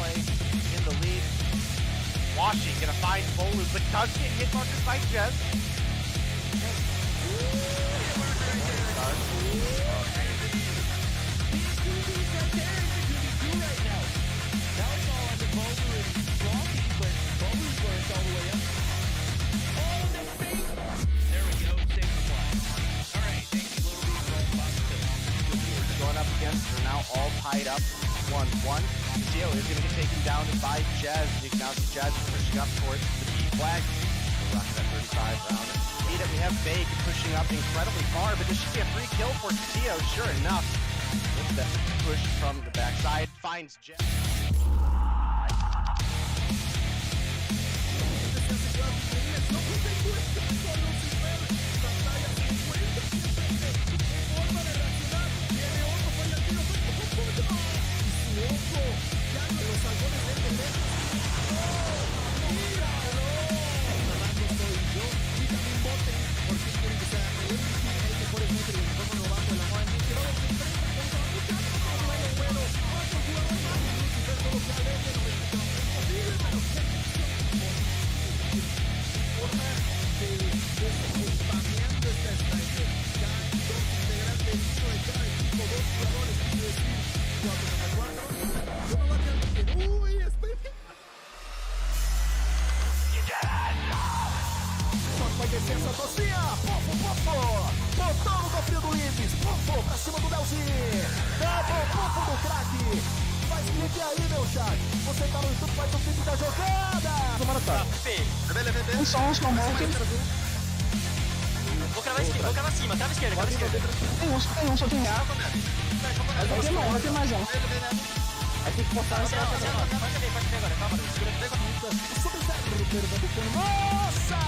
play in the lead. Washing gonna find Bolu, but does get hit markers by Jez. They're now all tied up 1-1. Theo is going to get taken down by Jazz. You can now see Jazz pushing up towards the B flag. We're rocking that 35 round. We have Vague pushing up incredibly far, but this should be a free kill for Theo, sure enough. With the push from the backside, finds Jazz. Licença, Tocinha! Pofo! Botão no cofrinho do Libs! Pofo pra cima do Delzinho! Double pofo do craque! Faz clique aí, meu chat! Você tá no YouTube, faz o clique da jogada! Tomara tá! Um som morto. Vou cravar cima, cava esquerda, cava esquerda. Tem um, só tem um. Tem mais um. Aí tem que botar Pode ver agora, calma, segura. Sub-Zero, pernambucano. Nossa!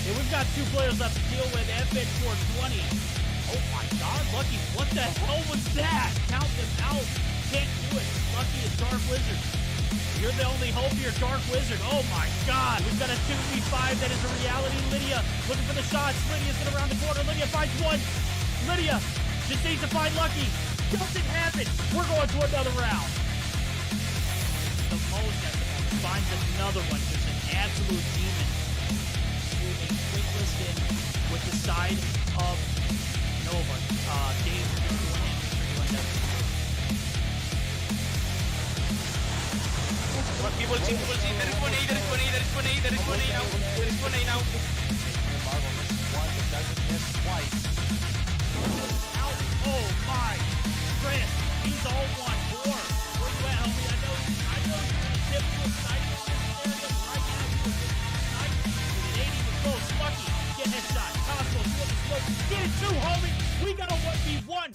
And we've got two players left to deal with. FN 420. Oh my god, Lucky, what the hell was that? Count them out. Can't do it. Lucky is Dark Wizard. You're the only hope here, Dark Wizard. Oh my god. We've got a 2v5 that is a reality. Lydia looking for the shots. Lydia's gonna round the corner. Lydia finds one. Lydia just needs to find Lucky. Doesn't happen. We're going to another round. The most at the moment finds another one. Just an absolute demon. Shooting quick list in with the side of Nova. Dave, you're doing it. People team. There is one A now. Marvel misses one, but doesn't miss twice. Out. Oh my. Chris, he's all one. Four. Where you at, homie? I know you're in a typical sniper in this area, but right now you're a sniper. With an 80 with close. Lucky. Get headshot. Costco, you the smoke. Get it too, homie. We got a 1v1.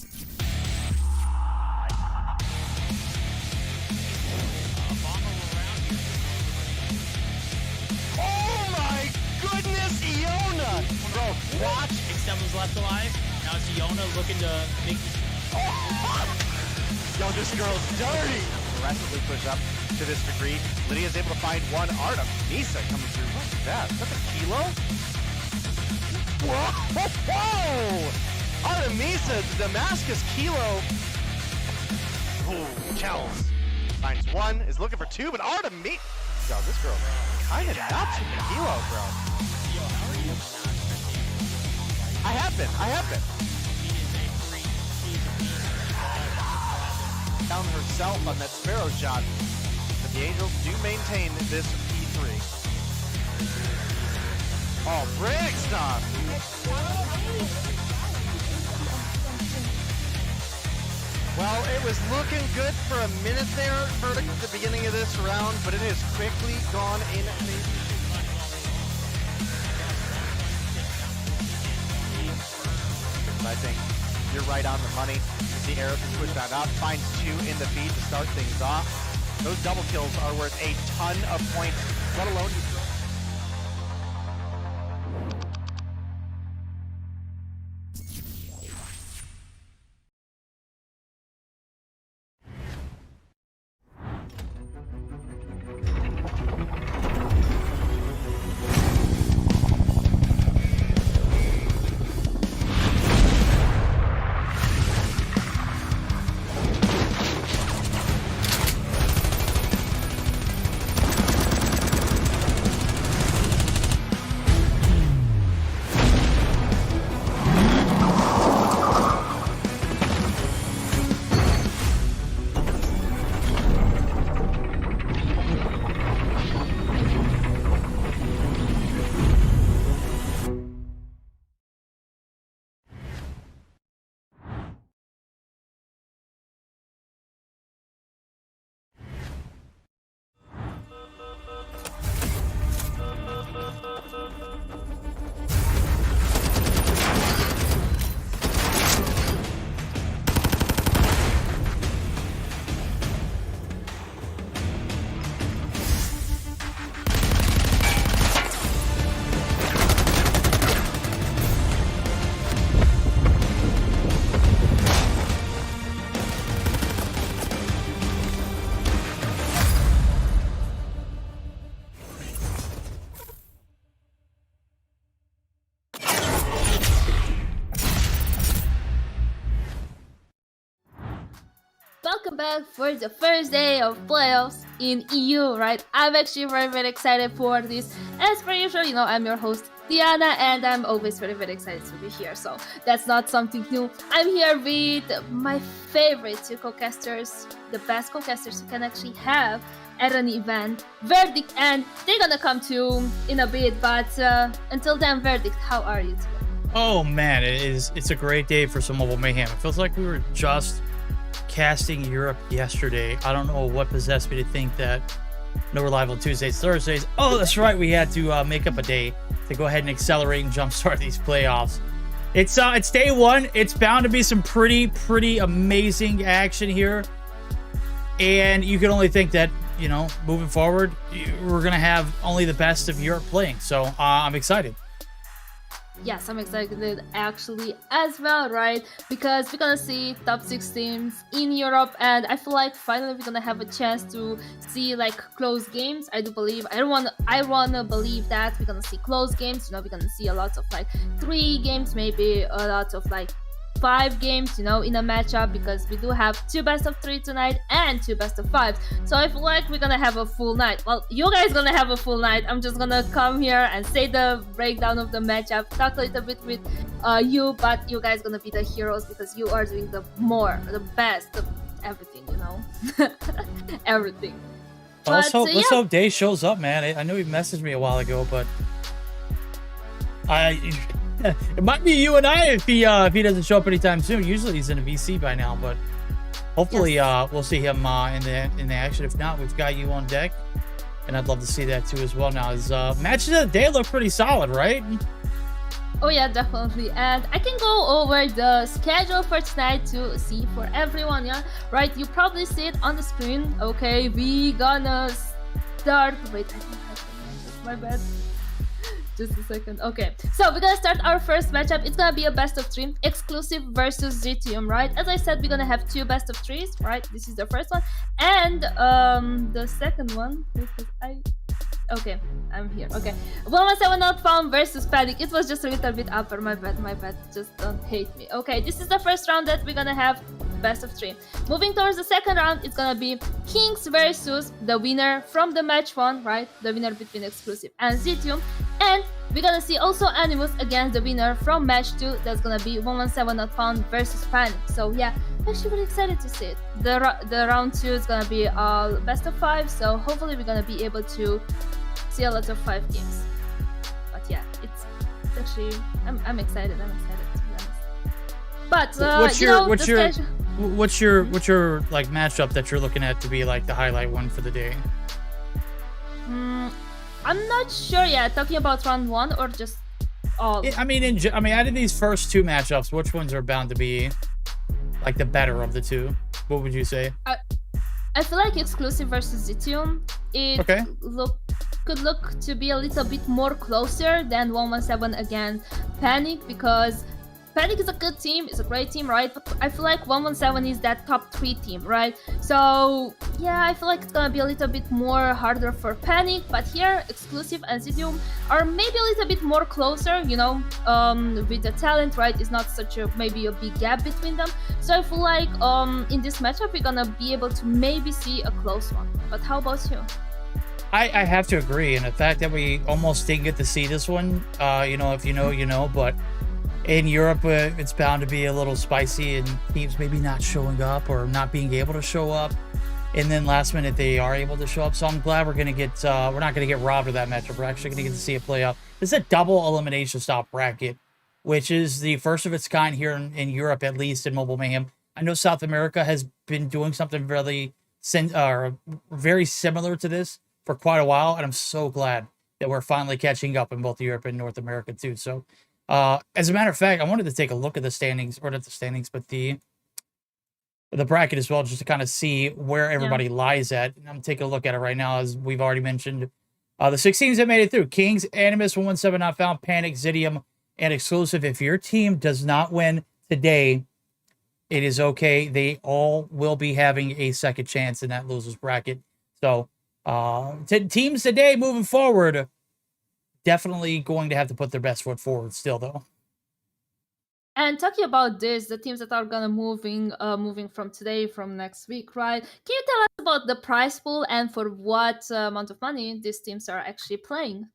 Oh my goodness, Iona! Bro, watch. Extend was left alive. Now it's Iona looking to make this. Yo, this girl's dirty! Aggressively push up to this degree. Lydia's able to find one. Artem, Misa coming through. What's that? Is that the Kilo? Whoa! Whoa! Artemisa, the Damascus Kilo. Ooh, Kells. Finds one, is looking for two, but Artemisa. Yo, this girl kind of nuts with the Kilo, bro. Yo, how are you? I have been. Down herself on that Sparrow shot. But the Angels do maintain this P3. Oh, Brick stuff! Well, it was looking good for a minute there, Verdict, at the beginning of this round, but it has quickly gone in. I think you're right on the money. The arrow can push back up, finds two in the feed to start things off. Those double kills are worth a ton of points, let alone welcome back for the first day of playoffs in EU, right? I'm actually very excited for this. As per usual, you know, I'm your host, Diana, and I'm always very excited to be here, so that's not something new. I'm here with my favorite two co-casters, the best co-casters you can actually have at an event, Verdict, and they're gonna come to in a bit, but until then, Verdict, how are you today? Oh man, it's a great day for some mobile mayhem. It feels like we were just casting Europe yesterday. I don't know what possessed me to think that no, we're live on Tuesdays, Thursdays. Oh, that's right, we had to make up a day to go ahead and accelerate and jumpstart these playoffs. It's day one. It's bound to be some pretty amazing action here, and you can only think that, you know, moving forward, we're gonna have only the best of Europe playing. So I'm excited. Yes, I'm excited actually as well, right? Because we're gonna see top 6 teams in Europe, and I feel like finally we're gonna have a chance to see like close games. I wanna believe that we're gonna see close games. You know, we're gonna see a lot of like 3 games, maybe a lot of like 5 games, you know, in a matchup, because we do have 2 best of 3 tonight and 2 best of 5. So I feel like we're gonna have a full night. Well, you guys gonna have a full night. I'm just gonna come here and say the breakdown of the matchup, talk a little bit with you, but you guys gonna be the heroes because you are doing the best of everything, you know. Everything. Let's hope Day shows up, man. I know he messaged me a while ago, but it might be you and I if he doesn't show up anytime soon. Usually he's in a VC by now, but hopefully we'll see him in the action. If not, we've got you on deck, and I'd love to see that too as well. Now his matches of the day look pretty solid, right? Oh yeah, definitely. And I can go over the schedule for tonight to see for everyone, yeah? Right, you probably see it on the screen. Okay, we gonna start. Wait, I don't have the my bad. Just a second. Okay, so we're gonna start our first matchup. It's gonna be a best of 3 exclusive versus Zitium, right? As I said, we're gonna have 2 best of 3s, right? This is the first one, and the second one, because okay, I'm here. Okay, 117 not found versus Panic. It was just a little bit upper. My bad. Just don't hate me. Okay, this is the first round that we're gonna have best of 3. Moving towards the second round, it's gonna be Kings versus the winner from the match 1, right? The winner between exclusive and Zitium, and we're gonna see also Animus against the winner from match 2. That's gonna be 117 not found versus Panic. So yeah, actually really excited to see it. The round 2 is gonna be all best of 5. So hopefully we're gonna be able to see a lot of 5 games. But yeah, it's actually I'm excited. I'm excited to be honest. But what's your like matchup that you're looking at to be like the highlight one for the day? I'm not sure yet. Talking about round 1 or just all? I mean, out of these first 2 matchups, which ones are bound to be like the better of the 2? What would you say? I feel like exclusive versus Zitium, could look to be a little bit more closer than 117 against Panic, because Panic is a good team, it's a great team, right? But I feel like 117 is that top 3 team, right? So yeah, I feel like it's gonna be a little bit more harder for Panic, but here exclusive and Zitium are maybe a little bit more closer, you know, with the talent, right? It's not such a maybe a big gap between them. So I feel like in this matchup we're gonna be able to maybe see a close one. But how about you? I have to agree, and the fact that we almost didn't get to see this one, you know, if you know, you know, but in Europe, it's bound to be a little spicy, and teams maybe not showing up or not being able to show up, and then last minute they are able to show up. So I'm glad we're not gonna get robbed of that matchup. We're actually gonna get to see it play out. This is a double elimination stop bracket, which is the first of its kind here in Europe, at least in Mobile Mayhem. I know South America has been doing something very similar to this for quite a while, and I'm so glad that we're finally catching up in both Europe and North America too. So as a matter of fact, I wanted to take a look at the standings, or not the standings, but the bracket as well, just to kind of see where everybody lies at. And I'm taking a look at it right now, as we've already mentioned. The 6 teams that made it through: Kings, Animus, 117 not found, Panic, Zitium, and exclusive. If your team does not win today, it is okay. They all will be having a second chance in that losers bracket. So teams today moving forward, definitely going to have to put their best foot forward still, though. And talking about this, the teams that are gonna moving from today, from next week, right? Can you tell us about the prize pool and for what amount of money these teams are actually playing?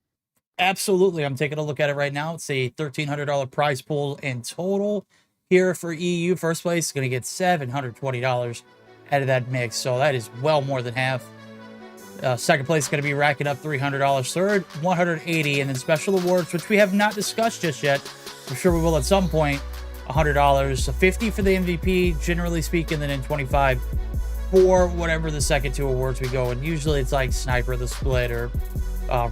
Absolutely. I'm taking a look at it right now. It's a $1,300 prize pool in total. Here for EU, first place is going to get $720 out of that mix. So that is well more than half. Second place is going to be racking up $300. Third, $180. And then special awards, which we have not discussed just yet. I'm sure we will at some point. $100. $50 for the MVP, generally speaking, and then $25 for whatever the second two awards we go. And usually it's like Sniper of the Split or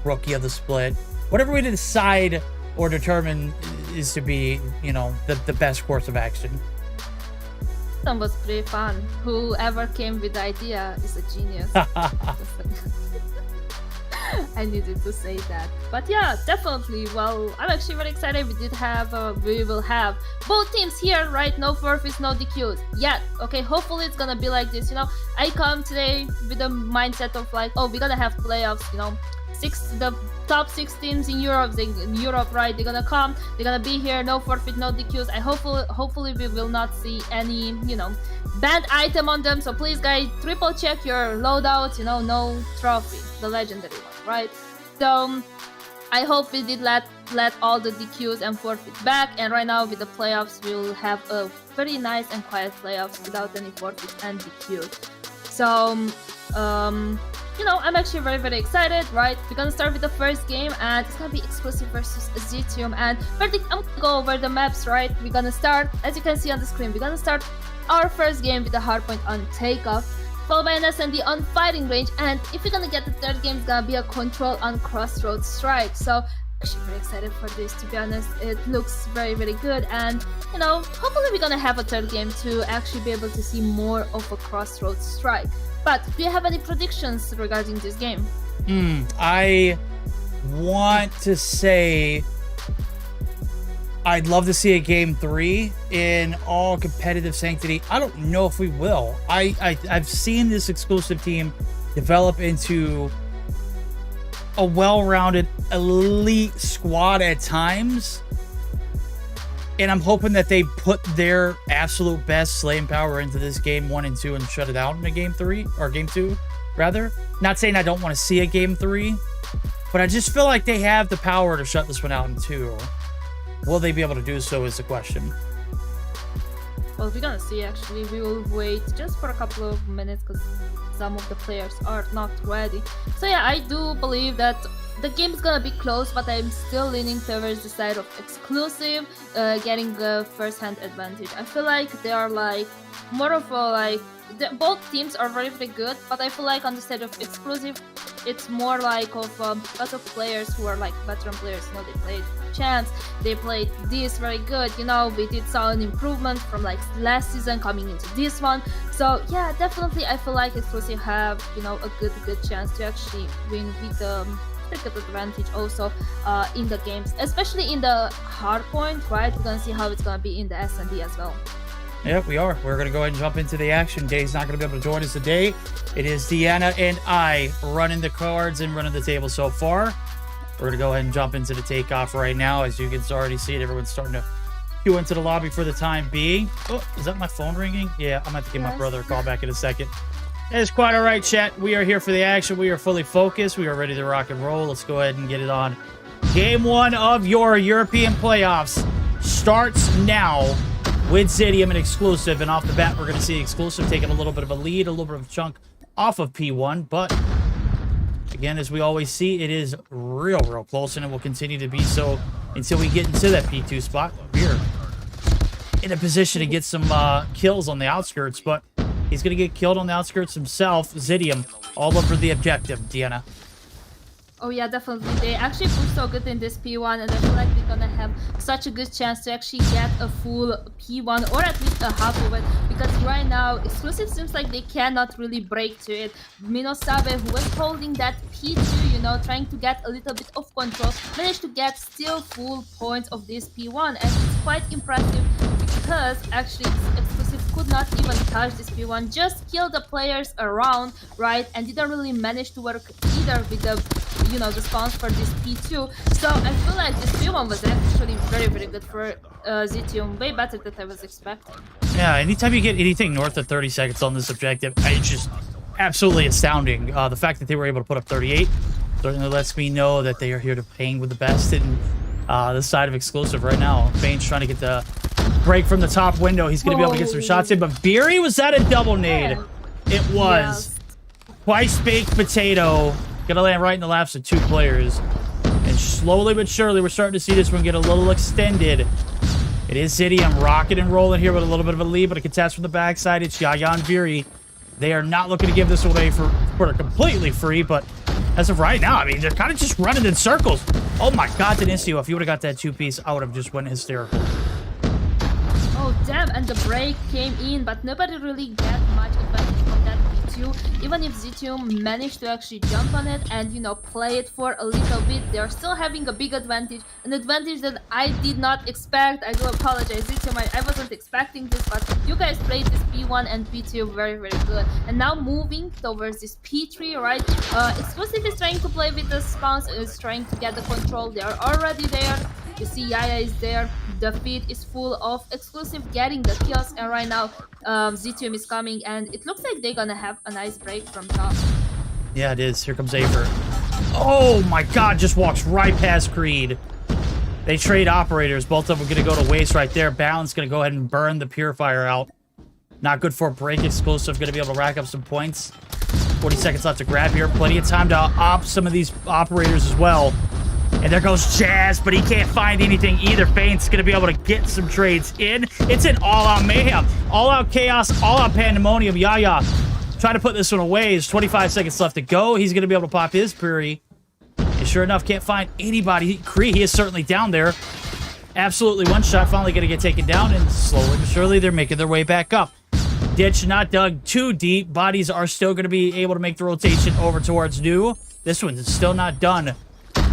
Rookie of the Split. Whatever we decide or determine is to be, you know, the best course of action. That was pretty fun. Whoever came with the idea is a genius. I needed to say that. But yeah, definitely. Well, I'm actually very excited. We will have both teams here, right? No forfeits, no DQs. Yeah, okay, hopefully it's gonna be like this, you know. I come today with the mindset of like, oh, we're gonna have playoffs, you know. The top 6 teams in Europe, right? They're gonna come, they're gonna be here, no forfeit, no DQs. Hopefully we will not see any, you know, banned item on them. So please, guys, triple check your loadouts. You know, no trophy, the legendary one, right? So I hope we did let all the DQs and forfeit back. And right now with the playoffs, we will have a very nice and quiet playoffs without any forfeits and DQs. So you know, I'm actually very, very excited, right? We're gonna start with the first game, and it's gonna be Exclusive versus Zitium. And first, I'm gonna go over the maps, right? We're gonna start, as you can see on the screen, we're gonna start our first game with the hardpoint on Takeoff, followed by an SND on Fighting Range, and if we're gonna get the third game, it's gonna be a Control on Crossroads Strike. So, actually very excited for this, to be honest. It looks very, very good, and, you know, hopefully we're gonna have a third game to actually be able to see more of a Crossroads Strike. But do you have any predictions regarding this game? I want to say I'd love to see a game 3 in all competitive sanctity. I don't know if we will. I've seen this exclusive team develop into a well-rounded elite squad at times. And I'm hoping that they put their absolute best slaying power into this game 1 and 2 and shut it out in a game 3 or game 2 rather. Not saying I don't want to see a game 3, but I just feel like they have the power to shut this one out in 2. Will they be able to do so is the question. Well, we're gonna see. Actually, we will wait just for a couple of minutes because some of the players are not ready. So yeah, I do believe that the game is gonna be close, but I'm still leaning towards the side of Exclusive getting the first-hand advantage. I feel like they are like more of a like both teams are very, very good, but I feel like on the side of Exclusive, it's more like of a lot of players who are like veteran players. You know, they played Chance, they played this very good. You know, we did saw an improvement from like last season coming into this one. So yeah, definitely I feel like Exclusive have, you know, a good chance to actually win with the advantage also in the games, especially in the hardpoint, right? We're gonna see how it's gonna be in the S&D as well. Yep, we are. We're going to go ahead and jump into the action. Day's not going to be able to join us today. It is Deanna and I running the cards and running the table so far. We're going to go ahead and jump into the takeoff right now. As you can already see it, everyone's starting to queue into the lobby for the time being. Oh, is that my phone ringing? Yeah, I'm going to have to give my brother a call back in a second. It's quite all right, chat. We are here for the action. We are fully focused. We are ready to rock and roll. Let's go ahead and get it on. Game 1 of your European playoffs starts now with Zitium and Exclusive. And off the bat, we're going to see Exclusive taking a little bit of a lead, a little bit of a chunk off of P1. But again, as we always see, it is real close, and it will continue to be so until we get into that P2 spot. We're in a position to get some kills on the outskirts, but he's going to get killed on the outskirts himself. Zitium all over the objective. Deanna. Oh yeah, definitely. They actually pushed so good in this P1, and I feel like they're gonna have such a good chance to actually get a full P1, or at least a half of it, because right now, Exclusive seems like they cannot really break to it. Minosabe, who was holding that P2, you know, trying to get a little bit of control, managed to get still full points of this P1, and it's quite impressive because actually Exclusive could not even touch this P1, just kill the players around, right, and didn't really manage to work either with the you know, the spawns for this P2. So I feel like this P1 was actually very, very good for Zitium. Way better than I was expecting. Yeah, anytime you get anything north of 30 seconds on this objective, it's just absolutely astounding. The fact that they were able to put up 38 certainly lets me know that they are here to hang with the best in the side of exclusive right now. Bane's trying to get the break from the top window. He's going to be able to get some shots in, but Beery, was that a double nade? It was. Yes. Twice baked potato. Gonna land right in the laps of 2 players. And slowly but surely, we're starting to see this one get a little extended. It is Zidium rocking and rolling here with a little bit of a lead, but a contest from the backside. It's Yaya and Beery. They are not looking to give this away for completely free, but as of right now, I mean, they're kind of just running in circles. Oh my God, Denisio, if you would have got that 2-piece, I would have just went hysterical. Oh damn, and the break came in, but nobody really got much advantage from that P2. Even if Zitium managed to actually jump on it and, you know, play it for a little bit, they're still having a big advantage. An advantage that I did not expect. I do apologize, Zitium, I wasn't expecting this, but you guys played this P1 and P2 very, very good. And now moving towards this P3, right? Exclusive is trying to play with the spawns, is trying to get the control. They are already there. You see Yaya is there. The feed is full of exclusive getting the kills, and right now Zitium is coming, and it looks like they're gonna have a nice break from top. Yeah, it is. Here comes Aver. Oh my God, just walks right past Creed. They trade operators. Both of them going to go to waste right there. Balance going to go ahead and burn the Purifier out. Not good for a break. Exclusive going to be able to rack up some points. 40 seconds left to grab here. Plenty of time to op some of these operators as well. And there goes Jazz, but he can't find anything either. Faint's going to be able to get some trades in. It's an all-out mayhem. All-out chaos, all-out pandemonium. Yaya trying to put this one away. There's 25 seconds left to go. He's going to be able to pop his Puri. And sure enough, can't find anybody. Kree, he is certainly down there. Absolutely one shot. Finally going to get taken down. And slowly but surely, they're making their way back up. Ditch not dug too deep. Bodies are still going to be able to make the rotation over towards New. This one is still not done.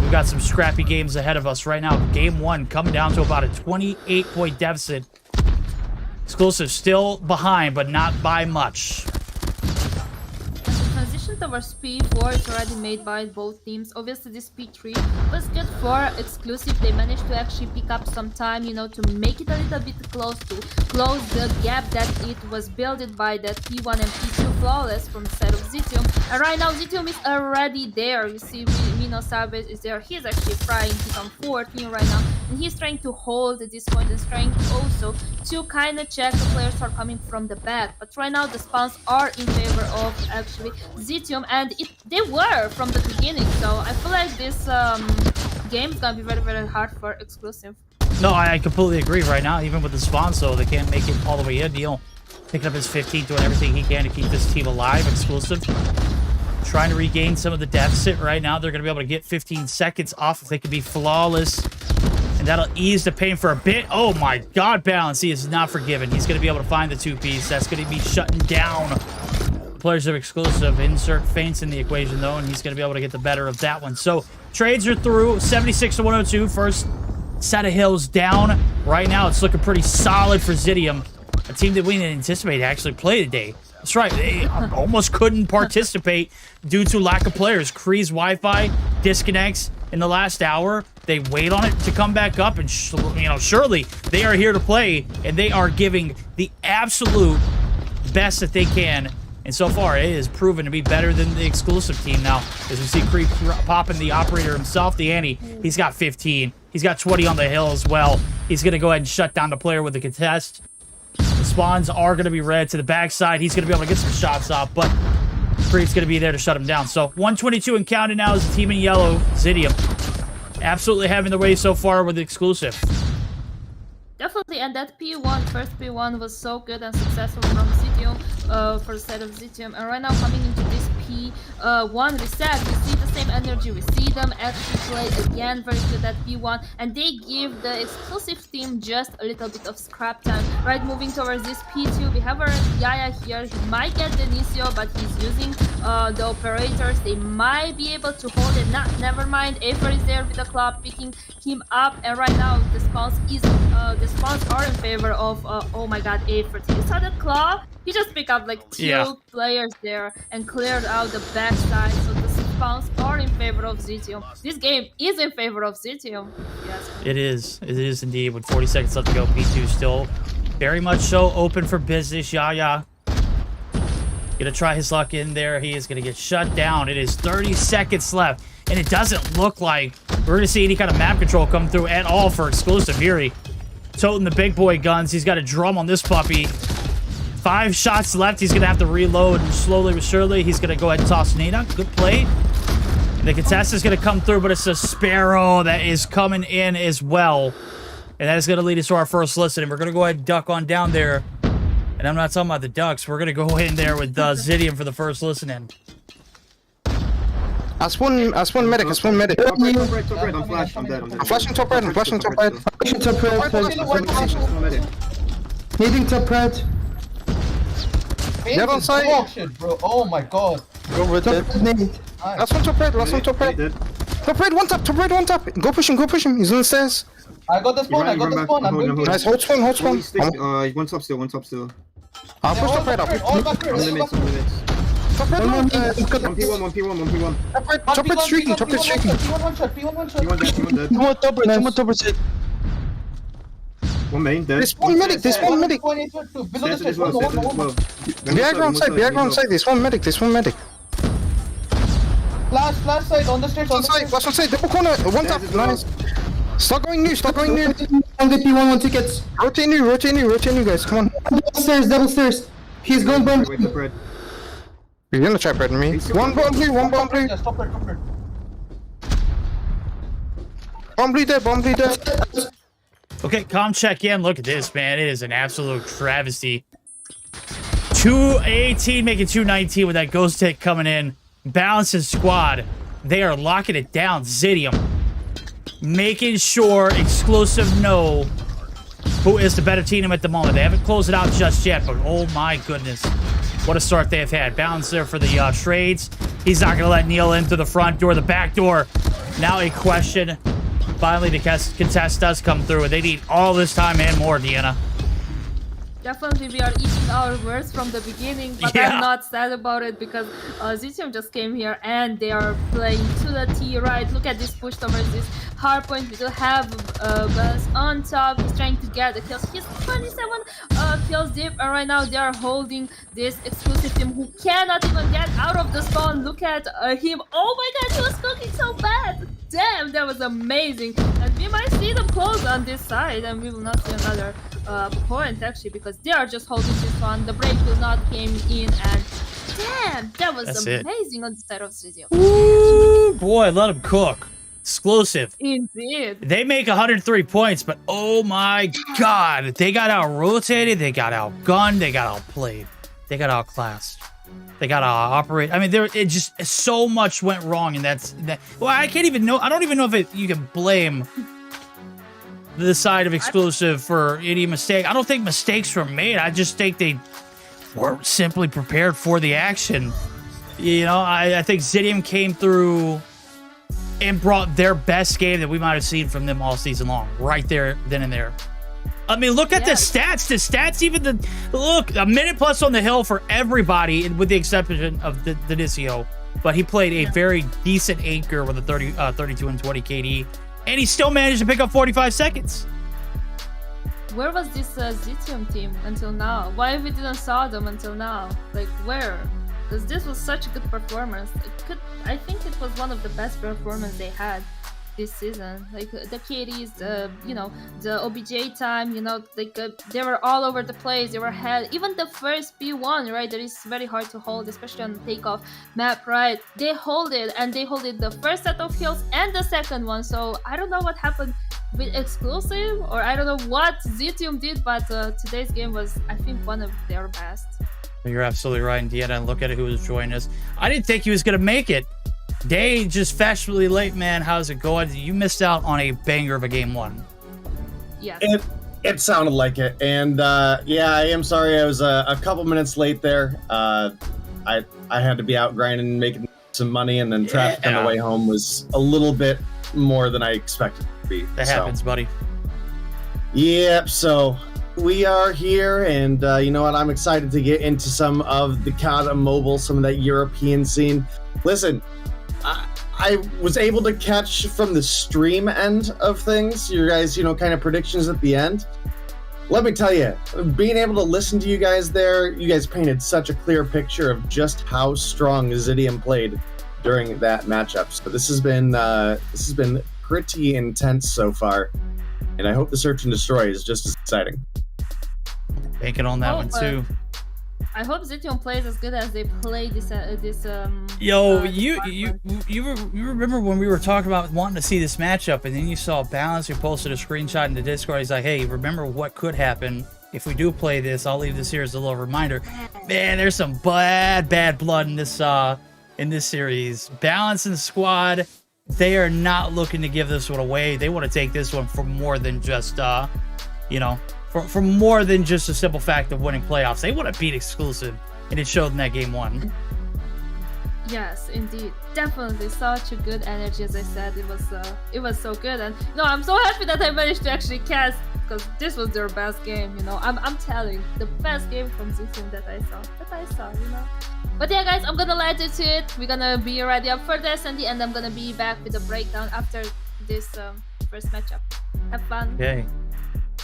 We've got some scrappy games ahead of us right now. Game 1 coming down to about a 28-point deficit. Exclusive still behind, but not by much. Transition towards P4 is already made by both teams. Obviously this P3 was good for exclusive. They managed to actually pick up some time, you know, to make it a little bit close the gap that it was built by that P1 and P2 flawless from the side of Zitium. And right now Zitium is already there. You see Mino Savage is there. He's actually frying. He's on 14 right now. And he's trying to hold at this point and trying also to kind of check the players who are coming from the back. But right now the spawns are in favor of actually Zitium, and they were from the beginning. So I feel like this game is gonna be very, very hard for exclusive. No, I completely agree right now. Even with the spawn, so they can't make it all the way in. Neil picking up his 15, doing everything he can to keep this team alive. Exclusive trying to regain some of the deficit right now. They're going to be able to get 15 seconds off if they can be flawless. And that'll ease the pain for a bit. Oh my God, Balance. He is not forgiven. He's going to be able to find the 2-piece. That's going to be shutting down players of exclusive. Insert Feints in the equation, though, and he's going to be able to get the better of that one. So trades are through. 76 to 102. First set of hills down. Right now, it's looking pretty solid for Zidium. A team that we didn't anticipate to actually play today. That's right. They almost couldn't participate due to lack of players. Kree's Wi-Fi disconnects in the last hour. They wait on it to come back up, and surely they are here to play, and they are giving the absolute best that they can. And so far, it is proven to be better than the exclusive team now. As we see Kree popping the operator himself, the Annie. He's got 15. He's got 20 on the hill as well. He's going to go ahead and shut down the player with the contest. The spawns are going to be red to the backside. He's going to be able to get some shots off, but Kree's going to be there to shut him down. So 122 and counting now is the team in yellow, Zidium. Absolutely having the way so far with the exclusive. Definitely, and that first P1 was so good and successful from Zitium, for the side of Zitium. And right now coming into this P1 reset, we see the same energy. We see them actually play again very good at P1, and they give the exclusive team just a little bit of scrap time. Right, moving towards this P2, we have our Yaya here. He might get Denisio, but he's using the operators. They might be able to hold it. Never mind. Afer is there with the club picking him up, and right now the spawns are in favor of oh my God, Afer. You saw that claw? He just picked up like two players there and cleared out the backside. So the bounce or in favor of Zitium. This game is in favor of Zitium. Yes. It is indeed. With 40 seconds left to go, P2 still very much so open for business. Yaya gonna try his luck in there. He is gonna get shut down. It is 30 seconds left, and it doesn't look like we're gonna see any kind of map control come through at all for Exclusive. Here, toting the big boy guns. He's got a drum on this puppy. 5 shots left. He's gonna have to reload, and slowly but surely he's gonna go ahead and toss Nina. Good play. The contest is gonna come through, but it's a Sparrow that is coming in as well, and that is gonna lead us to our first listen. And we're gonna go ahead and duck on down there. And I'm not talking about the Ducks. We're gonna go in there with Zidium for the first listening. I spawn medic. Top red, I'm flashed. I'm dead. I'm flashing top red. Flashing top red. Needing top red. Dead on site. Oh shit, bro. Oh my god. Go with it. Last one top red. Top red, one tap. Go push him. He's on the stairs. I got the spawn. I'm going to Nice, hold spawn. One top still. I'll push top red up. All back here. Limits. Top red, 1p1. top red streaking. P1 one shot. P1 dead. Top red. One main dead. They spawn medic. Below the Stairs stairs. as well. Viagra on site. They spawn medic. Flash side on the stairs. Flash on site. Double corner. One tap. Nice. Start going new. I'll get P1 tickets. Rotate new, guys. Come on. Double stairs. He's going bomb. Wait, top red. You're gonna trap red on me. One bomb blue. Stop it. Bomb blue dead. Okay, calm check in. Look at this, man. It is an absolute travesty. 218 making 219 with that ghost hit coming in. Balances squad. They are locking it down. Zidium making sure Exclusive know who is the better team at the moment. They haven't closed it out just yet, but oh my goodness, what a start they've had. Balance there for the trades. He's not going to let Neil in through the front door, the back door. Now a question. Finally, the contest does come through, and they need all this time and more, Deanna. Definitely, we are eating our words from the beginning, but Yeah. I'm not sad about it because Zitium just came here and they are playing to the T, right? Look at this push towards this hard point. We do have Buzz on top. He's trying to get the kills. He's 27 kills deep, and right now they are holding this Exclusive team who cannot even get out of the spawn. Look at him. Oh my god, he was cooking so bad. Damn, that was amazing. And we might see them close on this side, and we will not see another point actually, because they are just holding this one. The break will not came in, and damn, that was That's amazing on the side of Zitium. Ooh, boy, let them cook. Exclusive. Indeed. They make 103 points, but oh my god, they got out-rotated, they got outgunned, they got outplayed, they got outclassed. They got to operate. I mean, it just so much went wrong, and that. Well, I can't even know. I don't even know if you can blame the side of Exclusive for any mistake. I don't think mistakes were made. I just think they weren't simply prepared for the action. You know, I think Zidium came through and brought their best game that we might have seen from them all season long, right there, then and there. I mean, look at the stats. The stats, even look, a minute plus on the hill for everybody, with the exception of the Dinicio. But he played a very decent anchor with a 32 and 20 KD, and he still managed to pick up 45 seconds. Where was this Zitium team until now? Why we didn't saw them until now? Like, where? Because this was such a good performance. I think it was one of the best performances they had this season. Like the KDs, the OBJ time, like they were all over the place. They were ahead. Even the first P1, right? That is very hard to hold, especially on the takeoff map, right? They hold it, and they hold it the first set of kills and the second one. So I don't know what happened with Exclusive, or I don't know what Zitium did, but today's game was, I think, one of their best. You're absolutely right, and Deanna, look at who was joining us. I didn't think he was gonna make it. Day just fashionably late, man. How's it going? You missed out on a banger of a game one. Yeah. It sounded like it, and yeah, I am sorry I was a couple minutes late there. I had to be out grinding and making some money, and then traffic on the way home was a little bit more than I expected it to be. That happens, buddy. Yep. So we are here, and you know what? I'm excited to get into some of the CODM mobile, some of that European scene. Listen. I was able to catch from the stream end of things, your guys, kind of predictions at the end. Let me tell you, being able to listen to you guys there, you guys painted such a clear picture of just how strong Zidium played during that matchup. So this has been pretty intense so far, and I hope the Search and Destroy is just as exciting. Banking on that one too. I hope Zidium plays as good as they play this. You remember when we were talking about wanting to see this matchup, and then you saw Balance who posted a screenshot in the Discord. He's like, "Hey, remember what could happen if we do play this? I'll leave this here as a little reminder." Man, there's some bad blood in this series. Balance and the squad, they are not looking to give this one away. They want to take this one for more than just for more than just a simple fact of winning playoffs. They want to beat Exclusive, and it showed in that game 1. Yes, indeed, definitely such a good energy. As I said, it was so good, and I'm so happy that I managed to actually cast, because this was their best game. I'm telling, the best game from Zidium that I saw. But yeah, guys, I'm gonna let it to it. We're gonna be ready up for this, and I'm gonna be back with a breakdown after this first matchup. Have fun. Okay.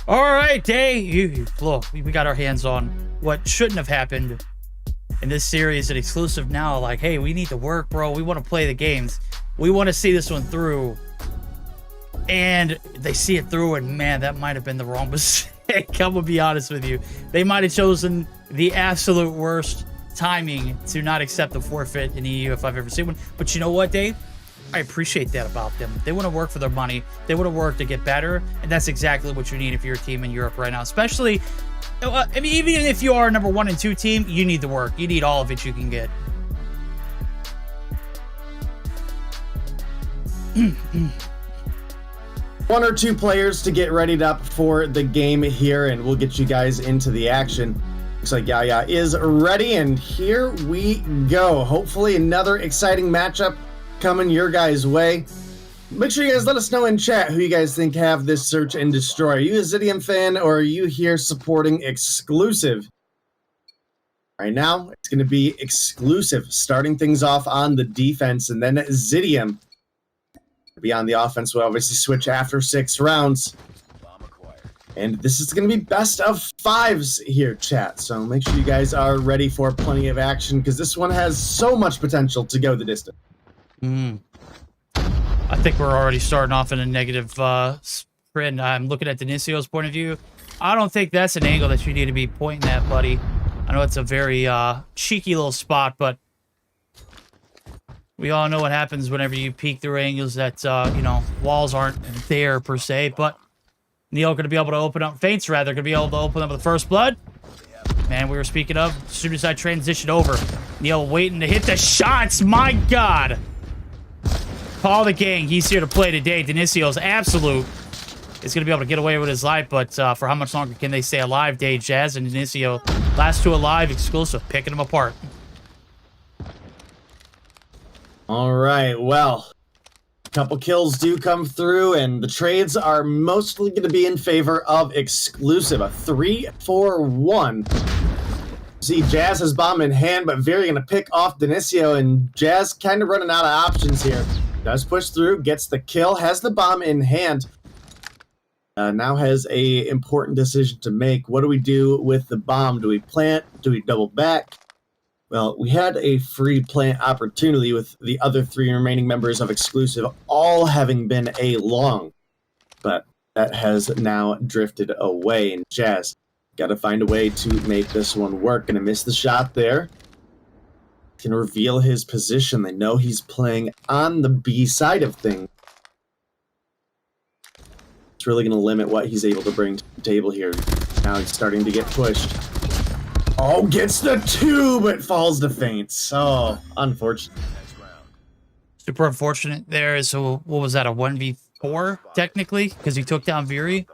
All right, Day. We got our hands on what shouldn't have happened in this series at Exclusive now. Like, hey, we need to work, bro. We want to play the games. We want to see this one through. And they see it through, and man, that might have been the wrong mistake. I'm gonna be honest with you. They might have chosen the absolute worst timing to not accept the forfeit in EU if I've ever seen one. But you know what, Dave? I appreciate that about them. They want to work for their money. They want to work to get better, and that's exactly what you need if you're a team in Europe right now. Especially, even if you are a number 1 and 2 team, you need the work. You need all of it you can get. One or two players to get readied up for the game here, and we'll get you guys into the action. Looks like Yaya is ready, and here we go. Hopefully another exciting matchup coming your guys' way. Make sure you guys let us know in chat who you guys think have this Search and Destroy. Are you a Zidium fan, or are you here supporting Exclusive? Right now, it's going to be Exclusive starting things off on the defense, and then Zidium be on the offense. We'll obviously switch after 6 rounds. And this is going to be best of 5s here, chat. So make sure you guys are ready for plenty of action, because this one has so much potential to go the distance. I think we're already starting off in a negative sprint. I'm looking at Denicio's point of view. I don't think that's an angle that you need to be pointing at, buddy. I know it's a very cheeky little spot, but we all know what happens whenever you peek through angles that, walls aren't there per se. But Neil going to be able to open up, Feints rather, going to be able to open up with the first blood. Man, we were speaking of, as soon as I transitioned over, Neil waiting to hit the shots. My God. Paul the Gang, he's here to play today. Denicio's absolute is going to be able to get away with his life, but for how much longer can they stay alive? Day Jazz and Denicio, last 2 alive, Exclusive, picking them apart. All right, well, a couple kills do come through, and the trades are mostly going to be in favor of Exclusive. A 3-4-1. See, Jazz has bomb in hand, but Very going to pick off Denicio, and Jazz kind of running out of options here. Does push through, gets the kill, has the bomb in hand. Now has a important decision to make. What do we do with the bomb? Do we plant? Do we double back? Well, we had a free plant opportunity with the other 3 remaining members of Exclusive all having been A long, but that has now drifted away, and Jazz got to find a way to make this one work. Gonna miss the shot there. Can reveal his position. They know he's playing on the B side of things. It's really going to limit what he's able to bring to the table here. Now he's starting to get pushed. Oh, gets the 2, but falls to Feints. Oh, unfortunate. Super unfortunate there. So what was that, a 1v4 technically? Because he took down Viri.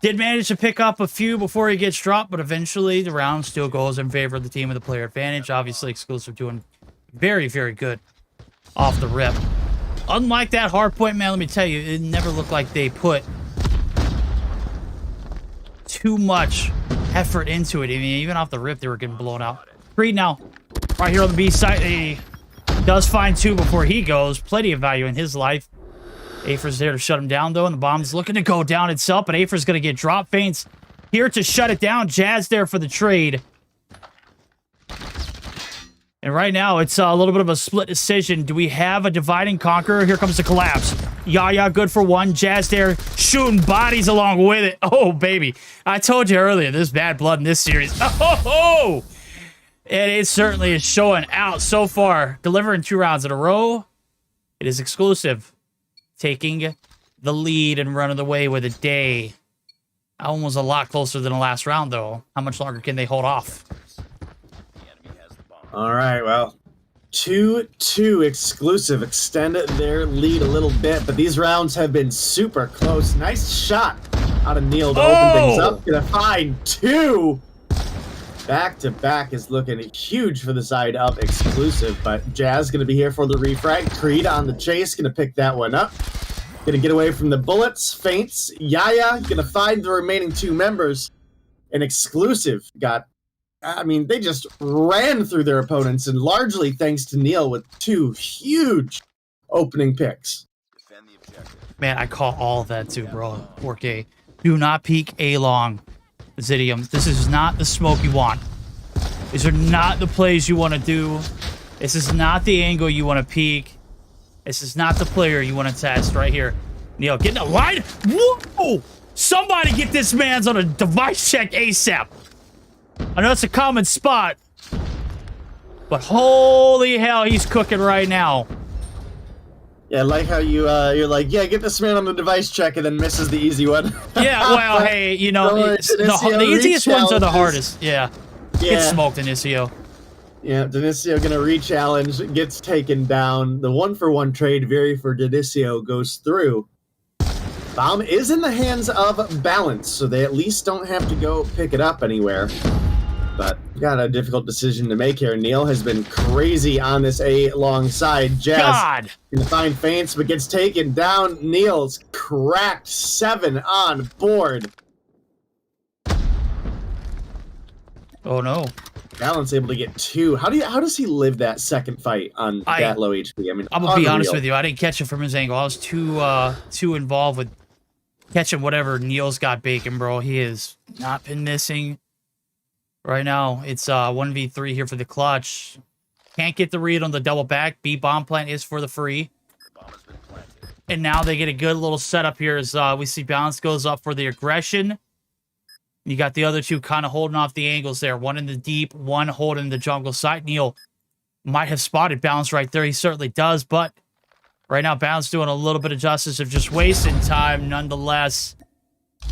Did manage to pick up a few before he gets dropped, but eventually the round still goes in favor of the team with the player advantage. Obviously, Exclusive doing very, very good off the rip. Unlike that hard point, man, let me tell you, it never looked like they put too much effort into it. I mean, even off the rip, they were getting blown out. Creed now, right here on the B side. Hey, Does find 2 before he goes. Plenty of value in his life. Afer's there to shut him down, though, and the bomb's looking to go down itself, but Afer's going to get drop feints here to shut it down. Jazz there for the trade. And right now, it's a little bit of a split decision. Do we have a divide and conquer? Here comes the collapse. Yaya good for 1. Jazz there shooting bodies along with it. Oh, baby. I told you earlier, there's bad blood in this series. Oh! And it certainly is showing out so far. Delivering 2 rounds in a row. It is exclusive. Taking the lead and running away with a day. That one was a lot closer than the last round, though. How much longer can they hold off? All right, well, 2-2 exclusive. Extend their lead a little bit, but these rounds have been super close. Nice shot out of Neil to open things up. Gonna find 2. Back-to-back is looking huge for the side of exclusive, but Jazz gonna be here for the refrag. Creed on the chase, gonna pick that one up. Gonna get away from the bullets, feints. Yaya gonna find the remaining 2 members. And exclusive got, I mean, they just ran through their opponents, and largely thanks to Neil with 2 huge opening picks. Man, I call all of that too, bro. 4K. Do not peek A long. Zidium. This is not the smoke you want. These are not the plays you want to do. This is not the angle you want to peek. This is not the player you want to test right here. Neil, get in the line. Whoa! Somebody get this man's on a device check ASAP. I know it's a common spot, but holy hell, he's cooking right now. Yeah, I like how you're like, yeah, get this man on the device check, and then misses the easy one. Yeah, well, hey, you know, the easiest ones are the hardest. Yeah. Get smoked, Denisio. Yeah, Denisio gonna re-challenge, gets taken down. The 1-for-1 trade, very for Denisio, goes through. Bomb is in the hands of Balance, so they at least don't have to go pick it up anywhere. But got a difficult decision to make here. Neil has been crazy on this A alongside Jazz. God! Gonna find feints, but gets taken down. Neil's cracked 7 on board. Oh no. Balance able to get 2. How does he live that second fight on that low HP? I mean, I'm gonna be honest with you. I didn't catch it from his angle. I was too involved with catching whatever Neil's got baking, bro. He has not been missing. Right now, it's 1v3 here for the clutch. Can't get the read on the double back. B bomb plant is for the free. And now they get a good little setup here as we see Balance goes up for the aggression. You got the other 2 kind of holding off the angles there. One in the deep, one holding the jungle side. Neil might have spotted Balance right there. He certainly does, but right now Balance doing a little bit of justice of just wasting time nonetheless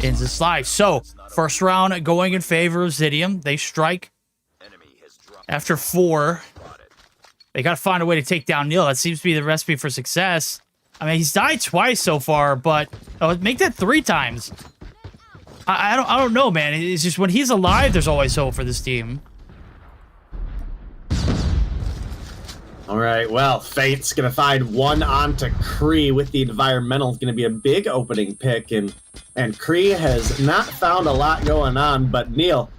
into slide. So, first round going in favor of Zidium. They strike after 4. They got to find a way to take down Neil. That seems to be the recipe for success. I mean, he's died twice so far, but make that 3 times. I don't know, man. It's just when he's alive, there's always hope for this team. All right, well, Fate's gonna find 1 onto Kree with the environmental. Gonna be a big opening pick, and Kree has not found a lot going on, but Neil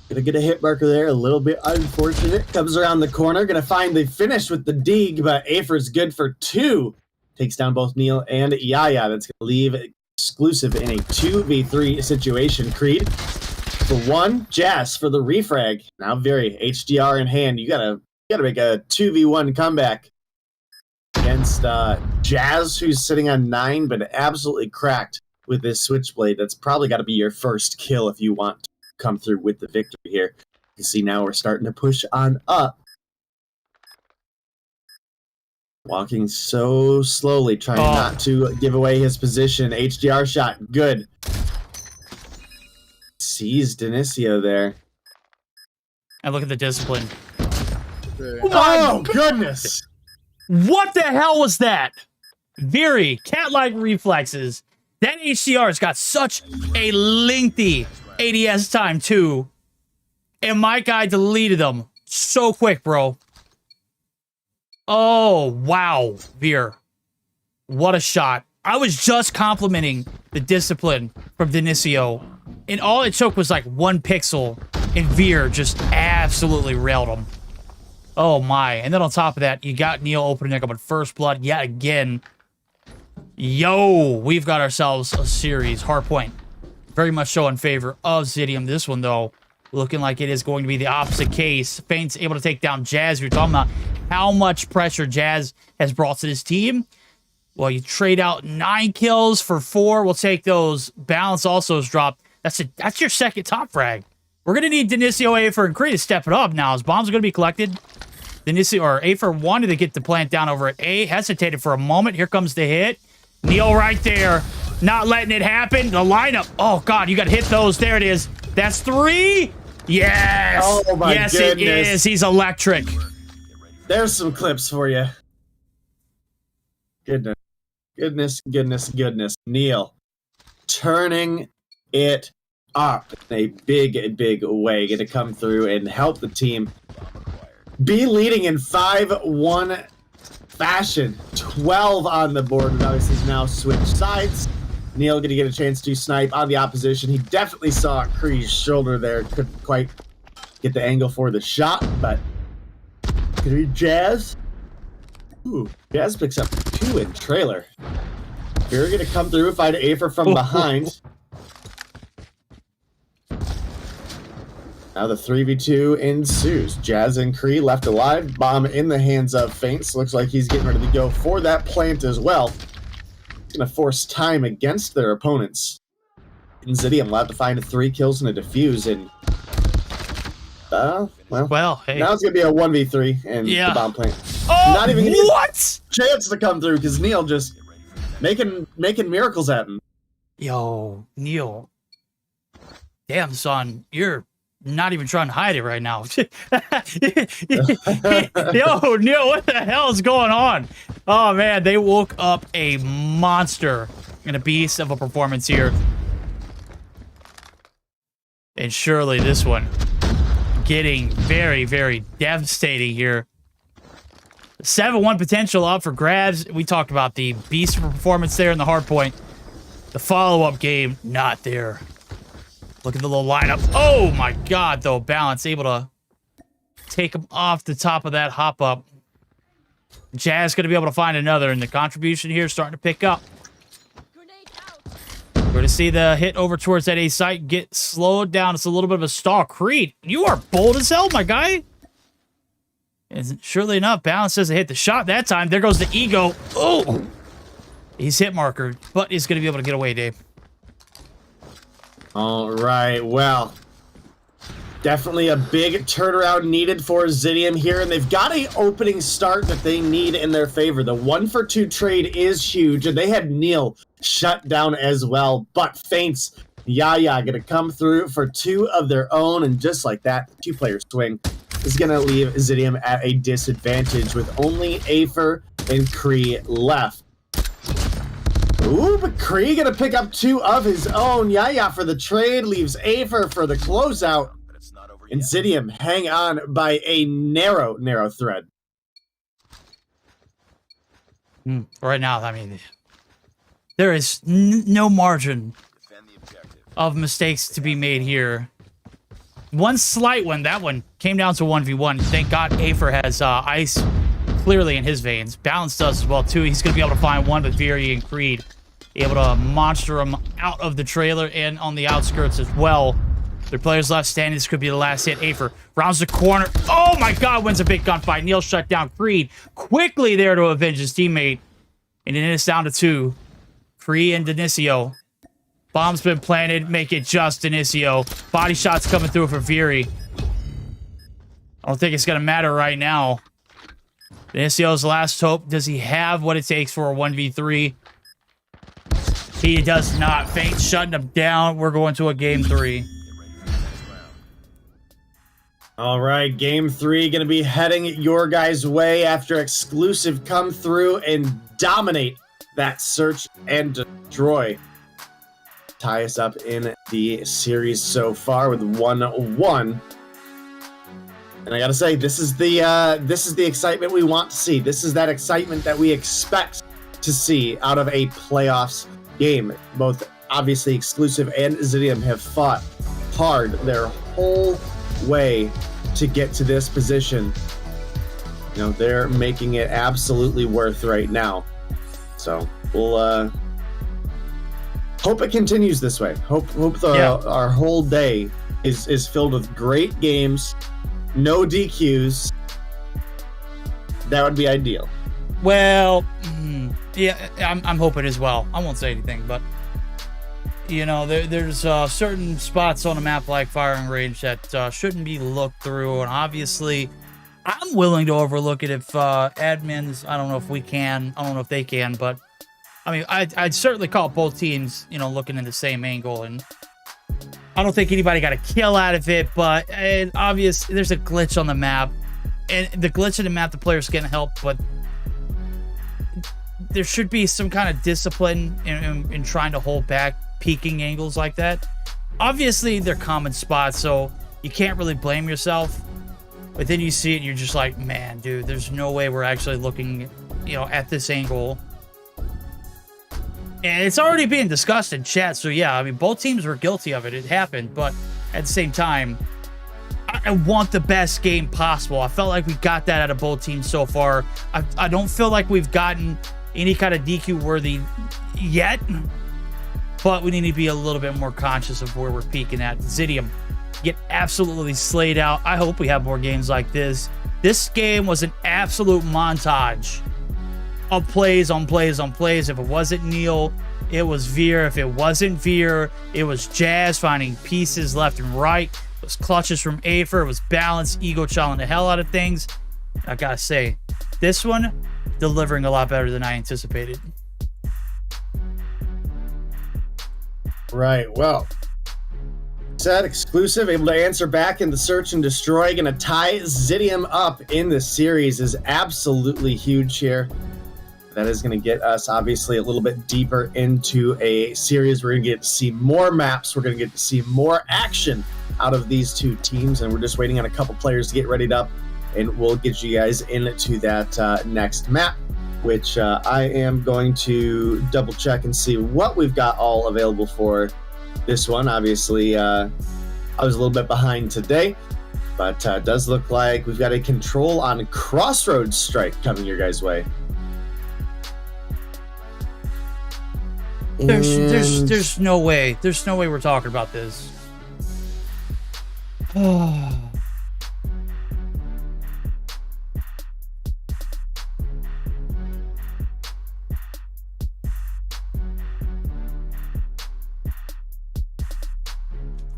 gonna get a hit marker there, a little bit unfortunate. Comes around the corner, gonna find the finish with the dig, but Afer's good for 2. Takes down both Neil and Yaya. That's gonna leave exclusive in a 2v3 situation. Creed for 1, Jazz for the refrag. Now very HDR in hand. You gotta make a 2v1 comeback against Jazz, who's sitting on 9, but absolutely cracked with this switchblade. That's probably got to be your first kill if you want to come through with the victory here. You see now we're starting to push on up. Walking so slowly, trying not to give away his position. HDR shot, good. Sees Denisio there. And look at the discipline. Oh, goodness! What the hell was that? Very cat-like reflexes. That HCR's got such a lengthy ADS time, too. And my guy deleted them so quick, bro. Oh, wow, Veer. What a shot. I was just complimenting the discipline from Denisio, and all it took was like 1 pixel, and Veer just absolutely railed him. Oh my. And then on top of that, you got Neil opening up on first blood yet again. Yo, we've got ourselves a series. Hardpoint very much so in favor of Zidium. This one, though, looking like it is going to be the opposite case. Feint's able to take down Jazz. You're talking about how much pressure Jazz has brought to this team. Well, you trade out 9 kills for 4. We'll take those. Balance also has dropped. That's your second top frag. We're going to need Denisio, Afer, and Kree to step it up now. As bombs are going to be collected. Denisio, or Afer wanted to get the plant down over at A. Hesitated for a moment. Here comes the hit. Neil right there. Not letting it happen. The lineup. Oh, God, you got to hit those. There it is. That's 3. Yes. Oh, my yes, goodness. it is. He's electric. There's some clips for you. Goodness. Goodness, goodness, goodness. Neil turning it up in a big, big way. Going to come through and help the team be leading in 5-1 fashion. 12 on the board. And obviously he's now switched sides. Neil going to get a chance to snipe on the opposition. He definitely saw Kree's shoulder there. Couldn't quite get the angle for the shot, but could be Jazz. Ooh, Jazz picks up 2 in trailer. We're going to come through, find Afer from behind. Now the 3v2 ensues. Jazz and Kree left alive. Bomb in the hands of Feints. Looks like he's getting ready to go for that plant as well. He's going to force time against their opponents. Zidium allowed to find 3 kills and a defuse. And, well, hey. Now it's going to be a 1v3 and the bomb plant. Oh, not even what? Chance to come through because Neil just making miracles at him. Yo, Neil. Damn, son, you're not even trying to hide it right now. Yo, Neil, what the hell is going on? Oh, man, they woke up a monster and a beast of a performance here. And surely this one getting very, very devastating here. 7-1 potential up for grabs. We talked about the beast of a performance there in the hard point. The follow-up game, not there. Look at the little lineup. Oh, my God, though. Balance able to take him off the top of that hop-up. Jazz going to be able to find another, and the contribution here is starting to pick up. We're going to see the hit over towards that A site get slowed down. It's a little bit of a stall. Creed, you are bold as hell, my guy. And surely enough, Balance doesn't hit the shot that time. There goes the ego. Oh! He's hit marker, but he's going to be able to get away, Dave. All right, well, definitely a big turnaround needed for Zidium here, and they've got an opening start that they need in their favor. The 1-for-2 trade is huge, and they had Neil shut down as well, but Feints, Yaya going to come through for 2 of their own, and just like that, 2-player swing is going to leave Zidium at a disadvantage with only Afer and Kree left. Ooh, but Kree gonna pick up 2 of his own. Yaya for the trade, leaves Afer for the closeout. And Zidium hang on by a narrow thread. Right now, I mean, there is no margin of mistakes to be made here. One slight one, that one came down to 1v1. Thank God Afer has ice clearly in his veins. Balance does as well, too. He's going to be able to find one with Viri and Creed. Able to monster him out of the trailer and on the outskirts as well. Their players left standing. This could be the last hit. Afer rounds the corner. Oh, my God, wins a big gunfight. Neil shut down Creed. Quickly there to avenge his teammate. And then it's down to 2. Kree and Denisio. Bomb's been planted. Make it just Denisio. Body shots coming through for Viri. I don't think it's going to matter right now. Denisio's last hope. Does he have what it takes for a 1v3? He does not. Feint shutting him down. We're going to a game 3. All right, game 3 going to be heading your guys' way after Exclusive come through and dominate that search and destroy. Tie us up in the series so far with 1-1. And I gotta say, this is the excitement we want to see. This is that excitement that we expect to see out of a playoffs game. Both obviously Exclusive and Zidium have fought hard their whole way to get to this position. You know, they're making it absolutely worth right now. So we'll hope it continues this way. Hope our whole day is filled with great games, no DQs. That would be ideal. Well, yeah, I'm hoping as well. I won't say anything, but you know, there's certain spots on a map like firing range that shouldn't be looked through, and obviously, I'm willing to overlook it if admins. I don't know if we can. I don't know if they can, but I mean, I'd certainly call both teams, you know, looking in the same angle, and I don't think anybody got a kill out of it, but obviously there's a glitch on the map, and the glitch in the map, the players can't help, but there should be some kind of discipline in trying to hold back peeking angles like that. Obviously, they're common spots, so you can't really blame yourself. But then you see it, and you're just like, man, dude, there's no way we're actually looking, you know, at this angle. And it's already being discussed in chat, so yeah, I mean, both teams were guilty of it. It happened, but at the same time, I want the best game possible. I felt like we got that out of both teams so far. I don't feel like we've gotten any kind of DQ worthy yet, but we need to be a little bit more conscious of where we're peaking at. Zidium get absolutely slayed out. I hope we have more games like this. This game was an absolute montage of plays on plays on plays. If it wasn't Neil, it was Veer. If it wasn't Veer, it was Jazz finding pieces left and right. It was clutches from Afer. It was balance, ego challenging the hell out of things. I gotta say, this one delivering a lot better than I anticipated. Right, well, set exclusive, able to answer back in the search and destroy, gonna tie Zidium up in the series is absolutely huge here. That is gonna get us obviously a little bit deeper into a series. We're gonna get to see more maps, we're gonna get to see more action out of these two teams, and we're just waiting on a couple players to get readied up, and we'll get you guys into that next map, which I am going to double check and see what we've got all available for this one. Obviously, I was a little bit behind today, but it does look like we've got a control on Crossroads Strike coming your guys' way. There's no way. There's no way we're talking about this.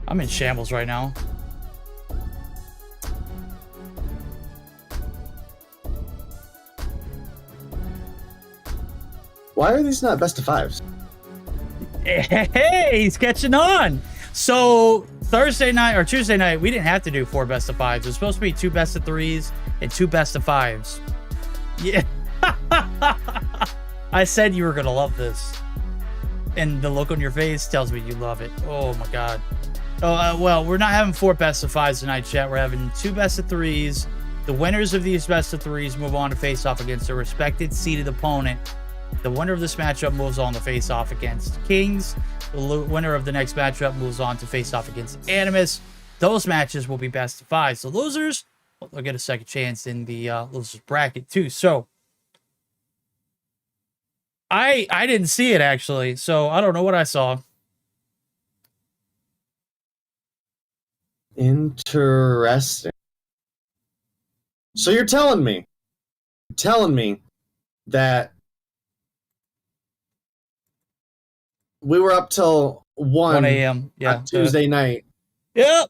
I'm in shambles right now. Why are these not best of fives? Hey, he's catching on. So Thursday night or Tuesday night, we didn't have to do 4 best of 5s. It was supposed to be 2 best of 3s and 2 best of 5s. Yeah. I said you were going to love this. And the look on your face tells me you love it. Oh my God. Well, we're not having 4 best of 5s tonight, chat. We're having 2 best of 3s. The winners of these best of 3s move on to face off against their respected seeded opponent. The winner of this matchup moves on to face off against Kings. The winner of the next matchup moves on to face off against Animus. Those matches will be best of 5. So losers, they'll get a second chance in the losers bracket too. So I didn't see it actually, so I don't know what I saw. Interesting. So you're telling me that we were up till 1 a.m. Yeah, on Tuesday night. Yep.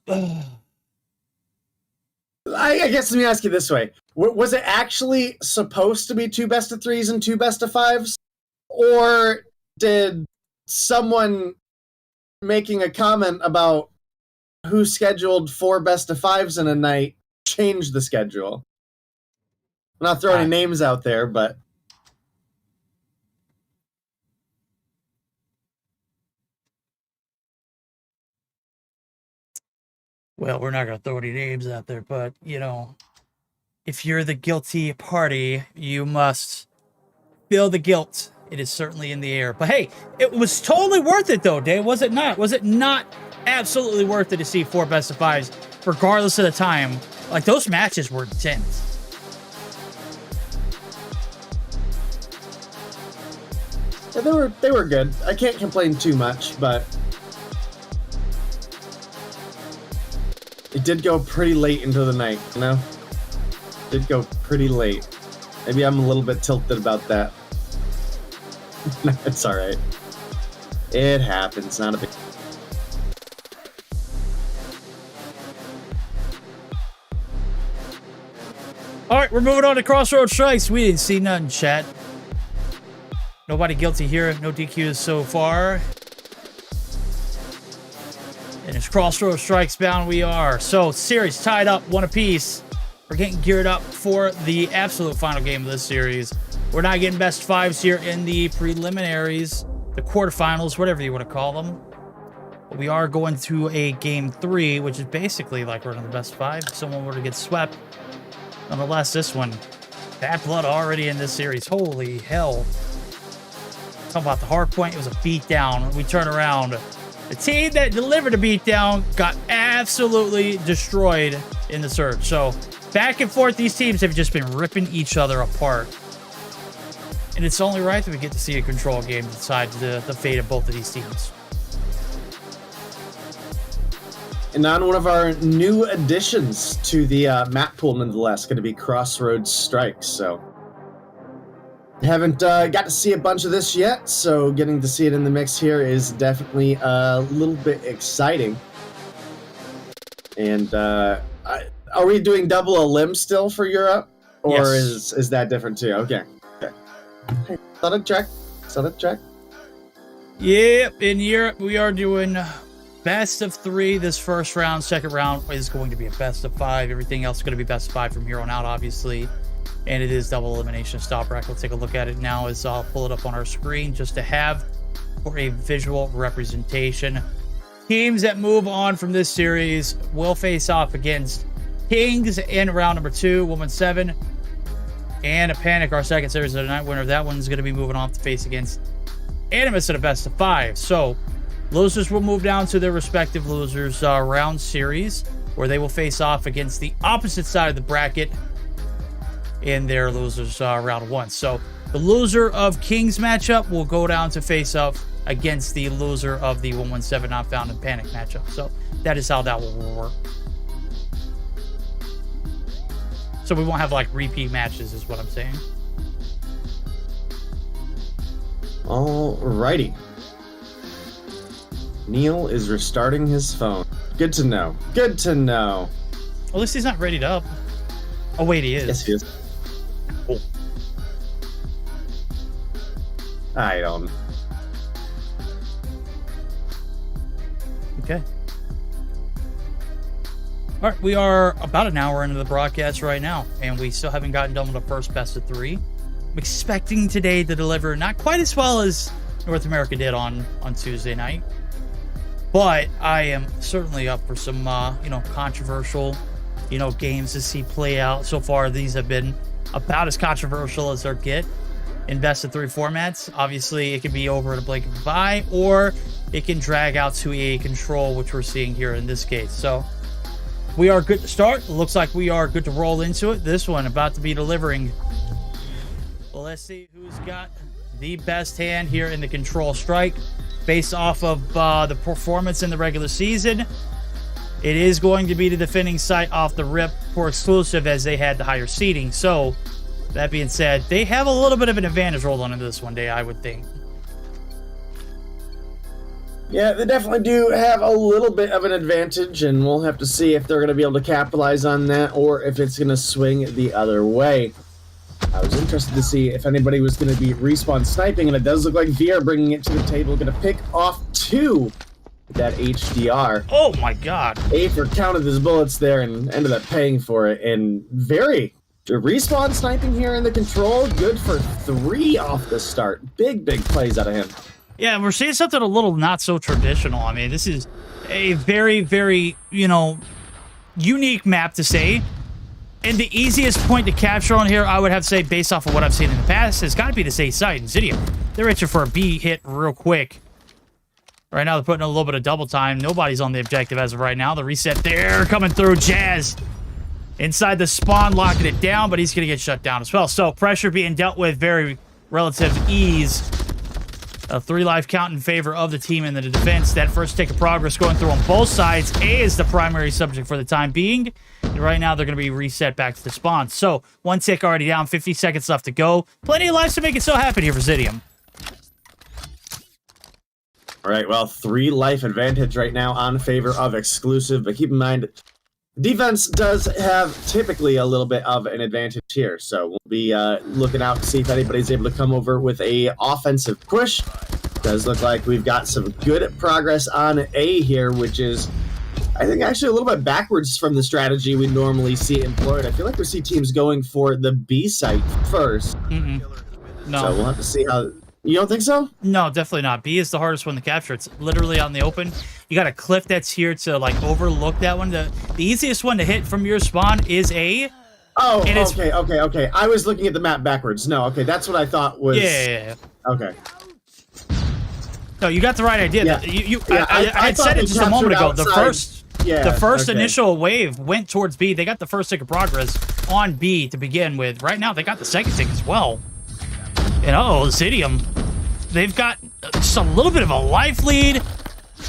I guess let me ask you this way. Was it actually supposed to be 2 best of 3s and 2 best of 5s? Or did someone making a comment about who scheduled 4 best of 5s in a night change the schedule? I'm not throwing any names out there, but well, we're not going to throw any names out there, but, you know, if you're the guilty party, you must feel the guilt. It is certainly in the air. But hey, it was totally worth it, though, Dave. Was it not? Was it not absolutely worth it to see 4 best of 5s, regardless of the time? Like, those matches were intense. Yeah, they were good. I can't complain too much, but it did go pretty late into the night, you know? It did go pretty late. Maybe I'm a little bit tilted about that. It's alright. It happens, not a big... Alright, we're moving on to Crossroads Strikes. We didn't see none, chat. Nobody guilty here. No DQs so far. And it's Crossroads Strikes bound we are. So, series tied up, 1 apiece. We're getting geared up for the absolute final game of this series. We're not getting best 5s here in the preliminaries, the quarterfinals, whatever you want to call them. But we are going to a game 3, which is basically like running the best 5. If someone were to get swept. Nonetheless, this one, bad blood already in this series. Holy hell. Talk about the hard point. It was a beatdown. We turn around. The team that delivered a beatdown got absolutely destroyed in the search. So back and forth, these teams have just been ripping each other apart. And it's only right that we get to see a control game to decide the fate of both of these teams. And on one of our new additions to the map pool, nonetheless, going to be Crossroads Strikes. So haven't got to see a bunch of this yet, so getting to see it in the mix here is definitely a little bit exciting. And are we doing double a limb still for Europe, or Yes. is that different too? Okay. Okay. Thought I'd check. Yep, in Europe, we are doing best of 3 this first round. Second round is going to be a best of 5. Everything else is going to be best of 5 from here on out, obviously. And it is double elimination stop rack. We'll take a look at it now as I'll pull it up on our screen just to have for a visual representation. Teams that move on from this series will face off against Kings in round number 2, Woman 7. And a Panic, our second series of the night winner. That one's going to be moving off to face against Animus at a best of 5. So losers will move down to their respective losers round series, where they will face off against the opposite side of the bracket in their losers round 1. So the loser of Kings matchup will go down to face up against the loser of the 117 Not Found in Panic matchup. So that is how that will work. So we won't have like repeat matches is what I'm saying. Alrighty. Neil is restarting his phone. Good to know. Good to know. At least he's not readied up. Oh wait, he is. Yes, he is. Cool. I don't. Okay. All right, we are about an hour into the broadcast right now, and we still haven't gotten done with the first best of 3. I'm expecting today to deliver not quite as well as North America did on Tuesday night, but I am certainly up for some, controversial, games to see play out. So far, these have been about as controversial as they get in best of 3 formats. Obviously, it can be over in a blink of an eye, or it can drag out to a control, which we're seeing here in this case. So we are good to start. Looks like we are good to roll into it. This one about to be delivering. Well, let's see who's got the best hand here in the control strike based off of the performance in the regular season. It is going to be the defending site off the rip for exclusive, as they had the higher seeding. So that being said, they have a little bit of an advantage rolling into this one day, I would think. Yeah, they definitely do have a little bit of an advantage, and we'll have to see if they're going to be able to capitalize on that or if it's going to swing the other way. I was interested to see if anybody was going to be respawn sniping, and it does look like VR bringing it to the table, going to pick off 2 with that HDR. Oh my god. Aether counted his bullets there and ended up paying for it, and very respawn sniping here in the control, good for 3 off the start. Big plays out of him. Yeah, we're seeing something a little not so traditional. I mean, this is a very, very, unique map to say. And the easiest point to capture on here, I would have to say, based off of what I've seen in the past, has got to be this A side, Insidia. They're itching for a B hit real quick. Right now, they're putting a little bit of double time. Nobody's on the objective as of right now. The reset there, coming through. Jazz inside the spawn, locking it down, but he's going to get shut down as well. So pressure being dealt with very relative ease A 3 life count in favor of the team in the defense. That first tick of progress going through on both sides. A is the primary subject for the time being. And right now, they're going to be reset back to the spawn. So, 1 tick already down, 50 seconds left to go. Plenty of lives to make it so happen here for Zidium. All right, well, 3 life advantage right now on favor of exclusive, but keep in mind, defense does have typically a little bit of an advantage here, so we'll be looking out to see if anybody's able to come over with a offensive push. Does look like we've got some good progress on A here, which is, I think, actually a little bit backwards from the strategy we normally see employed. I feel like we see teams going for the B site first. No. So we'll have to see how... You don't think so? No, definitely not. B is the hardest one to capture. It's literally on the open. You got a cliff that's here to, like, overlook that one. The easiest one to hit from your spawn is A. Oh, okay. I was looking at the map backwards. No, okay, that's what I thought was... Yeah. Okay. No, you got the right idea. Yeah. I had said it just a moment ago. The first okay. initial wave went towards B. They got the first tick of progress on B to begin with. Right now, they got the second tick as well. And Zidium, they've got just a little bit of a life lead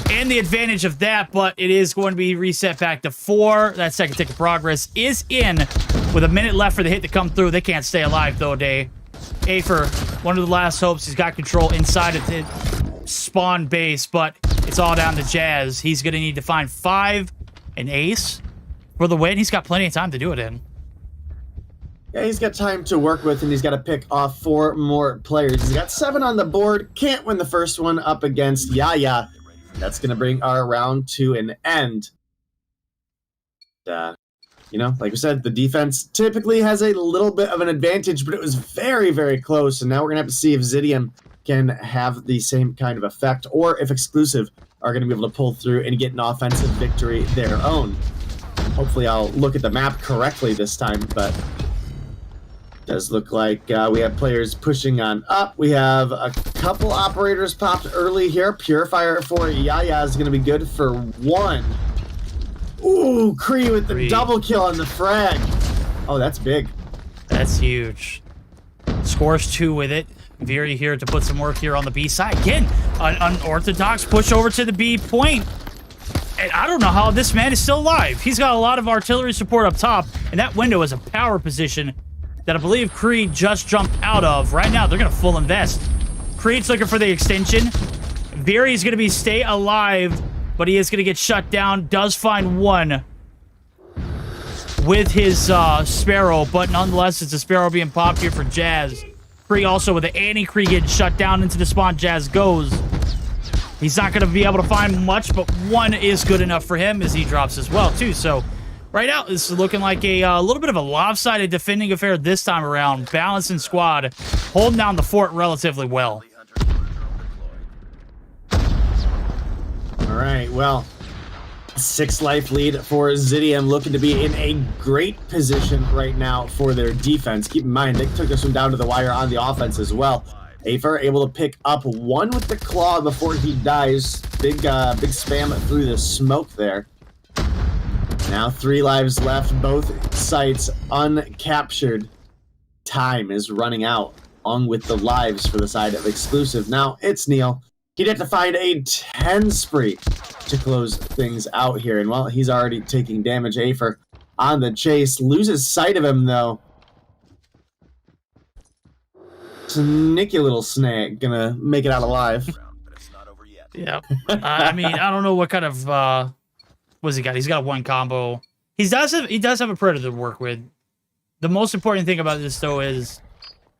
and the advantage of that, but it is going to be reset back to 4. That second tick of progress is in with a minute left for the hit to come through. They can't stay alive, though, Day. Afer, one of the last hopes. He's got control inside of the spawn base, but it's all down to Jazz. He's going to need to find 5 and ace for the win. He's got plenty of time to do it in. Yeah, he's got time to work with, and he's got to pick off 4 more players. He's got 7 on the board. Can't win the first one up against Yaya. That's going to bring our round to an end. You know, like we said, the defense typically has a little bit of an advantage, but it was very, very close. And now we're going to have to see if Zidium can have the same kind of effect, or if exclusive are going to be able to pull through and get an offensive victory their own. Hopefully I'll look at the map correctly this time, but... Does look like we have players pushing on up. We have a couple operators popped early here. Purifier for Yaya is going to be good for 1. Ooh, Kree with the double kill on the frag. Oh, that's big. That's huge. Scores 2 with it. Viri here to put some work here on the B side. Again, an unorthodox push over to the B point. And I don't know how this man is still alive. He's got a lot of artillery support up top, and that window is a power position that I believe Creed just jumped out of. Right now, they're going to full invest. Creed's looking for the extension. Viri's going to be stay alive, but he is going to get shut down. Does find 1 with his Sparrow, but nonetheless, it's a Sparrow being popped here for Jazz. Creed also with the anti-Creed getting shut down into the spawn. Jazz goes. He's not going to be able to find much, but 1 is good enough for him as he drops as well, too. So... right now, this is looking like a little bit of a lopsided defending affair this time around. Balancing squad, holding down the fort relatively well. All right, well, 6 life lead for Zidium, looking to be in a great position right now for their defense. Keep in mind, they took this one down to the wire on the offense as well. Afer able to pick up 1 with the claw before he dies. Big spam through the smoke there. Now 3 lives left, both sites uncaptured. Time is running out, along with the lives for the side of exclusive. Now it's Neil. He'd have to find a 10 spree to close things out here. And well, he's already taking damage. Afer on the chase. Loses sight of him, though. Sneaky little snake. Gonna make it out alive. Yeah. I mean, I don't know what kind of... what's he got? He's got 1 combo. He does have a Predator to work with. The most important thing about this, though, is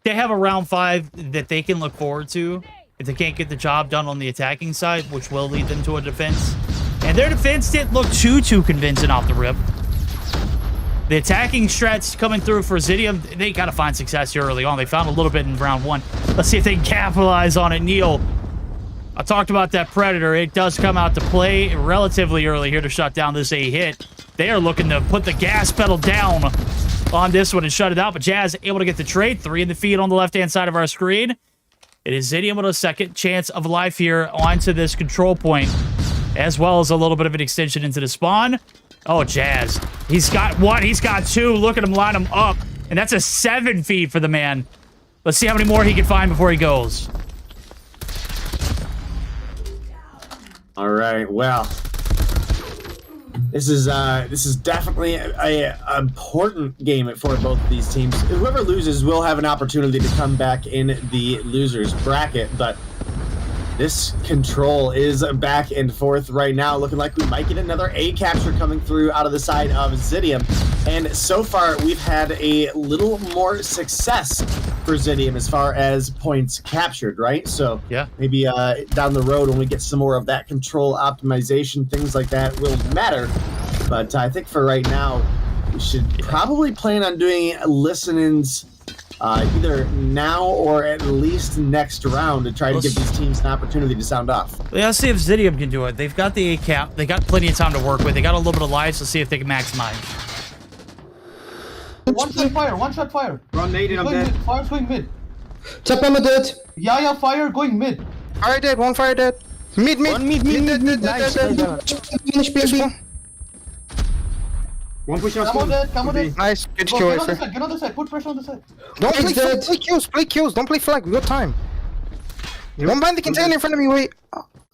they have a round 5 that they can look forward to if they can't get the job done on the attacking side, which will lead them to a defense. And their defense didn't look too convincing off the rip. The attacking strats coming through for Zidium, they got to find success here early on. They found a little bit in round 1. Let's see if they can capitalize on it. Neil, I talked about that Predator. It does come out to play relatively early here to shut down this A hit. They are looking to put the gas pedal down on this one and shut it out, but Jazz able to get the trade. 3 in the feed on the left-hand side of our screen. It is Zidium with a second chance of life here onto this control point, as well as a little bit of an extension into the spawn. Oh, Jazz. He's got 1. He's got 2. Look at him line him up, and that's a 7 feed for the man. Let's see how many more he can find before he goes. All right. Well, this is definitely a important game for both of these teams. Whoever loses will have an opportunity to come back in the losers bracket, but this control is back and forth right now, looking like we might get another A capture coming through out of the side of Zidium. And so far, we've had a little more success for Zidium as far as points captured, right? So yeah, maybe down the road when we get some more of that control optimization, things like that will matter. But I think for right now, we should probably plan on doing listen-ins either now or at least next round to try to give these teams an opportunity to sound off. Yeah, let's see if Zidium can do it. They've got the A cap. They got plenty of time to work with. They got a little bit of lives. Let's see if they can maximize. One shot fire, one shot fire. Run nade, I'm dead. Fire's going mid. Top ammo dead. Yeah, fire going mid. Fire dead, one fire dead. Mid. One mid. Nice. Finish BMB. One push up. Come on dead, come on dead. Nice, good Go, kill, get on the Acer. side, get on the side, put pressure on the side. Don't play flag, play kills, don't play flag, we got time. Don't bind the container in front of me, wait.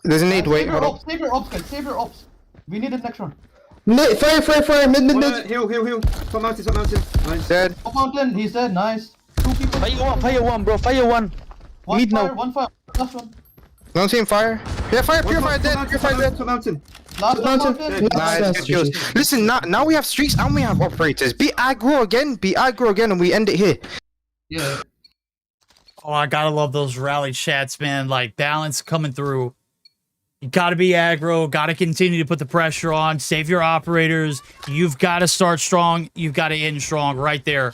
There's a nade, wait, Save hold your on. ops, save your ops, guys, save your ops. We need it next round. Fire, mid. Heal. Top mountain. Nice. Dead. Top mountain, he's dead, nice. Two people. Fire one, bro. Fire one. One mid fire, now. one fire. Last one. Don't see him fire. Pure fire dead, Top mountain. Last one mountain. Nice, good kills. Listen, now we have streaks and we have operators. Be aggro again, and we end it here. Yeah. Oh, I gotta love those rally chats, man. Like, balance coming through. You gotta be aggro, gotta continue to put the pressure on, save your operators. You've gotta start strong, you've gotta end strong right there.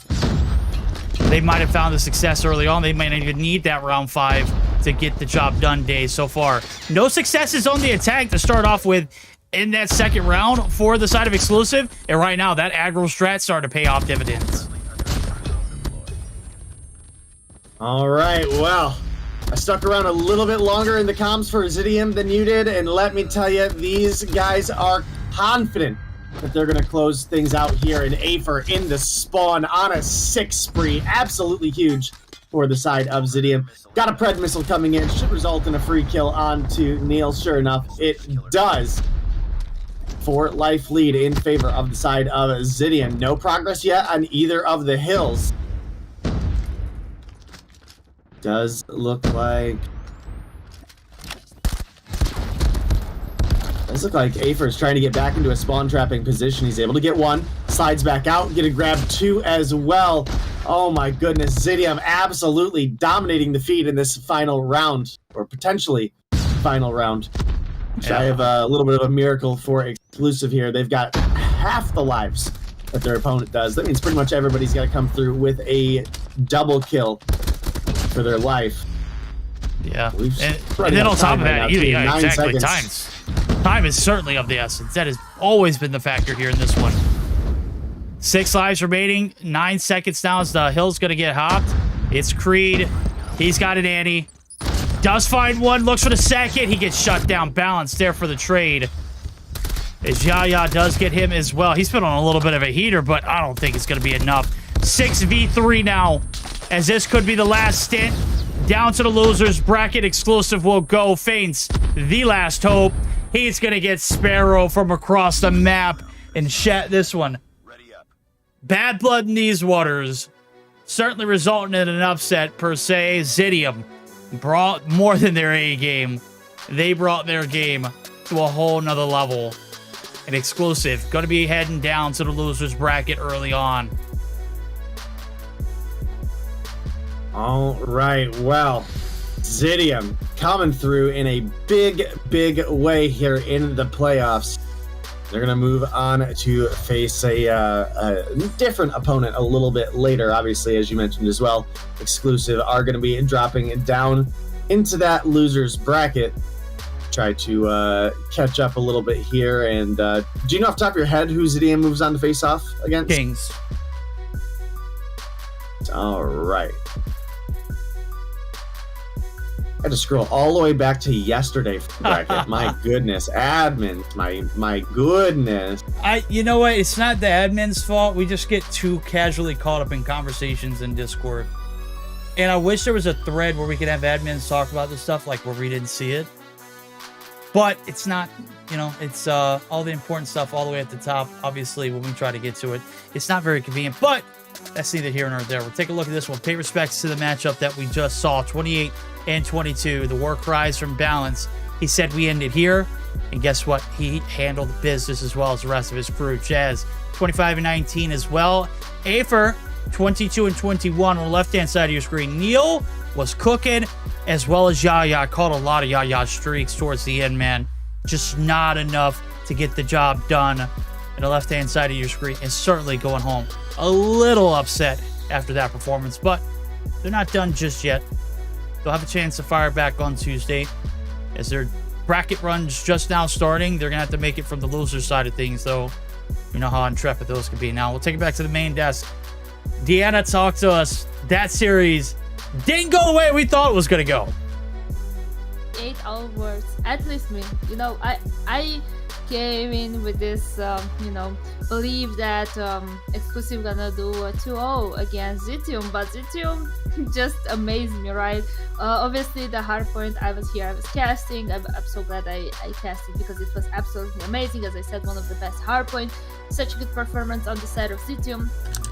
They might have found the success early on. They might not even need that round 5 to get the job done day so far. No successes on the attack to start off with in that second round for the side of Exclusive. And right now, that aggro strat started to pay off dividends. All right, well, I stuck around a little bit longer in the comms for Zidium than you did, and let me tell you, these guys are confident that they're going to close things out here in Afer in the spawn on a 6 spree. Absolutely huge for the side of Zidium. Got a Pred missile coming in, should result in a free kill onto Neil. Sure enough, it does. 4 life lead in favor of the side of Zidium. No progress yet on either of the hills. Does look like Afer is trying to get back into a spawn trapping position. He's able to get 1, slides back out, get a grab 2 as well. Oh my goodness, Zidium absolutely dominating the feed in this final round, or potentially final round. I have a little bit of a miracle for Exclusive here. They've got half the lives that their opponent does. That means pretty much everybody's got to come through with a double kill for their life. Yeah, and then on top of that, exactly, time is certainly of the essence. That has always been the factor here in this one. 6 lives remaining, 9 seconds now as the hill's gonna get hopped. It's Creed, he's got an Annie, does find one, looks for the second, he gets shut down. Balance there for the trade. As Yaya does get him as well. He's been on a little bit of a heater, but I don't think it's gonna be enough. 6v3 now, as this could be the last stint. Down to the losers bracket. Exclusive will go. Faints the last hope. He's gonna get Sparrow from across the map and chat this one. Bad blood in these waters, certainly resulting in an upset per se. Zidium brought more than their A game. They brought their game to a whole nother level. And Exclusive gonna be heading down to the losers bracket early on. All right, well, Zidium coming through in a big way here in the playoffs. They're going to move on to face a different opponent a little bit later, obviously, as you mentioned as well. Exclusive are going to be dropping down into that loser's bracket. Try to catch up a little bit here. And do you know off the top of your head who Zidium moves on to face off against? Kings. All right. I had to scroll all the way back to yesterday for the bracket. My goodness, admin, my goodness. You know what? It's not the admin's fault. We just get too casually caught up in conversations in Discord. And I wish there was a thread where we could have admins talk about this stuff, like where we didn't see it. but it's not, you know, it's all the important stuff all the way at the top. Obviously, when we try to get to it, it's not very convenient, but that's neither here nor there. We'll take a look at this one. Pay respects to the matchup that we just saw, 28 and 22. The war cries from Balance. He said we ended here, and guess what? He handled business as well as the rest of his crew. Jazz, 25 and 19 as well. Afer, 22 and 21 on the left-hand side of your screen. Neil was cooking, as well as Yaya. Caught a lot of Yaya streaks towards the end, man. Just not enough to get the job done. And the left-hand side of your screen is certainly going home a little upset after that performance, but they're not done just yet. They'll have a chance to fire back on Tuesday as their bracket run's just now starting. They're going to have to make it from the loser side of things, though. You know how intrepid those could be. Now, we'll take it back to the main desk. Deanna talked to us. That series didn't go the way we thought it was going to go. 8 hours, at least me. You know, I came in with this, you know, believe that Exclusive gonna do a 2-0 against Zitium, but Zitium just amazed me, right? Obviously, the hard point, I was here, I was casting. I'm so glad I casted because it was absolutely amazing. As I said, one of the best hard point. Such a good performance on the side of Zitium.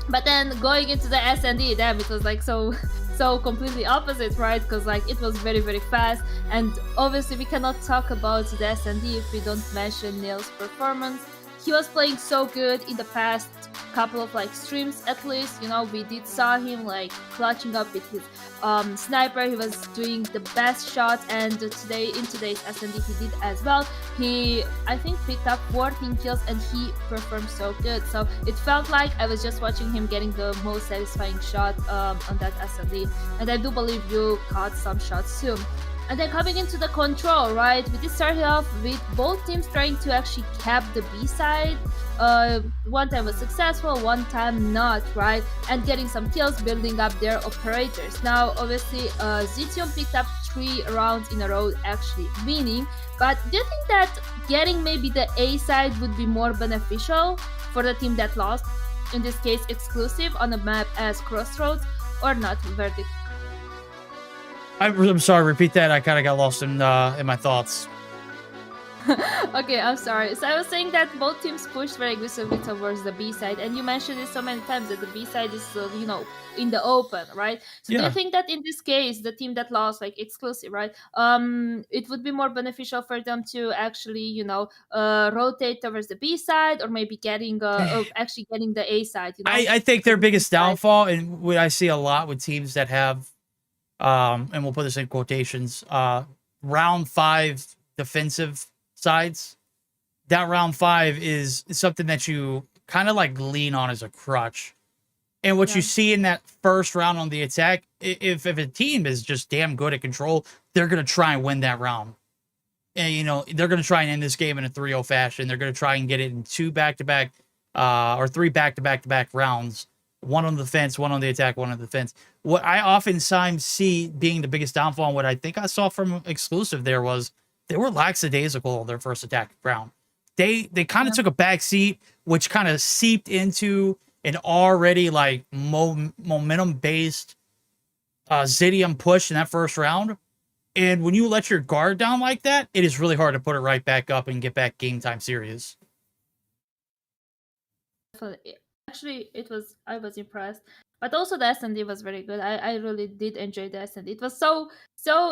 But then going into the S&D, damn, it was like so completely opposite, right? Because like it was very, very fast, and obviously we cannot talk about the S&D if we don't mention Neil's performance. He was playing so good in the past couple of like streams, at least, you know, we did saw him like clutching up with his sniper. He was doing the best shot, and today in today's S&D he did as well. He, I think, picked up 14 kills and he performed so good. So it felt like I was just watching him getting the most satisfying shot on that S&D, and I do believe you caught some shots too. And then coming into the control, right? We did start off with both teams trying to actually cap the B side. One time was successful, one time not, right? And getting some kills, building up their operators. Now, obviously, Zitium picked up 3 rounds in a row, actually winning. But do you think that getting maybe the A side would be more beneficial for the team that lost? In this case, Exclusive on a map as Crossroads, or not? Verdict. I'm sorry, repeat that. I kind of got lost in my thoughts. Okay, I'm sorry. So I was saying that both teams pushed very aggressively towards the B side, and you mentioned it so many times that the B side is, you know, in the open, right? So do you think that in this case, the team that lost, like Exclusive, right, it would be more beneficial for them to actually, you know, rotate towards the B side, or maybe getting, actually getting the A side? You know, I think their biggest downfall, and what I see a lot with teams that have, and we'll put this in quotations, round 5 defensive sides. That round 5 is something that you kind of like lean on as a crutch. And what you see in that first round on the attack, if a team is just damn good at control, they're going to try and win that round. And, you know, they're going to try and end this game in a 3-0 fashion. They're going to try and get it in 2 back-to-back, or 3 back-to-back rounds. 1 on the defense, 1 on the attack, 1 on the defense. What I oftentimes see being the biggest downfall, and what I think I saw from Exclusive there was they were lackadaisical their first attack round. They kind of took a back seat, which kind of seeped into an already like momentum-based Zidium push in that first round. And when you let your guard down like that, it is really hard to put it right back up and get back game time serious. Actually, I was impressed, but also the S&D was very good. I really did enjoy the S&D. It was so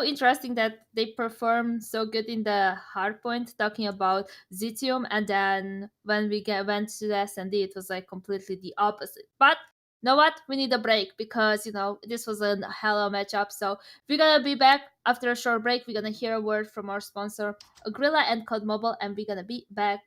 interesting that they performed so good in the hardpoint, talking about Zitium, and then when we went to the S&D, it was like completely the opposite. But you know what? We need a break because, you know, this was a hell of a matchup. So we're gonna be back after a short break. We're gonna hear a word from our sponsor, Gorilla and COD Mobile, and we're gonna be back.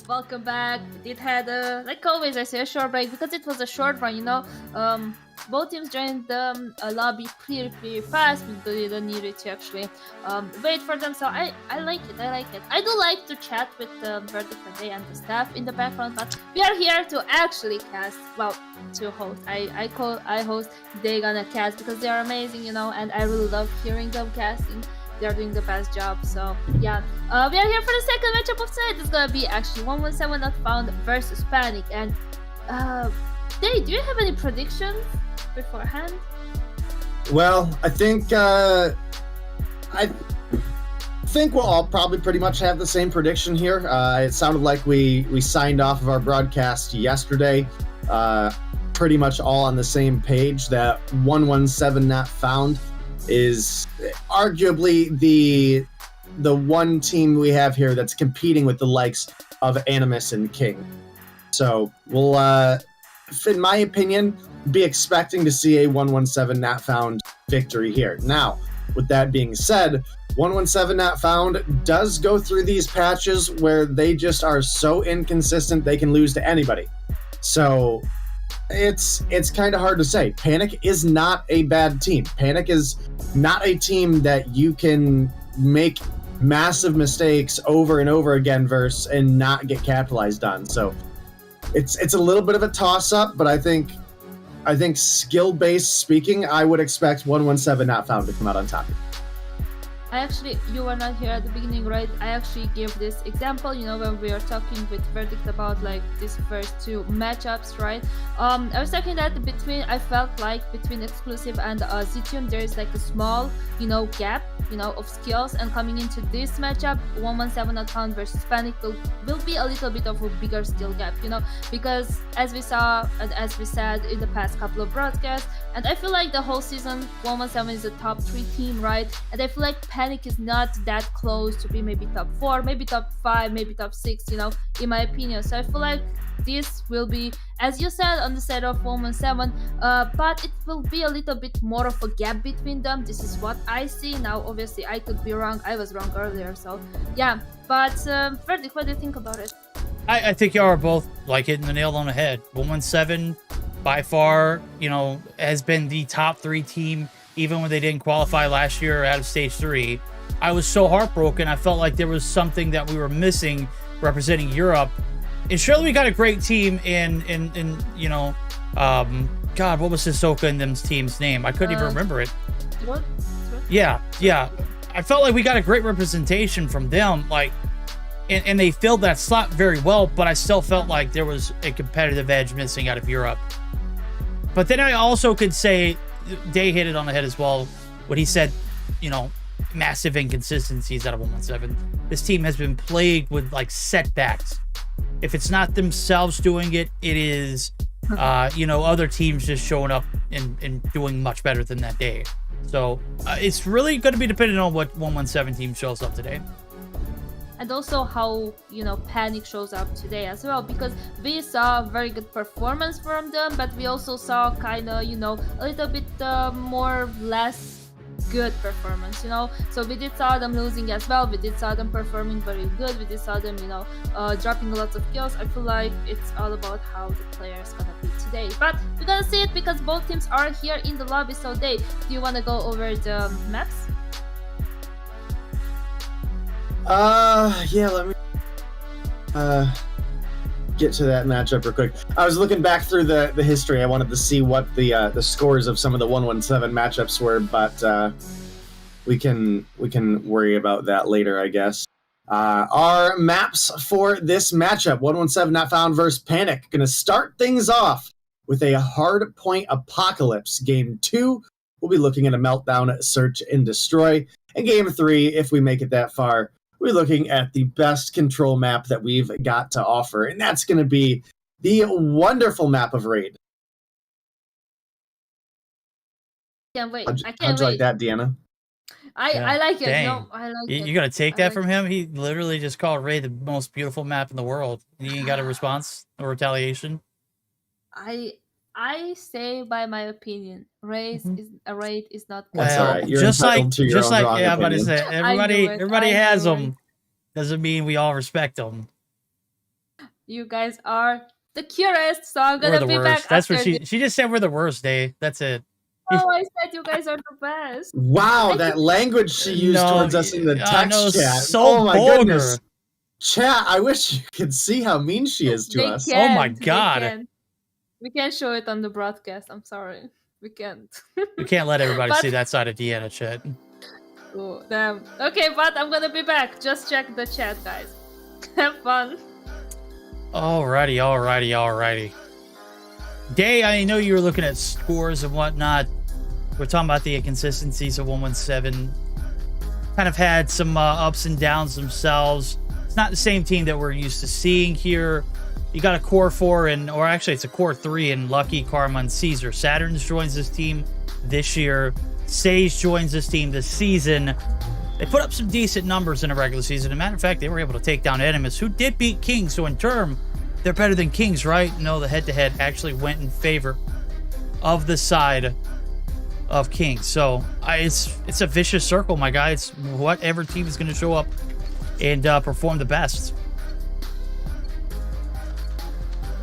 Welcome back. It had like always I say a short break because it was a short one, you know. Both teams joined the lobby pretty fast. We didn't need to actually wait for them, so I like it. I do like to chat with Verdict and they and the staff in the background, but we are here to actually cast, well, to host. I host, they gonna cast because they are amazing, you know, and I really love hearing them casting. They're doing the best job, so yeah. We are here for the second matchup of tonight. It's gonna be actually 117 Not Found versus Panic. And Day, do you have any predictions beforehand? Well, I think we'll all probably pretty much have the same prediction here. It sounded like we signed off of our broadcast yesterday, pretty much all on the same page that 117 Not Found is arguably the one team we have here that's competing with the likes of Animus and King. So we'll, in my opinion, be expecting to see a 117 Not Found victory here. Now, with that being said, 117 Not Found does go through these patches where they just are so inconsistent they can lose to anybody. So it's kind of hard to say. Panic is not a bad team. Panic is not a team that you can make massive mistakes over and over again versus and not get capitalized on. So it's a little bit of a toss-up, but I think skill-based speaking, I would expect 117 Not Found to come out on top. You were not here at the beginning, right? I actually gave this example, you know, when we were talking with Verdict about like these first two matchups, right? I was talking that I felt like between Exclusive and Zitium, there is like a small, you know, gap, you know, of skills, and coming into this matchup, 117 Not Found versus Panic will be a little bit of a bigger skill gap, you know, because as we saw and as we said in the past couple of broadcasts, and I feel like the whole season 117 is a top 3 team, right? And I feel like Panic is not that close to be maybe top 4, maybe top 5, maybe top 6, you know, in my opinion. So I feel like this will be, as you said, on the side of 117, but it will be a little bit more of a gap between them. This is what I see. Now, obviously, I could be wrong. I was wrong earlier, so yeah. But Verdict, what do you think about it? I think y'all are both like hitting the nail on the head. 117, by far, you know, has been the top 3 team, even when they didn't qualify last year out of stage 3. I was so heartbroken. I felt like there was something that we were missing representing Europe. And surely we got a great team in you know, God, what was Hisoka and them's team's name? I couldn't even remember it. What? Yeah. I felt like we got a great representation from them, like, and they filled that slot very well, but I still felt like there was a competitive edge missing out of Europe. But then I also could say, Day hit it on the head as well, when he said, you know, massive inconsistencies out of 117. This team has been plagued with like setbacks. If it's not themselves doing it, it is, you know, other teams just showing up and doing much better than that day. So it's really going to be dependent on what 117 team shows up today. And also how, you know, Panic shows up today as well, because we saw very good performance from them, but we also saw kind of, you know, a little bit more less good performance, you know. So we did saw them losing as well, we did saw them performing very good, we did saw them, you know, dropping lots of kills. I feel like it's all about how the players gonna be today, but we're gonna see it because both teams are here in the lobby. So Dave, do you want to go over the maps? Yeah, let me get to that matchup real quick. I was looking back through the history. I wanted to see what the scores of some of the 117 matchups were, but we can worry about that later, I guess. Our maps for this matchup: 117 Not Found versus Panic. Going to start things off with a hard point apocalypse. Game 2, we'll be looking at a meltdown, search and destroy. And game 3, if we make it that far, we're looking at the best control map that we've got to offer, and that's going to be the wonderful map of Raid. Can't wait. I can't How'd you wait. like that, Deanna? I like it. Dang. No, I like it. You gonna take I that like from him? He literally just called Ray the most beautiful map in the world. You ain't got a response or retaliation? I stay by my opinion. Raid is not good. That's all right. You're just entitled like, to your own wrong yeah, I'm about to opinion. say, I everybody knew has it. them. Doesn't mean we all respect them. You guys are the cutest, so I'm We're gonna the be worst. back. That's what after she just said. We're the worst, Day. That's it. Oh, I said you guys are the best. Wow, that language she used towards us in the I know, text chat. so Oh my vulgar. goodness. Chat, I wish you could see how mean she is to They us. Oh my can't, they God. can't. We can't show it on the broadcast. I'm sorry. We can't. We can't let everybody But- see that side of Deanna chat. Oh, damn. Okay, but I'm gonna be back. Just check the chat, guys. Have fun. Alrighty. Day, I know you were looking at scores and whatnot. We're talking about the inconsistencies of 117. Kind of had some ups and downs themselves. It's not the same team that we're used to seeing here. You got a core 4 or actually it's a core 3 in Lucky, Karma, and Caesar. Saturns joins this team this year. Sage joins this team this season. They put up some decent numbers in a regular season. As a matter of fact, they were able to take down Enemies, who did beat Kings. So in term, they're better than Kings, right? No, the head-to-head actually went in favor of the side of Kings. So it's a vicious circle, my guy. It's whatever team is going to show up and perform the best.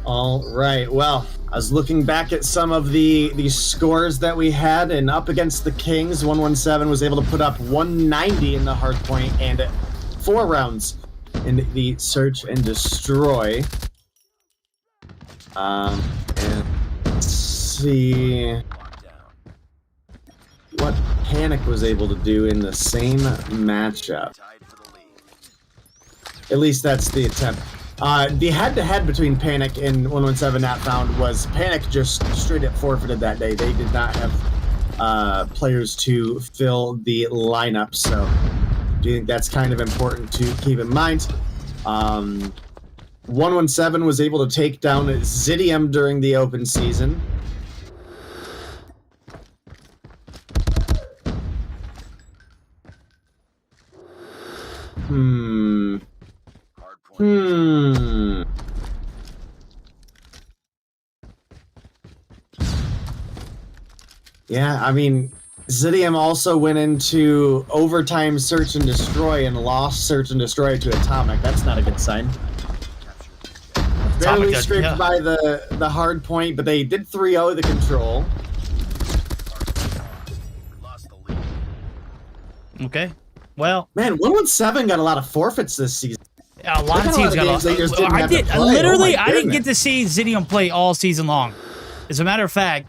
All right. Well, I was looking back at some of the scores that we had, and up against the Kings, 117 was able to put up 190 in the hard point and 4 rounds in the search and destroy. And let's see what Panic was able to do in the same matchup. At least that's the attempt. The head-to-head between Panic and 117 Not Found was Panic just straight up forfeited that day. They did not have players to fill the lineup, so do you think that's kind of important to keep in mind? 117 was able to take down Zidium during the open season. Yeah, I mean, Zidium also went into overtime search and destroy and lost search and destroy to Atomic. That's not a good sign. Barely scraped by the hard point, but they did 3-0 the control. Okay. Well, man, 117 got a lot of forfeits this season. A lot of teams got a lot. I didn't get to see Zidium play all season long. As a matter of fact,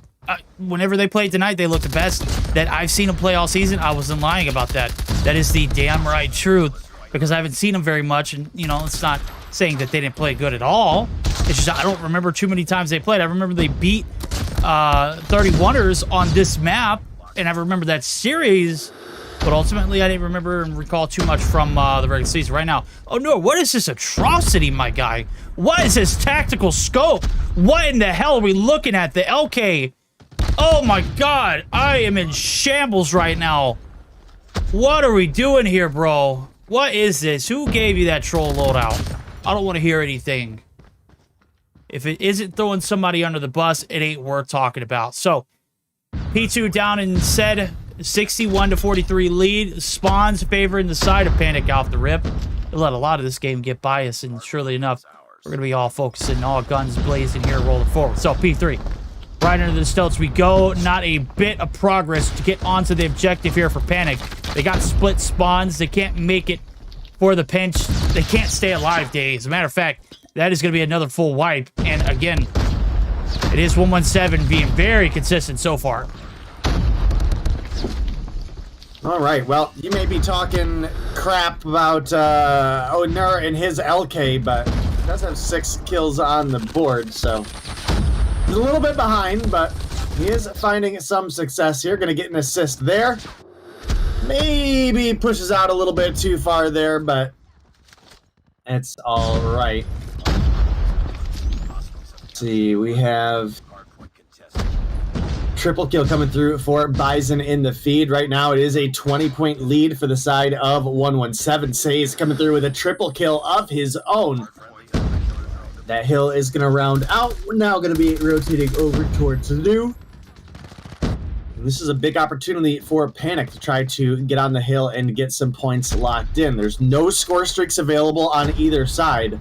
whenever they played tonight, they looked the best that I've seen them play all season. I wasn't lying about that. That is the damn right truth, because I haven't seen them very much, and you know, it's not saying that they didn't play good at all. It's just I don't remember too many times they played. I remember they beat 31ers on this map, and I remember that series. But ultimately, I didn't remember and recall too much from the regular season. Right now, oh no, what is this atrocity, my guy? What is this tactical scope? What in the hell are we looking at? The LK. Oh my god, I am in shambles right now. What are we doing here, bro? What is this? Who gave you that troll loadout? I don't want to hear anything. If it isn't throwing somebody under the bus, it ain't worth talking about. So, P2 down in said 61-43 lead. Spawns favoring the side of Panic off the rip. They let a lot of this game get by us, and surely enough, we're going to be all focusing, all guns blazing here, rolling forward. So, P3. Right into the stilts we go. Not a bit of progress to get onto the objective here for Panic. They got split spawns. They can't make it for the pinch. They can't stay alive, Day. As a matter of fact, that is going to be another full wipe. And again, it is 117 being very consistent so far. All right, well, you may be talking crap about Onur and his LK, but he does have 6 kills on the board, so he's a little bit behind, but he is finding some success here. Going to get an assist there. Maybe pushes out a little bit too far there, but it's all right. Let's see, we have triple kill coming through for Bison in the feed. Right now, it is a 20-point lead for the side of 117. Says coming through with a triple kill of his own. That hill is going to round out. We're now going to be rotating over towards Lou. And this is a big opportunity for Panic to try to get on the hill and get some points locked in. There's no score streaks available on either side.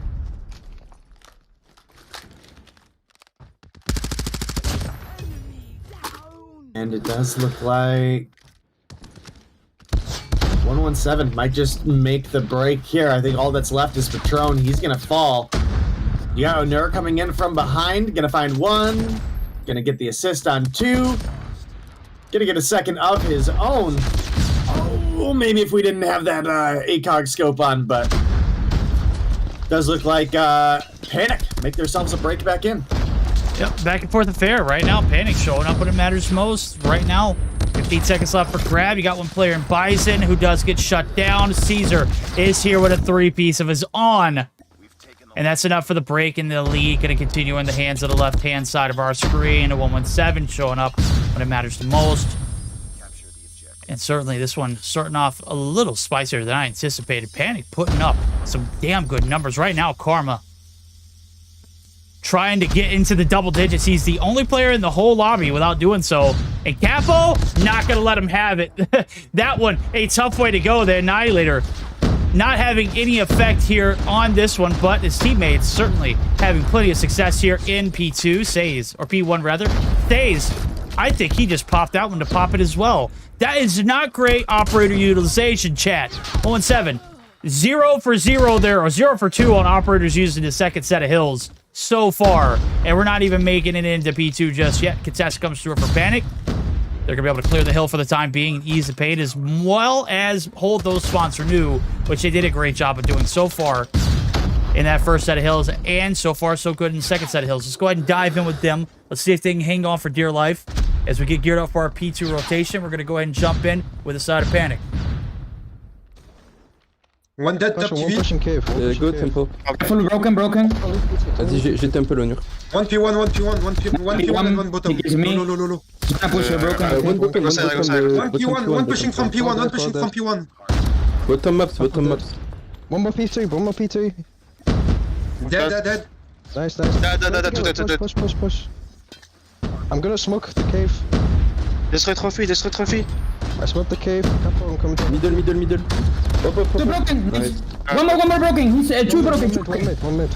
And it does look like 117 might just make the break here. I think all that's left is Patron. He's going to fall. You got Onur coming in from behind. Going to find 1. Going to get the assist on 2. Going to get a second of his own. Oh, maybe if we didn't have that ACOG scope on, but does look like Panic make themselves a break back in. Yep, back and forth affair. Right now, Panic showing up when it matters most. Right now, 15 seconds left for grab. You got one player in Bison who does get shut down. Caesar is here with a 3-piece of his own. And that's enough for the break in the lead. Going to continue in the hands of the left-hand side of our screen. A 117 showing up when it matters the most. And certainly this one starting off a little spicier than I anticipated. Panic putting up some damn good numbers. Right now, Karma trying to get into the double digits. He's the only player in the whole lobby without doing so. And Capo, not going to let him have it. That one, a tough way to go. The Annihilator not having any effect here on this one, but his teammates certainly having plenty of success here in P2. Says, or P1 rather. Says, I think he just popped that one to pop it as well. That is not great operator utilization, chat. 1-7. 0 for 0 there, or 0 for 2 on operators using the second set of hills so far, and we're not even making it into P2 just yet. Contest comes through for Panic. They're going to be able to clear the hill for the time being and ease the pain, as well as hold those spawns for new, which they did a great job of doing so far in that first set of hills, and so far so good in the second set of hills. Let's go ahead and dive in with them. Let's see if they can hang on for dear life. As we get geared up for our P2 rotation, we're going to go ahead and jump in with a side of Panic. One dead, top TV. Go tempo. Full broken. Vas-y, j'ai tempo l'honneur. 1P1, 1 bottom. Low. One broken, One pushing from P1, Bottom maps. One more P3. Dead. Nice. Dead. Push. I'm gonna smoke the cave. Destroy trophy. I smoked the cave. Capo, I'm coming down. Middle. Hop. Two broken. Nice. One more broken. He's two broken. One mid.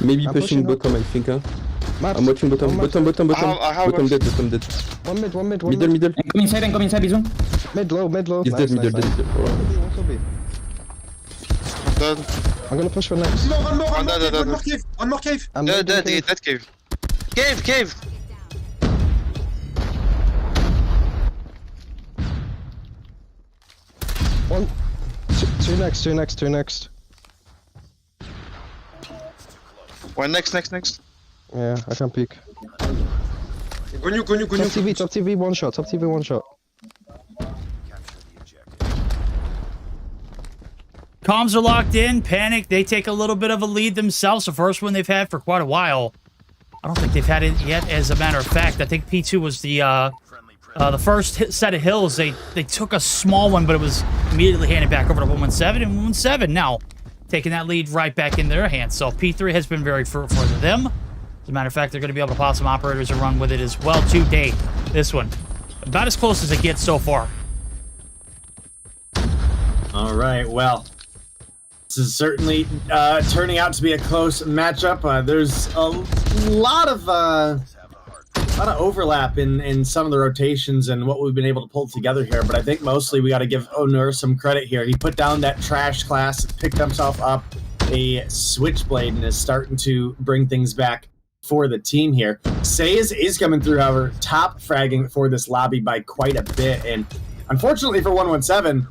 Maybe I'm pushing pushing bottom, I think. Maps. I'm watching bottom. Bottom dead. How Bottom dead. One mid. Middle. Come inside, Bison. Mid low. He's dead, middle. Dead. I'm gonna push for next. One more cave. I'm Dead cave. Cave. One. Two next. One next. Yeah, I can peek. Go new. Top TV, one shot. Comms are locked in. Panic, they take a little bit of a lead themselves. The first one they've had for quite a while. I don't think they've had it yet, as a matter of fact. I think P2 was the first set of hills. They took a small one, but it was immediately handed back over to 117, and 117 now taking that lead right back in their hands. So P3 has been very fruitful for them. As a matter of fact, they're going to be able to pop some operators and run with it as well to date. This one, about as close as it gets so far. All right, well, this is certainly turning out to be a close matchup. There's a lot of overlap in some of the rotations and what we've been able to pull together here, but I think mostly we got to give Onur some credit here. He put down that trash class, picked himself up a switchblade, and is starting to bring things back for the team here. Says is coming through, however, top fragging for this lobby by quite a bit, and Unfortunately for 117,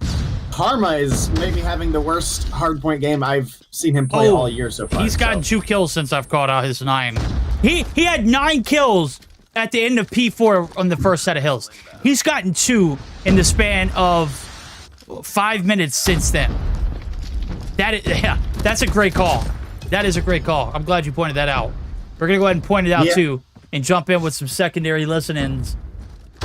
Karma is maybe having the worst hardpoint game I've seen him play all year so far. He's gotten 2 kills since I've called out his 9. He had 9 kills at the end of P4 on the first set of hills. He's gotten 2 in the span of 5 minutes since then. That's a great call. That is a great call. I'm glad you pointed that out. We're going to go ahead and point it out, too, and jump in with some secondary listen-ins.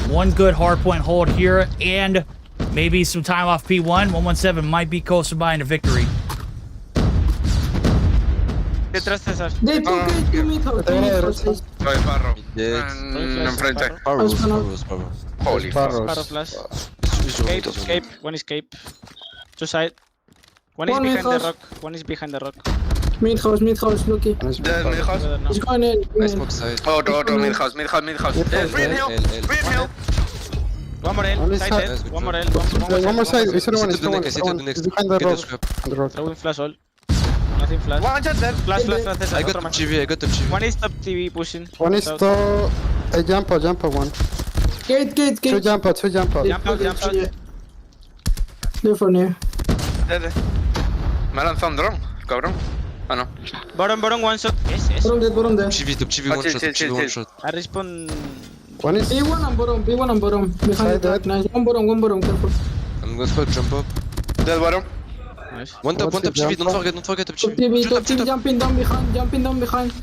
One good hardpoint hold here, and maybe some time off P1. 117 might be coasting by into victory. Detrás, César. Vai, Barro. Enfrente. Holy fuck. Sparrow flash. Escape. One escape. 2 side. One is behind the rock. One is behind the rock. Mid house, Lucky. Dead mid house. He's going in. Auto, mid house. Green hill. One more L. Side dead. One more L. One more side. Is one? Is one? He's behind the rock. Throwing flash all. Nothing flash. One shot dead. Flash. I got top TV, I got top TV. One is top TV pushing. One is South. to a jumper one. Gate. Two jumper. Jump out. Near for near. Dead. Me ha lanzado un dron, cabrón. Ah, no. Bottom, one shot. Yes. Bottom dead. Top TV, one shot, top TV, one shot. I respawn. One is B1 and bottom. Behind that. Nice. One bottom. Careful. I'm gonna spot, jump up. Dead bottom. Nice. One top TV, don't forget top Top TV. TV, jumping down behind.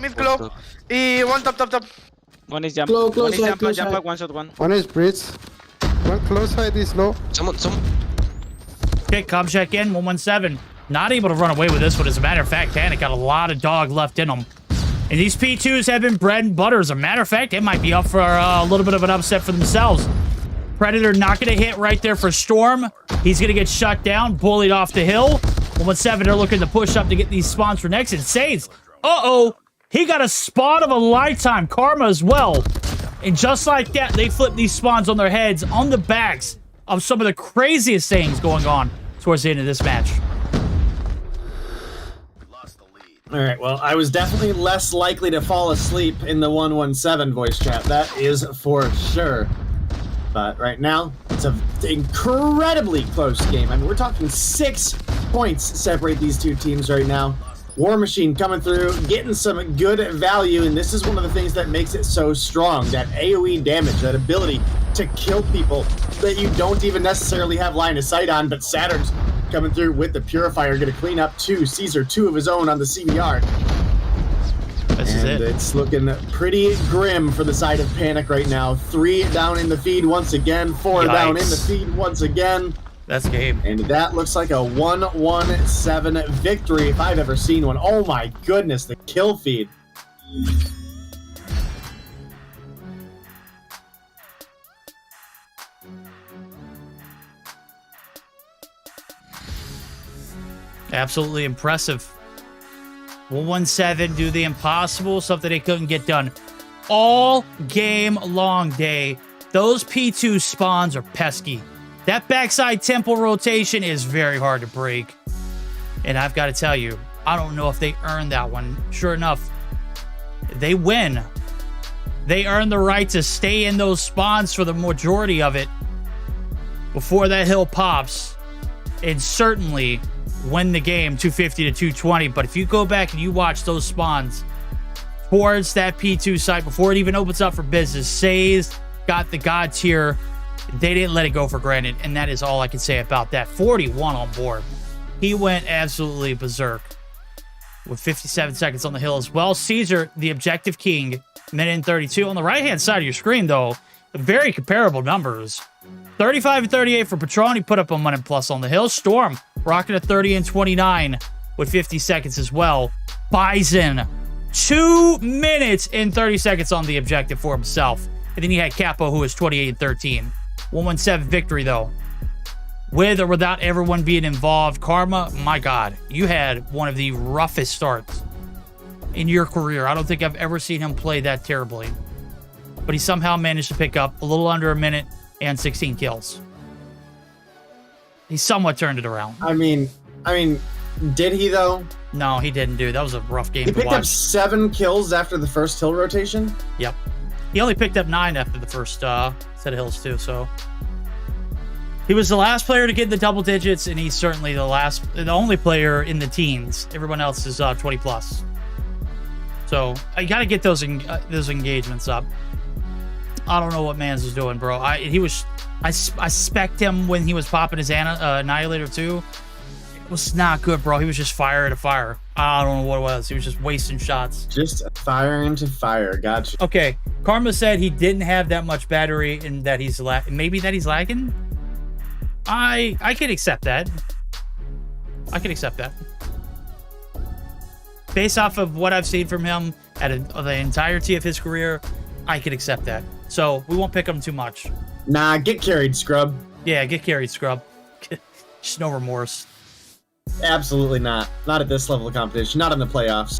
Mid glow. Y one top. One is jump. Close One is side, jump close back. side. One shot. One. One is bridge. One close side is low. Someone. Okay, com check in. 117. Not able to run away with this one. As a matter of fact, Panic got a lot of dog left in them. And these P2s have been bread and butter. As a matter of fact, it might be up for a little bit of an upset for themselves. Predator not going to hit right there for Storm. He's going to get shut down, bullied off the hill. 117 are looking to push up to get these spawns for next. And Sades, he got a spawn of a lifetime. Karma as well. And just like that, they flip these spawns on their heads, on the backs of some of the craziest things going on towards the end of this match. All right, well, I was definitely less likely to fall asleep in the 117 voice chat. That is for sure. But right now, it's an incredibly close game. I mean, we're talking 6 points separate these two teams right now. War Machine coming through, getting some good value, and this is one of the things that makes it so strong. That AoE damage, that ability to kill people that you don't even necessarily have line of sight on, but Saturn's coming through with the Purifier, going to clean up 2. Caesar, 2 of his own on the CBR. This is it. It's looking pretty grim for the side of Panic right now. 3 down in the feed once again, 4 down in the feed once again. That's game. And that looks like a 1-1-7 victory if I've ever seen one. Oh my goodness, the kill feed. Absolutely impressive. 117 do the impossible, something they couldn't get done all game long day. Those P2 spawns are pesky. That backside temple rotation is very hard to break. And I've got to tell you, I don't know if they earned that one. Sure enough, they win. They earn the right to stay in those spawns for the majority of it before that hill pops. And certainly win the game 250 to 220. But if you go back and you watch those spawns towards that P2 site before it even opens up for business, Says got the god tier. They didn't let it go for granted, and that is all I can say about that. 41 on board. He went absolutely berserk with 57 seconds on the hill as well. Caesar, the objective king, minute and 32. On the right-hand side of your screen, though, very comparable numbers. 35 and 38 for Patron. He put up a minute plus on the hill. Storm rocking at 30 and 29 with 50 seconds as well. Bison, 2 minutes and 30 seconds on the objective for himself. And then you had Capo, who was 28 and 13. 117 victory, though. With or without everyone being involved. Karma, my God, you had one of the roughest starts in your career. I don't think I've ever seen him play that terribly. But he somehow managed to pick up a little under a minute and 16 kills. He somewhat turned it around. I mean, did he though? No, he didn't, dude. That was a rough game He to picked watch. up 7 kills after the first hill rotation? Yep. He only picked up 9 after the first set of hills too, so he was the last player to get the double digits, and he's certainly the only player in the teens. Everyone else is 20 plus. So I gotta get those engagements up. I don't know what Mans is doing, bro. I spec'd him when he was popping his Annihilator too. It was not good, bro. He was just fire to fire. I don't know what it was. He was just wasting shots. Just fire into fire. Gotcha. Okay. Karma said he didn't have that much battery and that he's maybe that he's lagging. I can accept that. I can accept that. Based off of what I've seen from him at the entirety of his career, I can accept that. So we won't pick him too much. Nah, get carried, scrub. Yeah, get carried, scrub. Just no remorse. Absolutely not. Not at this level of competition. Not in the playoffs.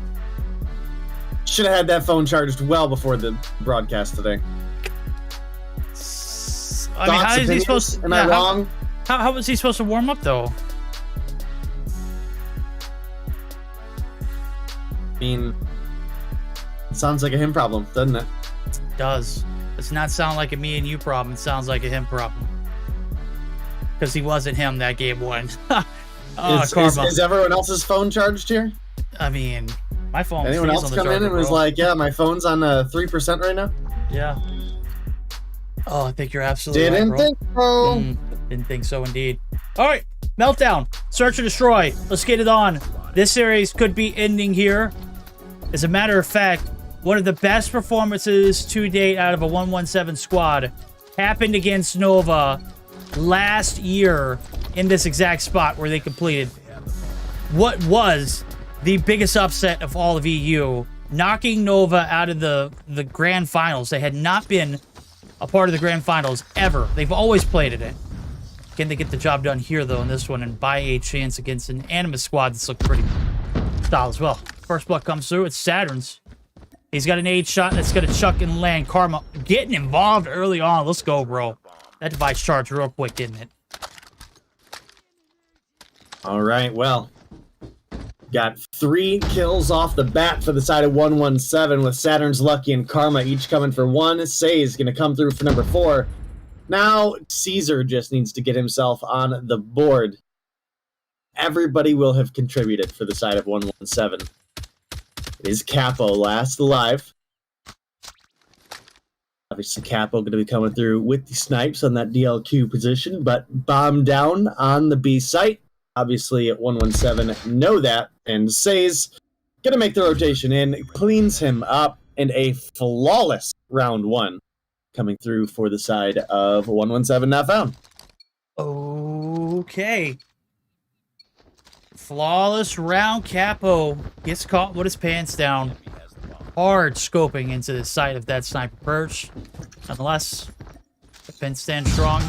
Should have had that phone charged well before the broadcast today. I mean, how is he supposed to... Am I wrong? How was he supposed to warm up, though? I mean, it sounds like a him problem, doesn't it? It does. It does not sound like a me and you problem. It sounds like a him problem. Because he wasn't him that game one. Is everyone else's phone charged here? I mean, my phone. Anyone else come in and was like, "Yeah, my phone's on 3% right now." Yeah. Oh, I think you're absolutely right, bro. Think so. Didn't think so, indeed. All right, Meltdown, Search or Destroy. Let's get it on. This series could be ending here. As a matter of fact, one of the best performances to date out of a 117 squad happened against Nova last year in this exact spot where they completed what was the biggest upset of all of EU, knocking Nova out of the grand finals. They had not been a part of the grand finals ever. They've always played in it. Can they get the job done here, though, in this one, and buy a chance against an Animus squad that's looked pretty solid as well? First blood comes through. It's Saturn's. He's got an 8 shot that's going to chuck and land. Karma getting involved early on. Let's go, bro. That device charged real quick, didn't it? All right, well, got 3 kills off the bat for the side of 117 with Saturn's Lucky and Karma each coming for 1. Say is going to come through for number 4. Now, Caesar just needs to get himself on the board. Everybody will have contributed for the side of 117. It is Capo last alive. Obviously, Capo going to be coming through with the snipes on that DLQ position, but bomb down on the B site. Obviously, at 117, know that, and Say's going to make the rotation in, cleans him up, and a flawless round 1 coming through for the side of 117 not found. Okay. Flawless round. Capo gets caught with his pants down. Hard scoping into the sight of that sniper perch. Nonetheless, the pin stands strong.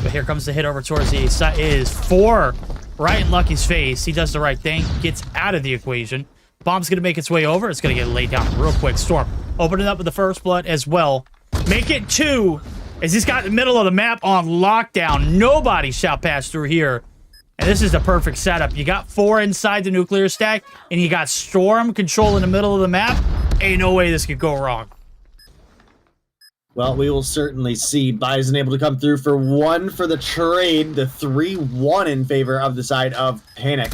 But here comes the hit over towards the side. It is 4 right in Lucky's face. He does the right thing. Gets out of the equation. Bomb's going to make its way over. It's going to get laid down real quick. Storm opening up with the first blood as well. Make it 2 as he's got the middle of the map on lockdown. Nobody shall pass through here. And this is the perfect setup. You got 4 inside the nuclear stack, and you got Storm controlling the middle of the map. Ain't no way this could go wrong. Well, we will certainly see. Bison able to come through for 1 for the trade. The 3-1 in favor of the side of Panic.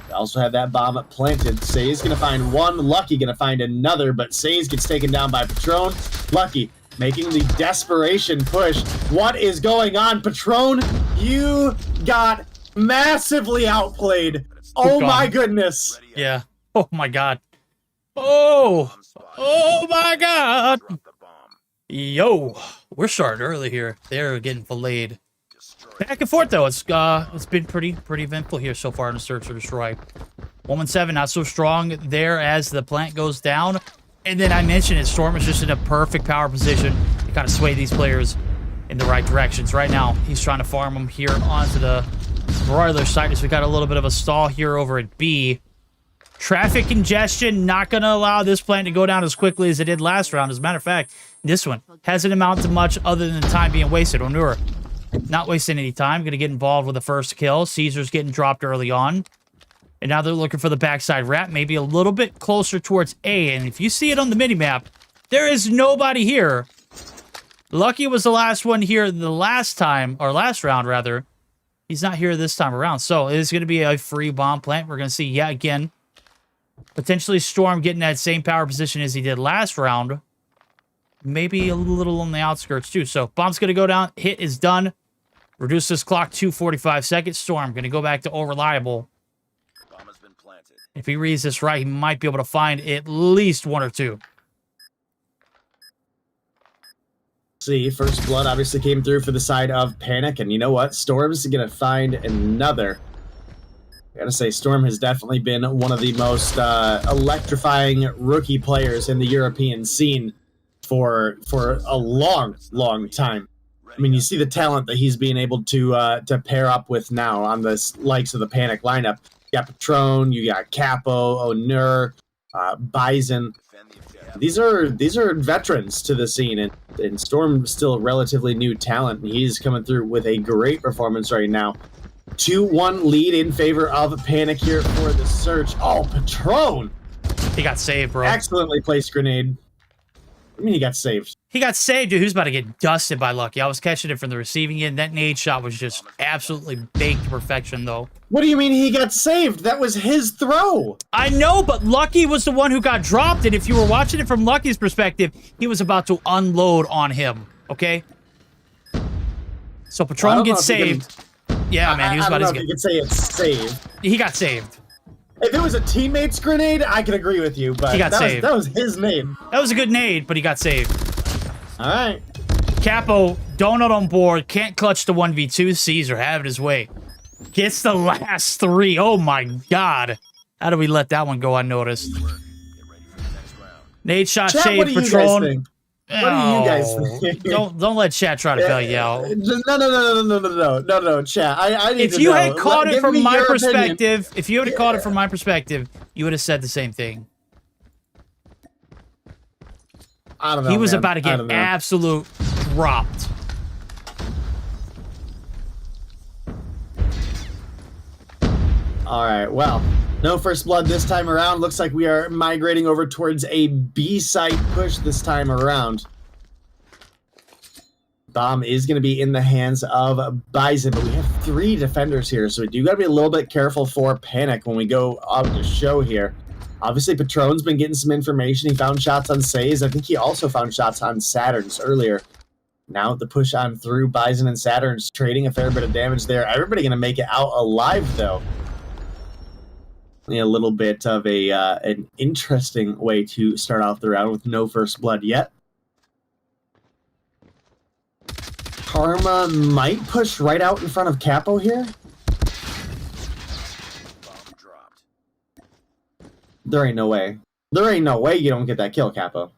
They also have that bomb planted. Say's going to find 1. Lucky going to find another, but Say's gets taken down by Patron. Lucky making the desperation push. What is going on, Patron? You got massively outplayed. Oh my goodness. Yeah. Oh my god. Oh my god. Yo, we're starting early here. They're getting filleted. Back and forth though. It's been pretty eventful here so far in the Search or Destroy. 117 not so strong there as the plant goes down. And then I mentioned it, Storm is just in a perfect power position to kind of sway these players in the right directions. Right now, he's trying to farm them here onto the broiler site as we got a little bit of a stall here over at B. Traffic congestion, not going to allow this plant to go down as quickly as it did last round. As a matter of fact, this one hasn't amounted to much other than the time being wasted. Onur, not wasting any time, going to get involved with the first kill. Caesar's getting dropped early on. And now they're looking for the backside wrap, maybe a little bit closer towards A. And if you see it on the minimap, There is nobody here. Lucky was the last one here the last time, or last round, rather. He's not here this time around. So it is going to be a free bomb plant. We're going to see yet again. Potentially Storm getting that same power position as he did last round. Maybe a little on the outskirts too. So bomb's going to go down. Hit is done. Reduce this clock to 45 seconds. Storm going to go back to reliable. Bomb has been planted. If he reads this right, he might be able to find at least one or two. See, first blood obviously came through for the side of Panic, and you know what? Storm's gonna find another. I gotta say, Storm has definitely been one of the most electrifying rookie players in the European scene for a long, long time. I mean, you see the talent that he's being able to pair up with now on the likes of the Panic lineup. You got Patron, you got Capo, Onur, Bison. These are veterans to the scene, and Storm's still a relatively new talent, and he's coming through with a great performance right now. 2-1 lead in favor of Panic here for the search. Oh, Patron! He got saved, bro. Excellently placed grenade. I mean, he got saved. He got saved, dude. He was about to get dusted by Lucky. I was catching it from the receiving end. That nade shot was just absolutely baked to perfection, though. What do you mean he got saved? That was his throw. I know, but Lucky was the one who got dropped, and if you were watching it from Lucky's perspective, he was about to unload on him, okay? So Patron gets saved. Yeah, man, he was about to get... you could say it's saved. He got saved. If it was a teammate's grenade, I could agree with you, but he got saved. that was his name. That was a good nade, but he got saved. All right. Capo, Donut on board, can't clutch the 1v2. Caesar having his way. Gets the last three. Oh my god. How do we let that one go unnoticed? Nade shot, shade, Patron. What do you guys think? Don't let chat try to bail you out. No, chat. I need if to you know. had caught it from my perspective, opinion. if you had caught it from my perspective, you would have said the same thing. I don't know. He was man. about to get absolute dropped. All right, well, no first blood this time around. Looks like we are migrating over towards a B-site push this time around. Bomb is going to be in the hands of Bison, but we have 3 defenders here, so we do got to be a little bit careful for Panic when we go up the show here. Obviously, Patron's been getting some information. He found shots on Says. I think he also found shots on Saturns earlier. Now the push on through, Bison and Saturn's trading a fair bit of damage there. Everybody going to make it out alive, though. A little bit of an interesting way to start off the round with no first blood yet. Karma might push right out in front of Capo here. There ain't no way. There ain't no way you don't get that kill, Capo.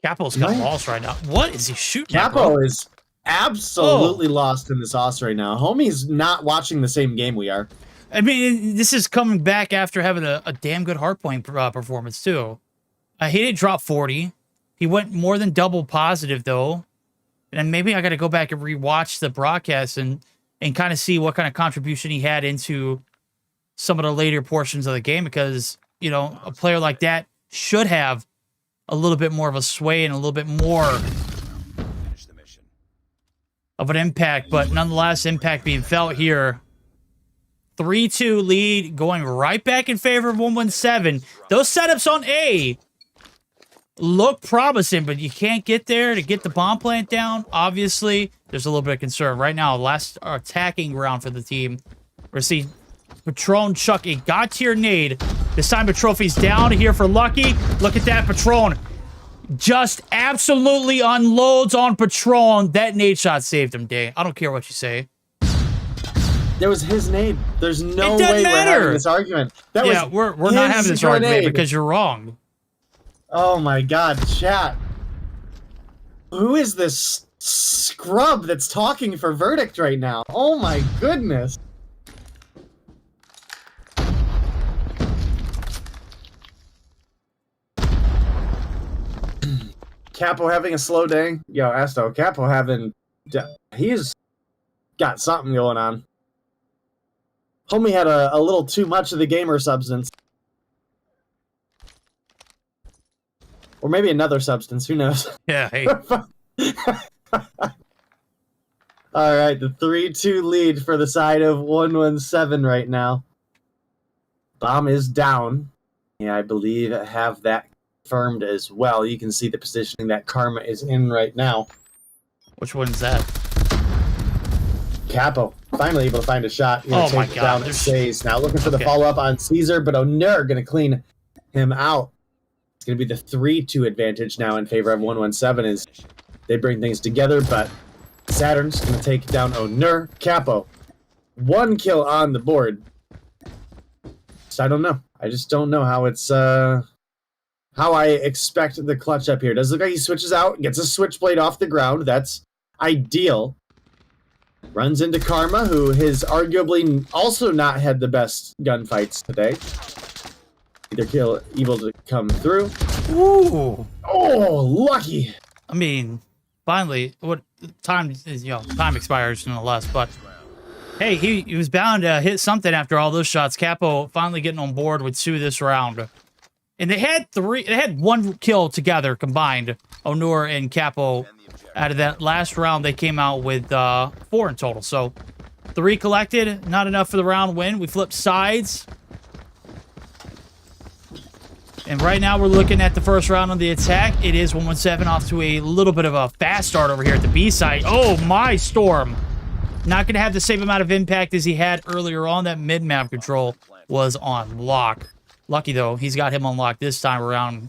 Capo's got lost right now. What is he shooting Capo is absolutely lost in this OS right now. Homie's not watching the same game we are. I mean, this is coming back after having a damn good hardpoint performance, too. He didn't drop 40. He went more than double positive, though. And maybe I got to go back and rewatch the broadcast and kind of see what kind of contribution he had into some of the later portions of the game, because, you know, a player like that should have a little bit more of a sway and a little bit more of an impact, but nonetheless, impact being felt here. 3-2 lead, going right back in favor of 117. Those setups on A look promising, but you can't get there to get the bomb plant down. Obviously, there's a little bit of concern. Right now, last attacking round for the team. We're seeing Patron chuck a god-tier nade. This time, the trophy's down here for Lucky. Look at that, Patron. Just absolutely unloads on Patron. That nade shot saved him, Day. I don't care what you say. That was his nade. There's no way we're having this argument. That yeah, we're not having this argument because you're wrong. Oh my god, chat. Who is this scrub that's talking for Verdict right now? Oh my goodness. Capo having a slow day? Yo, Asto, Capo having... He's got something going on. Homie had a little too much of the gamer substance. Or maybe another substance, who knows? Yeah, hey. All right, the 3-2 lead for the side of 117 right now. Bomb is down. Yeah, I believe I have that confirmed as well. You can see the positioning that Karma is in right now. Which one's that? Capo, finally able to find a shot. Oh my Take God, down Says. Now looking for the follow-up on Caesar, but Onur going to clean him out. It's going to be the 3-2 advantage now in favor of 117 as they bring things together, but Saturn's going to take down Onur. Capo, 1 kill on the board. So I don't know. I just don't know how it's, how I expect the clutch up here. Does look like he switches out, gets a switchblade off the ground. That's ideal. Runs into Karma, who has arguably also not had the best gunfights today. Either kill able to come through. Ooh. Oh, lucky. I mean, finally, what time is, time expires nonetheless, but hey, he was bound to hit something after all those shots. Capo finally getting on board with 2 this round. And they had 1 kill together combined, Onur and Capo. Out of that last round, they came out with 4 in total. So 3 collected, not enough for the round win. We flipped sides. And right now we're looking at the first round on the attack. It is 117 off to a little bit of a fast start over here at the B side. Oh my, Storm. Not going to have the same amount of impact as he had earlier on. That mid-map control was on lock. Lucky though, he's got him on lock this time around.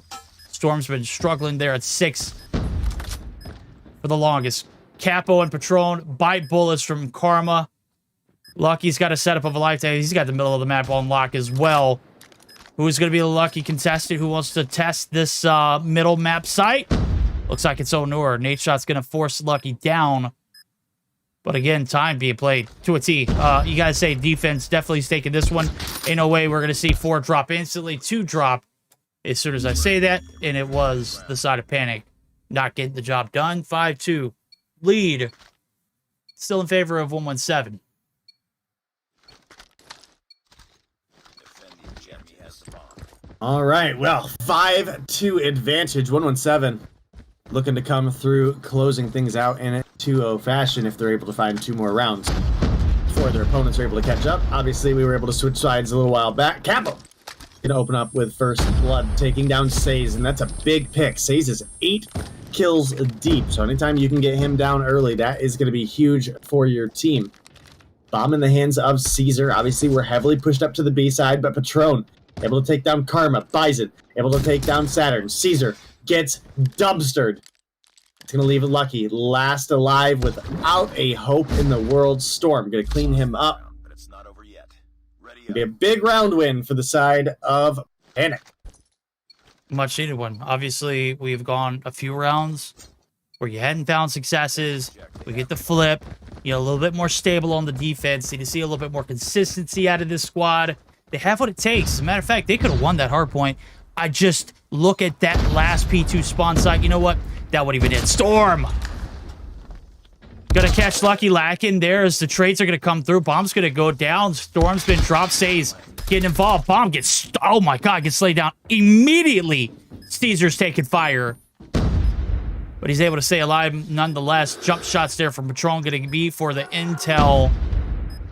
Storm's been struggling there at 6 for the longest. Capo and Patron bite bullets from Karma. Lucky's got a setup of a lifetime. He's got the middle of the map on lock as well. Who's going to be the lucky contestant who wants to test this middle map site? Looks like it's Onur. Nate Shot's going to force Lucky down. But again, time being played to a T. You guys say defense definitely is taking this one. Ain't no way we're going to see 4 drop instantly. 2 drop as soon as I say that. And it was the side of Panic not getting the job done. 5-2 lead. Still in favor of 117. All right, well, 5-2 advantage. 117 looking to come through, closing things out in a 2-0 fashion if they're able to find 2 more rounds before their opponents are able to catch up. Obviously, we were able to switch sides a little while back. Capo gonna open up with first blood, taking down Says, and that's a big pick. Says is 8 kills deep, so anytime you can get him down early, that is going to be huge for your team. Bomb in the hands of Caesar. Obviously, we're heavily pushed up to the B side, but Patron able to take down Karma. Bison able to take down Saturn. Caesar gets dumpstered. It's going to leave Lucky last alive without a hope in the world. Storm going to clean him up. It'll be a big round win for the side of Panic. Much needed one. Obviously, we've gone a few rounds where you hadn't found successes. We get the flip. A little bit more stable on the defense. Need to see a little bit more consistency out of this squad. They have what it takes. As a matter of fact, they could have won that hard point. I just look at that last P2 spawn site. You know what? That would even hit. Storm! Gonna catch Lucky lacking there as the trades are gonna come through. Bomb's gonna go down. Storm's been dropped. Says getting involved. Bomb gets, oh my God, gets laid down immediately. Caesar's taking fire. But he's able to stay alive nonetheless. Jump shots there from Patron gonna be for the intel.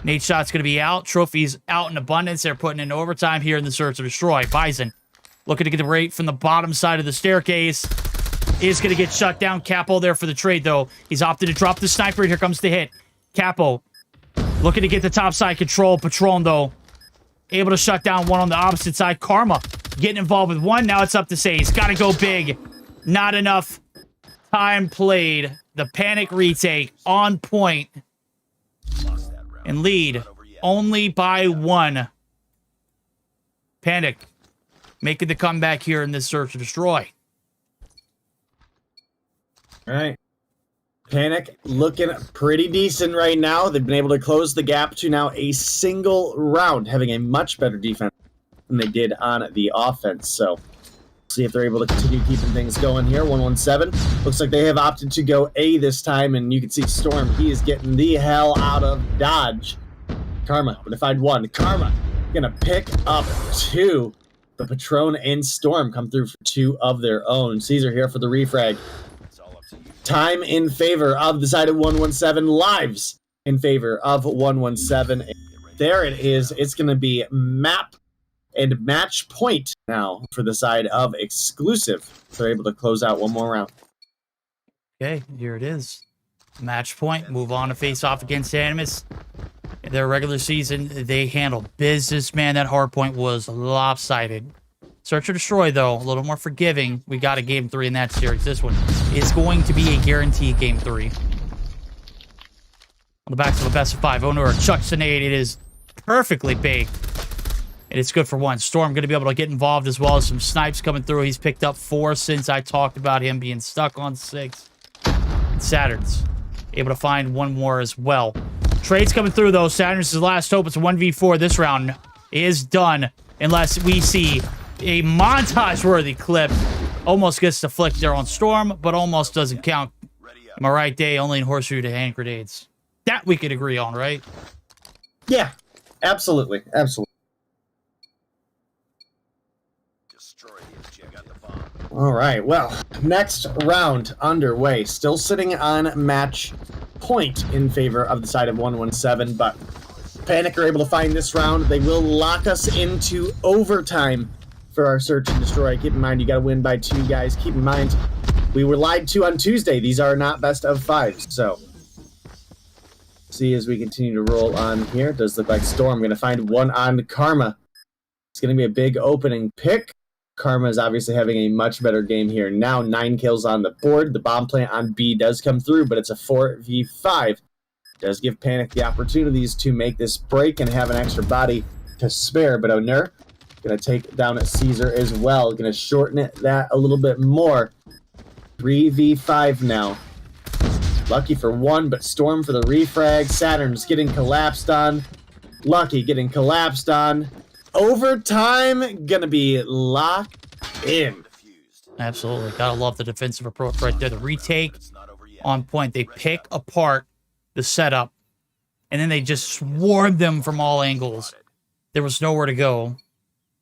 Nate Shot's going to be out. Trophies out in abundance. They're putting in overtime here in the search to destroy. Bison looking to get the rate from the bottom side of the staircase. Is going to get shut down. Capo there for the trade, though. He's opted to drop the sniper. Here comes the hit. Capo looking to get the top side control. Patron, though, able to shut down one on the opposite side. Karma getting involved with one. Now it's up to Say. He's got to go big. Not enough time played. The Panic retake on point. And lead only by 1. Panic making the comeback here in this search to destroy. All right. Panic looking pretty decent right now. They've been able to close the gap to now a single round, having a much better defense than they did on the offense. So see if they're able to continue keeping things going here. 117. Looks like they have opted to go A this time, and you can see Storm. He is getting the hell out of Dodge. Karma gonna find 1. Karma gonna pick up 2. But Patron and Storm come through for 2 of their own. Caesar here for the refrag. Time in favor of the side of 117. Lives in favor of 117. There it is. It's going to be map and match point now for the side of Exclusive. They're able to close out one more round. Okay, here it is. Match point. Move on to face off against Animus. In their regular season, they handled business, man. That hard point was lopsided. Search or Destroy, though, a little more forgiving. We got a game 3 in that series. This one is going to be a guaranteed game 3. On the backs of a best of 5. Onur chucks an 8. It is perfectly baked. And it's good for 1. Storm going to be able to get involved as well as some snipes coming through. He's picked up 4 since I talked about him being stuck on 6. And Saturn's able to find 1 more as well. Trades coming through, though. Saturn's last hope. It's a 1v4. This round is done unless we see a montage-worthy clip. Almost gets to flick there on Storm, but almost doesn't count. Am I right, Day? Only in Horseshoe to hand grenades. That we could agree on, right? Yeah, absolutely. Absolutely. All right, well, next round underway. Still sitting on match point in favor of the side of 117, but Panic are able to find this round. They will lock us into overtime for our search and destroy. Keep in mind, you got to win by 2, guys. Keep in mind, we were lied to on Tuesday. These are not best of 5s, so see as we continue to roll on here. It does look like Storm going to find 1 on Karma. It's going to be a big opening pick. Karma is obviously having a much better game here. Now 9 kills on the board. The bomb plant on B does come through, but it's a 4v5. Does give Panic the opportunities to make this break and have an extra body to spare, but Onur going to take down at Caesar as well. Going to shorten that a little bit more. 3v5 now. Lucky for 1, but Storm for the refrag. Saturn's getting collapsed on. Lucky getting collapsed on. Overtime gonna be locked in. Absolutely. Gotta love the defensive approach right there. The retake on point. They pick apart the setup, and then they just swarm them from all angles. There was nowhere to go.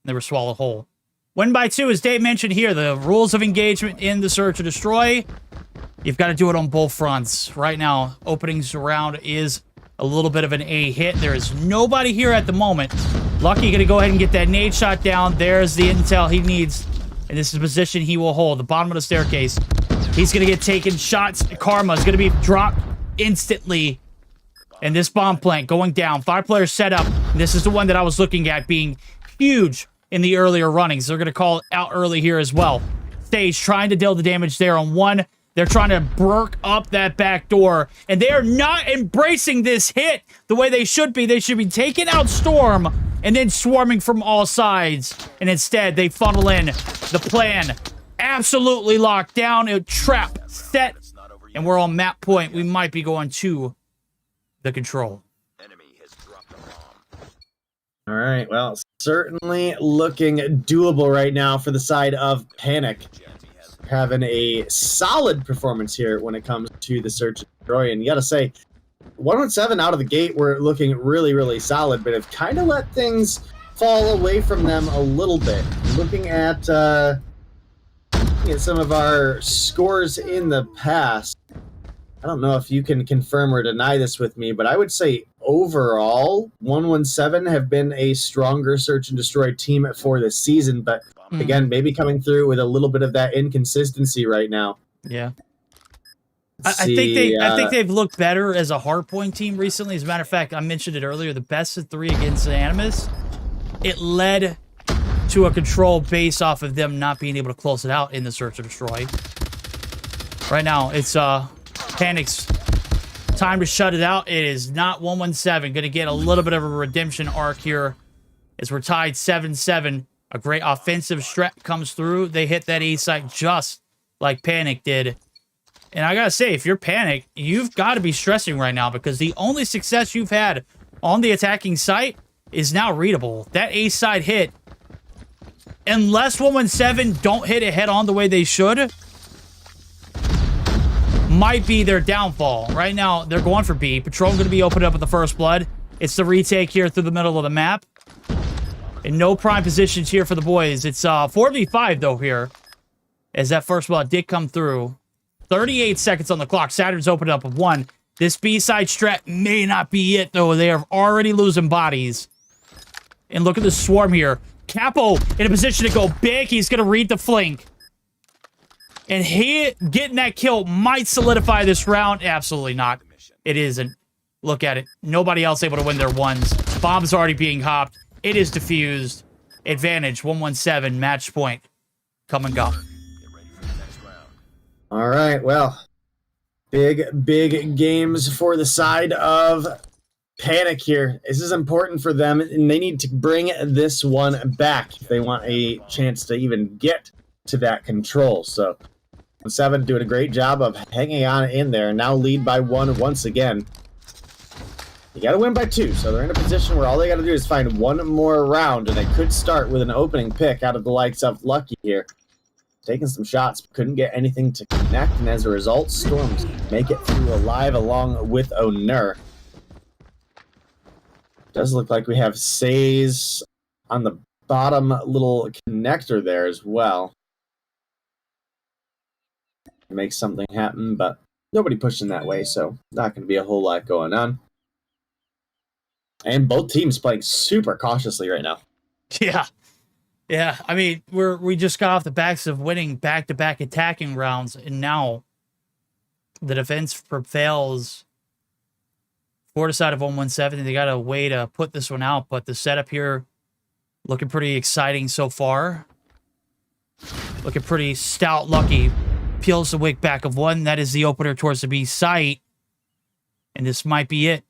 They were swallowed whole. Win by 2, as Dave mentioned here, the rules of engagement in the search or destroy. You've got to do it on both fronts. Right now, openings round is a little bit of an A hit. There is nobody here at the moment. Lucky going to go ahead and get that nade shot down. There's the intel he needs. And this is the position he will hold. The bottom of the staircase. He's going to get taken shots. Karma is going to be dropped instantly. And this bomb plant going down. 5-player setup. This is the one that I was looking at being huge in the earlier runnings. They're going to call it out early here as well. Stage trying to deal the damage there on 1. They're trying to break up that back door. And they are not embracing this hit the way they should be. They should be taking out Storm and then swarming from all sides. And instead, they funnel in the plan. Absolutely locked down. A trap set. And we're on map point. We might be going to the control. All right, well, certainly looking doable right now for the side of Panic. Having a solid performance here when it comes to the search and destroy. And you got to say, 117 out of the gate were looking really, really solid, but have kind of let things fall away from them a little bit. Looking at some of our scores in the past, I don't know if you can confirm or deny this with me, but I would say overall, 117 have been a stronger search and destroy team for this season, but again, maybe coming through with a little bit of that inconsistency right now. Yeah. I think they've looked better as a hardpoint team recently. As a matter of fact, I mentioned it earlier, the best of 3 against Animus, it led to a control based off of them not being able to close it out in the search and destroy. Right now, it's Panic's time to shut it out. It is not 117. Going to get a little bit of a redemption arc here as we're tied 7-7. A great offensive strat comes through. They hit that A site just like Panic did. And I gotta say, if you're Panic, you've got to be stressing right now because the only success you've had on the attacking site is now readable. That A side hit, unless 117 don't hit it head on the way they should, might be their downfall. Right now, they're going for B. Patron going to be opened up with the first blood. It's the retake here through the middle of the map. And no prime positions here for the boys. It's 4v5 though here. As that first blood did come through. 38 seconds on the clock. Saturn's opened up with 1. This B-side strat may not be it though. They are already losing bodies. And look at the swarm here. Capo in a position to go big. He's going to read the flank. And he getting that kill might solidify this round. Absolutely not. It isn't. Look at it. Nobody else able to win their ones. Bomb's already being hopped. It is diffused. Advantage 117. Match point. Come and go. All right. Well, big games for the side of Panic here. This is important for them, and they need to bring this one back if they want a chance to even get to that control. So 7 doing a great job of hanging on in there. Now lead by 1 once again. You got to win by 2, so they're in a position where all they got to do is find one more round, and they could start with an opening pick out of the likes of Lucky here. Taking some shots, but couldn't get anything to connect, and as a result, Storms make it through alive along with Onur. Does look like we have Says on the bottom little connector there as well. Make something happen, but nobody pushing that way, so not going to be a whole lot going on. And both teams playing super cautiously right now. Yeah. Yeah, I mean, we just got off the backs of winning back-to-back attacking rounds, and now the defense prevails for the side of 117. They got a way to put this one out, but the setup here looking pretty exciting so far. Looking pretty stout. Lucky peels the wick back of 1. That is the opener towards the B site, and this might be it.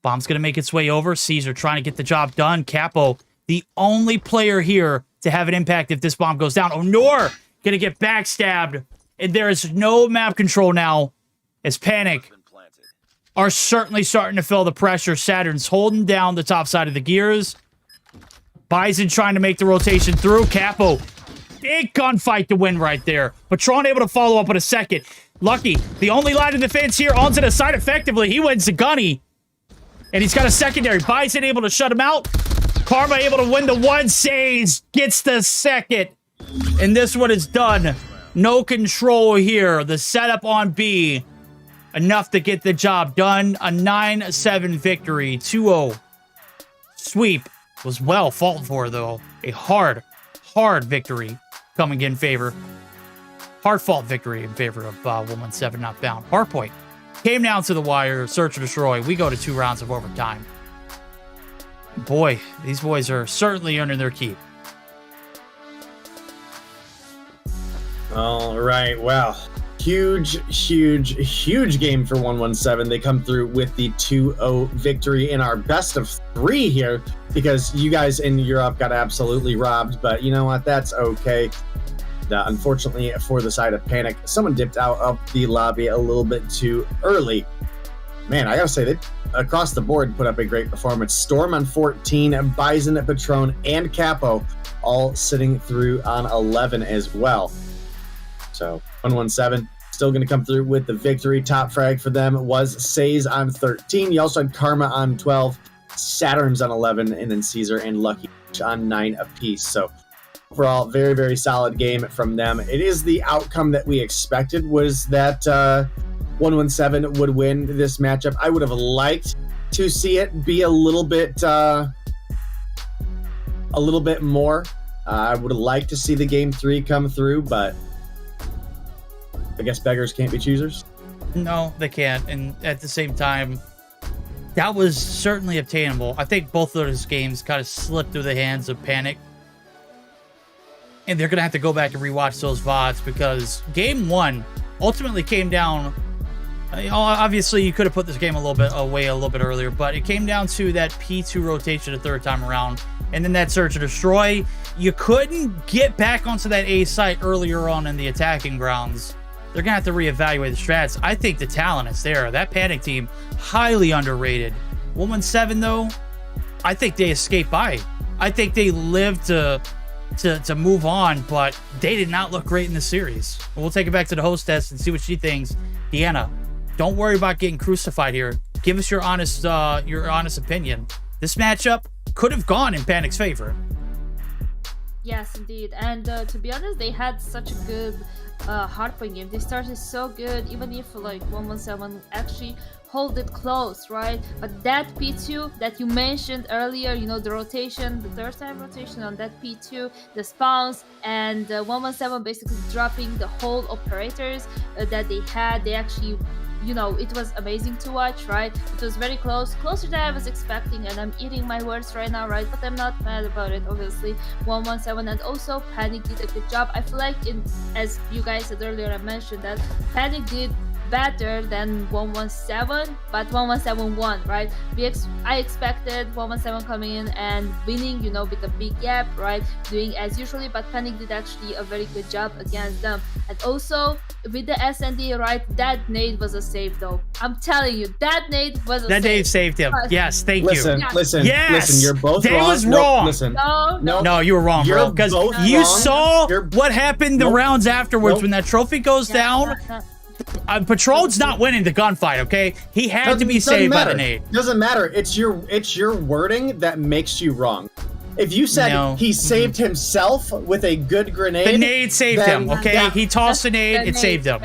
Bomb's going to make its way over. Caesar trying to get the job done. Capo, the only player here to have an impact if this bomb goes down. Onur going to get backstabbed. And there is no map control now as Panic are certainly starting to feel the pressure. Saturn's holding down the top side of the gears. Bison trying to make the rotation through. Capo, big gunfight to win right there. Patron able to follow up in a second. Lucky, the only line of defense here, onto the side effectively. He wins the gunny. And he's got a secondary. Bison able to shut him out. Karma able to win the 1. Says gets the second. And this one is done. No control here. The setup on B. Enough to get the job done. A 9-7 victory. 2-0. Sweep was well fought for, though. A hard victory coming in favor. Hard-fought victory in favor of 117 not bound. Hardpoint. Came down to the wire, search or destroy. We go to 2 rounds of overtime. Boy, these boys are certainly earning their keep. All right, well, huge game for 117. They come through with the 2-0 victory in our best of 3 here because you guys in Europe got absolutely robbed, but you know what? That's okay. Unfortunately for the side of Panic, someone dipped out of the lobby a little bit too early. Man, I gotta say, they across the board put up a great performance. Storm on 14, Bison, Patron, and Capo all sitting through on 11 as well. So 117 still going to come through with the victory. Top frag for them was Says on 13. You also had Karma on 12, Saturn's on 11, and then Caesar and Lucky on 9 apiece. So overall, very solid game from them. It is the outcome that we expected, was that 117 would win this matchup. I would have liked to see it be a little bit more. I would have liked to see the game 3 come through, but I guess beggars can't be choosers. No, they can't. And at the same time, that was certainly obtainable. I think both of those games kind of slipped through the hands of Panic. And they're going to have to go back and rewatch those VODs because game 1 ultimately came down. Obviously, you could have put this game a little bit earlier, but it came down to that P2 rotation the 3rd time around. And then that search and destroy. You couldn't get back onto that A site earlier on in the attacking grounds. They're going to have to reevaluate the strats. I think the talent is there. That Panic team, highly underrated. 117, though, I think they escaped by. I think they lived to move on, but they did not look great in the series. We'll take it back to the hostess and see what she thinks. Deanna, don't worry about getting crucified here. Give us your honest opinion. This matchup, could have gone in Panic's favor. Yes, indeed. And to be honest, they had such a good hardpoint game. They started so good, even if like 117 actually hold it close, right? But that P2 that you mentioned earlier, you know, the rotation, the third time rotation on that P2, the spawns, and 117 basically dropping the whole operators that they had. They actually, you know, it was amazing to watch, right? It was very close, closer than I was expecting, and I'm eating my words right now, right? But I'm not mad about it, obviously. 117 and also Panic did a good job. I feel like, as you guys said earlier, I mentioned that Panic did better than 117, but 117 won, right? I expected 117 coming in and winning, you know, with a big gap, right? Doing as usually, but Panic did actually a very good job against them. And also with the SND, right? That nade was a save, though. I'm telling you, that nade was a save. That nade saved him. Yes, thank you. Listen, yes, listen, you're both Dave wrong. was wrong. Listen. No, you were wrong, bro. Because you wrong. saw what happened the rounds afterwards when that trophy goes down. Patron's not winning the gunfight, okay? He had to be saved by the nade. Doesn't matter. It's your wording that makes you wrong. If you said he saved himself with a good grenade, the nade saved him, okay? He tossed the nade, it saved him.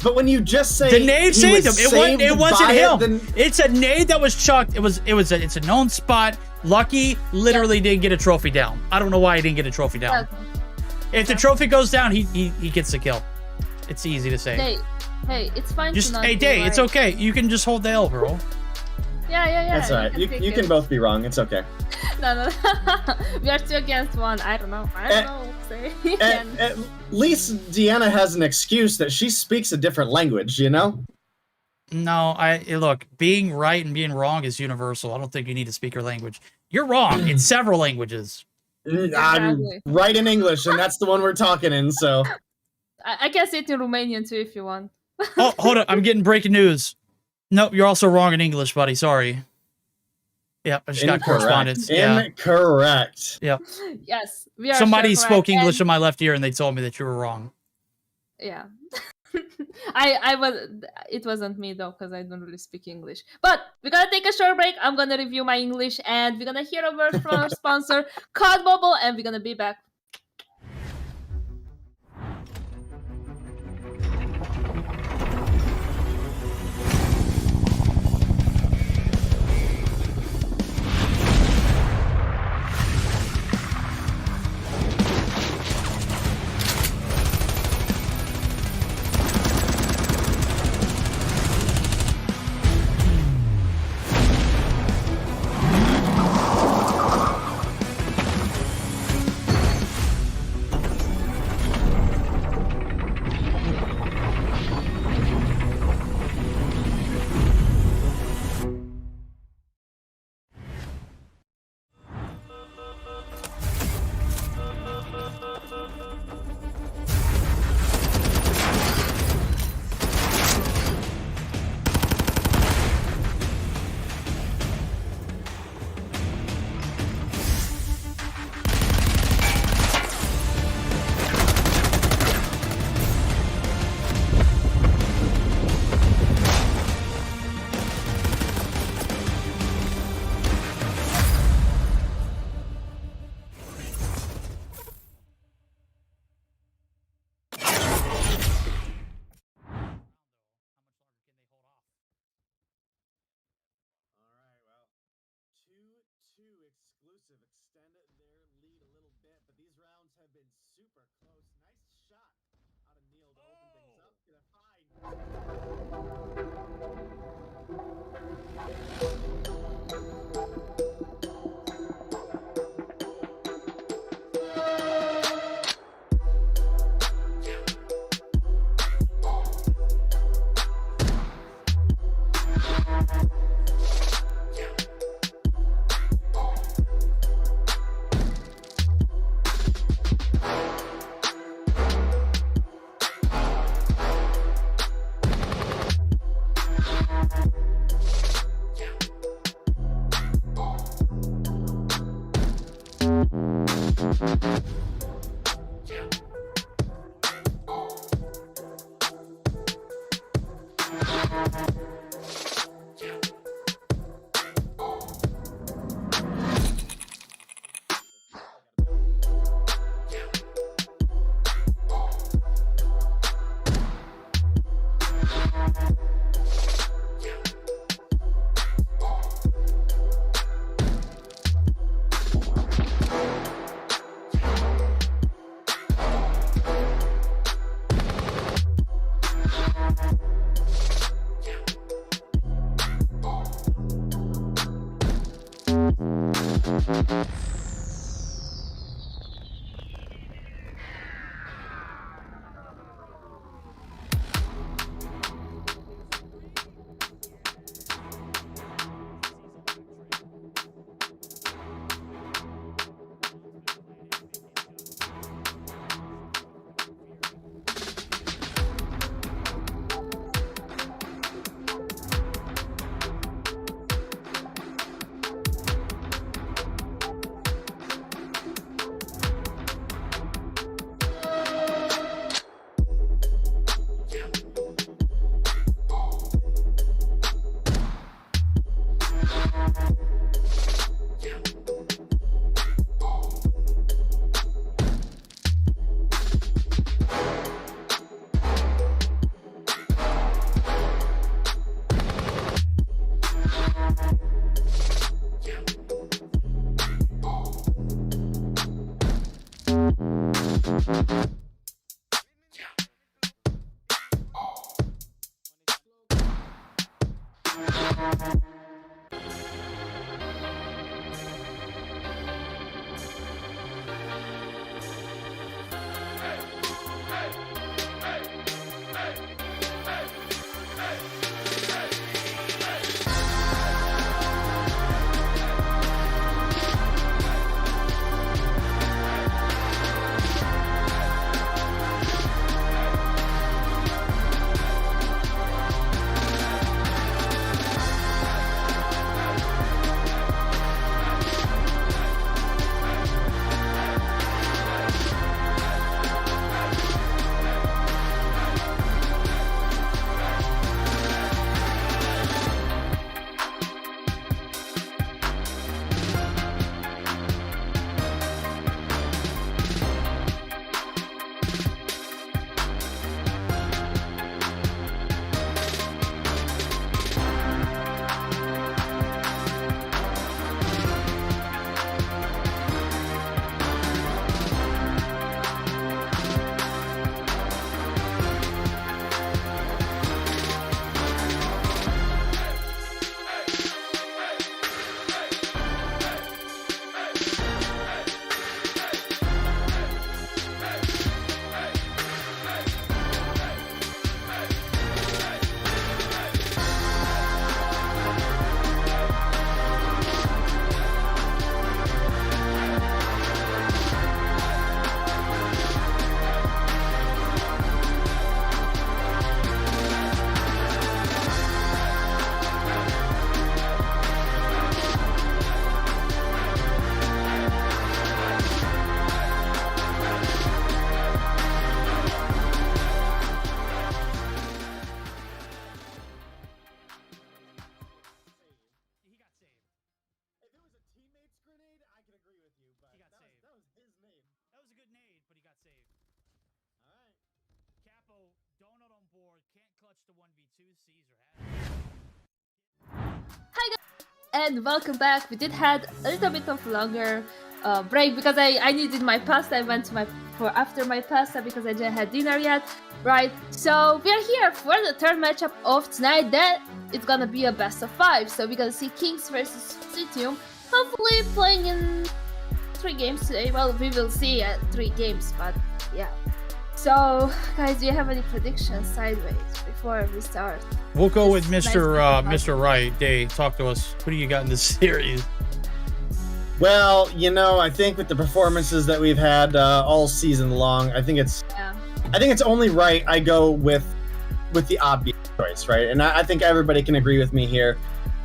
But when you just say the nade saved him, it wasn't him. Then it's a nade that was chucked. It's a known spot. Lucky literally didn't get a trophy down. I don't know why he didn't get a trophy down. If the trophy goes down, he gets the kill. It's easy to say. Hey, it's fine. Just to not Day, it's okay. You can just hold the L, bro. Yeah. That's alright. You can both be wrong. It's okay. No. We are 2 against 1. I don't know. At least Deanna has an excuse that she speaks a different language, you know? No, look, being right and being wrong is universal. I don't think you need to speak your language. You're wrong in several languages. I'm right in English, and that's the one we're talking in, so... I can say it in Romanian too if you want. Oh, hold on. I'm getting breaking news. Nope, you're also wrong in English, buddy. Sorry. Yeah, I just got correspondence. Incorrect. Yeah. Yes, we are. Somebody spoke English in my left ear, and they told me that you were wrong. Yeah. It wasn't me though, because I don't really speak English. But we're gonna take a short break. I'm gonna review my English, and we're gonna hear a word from our sponsor, COD Mobile, and we're gonna be back. And welcome back. We did had a little bit of longer break because I needed my pasta. I went to after my pasta because I didn't have dinner yet, right? So we are here for the third matchup of tonight. Then it's gonna be a best of 5. So we're gonna see Kings versus Citium. Hopefully playing in 3 games today. Well, we will see at 3 games, but yeah. So guys, do you have any predictions sideways before we start? We'll go with Mr. Wright. Dave, talk to us. What do you got in this series? Well, you know, I think with the performances that we've had all season long, I think it's only right I go with the obvious choice, right? And I think everybody can agree with me here.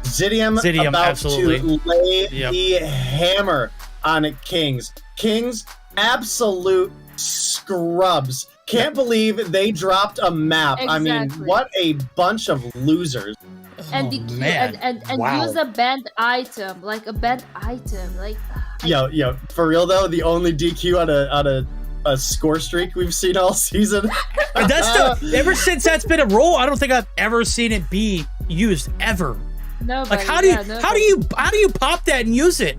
Zidium about absolutely to lay the hammer on Kings. Kings, absolute scrubs. Can't believe they dropped a map. Exactly. I mean, what a bunch of losers. And use a banned item, like a banned item, like. Yo, for real though, the only DQ on a score streak we've seen all season. Ever since that's been a rule, I don't think I've ever seen it be used ever. No. Like how do you pop that and use it?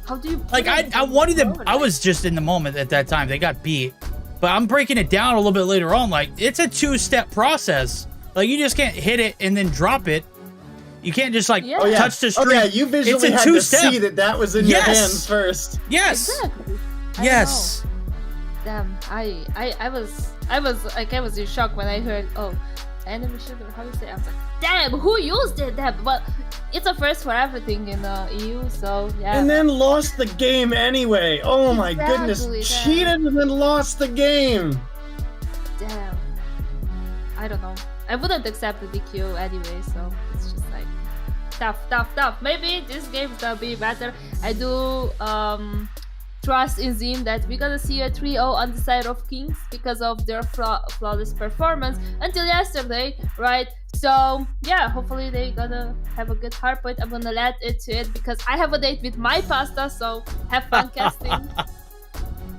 How do you? Like I wanted them. I was just in the moment at that time. They got beat, but I'm breaking it down a little bit later on. Like it's a 2-step process. Like you just can't hit it and then drop it. You can't just like Yeah. touch the string. Oh yeah, you visually it's a had two-step. to see that was in your Yes. hands first. Yes. Exactly. I Yes. know. Damn, I was in shock when I heard, oh, enemy shooter, how do you say it? I was like, damn, who used it? Damn, but it's a first for everything in the EU, so yeah. And then lost the game anyway. Oh my goodness. Exactly, damn. Cheated and then lost the game. Damn. I don't know. I wouldn't accept the DQ anyway, so it's just like tough. Maybe this game's gonna be better. I do trust in Zim that we're gonna see a 3-0 on the side of Kings because of their flawless performance until yesterday, right? So yeah, hopefully they're gonna have a good hardpoint. I'm gonna let it to it because I have a date with my pasta, so have fun casting.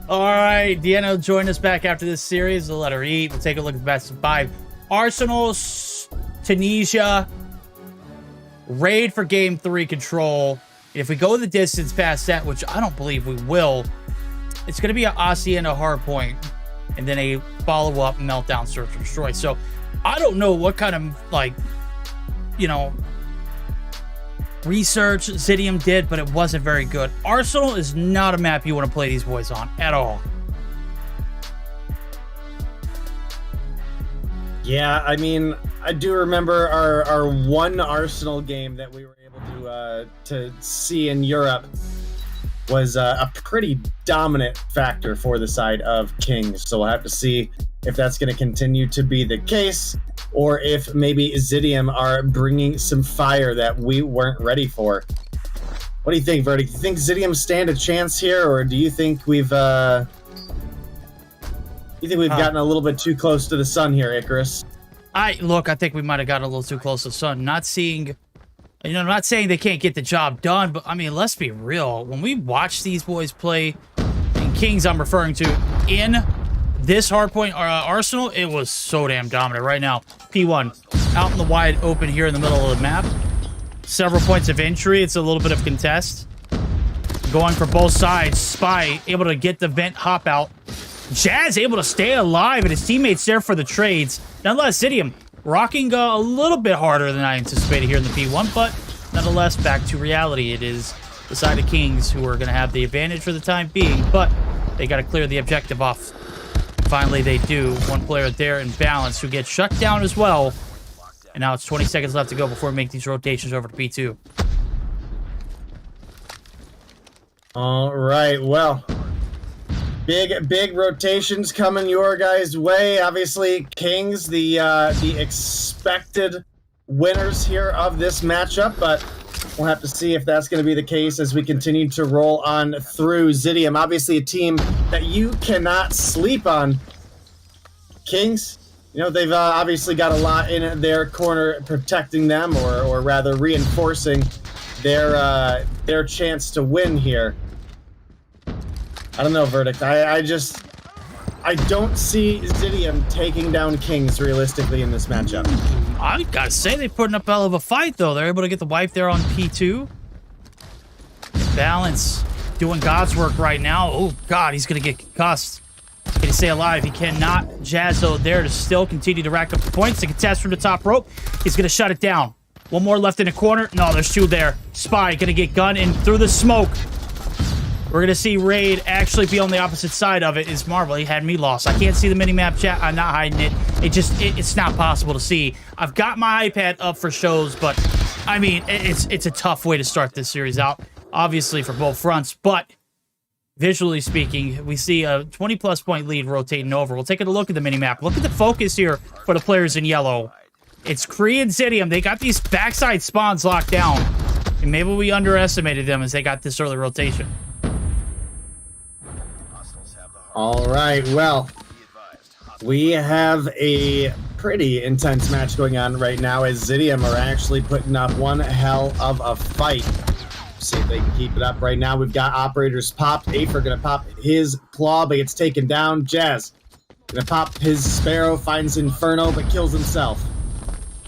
All right, Deanna will join us back after this series. We'll let her eat. We'll take a look at the best of 5. Arsenal, Tunisia, raid for game 3 control. If we go the distance past that, which I don't believe we will, it's going to be an Aussie and a hard point, and then a follow-up meltdown, search and destroy. So I don't know what kind of, like, you know, research Zidium did, but it wasn't very good. Arsenal is not a map you want to play these boys on at all. Yeah, I mean, I do remember our one Arsenal game that we were able to see in Europe was a pretty dominant factor for the side of Kings. So we'll have to see if that's going to continue to be the case, or if maybe Zidium are bringing some fire that we weren't ready for. What do you think, Verdict? Do you think Zidium stand a chance here, or do you think we've gotten a little bit too close to the sun here, Icarus? I think we might have gotten a little too close to the sun. Not saying they can't get the job done, but I mean, let's be real. When we watch these boys play, and Kings I'm referring to, in this hardpoint Arsenal, it was so damn dominant. Right now, P1 out in the wide open here in the middle of the map. Several points of entry. It's a little bit of contest. Going for both sides. Spy able to get the vent hop out. Jazz able to stay alive, and his teammates there for the trades. Nonetheless, Zidium rocking a little bit harder than I anticipated here in the P1, but nonetheless, back to reality. It is the side of Kings who are going to have the advantage for the time being, but they got to clear the objective off. Finally, they do. One player there in balance who gets shut down as well. And now it's 20 seconds left to go before we make these rotations over to P2. All right, well, big rotations coming your guys' way. Obviously, Kings, the expected winners here of this matchup, but we'll have to see if that's going to be the case as we continue to roll on through. Zidium, obviously a team that you cannot sleep on. Kings, you know, they've obviously got a lot in their corner protecting them, or rather reinforcing their chance to win here. I don't know, Verdict. I don't see Zidium taking down Kings realistically in this matchup. I gotta say, they're putting up a hell of a fight, though. They're able to get the wipe there on P2. Balance doing God's work right now. Oh, God, he's gonna get concussed. Can he stay alive? He cannot. Jazzo there to still continue to rack up the points. The contest from the top rope. He's gonna shut it down. One more left in the corner. No, there's two there. Spy gonna get gunned in through the smoke. We're gonna see Raid actually be on the opposite side of it. Is Marvel. He had me lost. I can't see the mini-map chat. I'm not hiding it. It's not possible to see. I've got my iPad up for shows, but I mean, it's a tough way to start this series out, obviously for both fronts, but visually speaking, we see a 20+ point lead rotating over. We'll take a look at the mini-map. Look at the focus here for the players in yellow. It's Kree and Zidium. They got these backside spawns locked down, and maybe we underestimated them as they got this early rotation. All right, well, we have a pretty intense match going on right now as Zidium are actually putting up one hell of a fight. See if they can keep it up right now. We've got operators popped. Afer gonna pop his claw, but gets taken down. Jazz gonna pop his Sparrow, finds Inferno, but kills himself.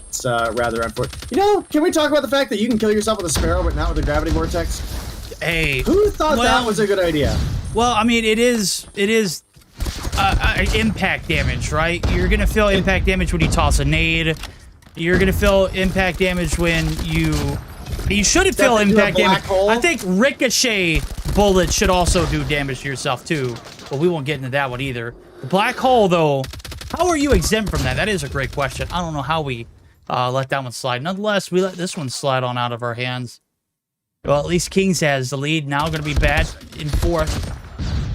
It's rather unfortunate. You know, can we talk about the fact that you can kill yourself with a Sparrow, but not with a Gravity Vortex? Hey, who thought that was a good idea? Well, I mean, it is impact damage, right? You're gonna feel impact damage when you toss a nade. You're gonna feel impact damage when you shouldn't feel impact damage. Hole? I think ricochet bullets should also do damage to yourself too, but we won't get into that one either. The black hole though, how are you exempt from that? That is a great question. I don't know how we let that one slide. Nonetheless, we let this one slide on out of our hands. Well, at least Kings has the lead. Now going to be bad in fourth.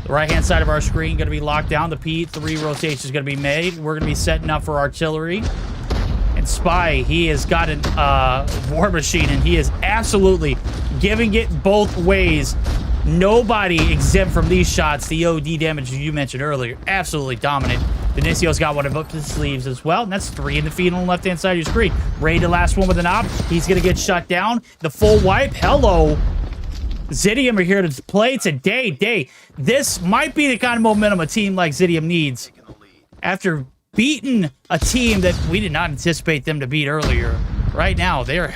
The right-hand side of our screen going to be locked down. The P3 rotation is going to be made. We're going to be setting up for artillery. And Spy, he has got a war machine, and he is absolutely giving it both ways. Nobody exempt from these shots. The OD damage you mentioned earlier, absolutely dominant. Denicio's got one of up his sleeves as well, and that's 3 in the feed on the left-hand side of your screen. Ray, the last one with an op. He's going to get shut down. The full wipe. Hello. Zidium are here to play today. This might be the kind of momentum a team like Zidium needs. After beating a team that we did not anticipate them to beat earlier, right now they're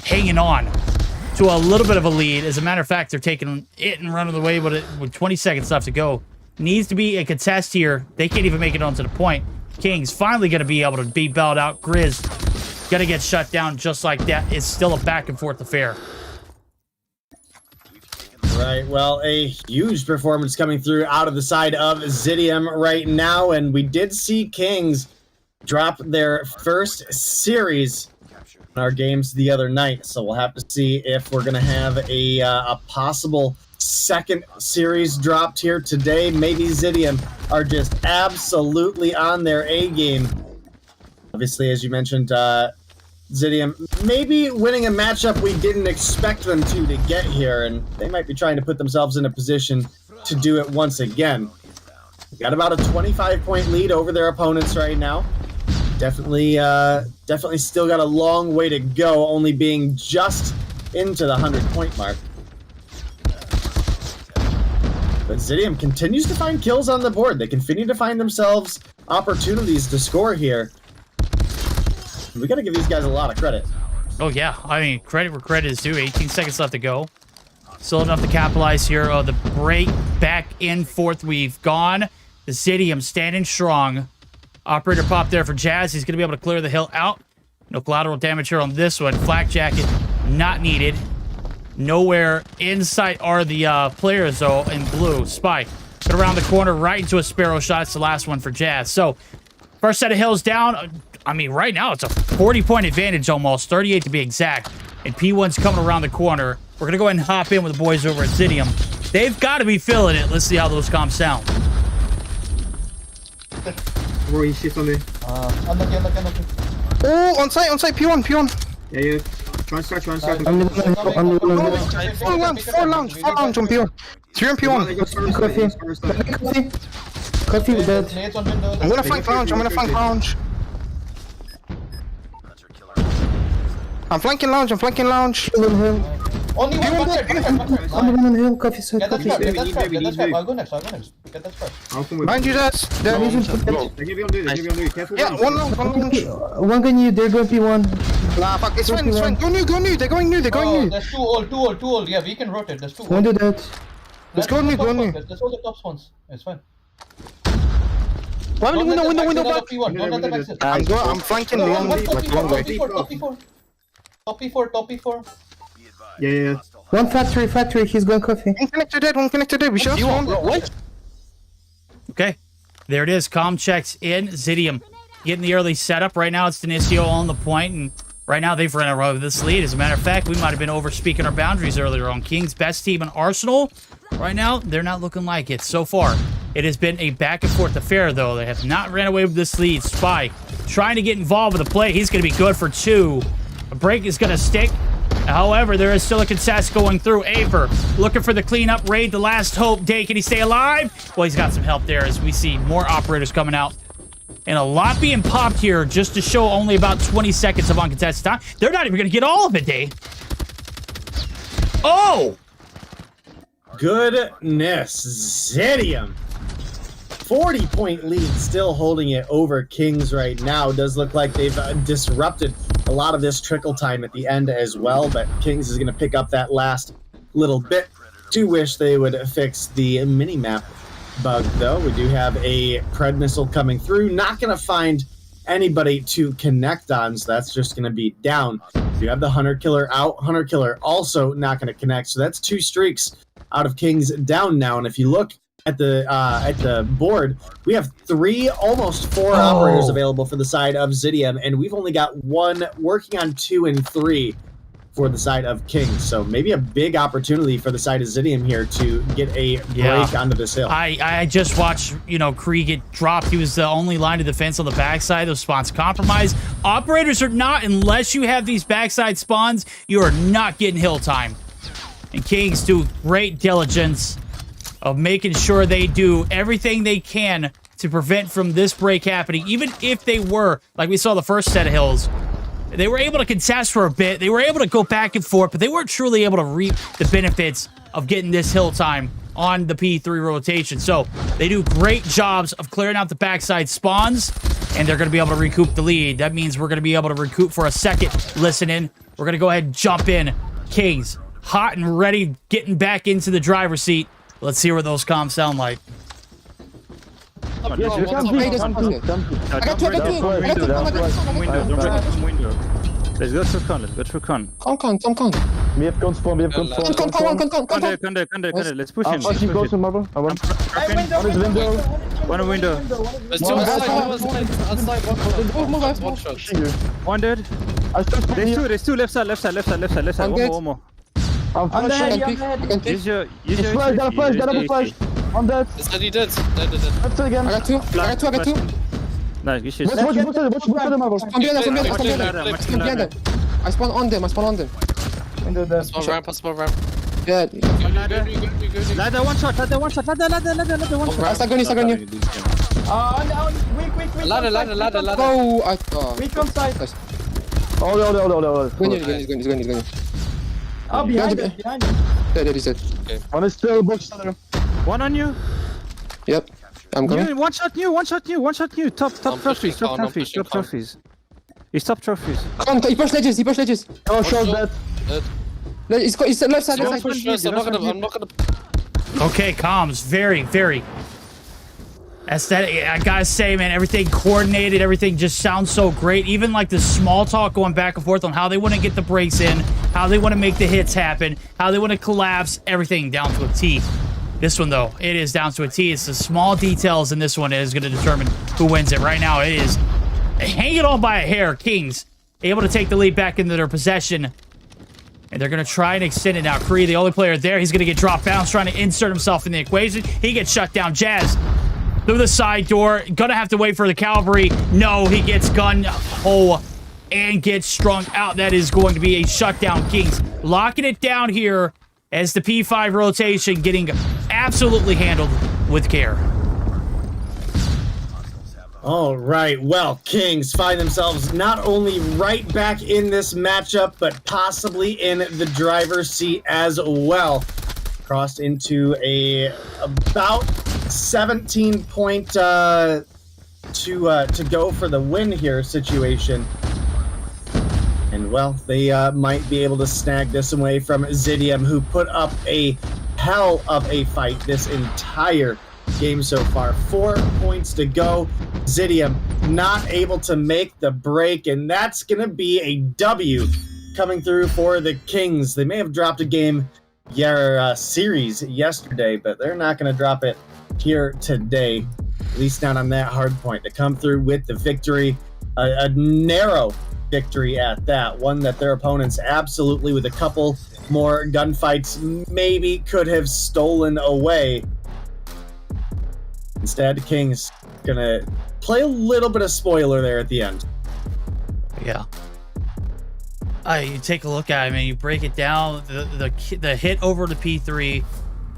hanging on to a little bit of a lead. As a matter of fact, they're taking it and running away with it with 20 seconds left to go. Needs to be a contest here. They can't even make it onto the point. Kings finally going to be able to be bailed out. Grizz going to get shut down just like that. It's still a back and forth affair. Right, well, a huge performance coming through out of the side of Zidium right now, and we did see Kings drop their first series in our games the other night, so we'll have to see if we're going to have a possible second series dropped here today. Maybe Zidium are just absolutely on their A-game. Obviously, as you mentioned, Zidium maybe winning a matchup we didn't expect them to get here, and they might be trying to put themselves in a position to do it once again. Got about a 25-point lead over their opponents right now. Definitely still got a long way to go, only being just into the 100-point mark. But Zidium continues to find kills on the board. They continue to find themselves opportunities to score here. We got to give these guys a lot of credit. Oh, yeah. I mean, credit where credit is due. 18 seconds left to go. Still enough to capitalize here. Oh, the break back in fourth. We've gone. The Zidium standing strong. Operator pop there for Jazz. He's going to be able to clear the hill out. No collateral damage here on this one. Flak jacket not needed. Nowhere in sight are the players, though, in blue. Spy. Got around the corner right into a Sparrow shot. It's the last one for Jazz. So, first set of hills down. I mean, right now, it's a 40-point advantage almost, 38 to be exact. And P1's coming around the corner. We're going to go ahead and hop in with the boys over at Zidium. They've got to be feeling it. Let's see how those comms sound. Bro, he shit on me. Oh, on site, P1. Yeah. Try and start. Four lounge on P1. 3 on P1. Coffee dead. I'm gonna flank lounge. I'm flanking lounge. Only one hill. Coffee side. Get that scrap. I'll go next. Get that scrap. Mind you, that's They're gonna be on duty. Careful. yeah, one lounge. One gun you, they're going P1. Nah, fuck, it's fine. Go new. They're going new. There's too old. Yeah, we can rotate. There's too old. Don't do that. Let's go new. Let's hold the top spawns. It's fine. Window back. Don't let I'm flanking long way. Top P4. Yeah. One factory, he's going coffee. One connected dead. We should have spawned. Okay. There it is. Comm checks in. Zidium getting the early setup. Right now, it's Denicio on the point, and right now they've run away with this lead. As a matter of fact, we might have been over-speaking our boundaries earlier on. King's best team in Arsenal. Right now, they're not looking like it. So far, it has been a back-and-forth affair, though. They have not ran away with this lead. Spy trying to get involved with the play. He's going to be good for 2. A break is going to stick. However, there is still a contest going through. Aper looking for the cleanup raid, the last hope. Day, can he stay alive? Well, he's got some help there as we see more operators coming out. And a lot being popped here just to show only about 20 seconds of uncontested time. They're not even going to get all of it, Day. Oh! Goodness, Zidium. 40-point lead, still holding it over Kings right now. Does look like they've disrupted a lot of this trickle time at the end as well, but Kings is going to pick up that last little bit. Do wish they would fix the mini-map bug, though. We do have a Pred missile coming through. Not going to find anybody to connect on, so that's just going to be down. You have the Hunter Killer out. Hunter Killer also not going to connect, so that's 2 streaks out of Kings down now. And if you look at the board, we have 3, almost 4 operators available for the side of Zidium, and we've only got 1 working on 2 and 3 for the side of Kings. So maybe a big opportunity for the side of Zidium here to get a break onto this hill. I just watched, you know, Krieg get dropped. He was the only line of defense on the backside. Those spawns compromised. Operators are not, unless you have these backside spawns, you are not getting hill time. And Kings do great diligence of making sure they do everything they can to prevent from this break happening. Even if they were, like we saw the first set of hills, they were able to contest for a bit. They were able to go back and forth, but they weren't truly able to reap the benefits of getting this hill time on the P3 rotation. So they do great jobs of clearing out the backside spawns, and they're going to be able to recoup the lead. That means we're going to be able to recoup for a second. Listen in. We're going to go ahead and jump in. Kings, hot and ready, getting back into the driver's seat. Let's see what those comms sound like. I got window. Let's go through con. Let's go through con. Con. We have cons spawn. Con. Let's push him. One window. There's 2 outside. One dead. There's two left side. One more. I'm flashing. Use your flash. I'm dead. Is that he dead? Let's again. I got two. Nice, good shit. Watch them, Marvel. I spawn on them. Spawn ramp. Yeah. Ladder one shot. Ladder one shot. I start going you. Weak. Ladder. Go. Weak on side. Oh. He's going. Oh, behind it. Yeah, he's dead. Okay. One is still box. One on you. Yep. I'm coming. One shot new. Top trophies. He's top trophies. Come on, he push ledges. Oh, shot dead. He's left side. I'm not gonna. Okay, comms, very. Aesthetic. I gotta say, man, everything coordinated, everything just sounds so great. Even like the small talk going back and forth on how they want to get the breaks in, how they want to make the hits happen, how they want to collapse, everything down to a T. This one, though, it is down to a T. It's the small details in this one that is going to determine who wins it. Right now, it is hanging on by a hair. Kings able to take the lead back into their possession. And they're going to try and extend it now. Kree, the only player there, he's going to get dropped bounce, trying to insert himself in the equation. He gets shut down. Jazz through the side door. Going to have to wait for the cavalry. No, he gets gun hole and gets strung out. That is going to be a shutdown. Kings locking it down here as the P5 rotation getting absolutely handled with care. All right, well, Kings find themselves not only right back in this matchup, but possibly in the driver's seat as well. Crossed into a about 17 point to go for the win here situation. And, well, they might be able to snag this away from Zidium, who put up a hell of a fight this entire game so far. 4 points to go. Zidium not able to make the break, and that's going to be a W coming through for the Kings. They may have dropped a game series yesterday, but they're not going to drop it here today, at least not on that hard point. To come through with the victory, a narrow victory at that, one that their opponents absolutely, with a couple more gunfights, maybe could have stolen away. Instead, Kings gonna play a little bit of spoiler there at the end. Yeah. You take a look at it, man. You break it down. The hit over to P3.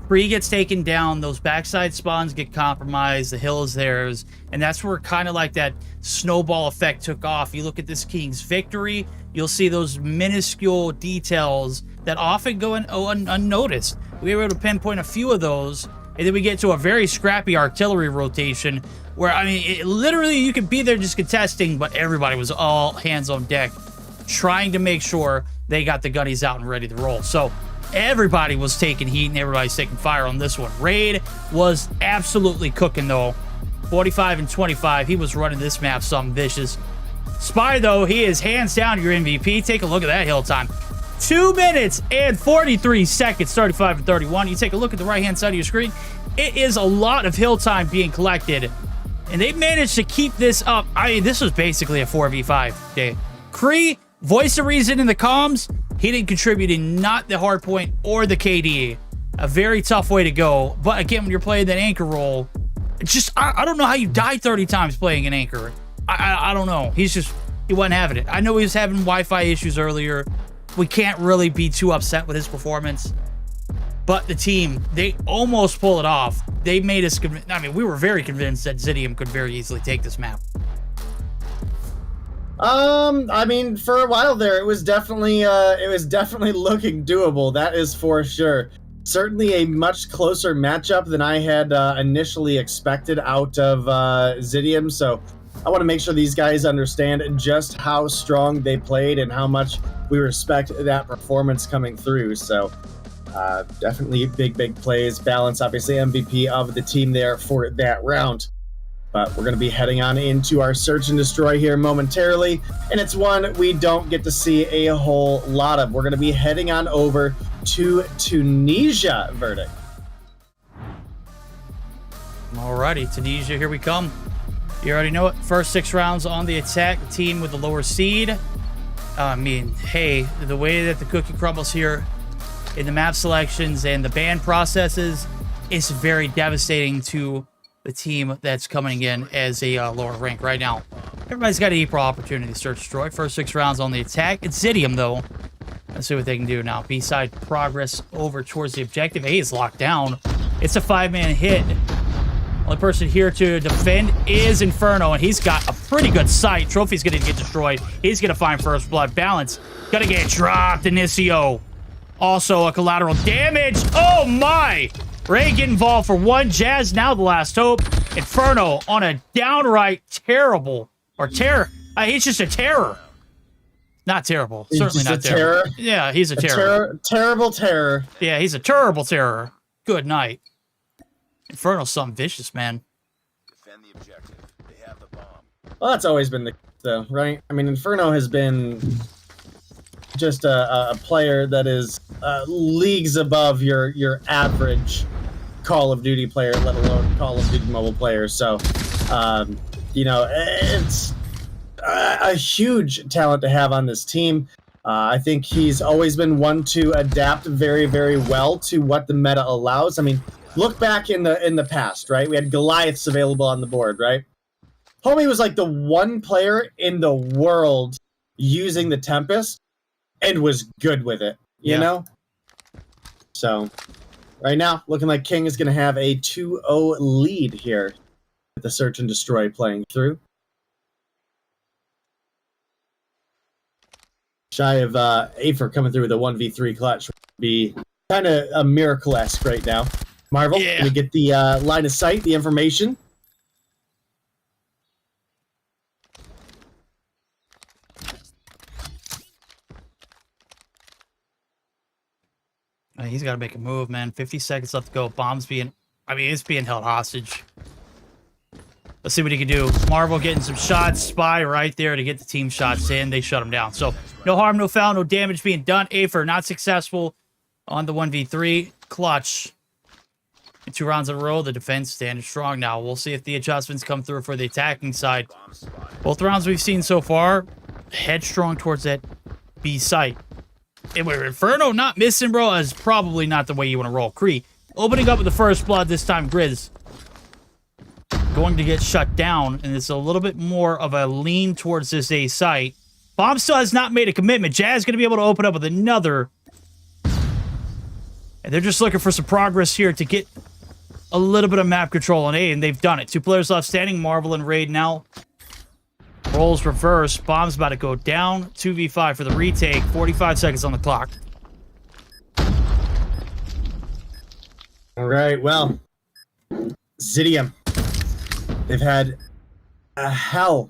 Free gets taken down. Those backside spawns get compromised. The hill is theirs. And that's where kind of like that snowball effect took off. You look at this King's victory, you'll see those minuscule details that often go unnoticed. We were able to pinpoint a few of those. And then we get to a very scrappy artillery rotation where, I mean, literally you could be there just contesting, but everybody was all hands on deck trying to make sure they got the gunnies out and ready to roll. So everybody was taking heat and everybody's taking fire on this one. Raid was absolutely cooking, though. 45 and 25. He was running this map something vicious. Spy, though, he is hands down your MVP. Take a look at that hill time. 2 minutes and 43 seconds, 35 and 31. You take a look at the right-hand side of your screen. It is a lot of hill time being collected. And they managed to keep this up. I mean, this was basically a 4v5 day. Kree, voice of reason in the comms. He didn't contribute in not the hard point or the KD. A very tough way to go. But again, when you're playing that anchor role, I don't know how you died 30 times playing an anchor. I don't know. He wasn't having it. I know he was having Wi-Fi issues earlier. We can't really be too upset with his performance. But the team, they almost pull it off. They made us we were very convinced that Zidium could very easily take this map. I mean, for a while there, it was definitely looking doable. That is for sure. Certainly a much closer matchup than I had initially expected out of Zidium. So I want to make sure these guys understand just how strong they played and how much we respect that performance coming through. So definitely big plays. Balance, obviously MVP of the team there for that round. But we're going to be heading on into our search and destroy here momentarily. And it's one we don't get to see a whole lot of. We're going to be heading on over to Tunisia, Verdict. Alrighty, Tunisia, here we come. You already know it. First 6 rounds on the attack. The team with the lower seed. I mean, hey, the way that the cookie crumbles here in the map selections and the ban processes is very devastating to the team that's coming in as a lower rank right now. Everybody's got an equal opportunity to search destroy. First 6 rounds on the attack. It's Zidium, though. Let's see what they can do now. B-side progress over towards the objective. A is locked down. It's a 5-man hit. Only person here to defend is Inferno, and he's got a pretty good sight. Trophy's going to get destroyed. He's going to find first blood. Balance. Going to get dropped. Inicio. Also a collateral damage. Oh, my. Ray get involved for 1. Jazz now the last hope. Inferno on a downright terrible, or terror. He's just a terror. Not terrible. He's certainly not terror. Yeah, he's a terror. Terrible terror. Yeah, he's a terrible terror. Good night. Inferno's something vicious, man. Defend the objective. They have the bomb. Well, that's always been the case, though, right? I mean, Inferno has been just a player that is leagues above your average Call of Duty player, let alone Call of Duty mobile player. So, you know, it's a huge talent to have on this team. I think he's always been one to adapt very, very well to what the meta allows. I mean, look back in the past, right? We had Goliaths available on the board, right? Homie was like the one player in the world using the Tempest and was good with it, you know? So, right now, looking like King is going to have a 2-0 lead here with the Search and Destroy playing through. Shy of Afer coming through with a 1v3 clutch would be kind of a miracle-esque right now. Marvel, let me get the line of sight, the information. He's got to make a move, man. 50 seconds left to go. Bomb's being... it's being held hostage. Let's see what he can do. Marvel getting some shots. Spy right there to get the team shots in. They shut him down. So, no harm, no foul, no damage being done. Afer not successful on the 1v3. Clutch. In 2 rounds in a row, the defense standing strong now. We'll see if the adjustments come through for the attacking side. Both rounds we've seen so far, headstrong towards that B site. And where Inferno not missing, bro, is probably not the way you want to roll. Kree opening up with the first blood this time. Grizz going to get shut down, and it's a little bit more of a lean towards this A site. Bomb still has not made a commitment. Jazz going to be able to open up with another. And they're just looking for some progress here to get a little bit of map control on A, and they've done it. 2 players left standing. Marvel and Raid now. Rolls reverse. Bomb's about to go down. 2v5 for the retake. 45 seconds on the clock. All right, well, Zidium. They've had a hell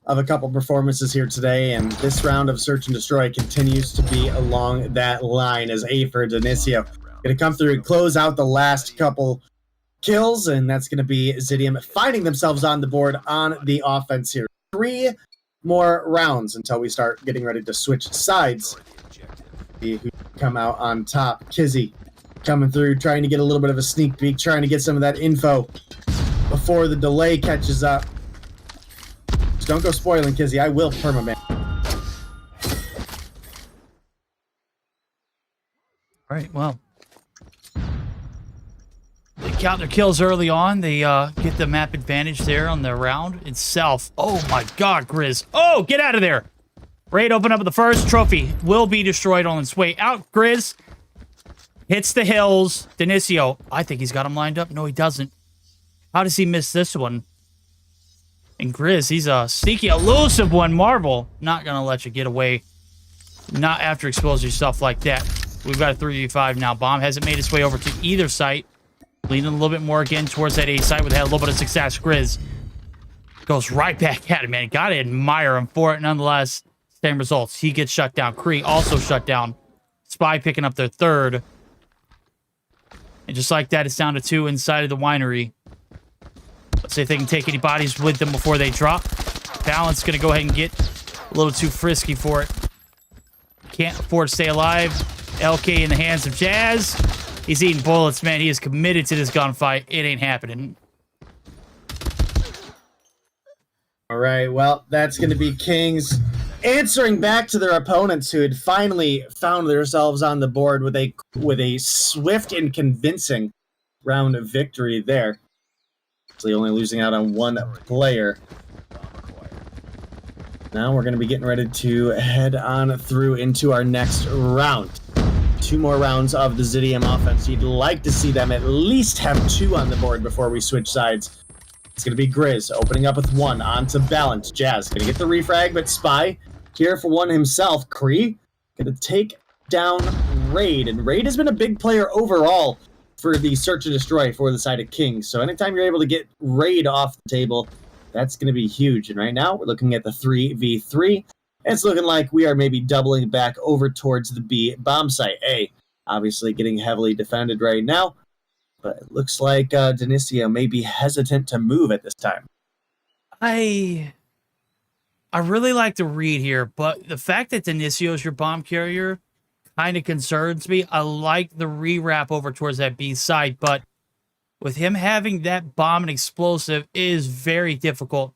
of a couple performances here today, and this round of Search and Destroy continues to be along that line as Afer Denicio going to come through and close out the last couple kills, and that's going to be Zidium finding themselves on the board on the offense here. 3 more rounds until we start getting ready to switch sides. See who come out on top. Kizzy coming through, trying to get a little bit of a sneak peek, trying to get some of that info before the delay catches up. Just don't go spoiling, Kizzy. I will permaban. All right, well. They count their kills early on. They get the map advantage there on the round itself. Oh my god, Grizz. Oh, get out of there. Raid open up with the first trophy. Will be destroyed on its way out. Grizz hits the hills. Denisio, I think he's got him lined up. No, he doesn't. How does he miss this one? And Grizz, he's a sneaky, elusive one. Marvel, not going to let you get away. Not after exposing yourself like that. We've got a 3v5 now. Bomb hasn't made its way over to either site. Leaning a little bit more again towards that A site with a little bit of success. Grizz goes right back at it, man. Gotta admire him for it nonetheless. Same results. He gets shut down. Kree also shut down. Spy picking up their third. And just like that, it's down to 2 inside of the winery. Let's see if they can take any bodies with them before they drop. Balance going to go ahead and get a little too frisky for it. Can't afford to stay alive. LK in the hands of Jazz. He's eating bullets, man. He is committed to this gunfight. It ain't happening. All right, well, that's going to be Kings answering back to their opponents who had finally found themselves on the board with a swift and convincing round of victory there. Actually only losing out on 1 player. Now we're going to be getting ready to head on through into our next round. 2 more rounds of the Zidium offense. You'd like to see them at least have 2 on the board before we switch sides. It's going to be Grizz opening up with 1 onto Balance. Jazz going to get the refrag, but Spy here for 1 himself. Kree going to take down Raid, and Raid has been a big player overall for the search and destroy for the side of Kings. So anytime you're able to get Raid off the table, that's going to be huge. And right now we're looking at the 3v3. It's looking like we are maybe doubling back over towards the B bomb site. A, obviously getting heavily defended right now, but it looks like Denisio may be hesitant to move at this time. I really like the read here, but the fact that Denisio is your bomb carrier kind of concerns me. I like the re-wrap over towards that B side, but with him having that bomb and explosive is very difficult.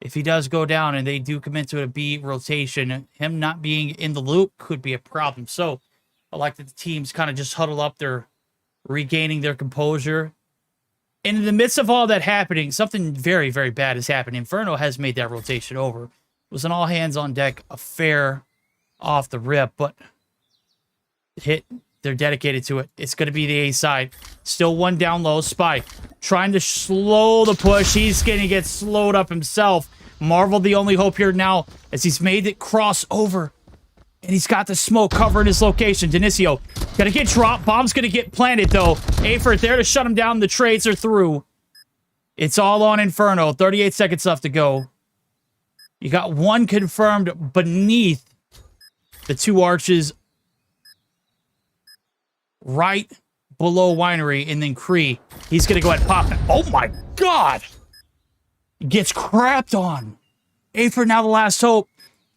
If he does go down and they do commit to a B rotation, him not being in the loop could be a problem. So I like that the teams kind of just huddle up. They're regaining their composure. And in the midst of all that happening, something very, very bad is happening. Inferno has made that rotation over. It was an all-hands-on-deck affair off the rip, but hit. They're dedicated to it. It's going to be the A side. Still 1 down low. Spy trying to slow the push. He's going to get slowed up himself. Marvel the only hope here now as he's made it cross over. And he's got the smoke covering his location. Denisio going to get dropped. Bomb's going to get planted, though. Afert there to shut him down. The trades are through. It's all on Inferno. 38 seconds left to go. You got 1 confirmed beneath the 2 arches right below Winery, and then Kree. He's going to go ahead and pop it. Oh my god! Gets crapped on. Afert now the last hope.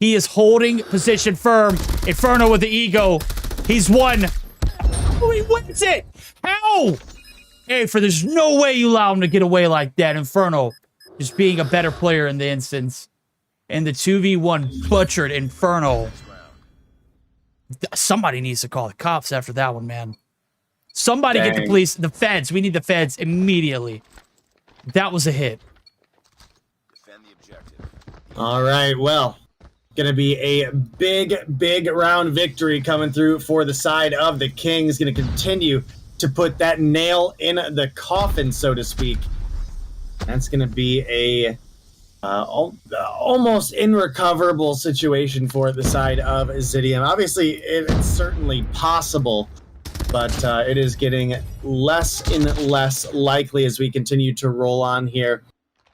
He is holding position firm. Inferno with the ego. He's won. Oh, he wins it! How? Afert, there's no way you allow him to get away like that. Inferno just being a better player in the instance. And the 2v1 butchered Inferno. Somebody needs to call the cops after that one, man. Somebody get the police, the feds. We need the feds immediately. That was a hit. Defend the objective. All right, well, gonna be a big round victory coming through for the side of the Kings. Gonna continue to put that nail in the coffin, so to speak. That's gonna be a almost irrecoverable situation for the side of Zidium. Obviously, it's certainly possible, but it is getting less and less likely as we continue to roll on here.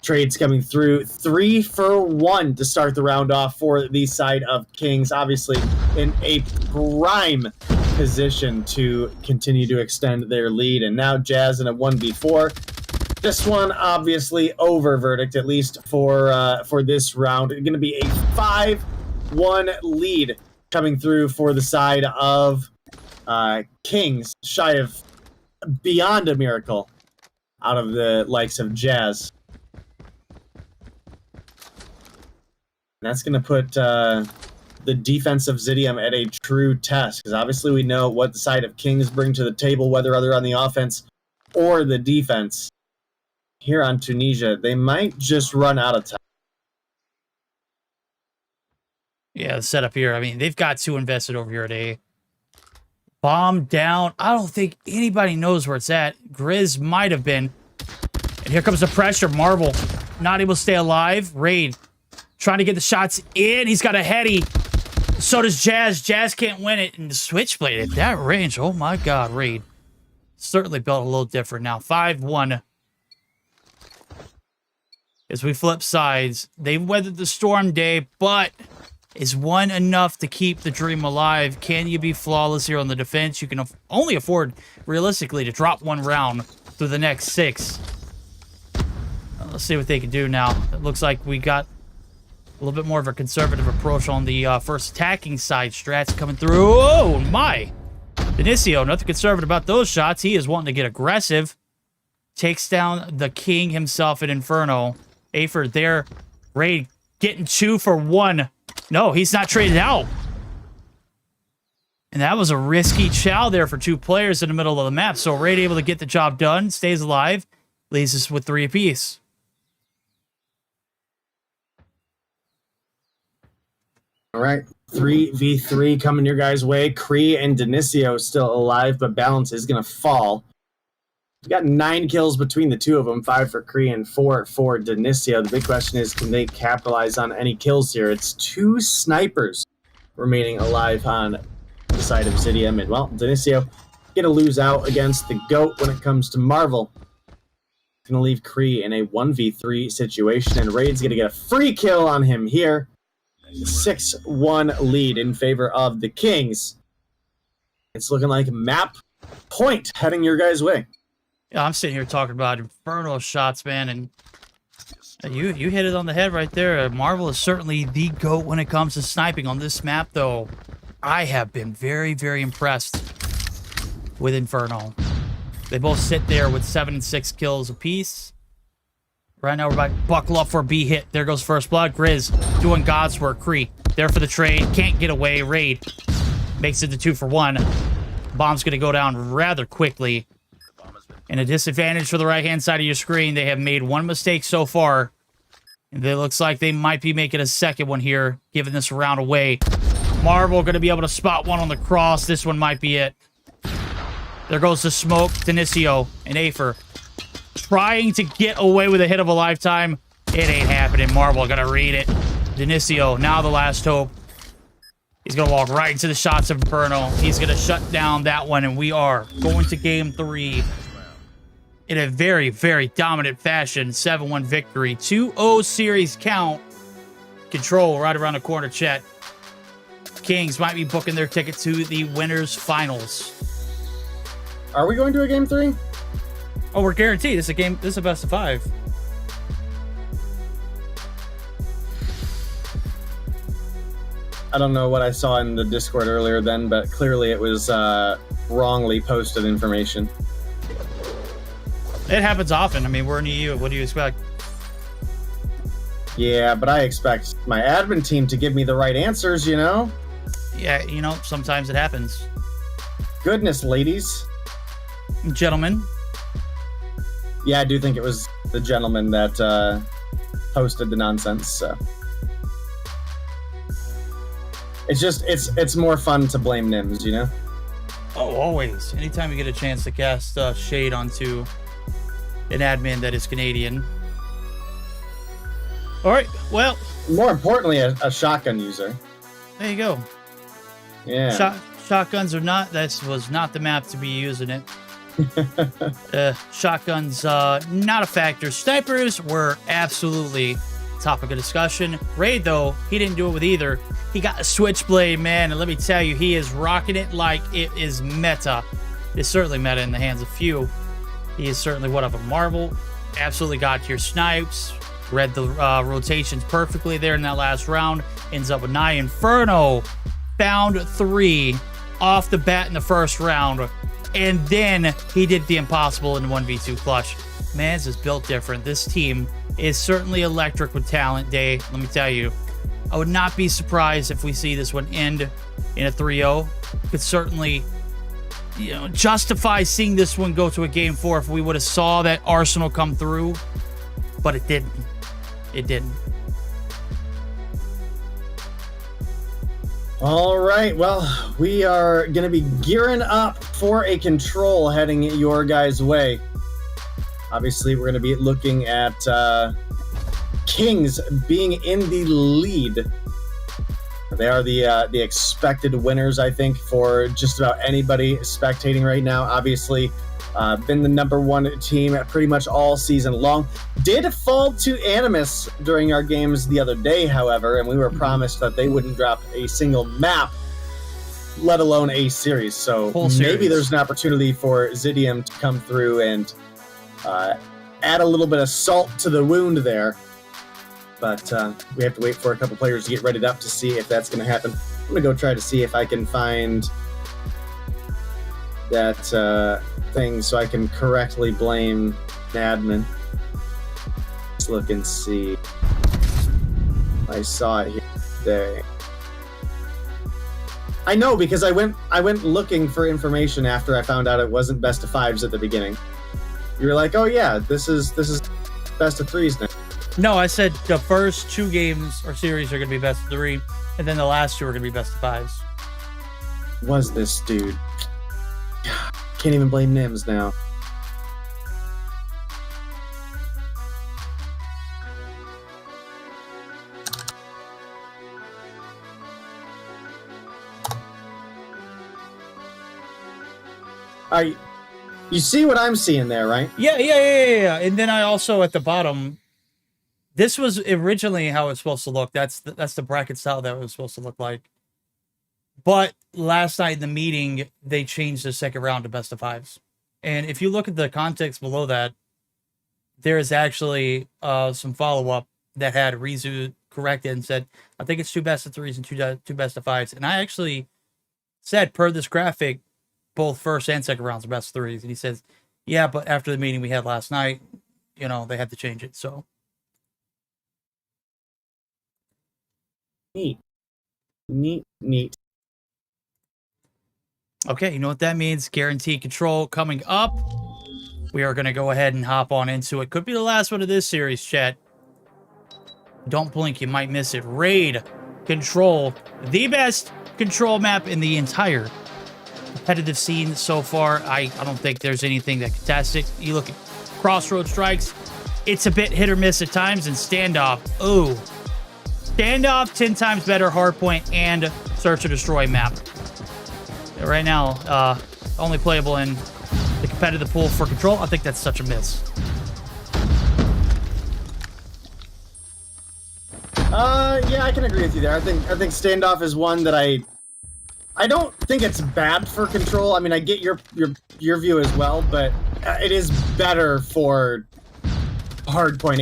Trades coming through. 3 for 1 to start the round off for the side of Kings. Obviously, in a prime position to continue to extend their lead. And now Jazz in a 1v4. This one obviously over verdict, at least for this round. It's going to be a 5-1 lead coming through for the side of Kings, shy of beyond a miracle out of the likes of Jazz. And that's going to put the defense of Zidium at a true test, because obviously we know what the side of Kings bring to the table, whether they're on the offense or the defense. Here on Tunisia, they might just run out of time. Yeah, the setup here. I mean, they've got 2 invested over here at A. Bomb down. I don't think anybody knows where it's at. Grizz might have been. And here comes the pressure. Marvel not able to stay alive. Raid trying to get the shots in. He's got a heady. So does Jazz. Jazz can't win it. And the Switchblade at that range. Oh my God, Raid. Certainly built a little different now. 5-1. As we flip sides, they weathered the storm day, but is one enough to keep the dream alive? Can you be flawless here on the defense? You can only afford, realistically, to drop 1 round through the next 6. Let's see what they can do now. It looks like we got a little bit more of a conservative approach on the first attacking side. Strats coming through. Oh, my. Benicio, nothing conservative about those shots. He is wanting to get aggressive. Takes down the king himself at Inferno. Afer there. Raid getting 2 for 1. No, he's not traded out. And that was a risky chow there for 2 players in the middle of the map. So Raid able to get the job done, stays alive, leaves us with 3 apiece. All right, 3v3 coming your guys' way. Kree and Denicio still alive, but balance is going to fall. We've got 9 kills between the 2 of them, 5 for Kree and 4 for Denicio. The big question is, can they capitalize on any kills here? It's 2 snipers remaining alive on the side of Zidium. And, well, Denicio going to lose out against the GOAT when it comes to Marvel. Going to leave Kree in a 1v3 situation, and Raid's going to get a free kill on him here. 6-1 lead in favor of the Kings. It's looking like map point heading your guys' way. Yeah, I'm sitting here talking about Inferno shots, man, and you hit it on the head right there. Marvel is certainly the GOAT when it comes to sniping on this map, though. I have been very, very impressed with Inferno. They both sit there with 7 and 6 kills apiece. Right now, we're about to buckle up for a B hit. There goes first blood. Grizz doing God's work. Kree there for the trade. Can't get away. Raid makes it to 2 for 1. Bomb's going to go down rather quickly. And a disadvantage for the right-hand side of your screen. They have made 1 mistake so far. And it looks like they might be making a second one here, giving this round away. Marvel going to be able to spot one on the cross. This one might be it. There goes the smoke. Denicio and Afer trying to get away with a hit of a lifetime. It ain't happening. Marvel going to read it. Denicio, now the last hope. He's going to walk right into the shots of Inferno. He's going to shut down that one, and we are going to game 3 in a very, very dominant fashion. 7-1 victory. 2-0 series count. Control right around the corner, chat. Kings might be booking their ticket to the winners finals. Are we going to a game 3? Oh, we're guaranteed. This is a game. This is a best of 5. I don't know what I saw in the Discord earlier then, but clearly it was wrongly posted information. It happens often. I mean, we're in EU. What do you expect? Yeah, but I expect my admin team to give me the right answers, you know? Yeah, you know, sometimes it happens. Goodness, ladies. Gentlemen. Yeah, I do think it was the gentleman that posted the nonsense, so. It's just, it's more fun to blame Nims, you know? Oh, always. Anytime you get a chance to cast shade onto an admin that is Canadian. All right, well. More importantly, a shotgun user. There you go. Yeah. Shotguns or not, this was not the map to be using it. Shotguns, not a factor. Snipers were absolutely topic of discussion. Raid, though, he didn't do it with either. He got a switchblade, man, and let me tell you, he is rocking it like it is meta. It's certainly meta in the hands of few. He is certainly what of a marvel. Absolutely got your snipes. Read the rotations perfectly there in that last round. Ends up with 9. Inferno found 3 off the bat in the first round. And then he did the impossible in 1v2 clutch. Man's is built different. This team is certainly electric with talent, Day. Let me tell you. I would not be surprised if we see this one end in a 3-0. Could certainly, justify seeing this one go to a game 4 if we would have saw that Arsenal come through. But it didn't. It didn't. All right, well, we are going to be gearing up for a control heading your guys' way. Obviously, we're going to be looking at Kings being in the lead. They are the expected winners, I think, for just about anybody spectating right now. Obviously, been the #1 team pretty much all season long. Did fall to Animus during our games the other day, however, and we were promised that they wouldn't drop a single map, let alone a series. So maybe there's an opportunity for Zidium to come through and add a little bit of salt to the wound there. But we have to wait for a couple players to get readied up to see if that's going to happen. I'm going to go try to see if I can find that thing so I can correctly blame admin. Let's look and see. I saw it here today. I know, because I went looking for information after I found out it wasn't best of 5s at the beginning. You were like, "Oh yeah, this is best of 3s now." No, I said the first 2 games or series are going to be best of 3, and then the last 2 are going to be best of 5s. Was this dude? Can't even blame Nims now. You see what I'm seeing there, right? Yeah. And then I also at the bottom. This was originally how it's supposed to look. That's the bracket style that it was supposed to look like. But last night in the meeting, they changed the second round to best of 5s. And if you look at the context below that, there is actually some follow-up that had Rizu corrected and said, I think it's 2 best of 3s and 2 best of 5s. And I actually said, per this graphic, both first and second rounds are best of 3s. And he says, yeah, but after the meeting we had last night, they had to change it. So. Neat. Okay, you know what that means? Guaranteed control coming up. We are going to go ahead and hop on into it. Could be the last one of this series, chat. Don't blink, you might miss it. Raid Control, the best control map in the entire competitive scene so far. I don't think there's anything that contests it. You look at Crossroad Strikes, it's a bit hit or miss at times, and Standoff, ooh. Standoff, 10 times better hardpoint and search or destroy map. Right now, only playable in the competitive pool for control. I think that's such a miss. Yeah, I can agree with you there. I think Standoff is one that I don't think it's bad for control. I mean, I get your view as well, but it is better for hardpoint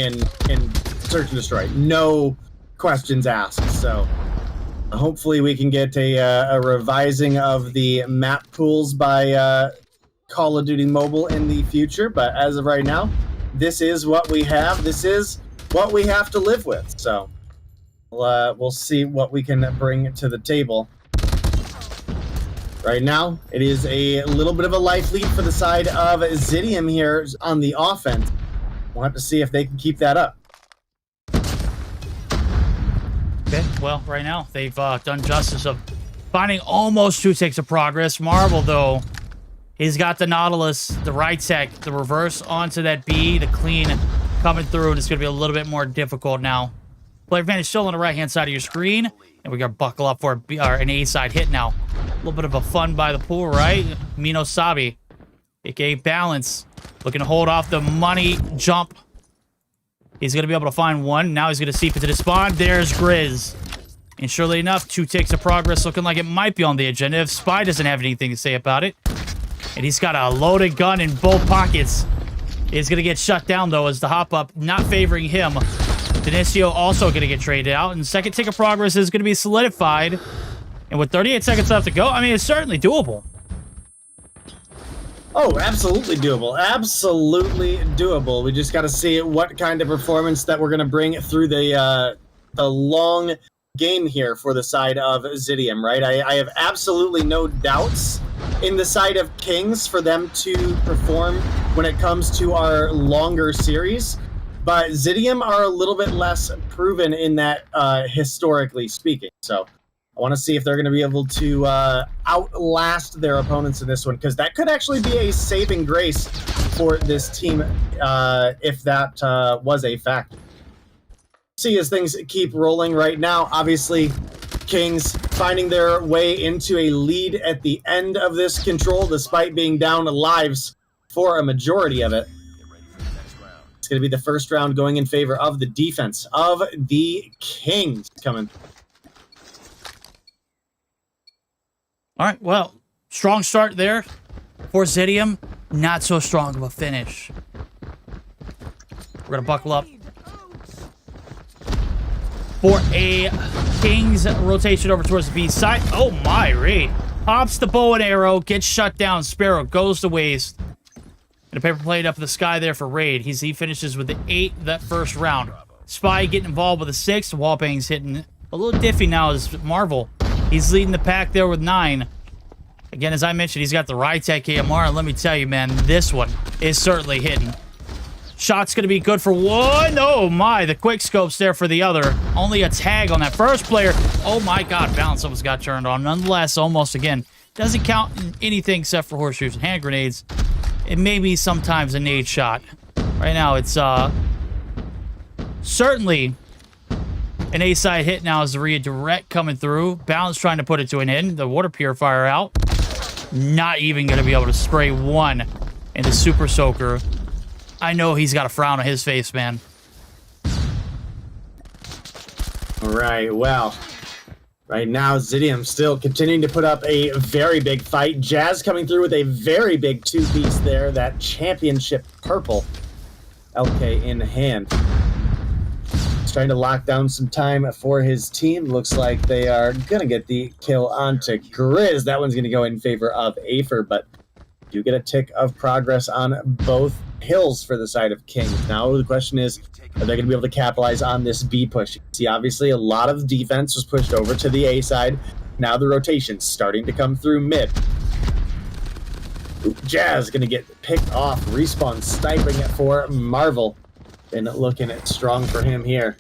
in search and destroy. No questions asked. So hopefully we can get a revising of the map pools by Call of Duty Mobile in the future. But as of right now, this is what we have. This is what we have to live with. So we'll see what we can bring to the table. Right now, it is a little bit of a life lead for the side of Zidium here on the offense. We'll have to see if they can keep that up. Okay, well, right now, they've done justice of finding almost 2 ticks of progress. Marvel, though, he's got the Nautilus, the right tech, the reverse onto that B, the clean coming through, and it's going to be a little bit more difficult now. Player advantage still on the right-hand side of your screen, and we got to buckle up for an A-side hit now. A little bit of a fun by the pool, right? Mino Sabi, aka Balance, looking to hold off the money jump. He's going to be able to find one. Now he's going to seep into the spawn. There's Grizz. And surely enough, 2 ticks of progress looking like it might be on the agenda if Spy doesn't have anything to say about it. And he's got a loaded gun in both pockets. Is going to get shut down, though, as the hop-up not favoring him. Denicio also going to get traded out. And second tick of progress is going to be solidified. And with 38 seconds left to go, I mean, it's certainly doable. Oh, absolutely doable. Absolutely doable. We just got to see what kind of performance that we're going to bring through the long game here for the side of Zidium, right? I have absolutely no doubts in the side of Kings for them to perform when it comes to our longer series, but Zidium are a little bit less proven in that, historically speaking. So I want to see if they're going to be able to outlast their opponents in this one, because that could actually be a saving grace for this team if that was a fact. See, as things keep rolling right now, obviously Kings finding their way into a lead at the end of this control, despite being down lives for a majority of it. It's going to be the first round going in favor of the defense of the Kings coming. All right, well, strong start there for Zidium. Not so strong of a finish. We're going to buckle up for a Kings rotation over towards the B side. Oh my, Raid. Pops the bow and arrow, gets shut down. Sparrow goes to waste. And a paper plate up in the sky there for Raid. He finishes with the 8 that first round. Spy getting involved with a 6. Wallbang's hitting a little diffy now as Marvel. He's leading the pack there with 9. Again, as I mentioned, he's got the Rytech AMR, and let me tell you, man, this one is certainly hitting. Shot's going to be good for 1. Oh, my. The quick scopes there for the other. Only a tag on that first player. Oh, my God. Balance almost got turned on. Nonetheless, almost again. Doesn't count in anything except for horseshoes and hand grenades. It may be sometimes a nade shot. Right now, it's certainly an A-side hit now as the redirect coming through. Balance trying to put it to an end. The water purifier out. Not even going to be able to spray 1 in the Super Soaker. I know he's got a frown on his face, man. All right, well, right now Zidium still continuing to put up a very big fight. Jazz coming through with a very big 2-piece there, that championship purple LK in hand. He's trying to lock down some time for his team. Looks like they are going to get the kill onto Grizz. That one's going to go in favor of Afer, but you get a tick of progress on both hills for the side of Kings. Now the question is, are they going to be able to capitalize on this B push? You can see, obviously, a lot of defense was pushed over to the A side. Now the rotation's starting to come through mid. Jazz going to get picked off. Respawn sniping it for Marvel. Been looking at strong for him here.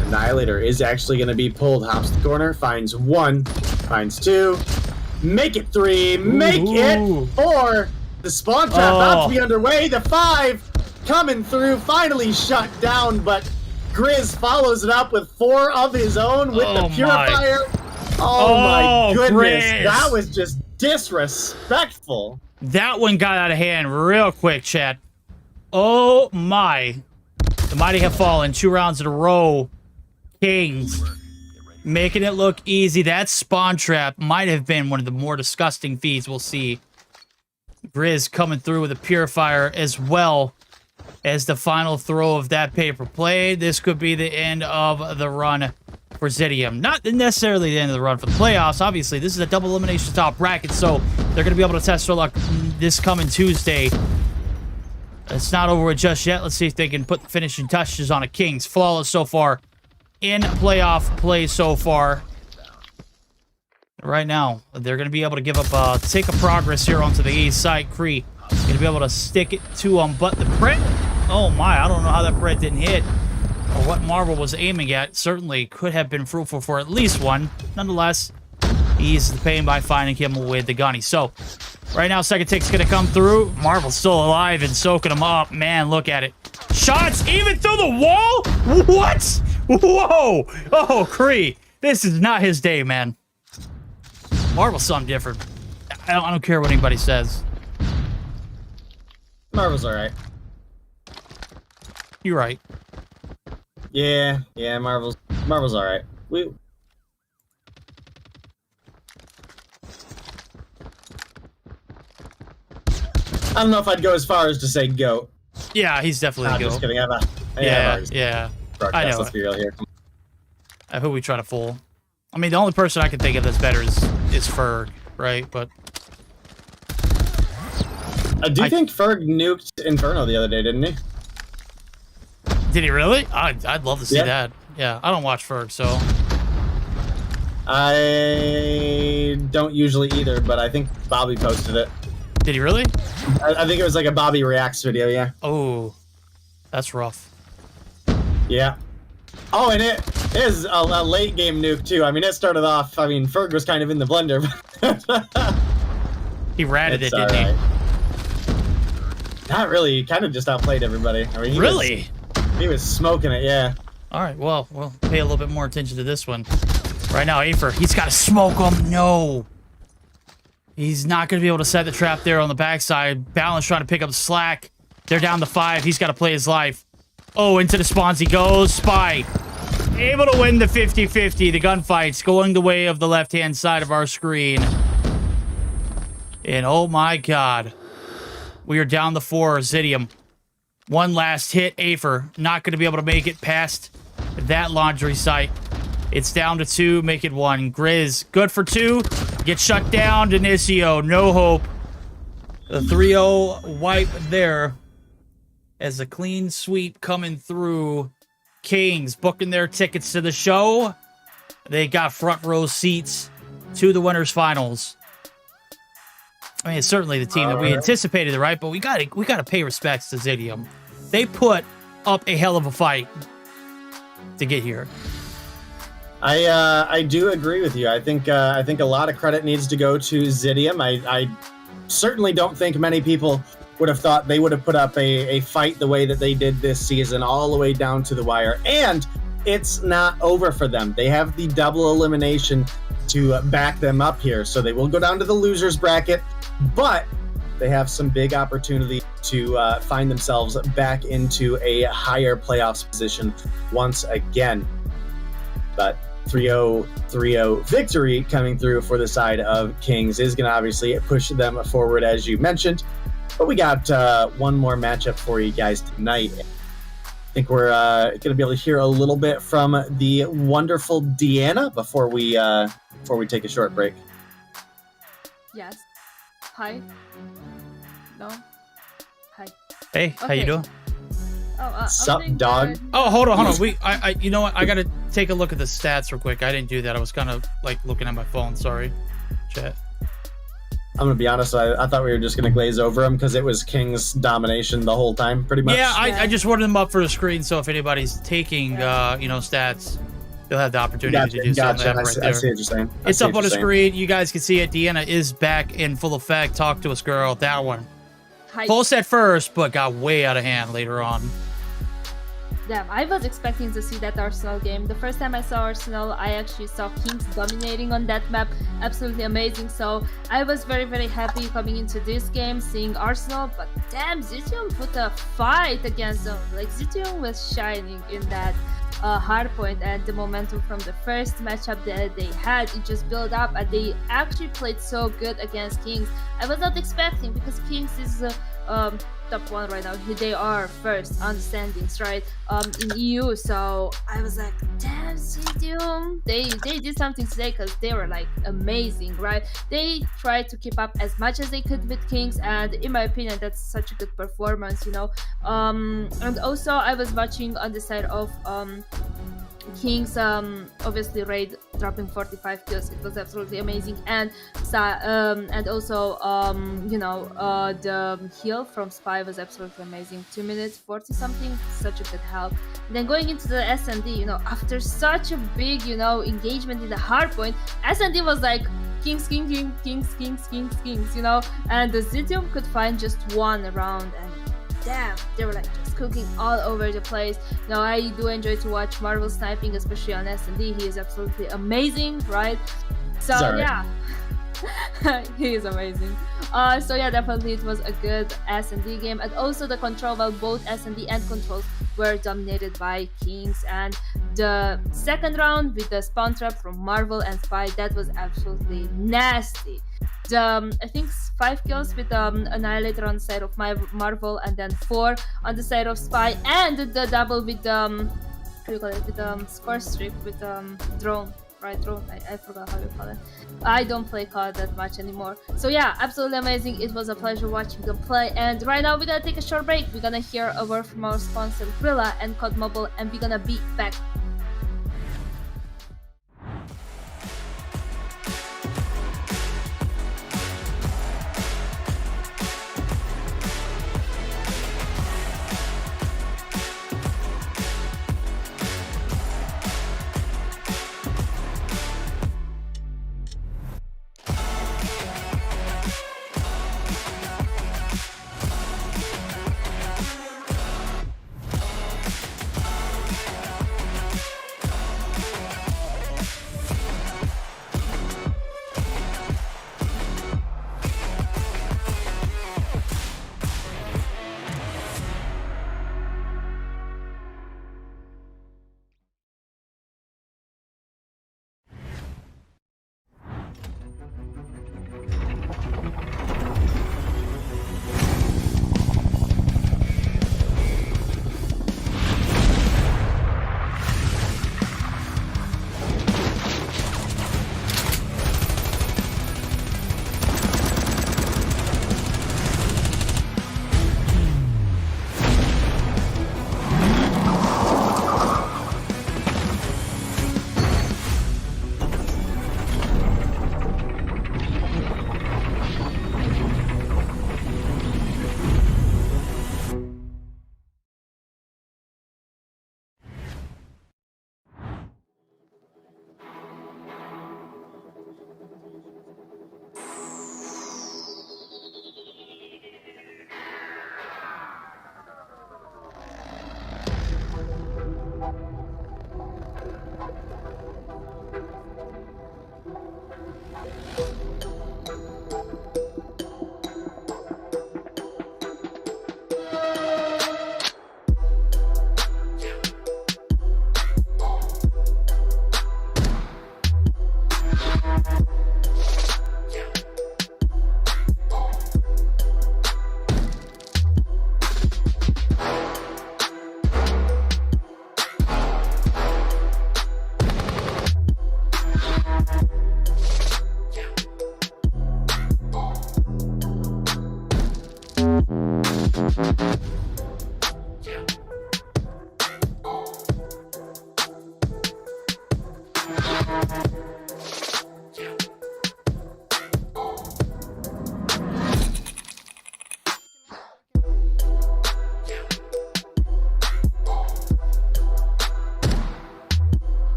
Annihilator is actually going to be pulled. Hops the corner, finds 1, finds 2. Make it 3, make it 4. The spawn trap about to be underway. The 5 coming through, finally shut down, but Grizz follows it up with 4 of his own with the purifier. Oh my goodness, Grizz. that was just disrespectful. That one got out of hand real quick, chat. Oh my. The mighty have fallen 2 rounds in a row. Kings making it look easy. That spawn trap might have been one of the more disgusting feats we'll see. Grizz coming through with a purifier as well as the final throw of that paper play. This could be the end of the run for Zidium. Not necessarily the end of the run for the playoffs. Obviously, this is a double elimination top bracket, so they're going to be able to test their luck this coming Tuesday. It's not over with just yet. Let's see if they can put the finishing touches on a Kings. Flawless so far in playoff play so far. Right now, they're going to be able to give up a take a progress here onto the east side. Cree going to be able to stick it to him, but the Pret, oh my, I don't know how that Pret didn't hit or what Marvel was aiming at. Certainly could have been fruitful for at least one. Nonetheless, ease the pain by finding him with the gunny. So, right now, second tick's going to come through. Marvel's still alive and soaking him up. Man, look at it. Shots even through the wall? What? Whoa. Oh, Cree. This is not his day, man. Marvel's something different. I don't care what anybody says. Marvel's all right. You're right. Yeah, Marvel's all right. I don't know if I'd go as far as to say GOAT. Yeah, he's definitely a I'm goat. just kidding. Yeah. I know. Let's be real here. Who we try to fool? I mean, the only person I can think of that's better is Ferg, right? But I do think Ferg nuked Inferno the other day, didn't he? Did he really? I'd love to see that. Yeah, I don't watch Ferg, so. I don't usually either, but I think Bobby posted it. Did he really? I think it was like a Bobby Reacts video, yeah. Oh, that's rough. Yeah. Oh, and it is a late game nuke, too. I mean, it started off, Ferg was kind of in the blender. He ratted it, didn't he? Not really. He kind of just outplayed everybody. I mean, he was smoking it, yeah. All right, well, we'll pay a little bit more attention to this one. Right now, Afer, he's got to smoke him. No. He's not going to be able to set the trap there on the backside. Balance trying to pick up the slack. They're down to 5. He's got to play his life. Oh, into the spawns he goes. Spy. Able to win the 50-50. The gunfight's going the way of the left-hand side of our screen. And oh my god. We are down to 4. Zidium. One last hit. Afer not going to be able to make it past that laundry site. It's down to 2. Make it 1. Grizz. Good for 2. Get shut down. Denicio. No hope. The 3-0 wipe there. As a clean sweep coming through. Kings booking their tickets to the show. They got front row seats to the winners finals. I mean, it's certainly the team that we anticipated, right? But we gotta pay respects to Zidium. They put up a hell of a fight to get here. I do agree with you. I think a lot of credit needs to go to Zidium. I certainly don't think many people would have thought they would have put up a fight the way that they did this season, all the way down to the wire. And it's not over for them. They have the double elimination to back them up here. So they will go down to the losers bracket, but they have some big opportunity to find themselves back into a higher playoffs position once again. But 3-0 victory coming through for the side of Kings is going to obviously push them forward, as you mentioned. But we got one more matchup for you guys tonight. I think we're going to be able to hear a little bit from the wonderful Deanna before we take a short break. Yes. Hi. No. Hi. Hey, how you doing? Sup, dog? Oh, hold on. You know what? I gotta take a look at the stats real quick. I didn't do that. I was kind of like looking at my phone. Sorry, chat. I'm gonna be honest. I thought we were just gonna glaze over them because it was King's domination the whole time, pretty much. Yeah, I just wanted them up for the screen, so if anybody's taking stats, they'll have the opportunity to do something. I see what you're saying. It's up on the screen. You guys can see it. Deanna is back in full effect. Talk to us, girl. That one. Hi. Pulse at first, but got way out of hand later on. Damn, I was expecting to see that Arsenal game. The first time I saw Arsenal, I actually saw Kings dominating on that map. Absolutely amazing. So I was very, very happy coming into this game, seeing Arsenal. But damn, Zitium put a fight against them. Like, Zitium was shining in that hard point, and the momentum from the first matchup that they had, it just built up, and they actually played so good against Kings. I was not expecting, because Kings is top 1 right now. They are first on the standings, right, in EU. So I was like, damn, Zidium, they did something today, because they were like amazing, right? They tried to keep up as much as they could with Kings, and in my opinion, that's such a good performance, you know. And also I was watching on the side of Kings, obviously Raid dropping 45 kills. It was absolutely amazing, and also the heal from Spy was absolutely amazing. 2 minutes 40 something, such a good help. And then going into the S&D, you know, after such a big, you know, engagement in the hard point, S&D was like Kings, you know, and the Zitium could find just one round, and damn, they were like just cooking all over the place. Now, I do enjoy to watch Marvel sniping, especially on S&D. He is absolutely amazing, right? So Sorry. yeah, He is amazing. So yeah, definitely it was a good S&D game, and also the control, well, both S&D and controls were dominated by Kings. And the second round with the spawn trap from Marvel and Spy, that was absolutely nasty. I think 5 kills with Annihilator on the side of Marvel, and then 4 on the side of Spy, and the double with how do you call it, with score strip with drone. Right, drone. I forgot how you call it. I don't play COD that much anymore. So yeah, absolutely amazing. It was a pleasure watching them play. And right now we're gonna take a short break. We're gonna hear a word from our sponsor Grilla and COD Mobile, and we're gonna be back.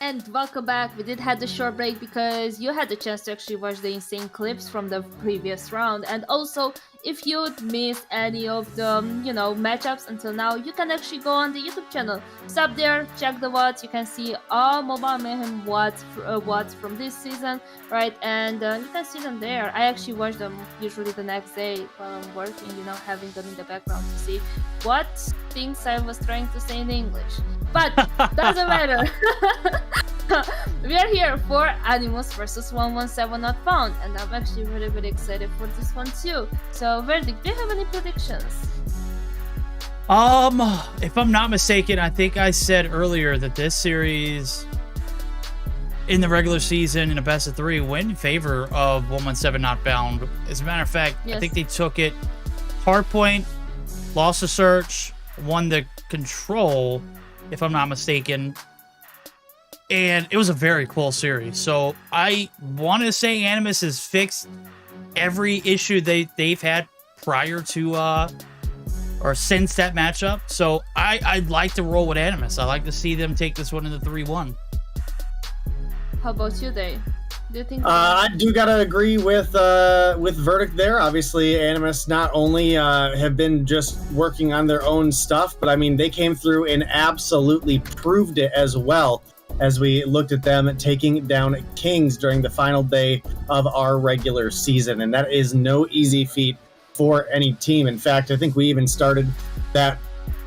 And welcome back. We did have the short break because you had the chance to actually watch the insane clips from the previous round. And also, if you missed any of the, matchups until now, you can actually go on the YouTube channel. Stop there, check the VODs. You can see all Mobile Mayhem VODs from this season, right? And you can see them there. I actually watch them usually the next day while I'm working, having them in the background to see what things I was trying to say in English. But doesn't matter. We are here for Animus versus 117 Not Found, and I'm actually really, really excited for this one too. So, Verdict, do you have any predictions? If I'm not mistaken, I think I said earlier that this series in the regular season in a best of 3 went in favor of 117 Not Found. As a matter of fact, yes. I think they took it hardpoint, lost the search, won the control, if I'm not mistaken. And it was a very cool series. So I want to say Animus has fixed every issue they've had prior to or since that matchup. So I'd like to roll with Animus. I like to see them take this one in the 3-1. How about you, Dave? Do you think? I do gotta agree with Verdict there. Obviously, Animus not only have been just working on their own stuff, but I mean they came through and absolutely proved it as well. As we looked at them taking down Kings during the final day of our regular season. And that is no easy feat for any team. In fact, I think we even started that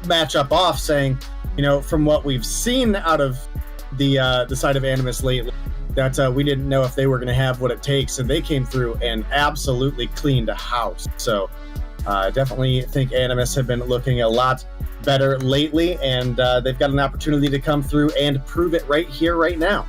matchup off saying, from what we've seen out of the side of Animus lately, that we didn't know if they were going to have what it takes. And they came through and absolutely cleaned a house. So definitely think Animus have been looking a lot better lately, and they've got an opportunity to come through and prove it right here, right now.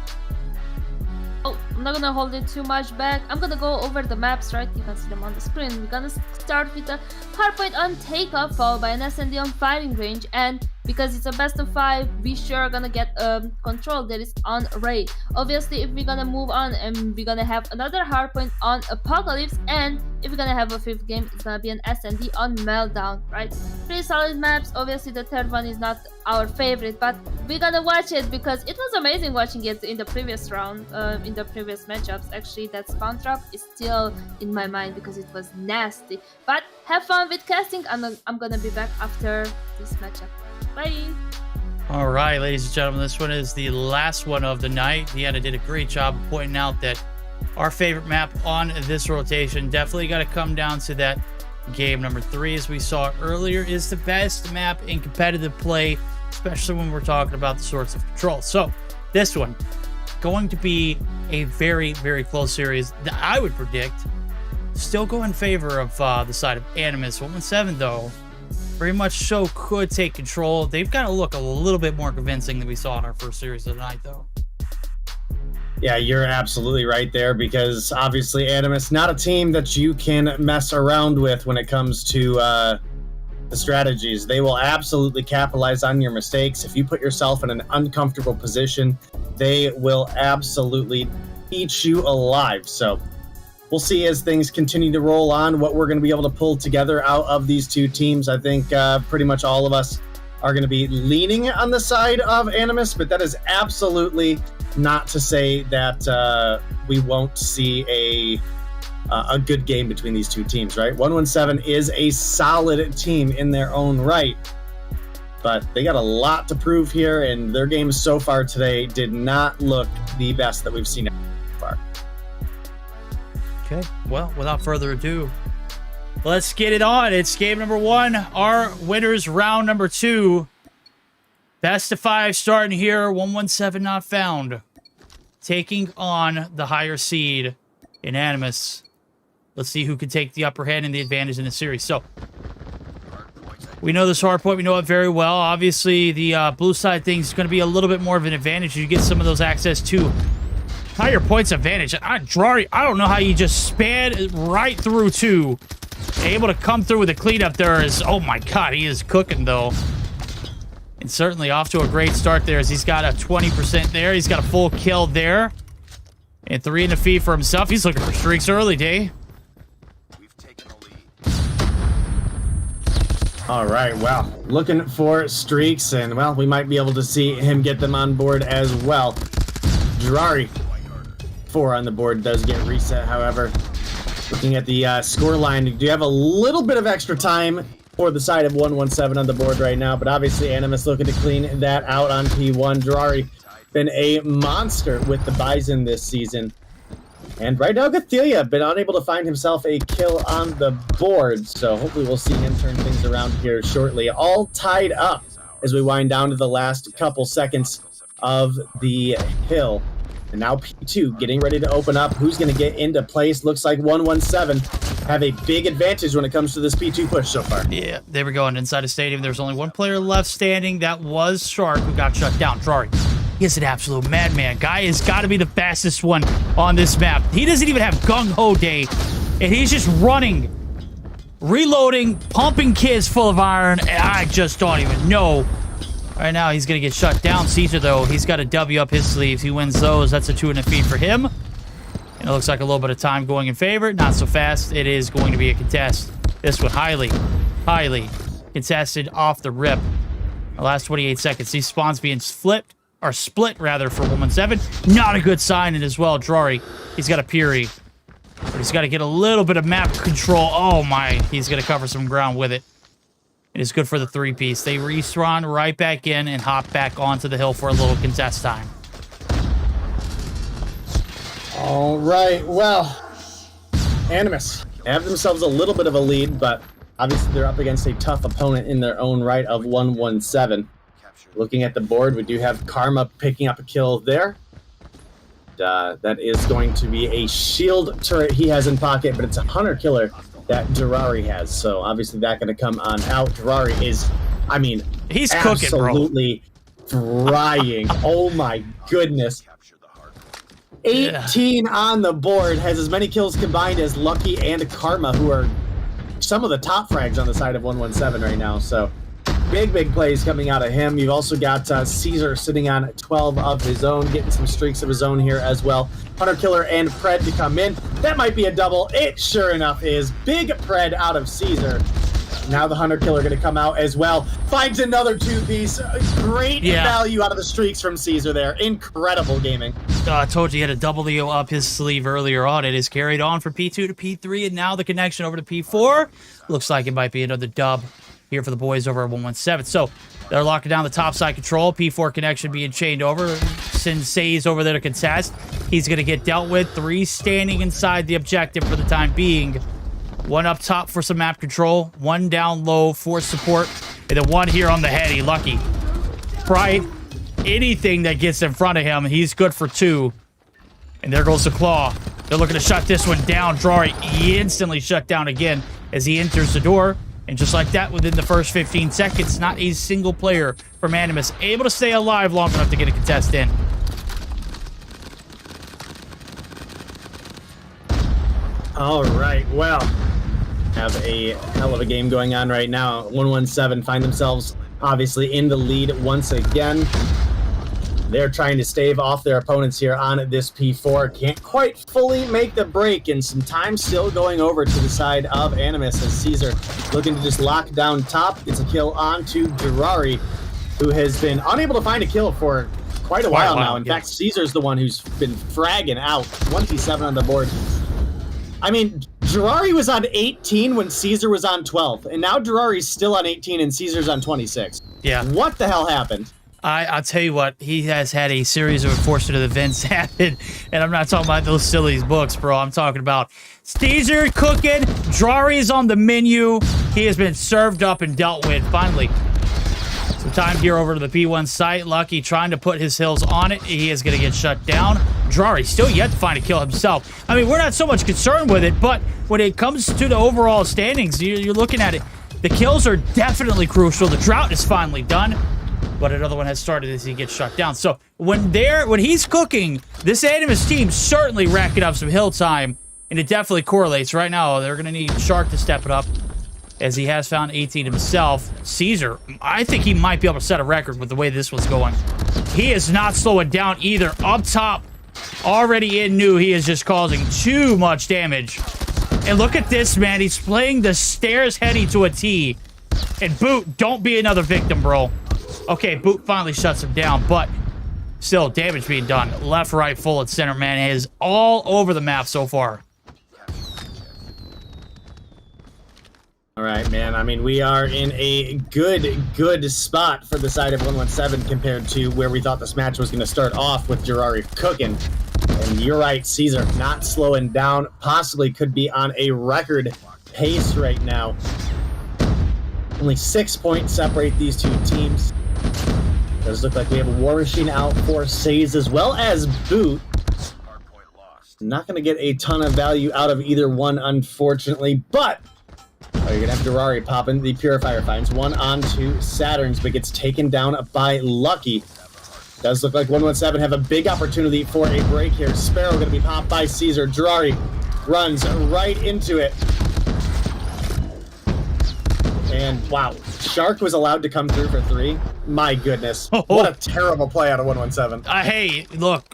Oh, I'm not gonna hold it too much back. I'm gonna go over the maps, right? You can see them on the screen. We're gonna start with the hardpoint on takeoff, followed by an SND on firing range, and because it's a best of 5, we sure are gonna get control that is on Ray. Obviously, if we're gonna move on and we're gonna have another hardpoint on Apocalypse, and if we're gonna have a 5th game, it's gonna be an SND on Meltdown, right? Pretty solid maps. Obviously, the 3rd one is not our favorite, but we're gonna watch it because it was amazing watching it in the previous round, in the previous matchups. Actually, that spawn trap is still in my mind because it was nasty. But have fun with casting. I'm gonna be back after this matchup. Bye. All right, ladies and gentlemen, this one is the last one of the night. Deanna did a great job of pointing out that our favorite map on this rotation definitely got to come down to that game number 3, as we saw earlier, is the best map in competitive play, especially when we're talking about the sorts of control. So this one going to be a very, very close series that I would predict still go in favor of the side of Animus. 117, though, very much so could take control. They've got to look a little bit more convincing than we saw in our first series of the night, though. Yeah, you're absolutely right there, because obviously Animus, not a team that you can mess around with when it comes to the strategies. They will absolutely capitalize on your mistakes. If you put yourself in an uncomfortable position, they will absolutely eat you alive. So we'll see as things continue to roll on what we're going to be able to pull together out of these two teams. I think pretty much all of us are going to be leaning on the side of Animus, but that is absolutely not to say that we won't see a good game between these two teams, right? 117 is a solid team in their own right, but they got a lot to prove here, and their games so far today did not look the best that we've seen so far. Okay, well, without further ado, let's get it on. It's game number 1, our winners round number 2. Best of 5 starting here. 117 Not Found, taking on the higher seed in Animus. Let's see who can take the upper hand and the advantage in the series. So we know this hard point. We know it very well. Obviously, the blue side thing is going to be a little bit more of an advantage. You get some of those access to higher points advantage. Drari, I don't know how you just span right through 2. Able to come through with a cleanup there is, oh my god, he is cooking though. And certainly off to a great start there, as he's got a 20% there. He's got a full kill there. And 3 in the feed for himself. He's looking for streaks early, Day. All right, well, looking for streaks, and well, we might be able to see him get them on board as well. Girari. 4 on the board does get reset, however. Looking at the score line, you do have a little bit of extra time for the side of 117 on the board right now, but obviously Animus looking to clean that out on P1. Girari been a monster with the Bison this season. And right now, Gathelia been unable to find himself a kill on the board, so hopefully we'll see him turn things around here shortly. All tied up as we wind down to the last couple seconds of the hill. And now P2 getting ready to open up. Who's going to get into place? Looks like 117 have a big advantage when it comes to this P2 push so far. Yeah, they were going inside the stadium. There's only one player left standing. That was Shark, who got shut down. Girari. He is an absolute madman. Guy has got to be the fastest one on this map. He doesn't even have gung-ho day, and he's just running, reloading, pumping kids full of iron, and I just don't even know. Right now, he's going to get shut down. Caesar, though, he's got a W up his sleeves. He wins those. That's a 2 and a feed for him. And it looks like a little bit of time going in favor. Not so fast. It is going to be a contest. This one, highly contested off the rip. The last 28 seconds. These spawns being flipped. Or split, rather, for 117. Not a good sign, and as well, Girari, he's got a Puri. But he's got to get a little bit of map control. Oh, my. He's going to cover some ground with it. It is good for the 3-piece. They respawn right back in and hop back onto the hill for a little contest time. All right, well, Animus have themselves a little bit of a lead, but obviously they're up against a tough opponent in their own right of 117. Looking at the board, we do have Karma picking up a kill there. That is going to be a shield turret he has in pocket, but it's a hunter killer that Girari has. So obviously that's going to come on out. Girari is, I mean, he's cooking, bro. Absolutely frying. Oh my goodness. 18 on the board, has as many kills combined as Lucky and Karma, who are some of the top frags on the side of 117 right now. So big plays coming out of him. You've also got Caesar sitting on 12 of his own, getting some streaks of his own here as well. Hunter Killer and Pred to come in. That might be a double. It sure enough is. Big Pred out of Caesar. Now the Hunter Killer going to come out as well. Finds another 2-piece. Great value out of the streaks from Caesar there. Incredible gaming. I told you he had a W up his sleeve earlier on. It is carried on from P2 to P3, and now the connection over to P4. Looks like it might be another dub here for the boys over at 117. So they're locking down the top side control. P4 connection being chained over. Sensei's over there to contest. He's going to get dealt with. 3 standing inside the objective for the time being. 1 up top for some map control. 1 down low for support. And then 1 here on the heady. Lucky. Right. Anything that gets in front of him, he's good for 2. And there goes the claw. They're looking to shut this one down. Girari instantly shut down again as he enters the door. And just like that, within the first 15 seconds, not a single player from Animus able to stay alive long enough to get a contest in. All right, well, have a hell of a game going on right now. 117 find themselves obviously in the lead once again. They're trying to stave off their opponents here on this P4. Can't quite fully make the break, and some time still going over to the side of Animus as Caesar looking to just lock down top. Gets a kill onto Girari, who has been unable to find a kill for quite a while now. In fact, Caesar's the one who's been fragging out. 27 on the board. I mean, Girari was on 18 when Caesar was on 12, and now Girari's still on 18 and Caesar's on 26. Yeah. What the hell happened? I'll tell you what, he has had a series of unfortunate events happen, and I'm not talking about those silly books, bro. I'm talking about Caesar cooking, Girari's on the menu. He has been served up and dealt with, finally. Some time here over to the P1 site. Lucky trying to put his hills on it. He is going to get shut down. Girari still yet to find a kill himself. I mean, we're not so much concerned with it, but when it comes to the overall standings, you're looking at it. The kills are definitely crucial. The drought is finally done. But another one has started as he gets shut down. So when he's cooking, this Animus team certainly racking up some hill time, and it definitely correlates. Right now, they're going to need Shark to step it up, as he has found 18 himself. Caesar, I think he might be able to set a record with the way this one's going. He is not slowing down either. Up top, already in new, he is just causing too much damage. And look at this, man. He's playing the stairs heady to a T. And Boot, don't be another victim, bro. Okay, Boot finally shuts him down, but Still, damage being done. Left, right, full, and center, man. Is all over the map so far. All right, man. I mean, we are in a good spot for the side of 117 compared to where we thought this match was going to start off with Jirari cooking. And you're right, Caesar not slowing down. Possibly could be on a record pace right now. Only 6 points separate these two teams. Does look like we have a War Machine out for Saze as well as Boot. Not going to get a ton of value out of either one, unfortunately, but you're going to have Jirari popping the Purifier. Finds one onto Saturn's, but gets taken down by Lucky. Does look like 117 have a big opportunity for a break here. Sparrow going to be popped by Caesar. Jirari runs right into it. And wow, Shark was allowed to come through for 3. My goodness. What a terrible play out of 117. Hey, look.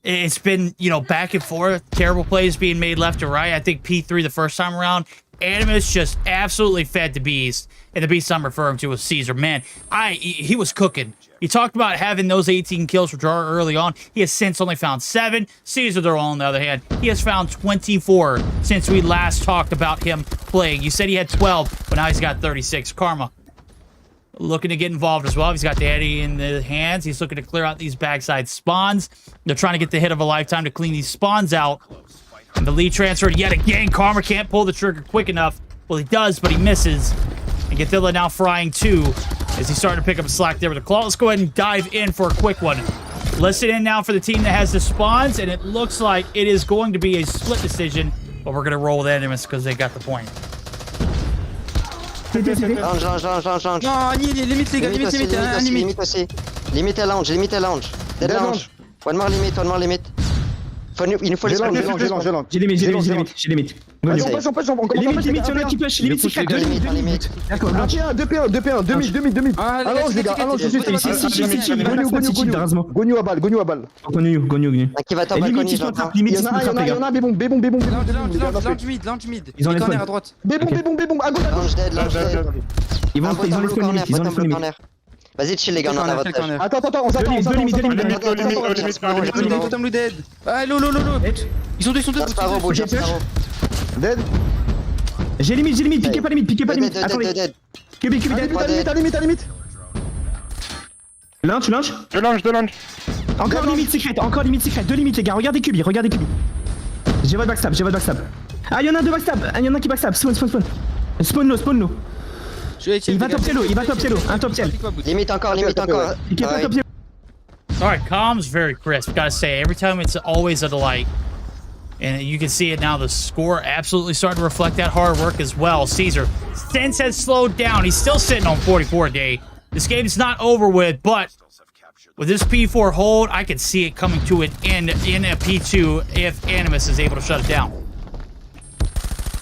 It's been, back and forth. Terrible plays being made left to right. I think P3 the first time around. Animus just absolutely fed the beast. And the beast I'm referring to was Caesar. Man, he was cooking. He talked about having those 18 kills for Jar early on. He has since only found 7. Caesar, though, on the other hand, he has found 24 since we last talked about him playing. You said he had 12, but now he's got 36. Karma looking to get involved as well. He's got the Eddie in the hands. He's looking to clear out these backside spawns. They're trying to get the hit of a lifetime to clean these spawns out. And the lead transfer yet again. Karma can't pull the trigger quick enough. Well, he does, but he misses. And Gathilla now frying 2 as he's starting to pick up slack there with the claw. Let's go ahead and dive in for a quick one. Listen in now for the team that has the spawns, and it looks like it is going to be a split decision, but we're going to roll with Animus because they got the point. Lounge. Non, limite les gars, limite aussi. Limite à lounge. Dead lounge. One more limit. Il nous faut les lounge. J'ai limite. On Limite, y'en a qui push. Limite, c'est 2 limites. D'accord, 2P1, 2 mid. Allonge les gars, allonge. Gognou à balle. Gognou. Qui va tomber limite, ils sont trap, limite, ils sont trap, les gars. Il y en a, Bébon. Launch mid. Ils ont les Déconner à droite. Bébon, à gauche. Lounge dead. Ils vont les spawn limite. Vas-y, chill les gars, on a votre tâche. Attends, on s'attend. Deux limites. Totem blue dead. Ah, lo. Ils sont deux. Sparrow, bouge. Dead. J'ai limite, piquez pas limite. Attendez. Cubi dead. À limite. Launch. De launch. Encore limite secrète. 2 limites les gars, regardez Cubi. J'ai votre backstab. Ah, y'en a 2 backstab. Il y en a qui backstab. Spawn low. Il va top cielo. Un top ciel. Limite encore. All right, Calm's very crisp. Gotta say, every time it's always a delight. And you can see it now. The score absolutely starting to reflect that hard work as well. Caesar, since has slowed down. He's still sitting on 44 a day. This game's not over with, but with this P4 hold, I can see it coming to an end in a P2 if Animus is able to shut it down.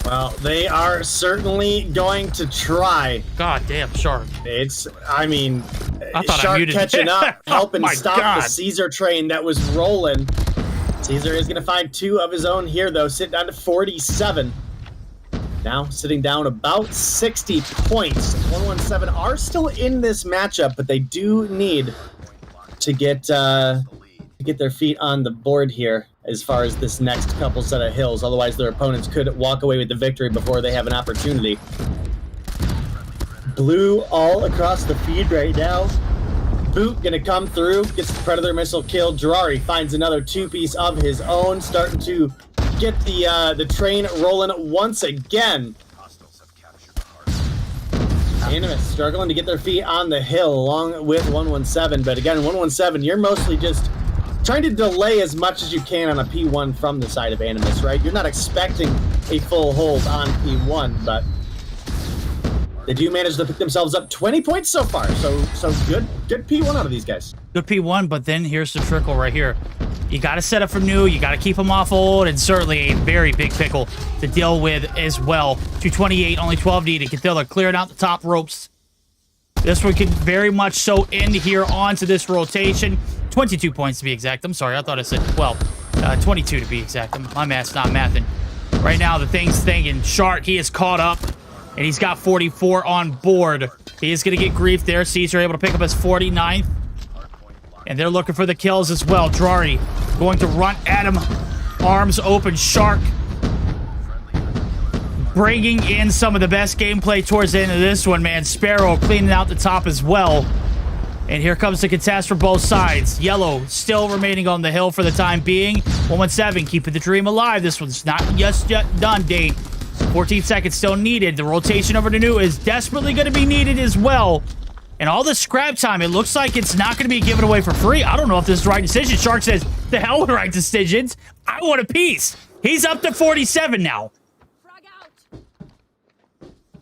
Well, they are certainly going to try. God damn, Shark. I thought Shark catching up, helping Oh stop God. the Caesar train that was rolling. Caesar is going to find 2 of his own here, though, sitting down to 47. Now sitting down about 60 points. 117 are still in this matchup, but they do need to get their feet on the board here as far as this next couple set of hills. Otherwise, their opponents could walk away with the victory before they have an opportunity. Blue all across the feed right now. Boot gonna come through, gets the Predator missile killed. Jirari finds another 2-piece of his own, starting to get the train rolling once again. Animus struggling to get their feet on the hill along with 117, but again, 117, you're mostly just trying to delay as much as you can on a P1 from the side of Animus, right? You're not expecting a full hold on P1, but they do manage to pick themselves up 20 points so far. So good P1 out of these guys. Good P1, but then here's the trickle right here. You got to set up for new. You got to keep them off old, and certainly a very big pickle to deal with as well. 228, only 12 needed. Gathilla clearing out the top ropes. This one could very much so end here onto this rotation. 22 points to be exact. I'm sorry, I thought I said 12. 22 to be exact. My math's not mathing. Right now, the thing's thinking. Shark, he is caught up, and he's got 44 on board. He is going to get grief there. Caesar able to pick up his 49th. And they're looking for the kills as well. Drari going to run at him. Arms open, Shark. Bringing in some of the best gameplay towards the end of this one, man. Sparrow cleaning out the top as well. And here comes the contest for both sides. Yellow still remaining on the hill for the time being. 117 keeping the dream alive. This one's not just yet done, Date. 14 seconds still needed. The rotation over to New is desperately going to be needed as well. And all the scrap time, it looks like it's not going to be given away for free. I don't know if this is the right decision. Shark says, the hell with right decisions. I want a piece. He's up to 47 now.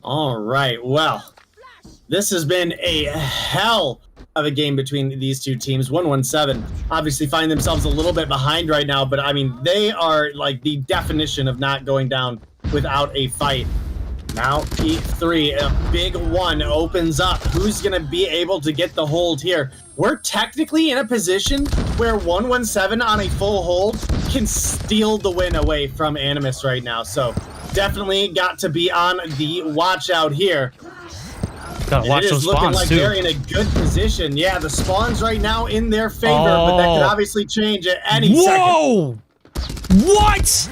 All right, well, this has been a hell of a game between these two teams. 117 obviously find themselves a little bit behind right now, but I mean, they are like the definition of not going down without a fight. Now P3, a big one opens up. Who's going to be able to get the hold here? We're technically in a position where 117 on a full hold can steal the win away from Animus right now. So definitely got to be on the watch out here. Gotta watch those spawns, looking like too. They're in a good position. Yeah, the spawns right now in their favor, but that could obviously change at any second. Whoa! What?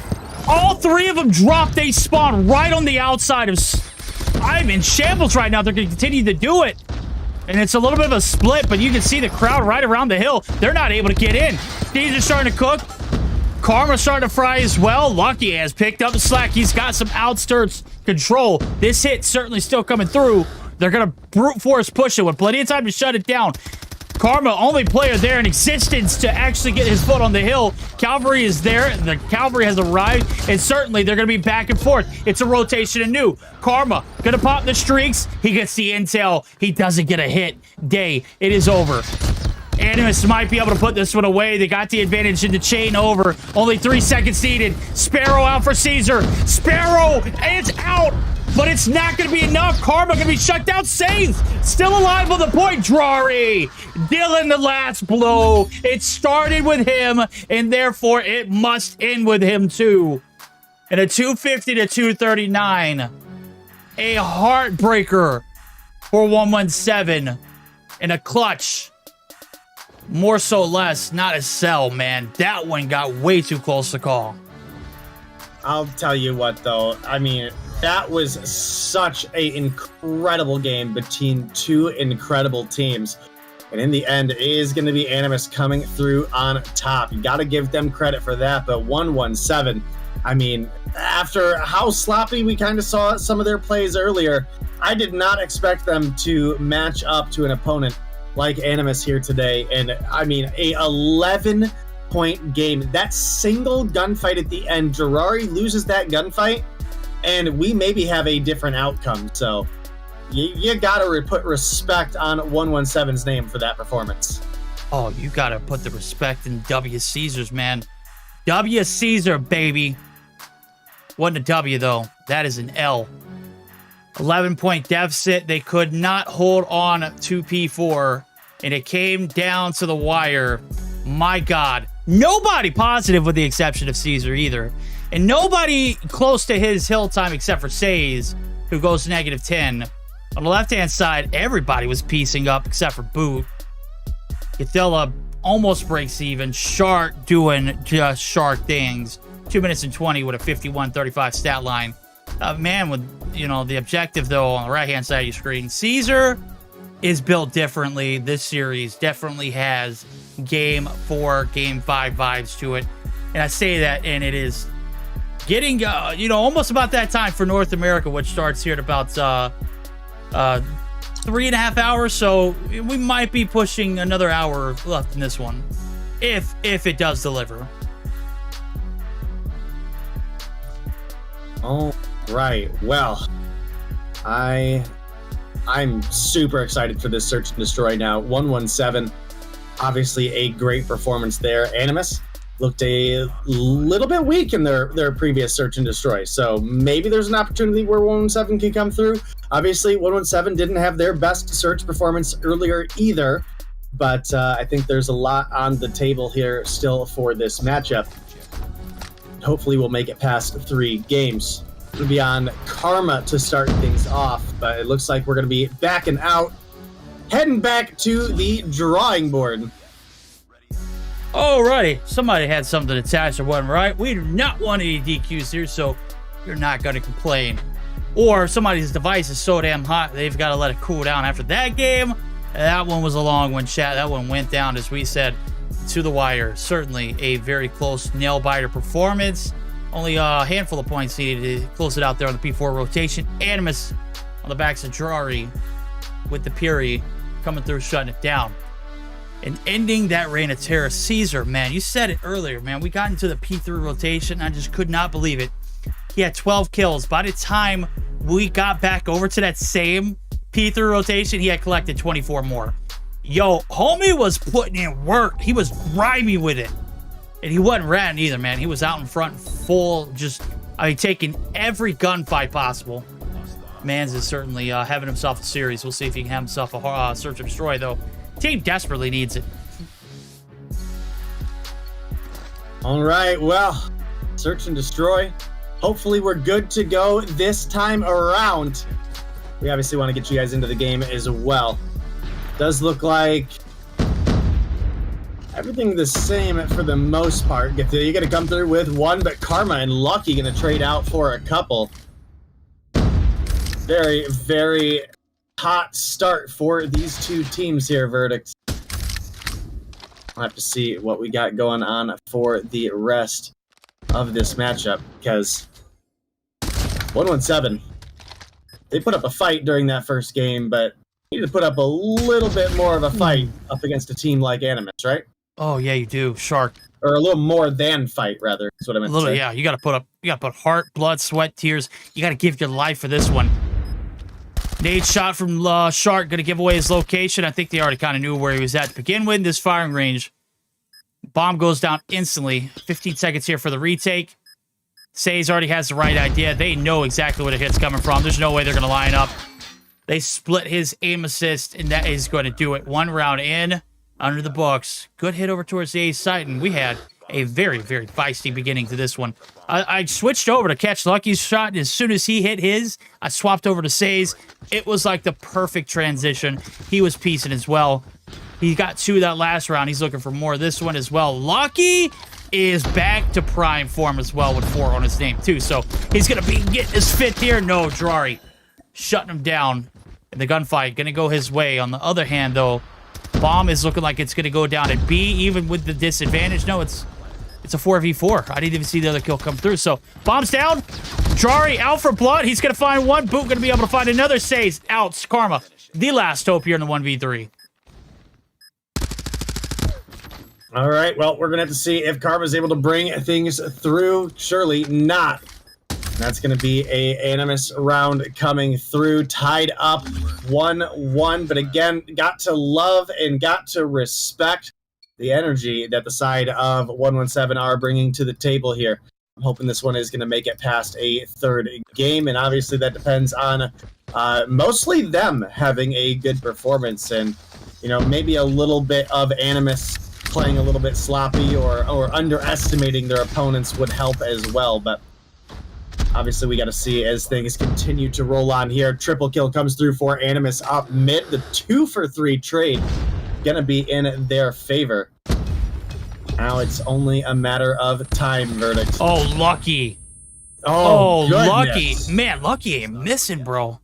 All three of them dropped. They spawn right on the outside of... I'm in shambles right now. They're going to continue to do it. And it's a little bit of a split, but you can see the crowd right around the hill. They're not able to get in. These are starting to cook. Karma's starting to fry as well. Lucky has picked up the slack. He's got some outskirts control. This hit certainly still coming through. They're going to brute force push it with plenty of time to shut it down. Karma, only player there in existence to actually get his foot on the hill. Cavalry is there. The cavalry has arrived, and certainly they're going to be back and forth. It's a rotation anew. Karma going to pop the streaks. He gets the intel. He doesn't get a hit. Day, it is over. Animus might be able to put this one away. They got the advantage in the chain over. Only 3 seconds needed. Sparrow out for Caesar. Sparrow, it's out. But it's not going to be enough. Karma going to be shut down. Safe. Still alive on the point. Drari. Dylan the last blow. It started with him, and therefore it must end with him too. And a 250 to 239. A heartbreaker for 117. And a clutch. More so less, not a sell, man. That one got way too close to call. I'll tell you what, though. I mean, that was such an incredible game between two incredible teams. And in the end, it is going to be Animus coming through on top. You got to give them credit for that. But 117, I mean, after how sloppy we kind of saw some of their plays earlier, I did not expect them to match up to an opponent like Animus here today. And I mean, a 11-point game. That single gunfight at the end, Drari loses that gunfight, and we maybe have a different outcome. So you gotta put respect on 117's name for that performance. Oh, you gotta put the respect in W. Caesar's, man. W. Caesar, baby. Wasn't a W, though. That is an L. 11-point deficit. They could not hold on to P4, and it came down to the wire. My God. Nobody positive with the exception of Caesar either. And nobody close to his hill time except for Says, who goes -10. On the left-hand side, everybody was piecing up except for Boot. Ithilla almost breaks even. Shark doing just Shark things. 2 minutes and 20 with a 51-35 stat line. Man, with, you know, the objective, though, on the right-hand side of your screen. Caesar is built differently. This series definitely has Game 4, Game 5 vibes to it. And I say that, and it is getting, you know, almost about that time for North America, which starts here at about 3.5 hours. So we might be pushing another hour left in this one, if it does deliver. Oh, right. Well, I'm super excited for this search and destroy now. 117, obviously a great performance there. Animus looked a little bit weak in their previous search and destroy, so maybe there's an opportunity where 117 can come through. Obviously, 117 didn't have their best search performance earlier either, but I think there's a lot on the table here still for this matchup. Hopefully we'll make it past 3 games. It'll be on Karma to start things off, but it looks like we're going to be backing out, heading back to the drawing board. Alrighty, somebody had something attached or wasn't right. We do not want any DQs here, so you're not going to complain. Or somebody's device is so damn hot, they've got to let it cool down after that game. That one was a long one, chat. That one went down, as we said, to the wire. Certainly a very close nail-biter performance. Only a handful of points needed to close it out there on the P4 rotation. Animus on the backs of Drari with the Puri coming through, shutting it down. And ending that reign of terror. Caesar, man, you said it earlier, man. We got into the P3 rotation. I just could not believe it. He had 12 kills. By the time we got back over to that same P3 rotation, he had collected 24 more. Yo, homie was putting in work. He was grimy with it. And he wasn't ratting either, man. He was out in front full, just, I mean, taking every gunfight possible. Mans is certainly having himself a series. We'll see if he can have himself a search and destroy, though. Team desperately needs it. All right, well, search and destroy. Hopefully we're good to go this time around. We obviously want to get you guys into the game as well. Does look like everything the same for the most part. You got to come through with one, but Karma and Lucky going to trade out for a couple. Very, very hot start for these two teams here, Verdict. I'll have to see what we got going on for the rest of this matchup, because 117, they put up a fight during that first game, but you need to put up a little bit more of a fight up against a team like Animus, right? Oh yeah, you do, Shark. Or a little more than fight, rather. Is what I meant to say. Yeah, you got to put heart, blood, sweat, tears. You got to give your life for this one. Nade shot from Shark, going to give away his location. I think they already kind of knew where he was at to begin with. This firing range. Bomb goes down instantly. 15 seconds here for the retake. Says already has the right idea. They know exactly where the hit's coming from. There's no way they're going to line up. They split his aim assist, and that is going to do it. One round in, under the books. Good hit over towards the A site, and we had a very, very feisty beginning to this one. I switched over to catch Lucky's shot, and as soon as he hit his, I swapped over to Say's. It was like the perfect transition. He was piecing as well. He got 2 that last round. He's looking for more this one as well. Lucky is back to prime form as well with 4 on his name, too. So he's going to be getting his fifth here. No, Drari shutting him down in the gunfight. Going to go his way. On the other hand, though, Bomb is looking like it's going to go down at B, even with the disadvantage. No, it's a 4v4. I didn't even see the other kill come through. So, Bomb's down. Drari out for blood. He's going to find one. Boot going to be able to find another. Says out. Karma, the last hope here in the 1v3. All right, well, we're going to have to see if Karma's able to bring things through. Surely not. That's going to be a Animus round coming through. Tied up 1-1. But again, got to love and got to respect the energy that the side of 117 are bringing to the table here. I'm hoping this one is going to make it past a third game, and obviously that depends on mostly them having a good performance, and maybe a little bit of Animus playing a little bit sloppy or underestimating their opponents would help as well. But obviously we got to see as things continue to roll on here. Triple kill comes through for Animus up mid. The 2-for-3 trade gonna be in their favor. Now it's only a matter of time, Verdict. Oh, Lucky. Oh, Lucky. Man, Lucky ain't missing, bro.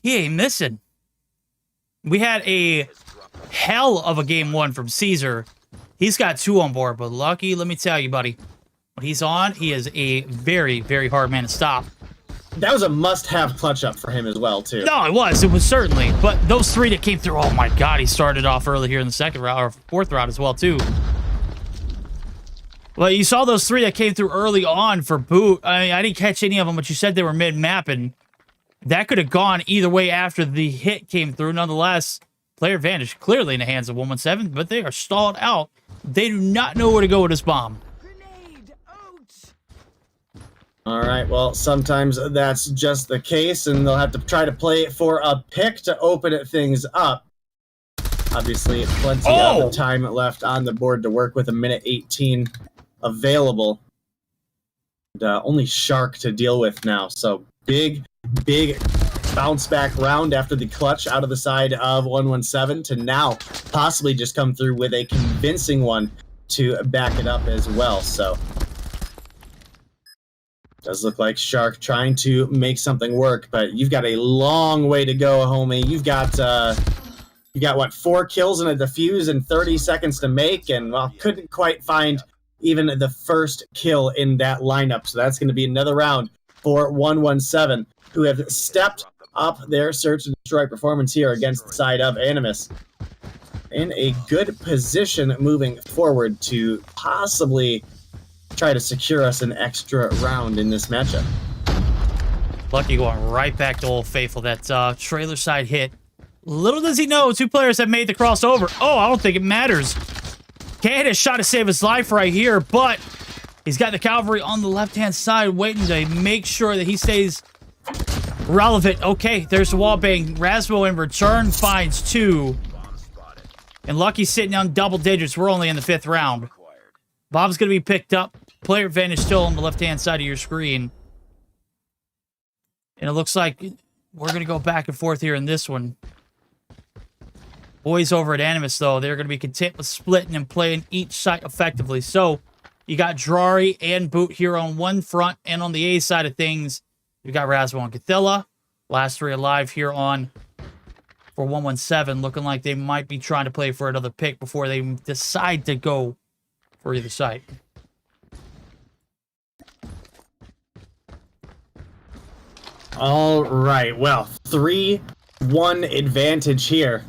He ain't missing. We had a hell of a game 1 from Caesar. He's got 2 on board, but Lucky, let me tell you, buddy, when he's on, he is a very, very hard man to stop. That was a must-have clutch up for him as well, too. No, it was certainly. But those 3 that came through, oh my God, he started off early here in the second round, or 4th round as well, too. Well, you saw those 3 that came through early on for Boot. I mean, I didn't catch any of them, but you said they were mid-map, and that could have gone either way after the hit came through. Nonetheless, player advantage clearly in the hands of 117, but they are stalled out. They do not know where to go with this bomb. All right, well, sometimes that's just the case, and they'll have to try to play it for a pick to open things up. Obviously, plenty of time left on the board to work with, 1:18 available. And, only Shark to deal with now, so big bounce back round after the clutch out of the side of 117 to now possibly just come through with a convincing one to back it up as well. So does look like Shark trying to make something work, but you've got a long way to go, homie. You've got what, 4 kills and a defuse and 30 seconds to make, and well, couldn't quite find even the first kill in that lineup. So that's going to be another round for 117, who have stepped up their search and destroy performance here against the side of Animus. In a good position moving forward to possibly try to secure us an extra round in this matchup. Lucky going right back to Old Faithful. That trailer side hit. Little does he know, 2 players have made the crossover. Oh, I don't think it matters. Can't hit a shot to save his life right here, but he's got the cavalry on the left-hand side waiting to make sure that he stays relevant. Okay, there's the wall bang. Rasmo in return finds 2. And Lucky's sitting on double digits. We're only in the 5th round. Bob's going to be picked up. Player advantage still on the left-hand side of your screen. And it looks like we're going to go back and forth here in this one. Boys over at Animus, though, they're going to be content with splitting and playing each site effectively. So, you got Drari and Boot here on one front, and on the A side of things, you got Rasmo and Cathilla. Last 3 alive here on for 117, looking like they might be trying to play for another pick before they decide to go for either side. All right, well, 3-1 advantage here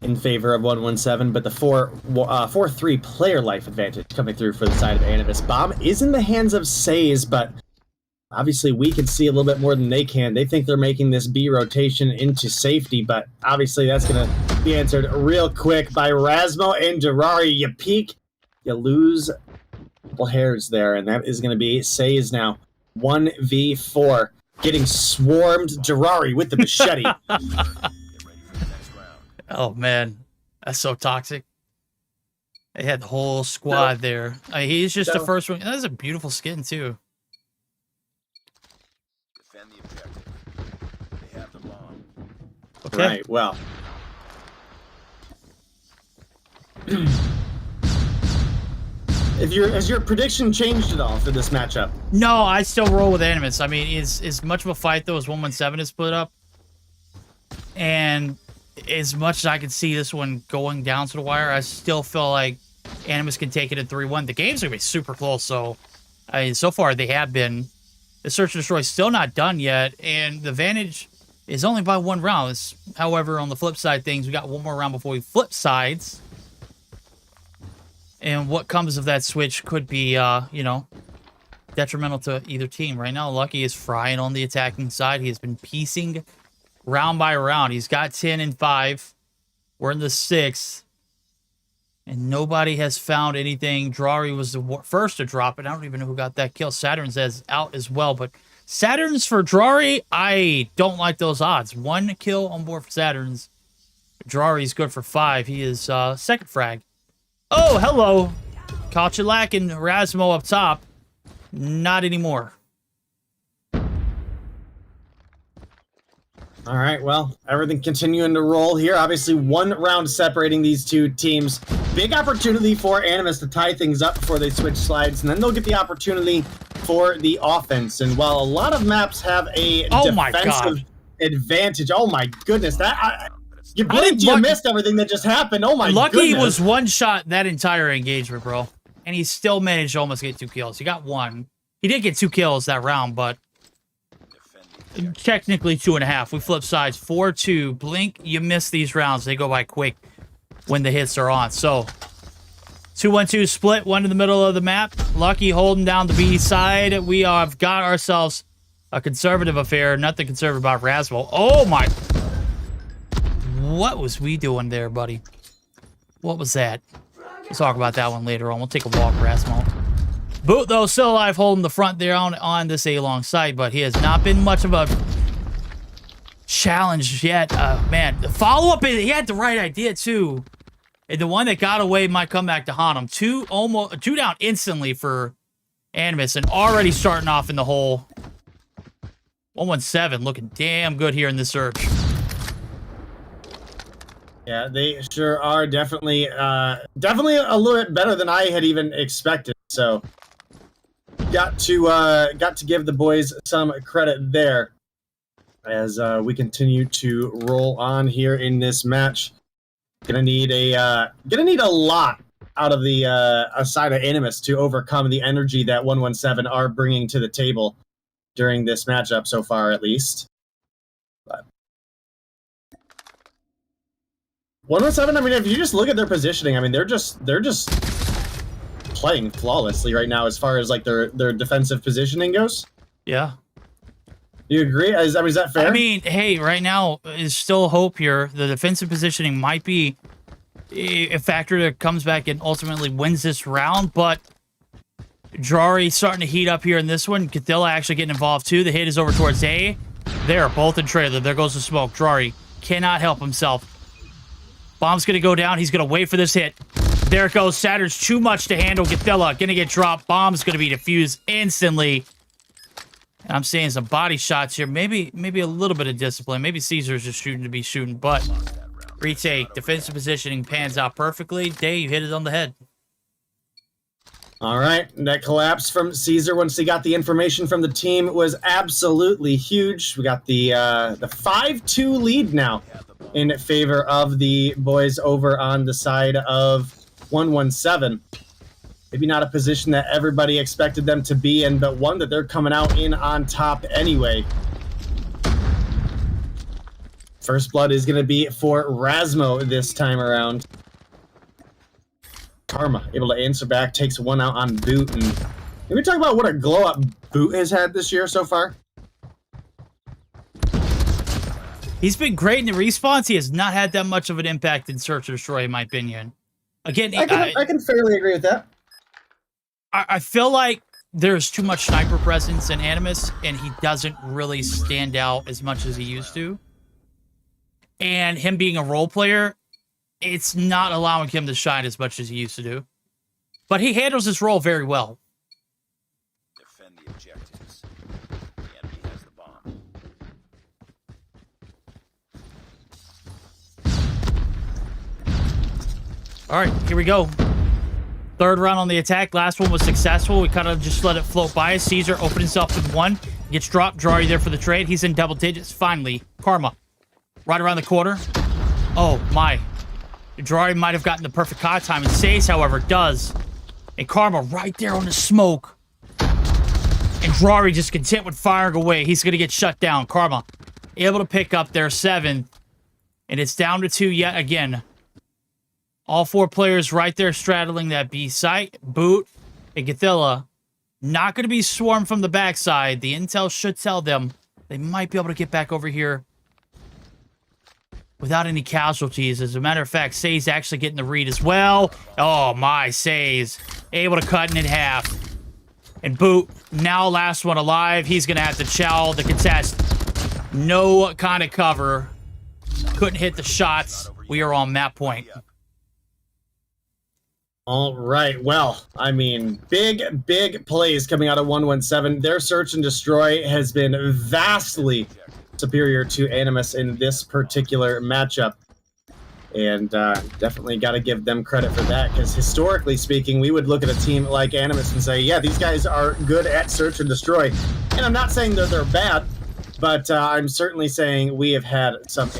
in favor of 117, but the 4-3 player life advantage coming through for the side of Animus. Bomb is in the hands of Says, but obviously we can see a little bit more than they can. They think they're making this B rotation into safety, but obviously that's going to be answered real quick by Rasmo and Durari. You peek, you lose a couple hairs there, and that is going to be Says now. 1v4, getting swarmed. Durari with the machete. Oh, man. That's so toxic. They had the whole squad there. He's just the first one. That is a beautiful skin, too. Defend the objective. They have the bomb. Okay. Right, well. Has your prediction changed at all for this matchup? No, I still roll with Animus. I mean, as much of a fight, though, as 117 is split up. And as much as I can see this one going down to the wire, I still feel like Animus can take it in 3-1. The game's going to be super close, so I mean, so far they have been. The Search and Destroy is still not done yet, and the advantage is only by 1 round. However, on the flip side things, we got 1 more round before we flip sides. And what comes of that switch could be, you know, detrimental to either team. Right now, Lucky is frying on the attacking side. He has been piecing round by round. He's got 10 and 5. We're in the 6th. And nobody has found anything. Drari was the first to drop it. I don't even know who got that kill. Saturn's out as well. But Saturn's for Drari, I don't like those odds. 1 kill on board for Saturn's. Drari's good for 5. He is second frag. Oh, hello. Caught you lacking. Rasmo up top. Not anymore. All right, well, everything continuing to roll here. Obviously, 1 round separating these 2 teams. Big opportunity for Animus to tie things up before they switch slides, and then they'll get the opportunity for the offense. And while a lot of maps have a defensive advantage, oh my goodness, you blinked, you missed everything that just happened. Oh my goodness. Lucky was 1 shot that entire engagement, bro. And he still managed to almost get 2 kills. He got 1. He did get 2 kills that round, but technically 2.5. We flip sides. 4-2. Blink, you miss these rounds. They go by quick when the hits are on. So, 2-1-2 split. 1 in the middle of the map. Lucky holding down the B side. We have got ourselves a conservative affair. Nothing conservative about Rasmo. Oh my... What was we doing there, buddy? What was that? We'll talk about that one later on. We'll take a walk, Rasmo. Boot, though, still alive, holding the front there on this A-long side, but he has not been much of a challenge yet. Man, the follow-up, he had the right idea, too. And the one that got away might come back to haunt him. 2 down instantly for Animus, and already starting off in the hole. 117 looking damn good here in this search. Yeah, they sure are. Definitely definitely a little bit better than I had even expected. So got to give the boys some credit there as we continue to roll on here in this match. Gonna need a lot out of the side of Animus to overcome the energy that 117 are bringing to the table during this matchup so far, at least. But 117, I mean, if you just look at their positioning, I mean, they're just playing flawlessly right now as far as like their defensive positioning goes. Yeah. You agree? Is that fair? I mean, hey, right now is still hope here. The defensive positioning might be a factor that comes back and ultimately wins this round, but Drari starting to heat up here in this one. Cathilla actually getting involved too. The hit is over towards A. They're both in trailer. There goes the smoke. Drari cannot help himself. Bomb's going to go down. He's going to wait for this hit. There it goes. Saturn's too much to handle. Cathilla going to get dropped. Bomb's going to be defused instantly. And I'm seeing some body shots here. Maybe a little bit of discipline. Maybe Caesar's just shooting to be shooting, but retake. Defensive positioning pans out perfectly. Day, you hit it on the head. All right, that collapse from Caesar once he got the information from the team was absolutely huge. We got the 5-2 lead now in favor of the boys over on the side of 117. Maybe not a position that everybody expected them to be in, but one that they're coming out in on top anyway. First blood is going to be for Rasmo this time around. Karma able to answer back, takes one out on Boot. And can we talk about what a glow up Boot has had this year so far? He's been great in the response. He has not had that much of an impact in Search or Destroy, in my opinion. Again, I can fairly agree with that. I feel like there's too much sniper presence in Animus, and he doesn't really stand out as much as he used to. And him being a role player, it's not allowing him to shine as much as he used to do. But he handles his role very well. Defend the objectives. The enemy has the bomb. All right, here we go. Third round on the attack. Last one was successful. We kind of just let it float by. Caesar opened himself with one. Gets dropped. Drari there for the trade. He's in double digits. Finally, Karma. Right around the corner. Oh, my. Drari might have gotten the perfect COD time. And Says, however, does. And Karma right there on the smoke. And Drari just content with firing away. He's going to get shut down. Karma able to pick up their 7th. And it's down to 2 yet again. All 4 players right there straddling that B site. Boot and Cathilla not going to be swarmed from the backside. The intel should tell them they might be able to get back over here without any casualties. As a matter of fact, Say's actually getting the read as well. Oh my, Say's able to cut it in half. And Boot, now last one alive. He's going to have to chow the contest. No kind of cover. Couldn't hit the shots. We are on map point. All right, well, I mean, big plays coming out of 117. Their search and destroy has been vastly superior to Animus in this particular matchup. And definitely got to give them credit for that, because historically speaking, we would look at a team like Animus and say, yeah, these guys are good at search and destroy. And I'm not saying that they're bad, but I'm certainly saying we have had some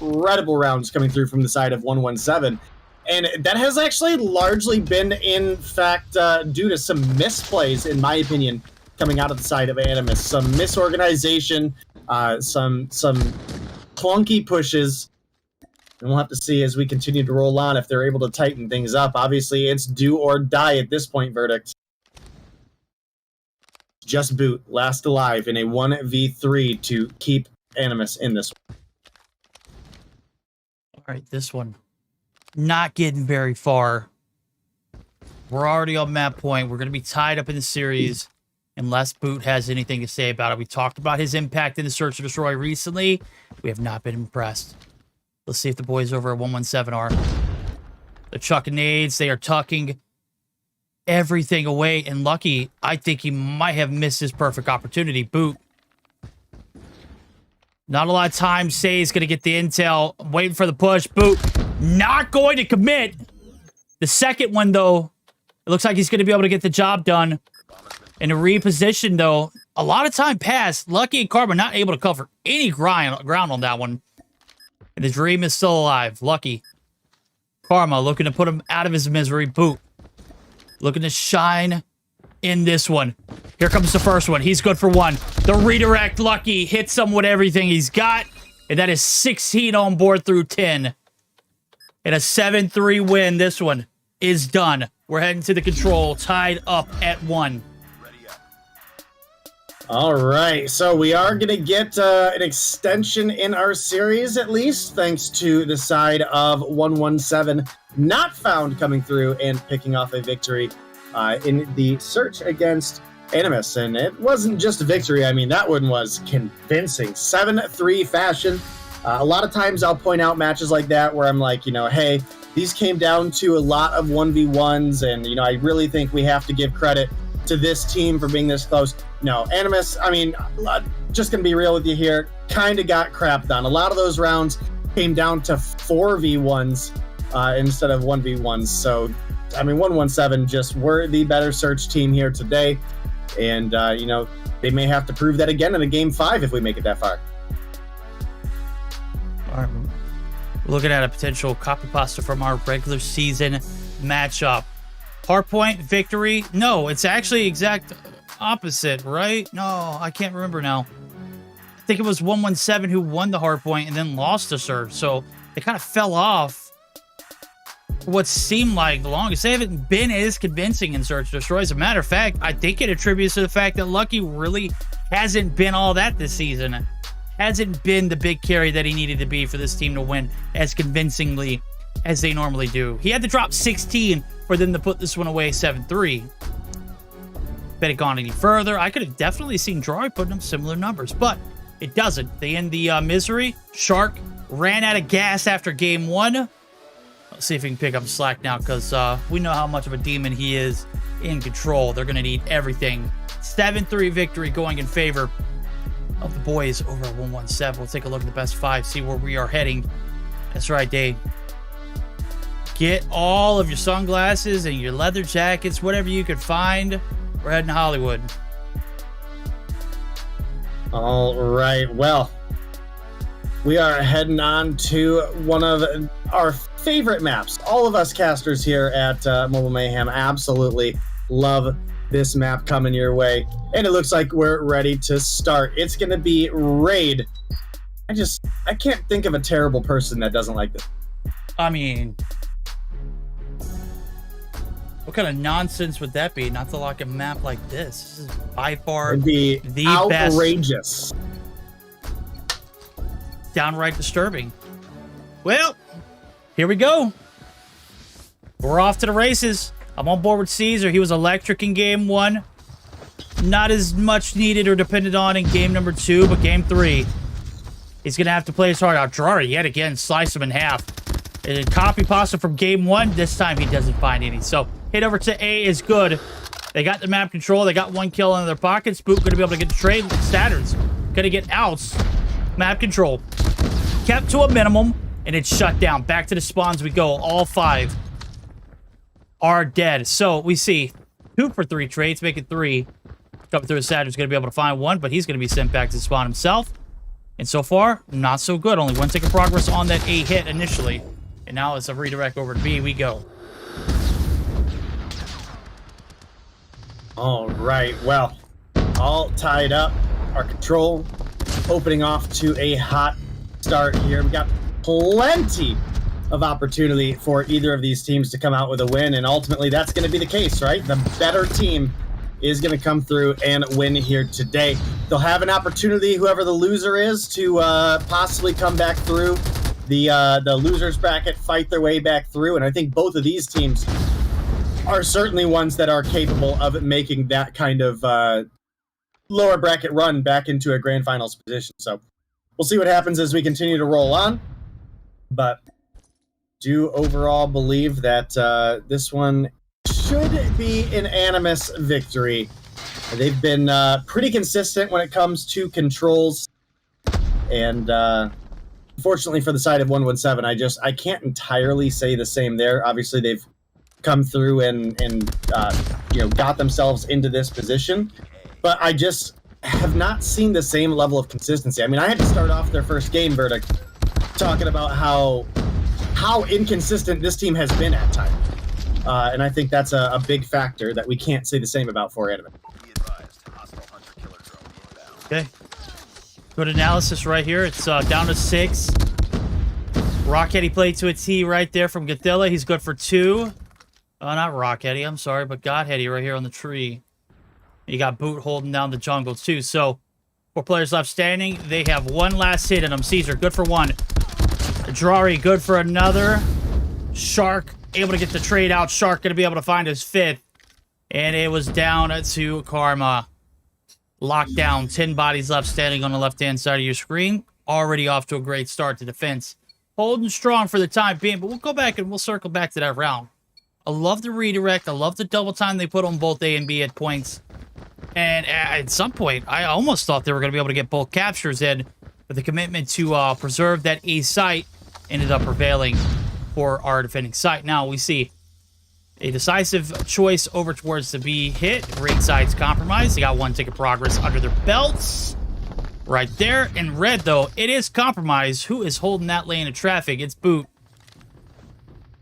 incredible rounds coming through from the side of 117. And that has actually largely been, in fact, due to some misplays, in my opinion, coming out of the side of Animus. Some misorganization, some clunky pushes. And we'll have to see as we continue to roll on if they're able to tighten things up. Obviously, it's do or die at this point verdict. Just Boot, last alive in a 1v3 to keep Animus in this one. All right, this one. Not getting very far. We're already on map point. We're going to be tied up in the series unless Boot has anything to say about it. We talked about his impact in the Search and Destroy recently. We have not been impressed. Let's see if the boys over at 117 are. They're chucking nades. They are tucking everything away. And Lucky, I think he might have missed his perfect opportunity. Boot Not a lot of time. Say's going to get the intel. I'm waiting for the push. Boot. Not going to commit. The second one, though, it looks like he's going to be able to get the job done. And a reposition, though, a lot of time passed. Lucky and Karma not able to cover any ground on that one. And the dream is still alive. Lucky. Karma looking to put him out of his misery. Boot. Looking to shine in this one. Here comes the first one. He's good for one. The redirect, Lucky, hits him with everything he's got. And that is 16 on board through 10. And a 7-3 win. This one is done. We're heading to the control, tied up at 1. All right, so we are going to get an extension in our series, at least, thanks to the side of 117 not found coming through and picking off a victory in the search against Animus. And it wasn't just a victory. I mean, that one was convincing. 7-3 fashion. A lot of times I'll point out matches like that where I'm like, you know, hey, these came down to a lot of 1v1s, and, you know, I really think we have to give credit to this team for being this close. No, Animus, I mean, just going to be real with you here, kind of got crapped on. A lot of those rounds came down to 4v1s instead of 1v1s. So, I mean, 117 just were the better search team here today. And, you know, they may have to prove that again in a game 5 if we make it that far. All right. Looking at a potential copy pasta from our regular season matchup. Hardpoint victory? No, it's actually exact opposite, right? No, I can't remember now. I think it was 117 who won the hardpoint and then lost to Surge. So they kind of fell off for what seemed like the longest. They haven't been as convincing in Search Destroy. As a matter of fact, I think it attributes to the fact that Lucky really hasn't been all that this season. Hasn't been the big carry that he needed to be for this team to win as convincingly as they normally do. He had to drop 16 for them to put this one away 7-3. Bet it gone any further, I could have definitely seen Droid putting up similar numbers, but it doesn't. They end the misery. Shark ran out of gas after game 1. Let's see if we can pick up slack now, because we know how much of a demon he is in control. They're going to need everything. 7-3 victory going in favor of the boys over at 117. We'll take a look at the best 5, see where we are heading. That's right, Dave. Get all of your sunglasses and your leather jackets, whatever you could find. We're heading to Hollywood. All right, well, we are heading on to one of our favorite maps. All of us casters here at Mobile Mayhem absolutely love this map coming your way. And it looks like we're ready to start. It's going to be Raid. I can't think of a terrible person that doesn't like this. I mean, what kind of nonsense would that be not to lock a map like this? This is by far the outrageous. best. Downright disturbing. Well, here we go. We're off to the races. I'm on board with Caesar. He was electric in game 1. Not as much needed or depended on in game number 2, but game 3, he's going to have to play his heart out. Drari, yet again, slice him in half. And copy pasta from game 1. This time he doesn't find any. So hit over to A is good. They got the map control. They got 1 kill in their pocket. Spook going to be able to get the trade. Statter's going to get outs. Map control kept to a minimum, and it's shut down. Back to the spawns we go. All 5 are dead. So we see 2 for 3 trades, make it 3. Coming through, Saturn's going to be able to find 1, but he's going to be sent back to the spawn himself. And so far, not so good. Only 1 tick of progress on that A hit initially. And now it's a redirect over to B. We go. All right, well, all tied up. Our control opening off to a hot start here. We got plenty of opportunity for either of these teams to come out with a win, and ultimately that's going to be the case, right? The better team is going to come through and win here today. They'll have an opportunity, whoever the loser is, to possibly come back through the losers bracket, fight their way back through, and I think both of these teams are certainly ones that are capable of making that kind of lower bracket run back into a grand finals position. So we'll see what happens as we continue to roll on, but do overall believe that this one should be an Animus victory. They've been pretty consistent when it comes to controls, And unfortunately for the side of 117, I can't entirely say the same there. Obviously, they've come through and got themselves into this position, but I just have not seen the same level of consistency. I mean, I had to start off their first game verdict talking about how inconsistent this team has been at times. And I think that's a big factor that we can't say the same about for Anime. Okay. Good analysis right here. It's down to 6. Rockhead, he played to a T right there from Gathilla. He's good for 2. Not Rockheady, I'm sorry, but Godheady right here on the tree. You got Boot holding down the jungle too. So 4 players left standing. They have 1 last hit in them. Caesar, good for 1. Drari, good for another. Shark, able to get the trade out. Shark going to be able to find his 5th. And it was down to Karma. Locked down. 10 bodies left standing on the left-hand side of your screen. Already off to a great start to defense. Holding strong for the time being, but we'll go back and we'll circle back to that round. I love the redirect. I love the double time they put on both A and B at points. And at some point, I almost thought they were going to be able to get both captures in, but the commitment to preserve that A site ended up prevailing for our defending site. Now we see a decisive choice over towards the B hit. Right side's compromised. They got 1 tick of progress under their belts. Right there. In red, though, it is compromised. Who is holding that lane of traffic? It's Boot.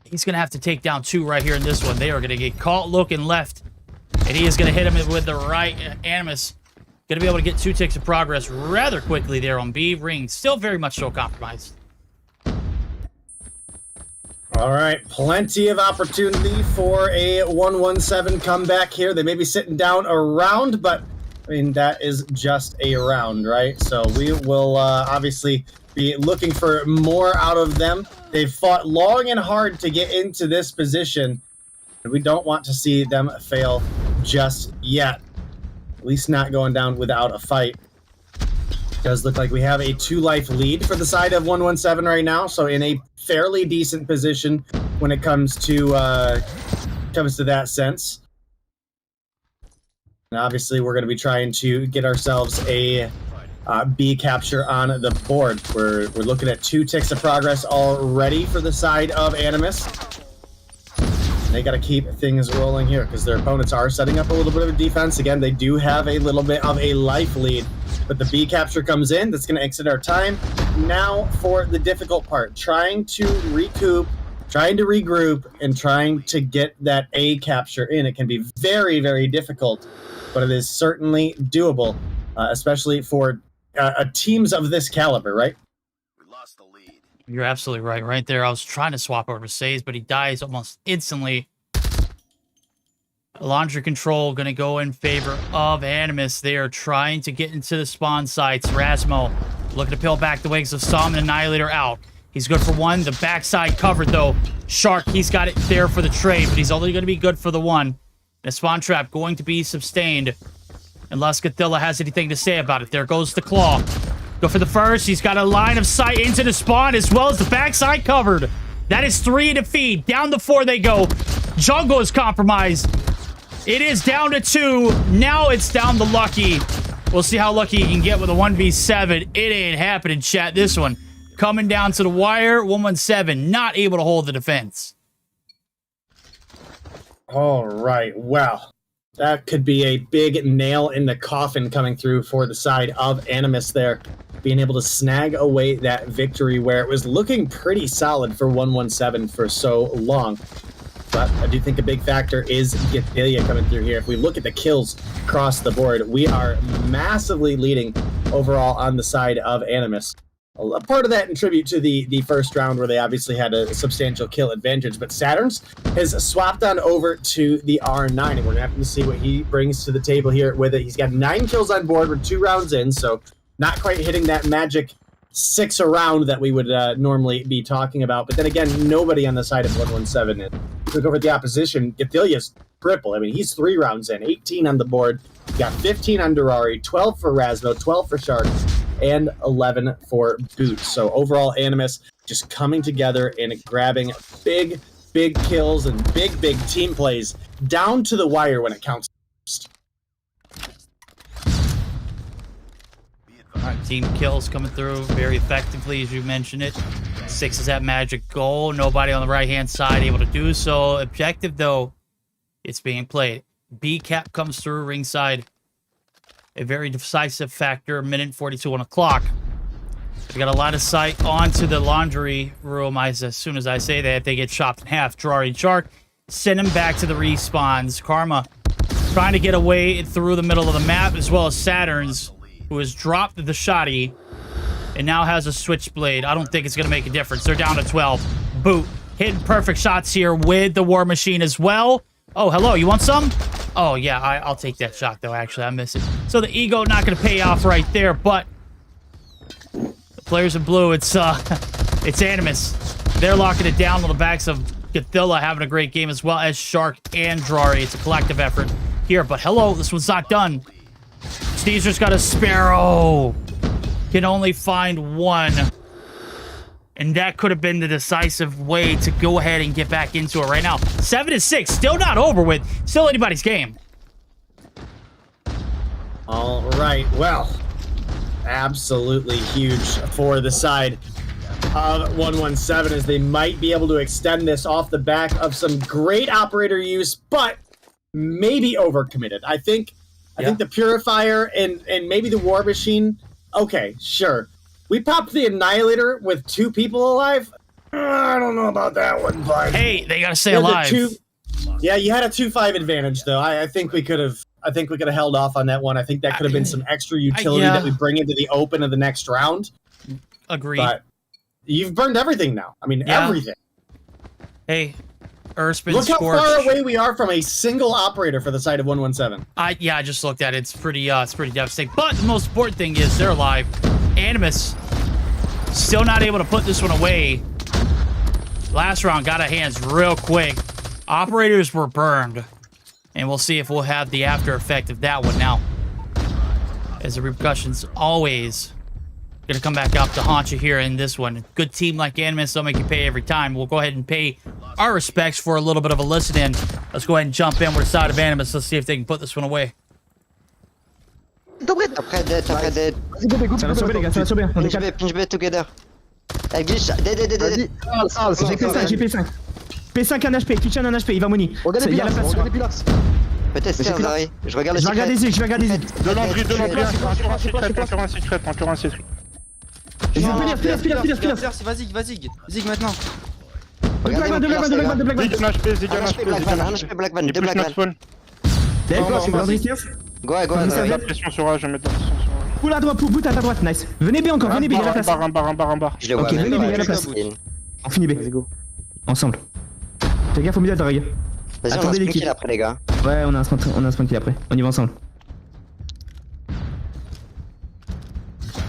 He's going to have to take down 2 right here in this one. They are going to get caught looking left. And he is going to hit him with the right. Animus going to be able to get 2 ticks of progress rather quickly there on B. Ring still very much so compromised. All right, plenty of opportunity for a 117 comeback here. They may be sitting down a round, but I mean, that is just a round, right? So we will obviously be looking for more out of them. They've fought long and hard to get into this position, and we don't want to see them fail just yet. At least not going down without a fight. It does look like we have a 2-life lead for the side of 117 right now, so in a fairly decent position when it comes to that sense. And obviously, we're going to be trying to get ourselves a B capture on the board. We're looking at 2 ticks of progress already for the side of Animus. They got to keep things rolling here because their opponents are setting up a little bit of a defense. Again, they do have a little bit of a life lead, but the B capture comes in. That's going to exit our time. Now for the difficult part, trying to recoup, trying to regroup, and trying to get that A capture in. It can be very, very difficult, but it is certainly doable, especially for teams of this caliber, right? You're absolutely right. Right there, I was trying to swap over to Says, but he dies almost instantly. Laundry control going to go in favor of Animus. They are trying to get into the spawn sites. Rasmo looking to peel back the wings of Som and Annihilator out. He's good for 1. The backside covered, though. Shark, he's got it there for the trade, but he's only going to be good for the 1. The spawn trap going to be sustained unless Gathilla has anything to say about it. There goes the claw. Go for the first. He's got a line of sight into the spawn as well as the backside covered. That is 3 to feed. Down to 4 they go. Jungle is compromised. It is down to 2. Now it's down to Lucky. We'll see how lucky he can get with a 1v7. It ain't happening, chat. This one coming down to the wire. 117 not able to hold the defense. All right. Well, that could be a big nail in the coffin coming through for the side of Animus there. Being able to snag away that victory where it was looking pretty solid for 117 for so long. But I do think a big factor is Gathilla coming through here. If we look at the kills across the board, we are massively leading overall on the side of Animus. A part of that in tribute to the first round where they obviously had a substantial kill advantage, but Saturn's has swapped on over to the R9, and we're going to have to see what he brings to the table here with it. He's got 9 kills on board. We're 2 rounds in, so not quite hitting that magic 6 a round that we would normally be talking about. But then again, nobody on the side of 117 is. Look over at the opposition, Gathilla's triple. I mean, he's 3 rounds in, 18 on the board. He's got 15 on Durari, 12 for Rasmo, 12 for Shark, and 11 for Boot. So overall, Animus just coming together and grabbing big, big kills and big, big team plays down to the wire when it counts. All All right, team kills coming through very effectively, as you mentioned it. 6 is that magic goal. Nobody on the right-hand side able to do so. Objective, though, it's being played. B cap comes through ringside. A very decisive factor. Minute 42 on the clock. We got a lot of sight onto the laundry room. As soon as I say that, they get chopped in half. Drari and Shark send him back to the respawns. Karma trying to get away through the middle of the map, as well as Saturn's, who has dropped the shotty and now has a switchblade. I don't think it's going to make a difference. They're down to 12. Boot. Hitting perfect shots here with the War Machine as well. Oh, hello. You want some? Oh, yeah. I'll take that shot, though, actually. I miss it. So the ego not going to pay off right there, but the players in blue, it's Animus. They're locking it down on the backs of Godzilla, having a great game, as well as Shark and Drari. It's a collective effort here, but hello. This one's not done. Sneezer's got a Sparrow. Can only find one. And that could have been the decisive way to go ahead and get back into it right now. 7-6. Still not over with. Still anybody's game. All right. Well, absolutely huge for the side of 117, as they might be able to extend this off the back of some great operator use, but maybe overcommitted. I think the Purifier and maybe the War Machine. Okay, sure. We popped the Annihilator with 2 people alive. I don't know about that one, but hey, they gotta stay alive. Yeah, you had a 2-5 advantage, though. I think we could have. I think we could have held off on that one. I think that could have been some extra utility that we bring into the open of the next round. Agreed. But you've burned everything now. I mean, everything. Hey, Earth's look how far away we are from a single operator for the side of 117. I just looked at it. It's pretty devastating. But the most important thing is they're alive. Animus still not able to put this one away. Last round got our hands real quick. Operators were burned. And we'll see if we'll have the after effect of that one now. As the repercussions always gonna come back up to haunt you here in this one. Good team like Animus, they'll make you pay every time. We'll go ahead and pay our respects for a little bit of a listen in. Let's go ahead and jump in with the side of Animus. Let's see if they can put this one away. Après dead. Ça va sauver, les gars, ça va sauver. On décale. Pinch B together. Elle glitch. Dead. J'ai P5. P5 un HP, Kitchen un HP, il va money. Il y a la place sur. Peut-être stairs, Harry. Je regarde les Je vais regarder Zig, je vais regarder Zig. De l'entrée, encore un secret. Vas-y, Zig maintenant. De Black Van. Zig un HP. Black Van. Go. La pression sur A, je vais mettre la pression sur A. Poule à droite, boot à ta droite, nice. Venez B encore, venez B, il y a la place. Un bar. Je les vois. Ok, venez B, il y a la place. On finit B. Ensemble. Fais gaffe au milieu, les gars. Vas-y, on a un sprint kill après, les gars. Ouais, on a un sprint kill après. On y va ensemble.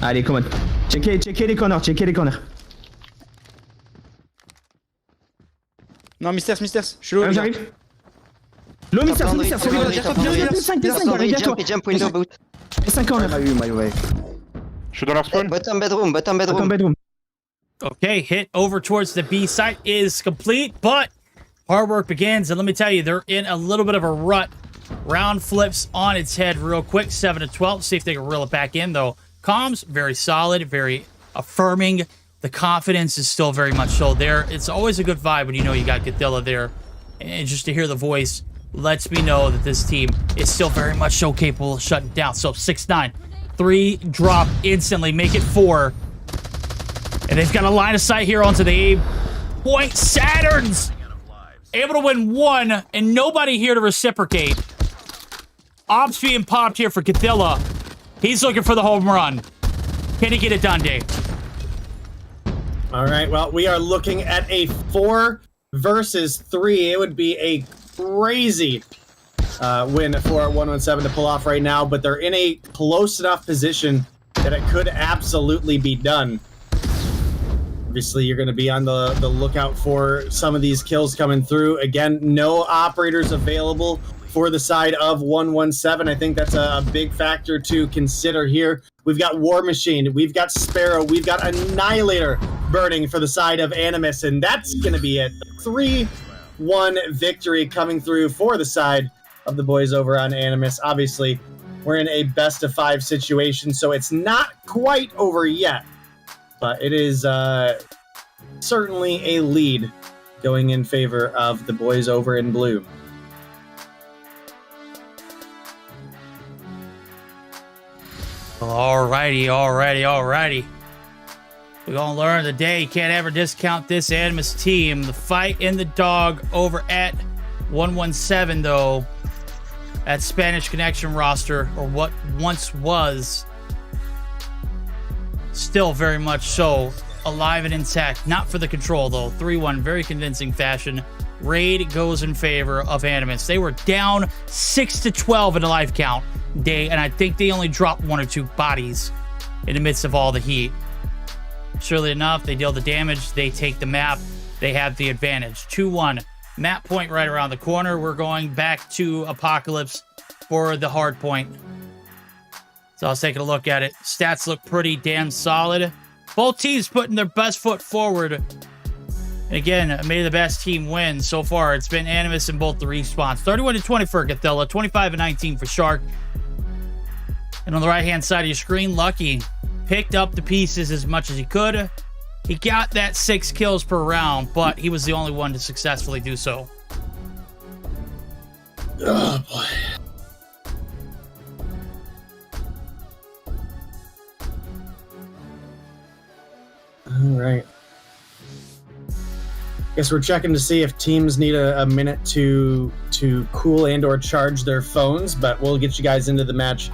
Allez, come on. Checkez les corners. Non, Mysters, je suis low. J'arrive. Low Mysters, Jump window boot. 5 corners. Je suis dans leur spawn. Bottom bedroom. Okay, hit over towards the B site is complete, but hard work begins, and let me tell you, they're in a little bit of a rut. Round flips on its head real quick, 7-12. See if they can reel it back in, though. Comms, very solid, very affirming. The confidence is still very much so there. It's always a good vibe when you know you got Godzilla there. And just to hear the voice lets me know that this team is still very much so capable of shutting down. So 6-9. 3 drop instantly, make it 4. And they've got a line of sight here onto the A point. Saturn's able to win 1, and nobody here to reciprocate. Ops being popped here for Godzilla. He's looking for the home run. Can he get it done, Dave? All right, well, we are looking at a 4 versus 3. It would be a crazy win for 117 to pull off right now, but they're in a close enough position that it could absolutely be done. Obviously, you're going to be on the lookout for some of these kills coming through. Again, no operators available for the side of 117. I think that's a big factor to consider here. We've got War Machine, we've got Sparrow, we've got Annihilator burning for the side of Animus, and that's going to be it. 3-1 victory coming through for the side of the boys over on Animus. Obviously, we're in a best-of-5 situation, so it's not quite over yet. But it is certainly a lead going in favor of the boys over in blue. Alrighty. We're going to learn today. You can't ever discount this Animus team. The fight in the dog over at 117, though. At Spanish Connection roster, or what once was, still very much so alive and intact. Not for the control, though. 3-1, very convincing fashion. Raid goes in favor of Animus. They were down 6-12 in the life count day, and I think they only dropped 1 or 2 bodies in the midst of all the heat. Surely enough, they deal the damage. They take the map. They have the advantage. 2-1. Map point right around the corner. We're going back to Apocalypse for the hard point. So I was taking a look at it. Stats look pretty damn solid. Both teams putting their best foot forward. And again, may the best team win. So far, it's been Animus in both the respawns. 31-20 for Gothilla, 25-19 for Shark. And on the right-hand side of your screen, Lucky picked up the pieces as much as he could. He got that 6 kills per round, but he was the only one to successfully do so. Oh, boy. All right. Guess we're checking to see if teams need a minute to cool and or charge their phones, but we'll get you guys into the match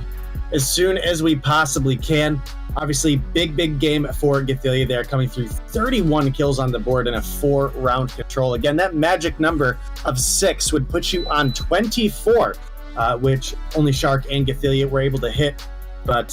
as soon as we possibly can. Obviously, big game for Gothilla there, coming through 31 kills on the board in a 4-round control. Again, that magic number of 6 would put you on 24, which only Shark and Gothilla were able to hit. But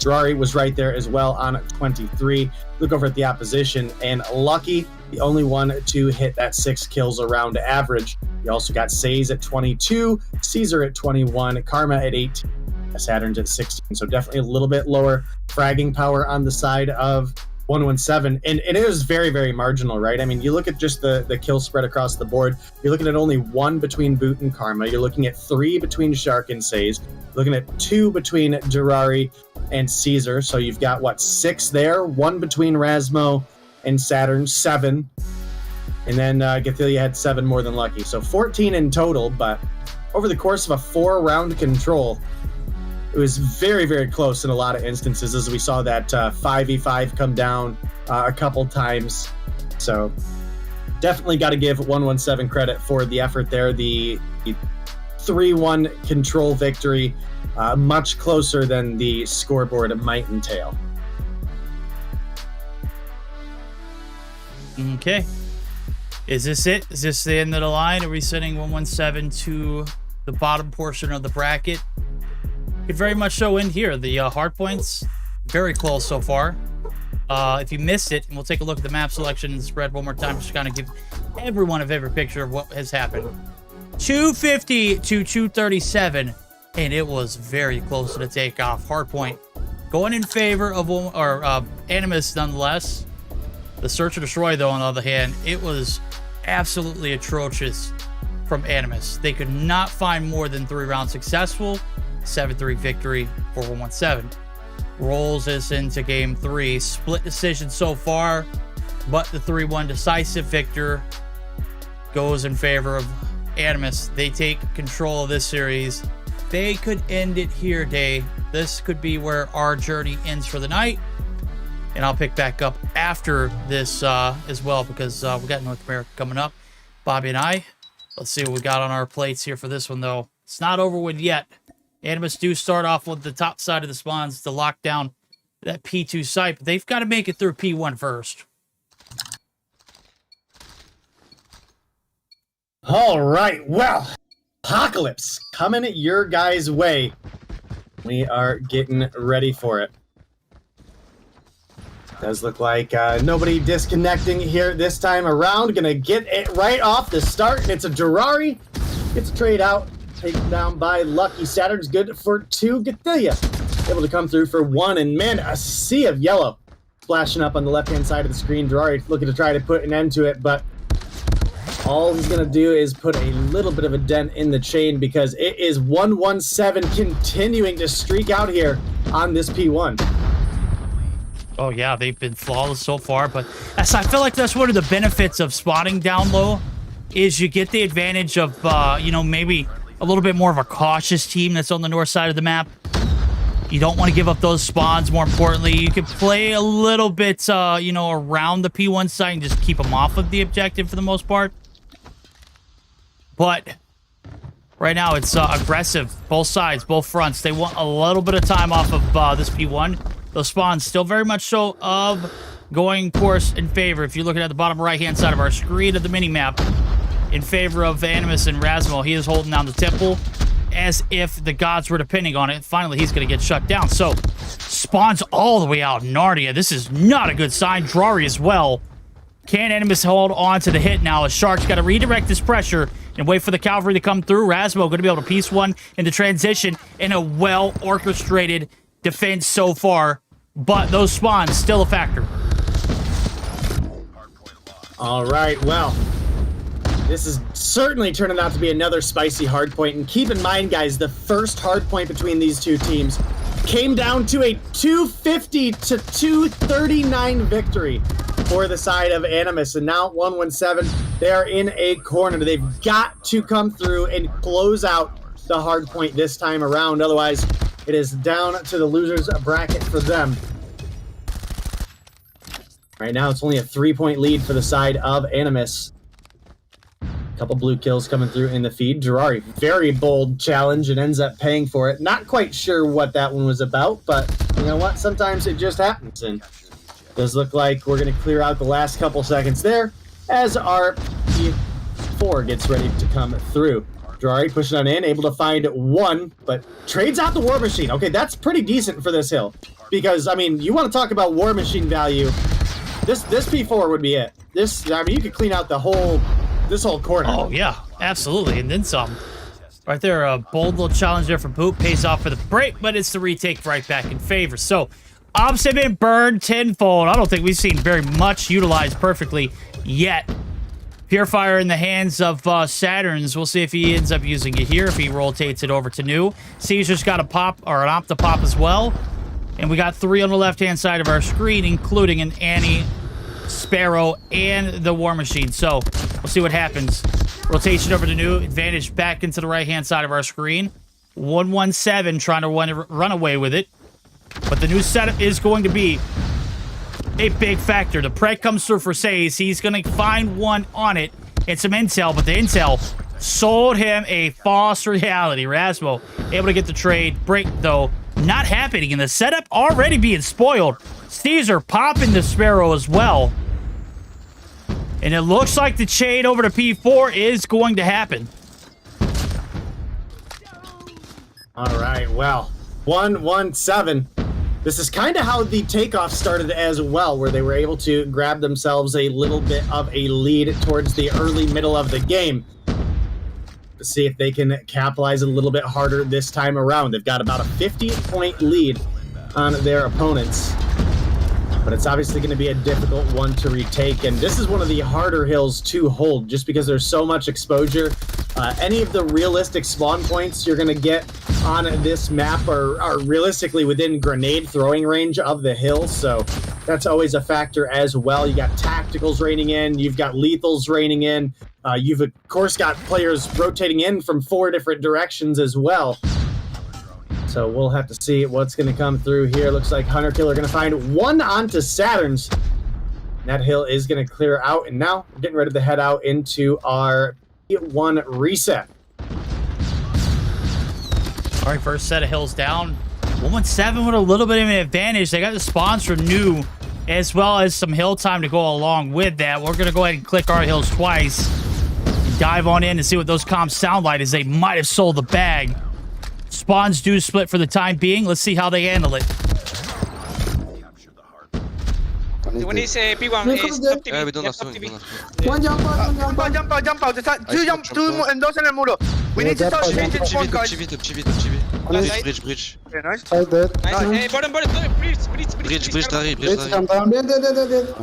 Drari was right there as well on 23. Look over at the opposition, and Lucky, the only one to hit that 6 kills around average. You also got Saze at 22, Caesar at 21, Karma at 18. Saturn's at 16, so definitely a little bit lower fragging power on the side of 117, and it is very marginal, right? I mean, you look at just the kill spread across the board, you're looking at only 1 between Boot and Karma, you're looking at 3 between Shark and Saze, looking at 2 between Durari and Caesar, so you've got, what, 6 there, 1 between Rasmo and Saturn, 7, and then Gothilla had 7 more than Lucky, so 14 in total, but over the course of a 4-round control, it was very close in a lot of instances, as we saw that 5v5 come down a couple times. So definitely got to give 117 credit for the effort there. The 3-1 control victory, much closer than the scoreboard might entail. Okay. Is this it? Is this the end of the line? Are we sending 117 to the bottom portion of the bracket? Could very much show in here. The hard points, very close so far. If you missed it, and we'll take a look at the map selection and spread one more time, just to kind of give everyone a vivid picture of what has happened. 250 to 237, and it was very close to the takeoff. Hard point going in favor of Animus nonetheless. The search and destroy, though, on the other hand, it was absolutely atrocious from Animus. They could not find more than 3 rounds successful. 7-3 victory for 117. Rolls us into game 3. Split decision so far, but the 3-1 decisive victor goes in favor of Animus. They take control of this series. They could end it here, Day. This could be where our journey ends for the night. And I'll pick back up after this as well, because we got North America coming up. Bobby and I. Let's see what we got on our plates here for this one, though. It's not over with yet. Animus do start off with the top side of the spawns to lock down that P2 site, but they've got to make it through P1 first. All right, well, Apocalypse coming your guys' way. We are getting ready for it. Does look like nobody disconnecting here this time around. Gonna get it right off the start, and it's a Durari. Gets a trade out. Taken down by Lucky. Saturn's good for 2. Gothilla able to come through for 1. And man, a sea of yellow splashing up on the left-hand side of the screen. Durari looking to try to put an end to it, but all he's going to do is put a little bit of a dent in the chain because it is 117 continuing to streak out here on this P1. Oh yeah, they've been flawless so far, but I feel like that's one of the benefits of spotting down low is you get the advantage of, you know, maybe a little bit more of a cautious team that's on the north side of the map. You don't want to give up those spawns. More importantly, you can play a little bit, you know, around the P1 site and just keep them off of the objective for the most part. But right now, it's aggressive. Both sides, both fronts. They want a little bit of time off of this P1. Those spawns still very much so of going course in favor. If you're looking at the bottom right-hand side of our screen of the mini-map, in favor of Animus and Rasmo, he is holding down the temple as if the gods were depending on it. Finally, he's going to get shut down. So, spawns all the way out in Narnia. This is not a good sign. Drari as well. Can Animus hold on to the hit now as Shark's got to redirect his pressure and wait for the cavalry to come through. Rasmo going to be able to piece one into transition in a well-orchestrated defense so far. But those spawns still a factor. All right, well, this is certainly turning out to be another spicy hardpoint. And keep in mind, guys, the first hardpoint between these two teams came down to a 250 to 239 victory for the side of Animus. And now at 117, they are in a corner. They've got to come through and close out the hardpoint this time around. Otherwise, it is down to the losers bracket for them. Right now, it's only a 3-point lead for the side of Animus. Couple blue kills coming through in the feed. Drari, very bold challenge and ends up paying for it. Not quite sure what that one was about, but you know what? Sometimes it just happens. And it does look like we're going to clear out the last couple seconds there as our P4 gets ready to come through. Drari pushing on in, able to find one, but trades out the War Machine. Okay, that's pretty decent for this hill. Because, I mean, you want to talk about War Machine value. This P4 would be it. I mean, you could clean out this whole corner. Oh, yeah, absolutely. And then some. Right there, a bold little challenge there for Poop. Pays off for the break, but it's the retake right back in favor. So, Ops have been burned tenfold. I don't think we've seen very much utilized perfectly yet. Purifier in the hands of Saturn's. We'll see if he ends up using it here, if he rotates it over to new. Caesar's got a pop, or an Opta pop as well. And we got 3 on the left-hand side of our screen, including an Annie, Sparrow, and the War Machine. So, we'll see what happens. Rotation over to new. Advantage back into the right-hand side of our screen. 117 trying to run away with it. But the new setup is going to be a big factor. The Preg comes through for Says. He's going to find one on it and some intel, but the intel sold him a false reality. Rasmo able to get the trade. Break, though, not happening, and the setup already being spoiled. Caesar popping the Sparrow as well. And it looks like the chain over to P4 is going to happen. All right, well, 117. This is kind of how the takeoff started as well, where they were able to grab themselves a little bit of a lead towards the early middle of the game. To see if they can capitalize a little bit harder this time around. They've got about a 50-point lead on their opponents. But it's obviously going to be a difficult one to retake, and this is one of the harder hills to hold just because there's so much exposure. Any of the realistic spawn points you're going to get on this map are realistically within grenade throwing range of the hill, so that's always a factor as well. You got tacticals raining in, you've got lethals raining in, you've of course got players rotating in from 4 different directions as well. So we'll have to see what's going to come through here. Looks like Hunter Killer going to find one onto Saturn's. That hill is going to clear out, and now we're getting ready to head out into our P1 reset. All right, first set of hills down. 117 with a little bit of an advantage. They got the spawns from new, as well as some hill time to go along with that. We're going to go ahead and click our hills twice. Dive on in and see what those comms sound like, as they might have sold the bag. Spawns do split for the time being. Let's see how they handle it. When he say P1 is top TV. We don't have TV. One jump out. Jump out. Two and those in the middle. We need to touch it in front, guys. Bridge. Okay, nice. Nice. Hey, bottom, bridge, Dari.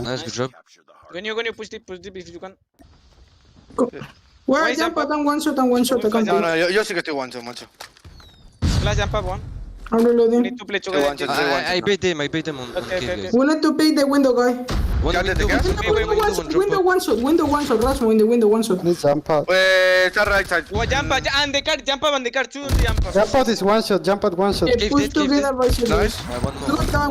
Nice, good job. Go new, push deep if you can. Where jump out and one shot and one shot. I can't No, do. no, yo sí que estoy one shot. Flash jump up one. I'm reloading. Need to play together. I bait them on Okay, cave, okay, guys. We need to pick the window guy. Window one shot. Rush in the window one shot. Jump out. Está right side. Oh, jump up and the car, jump up and the car, two jump up. Jump out is one shot. Jump out one shot. Okay, push together by shot. Nice.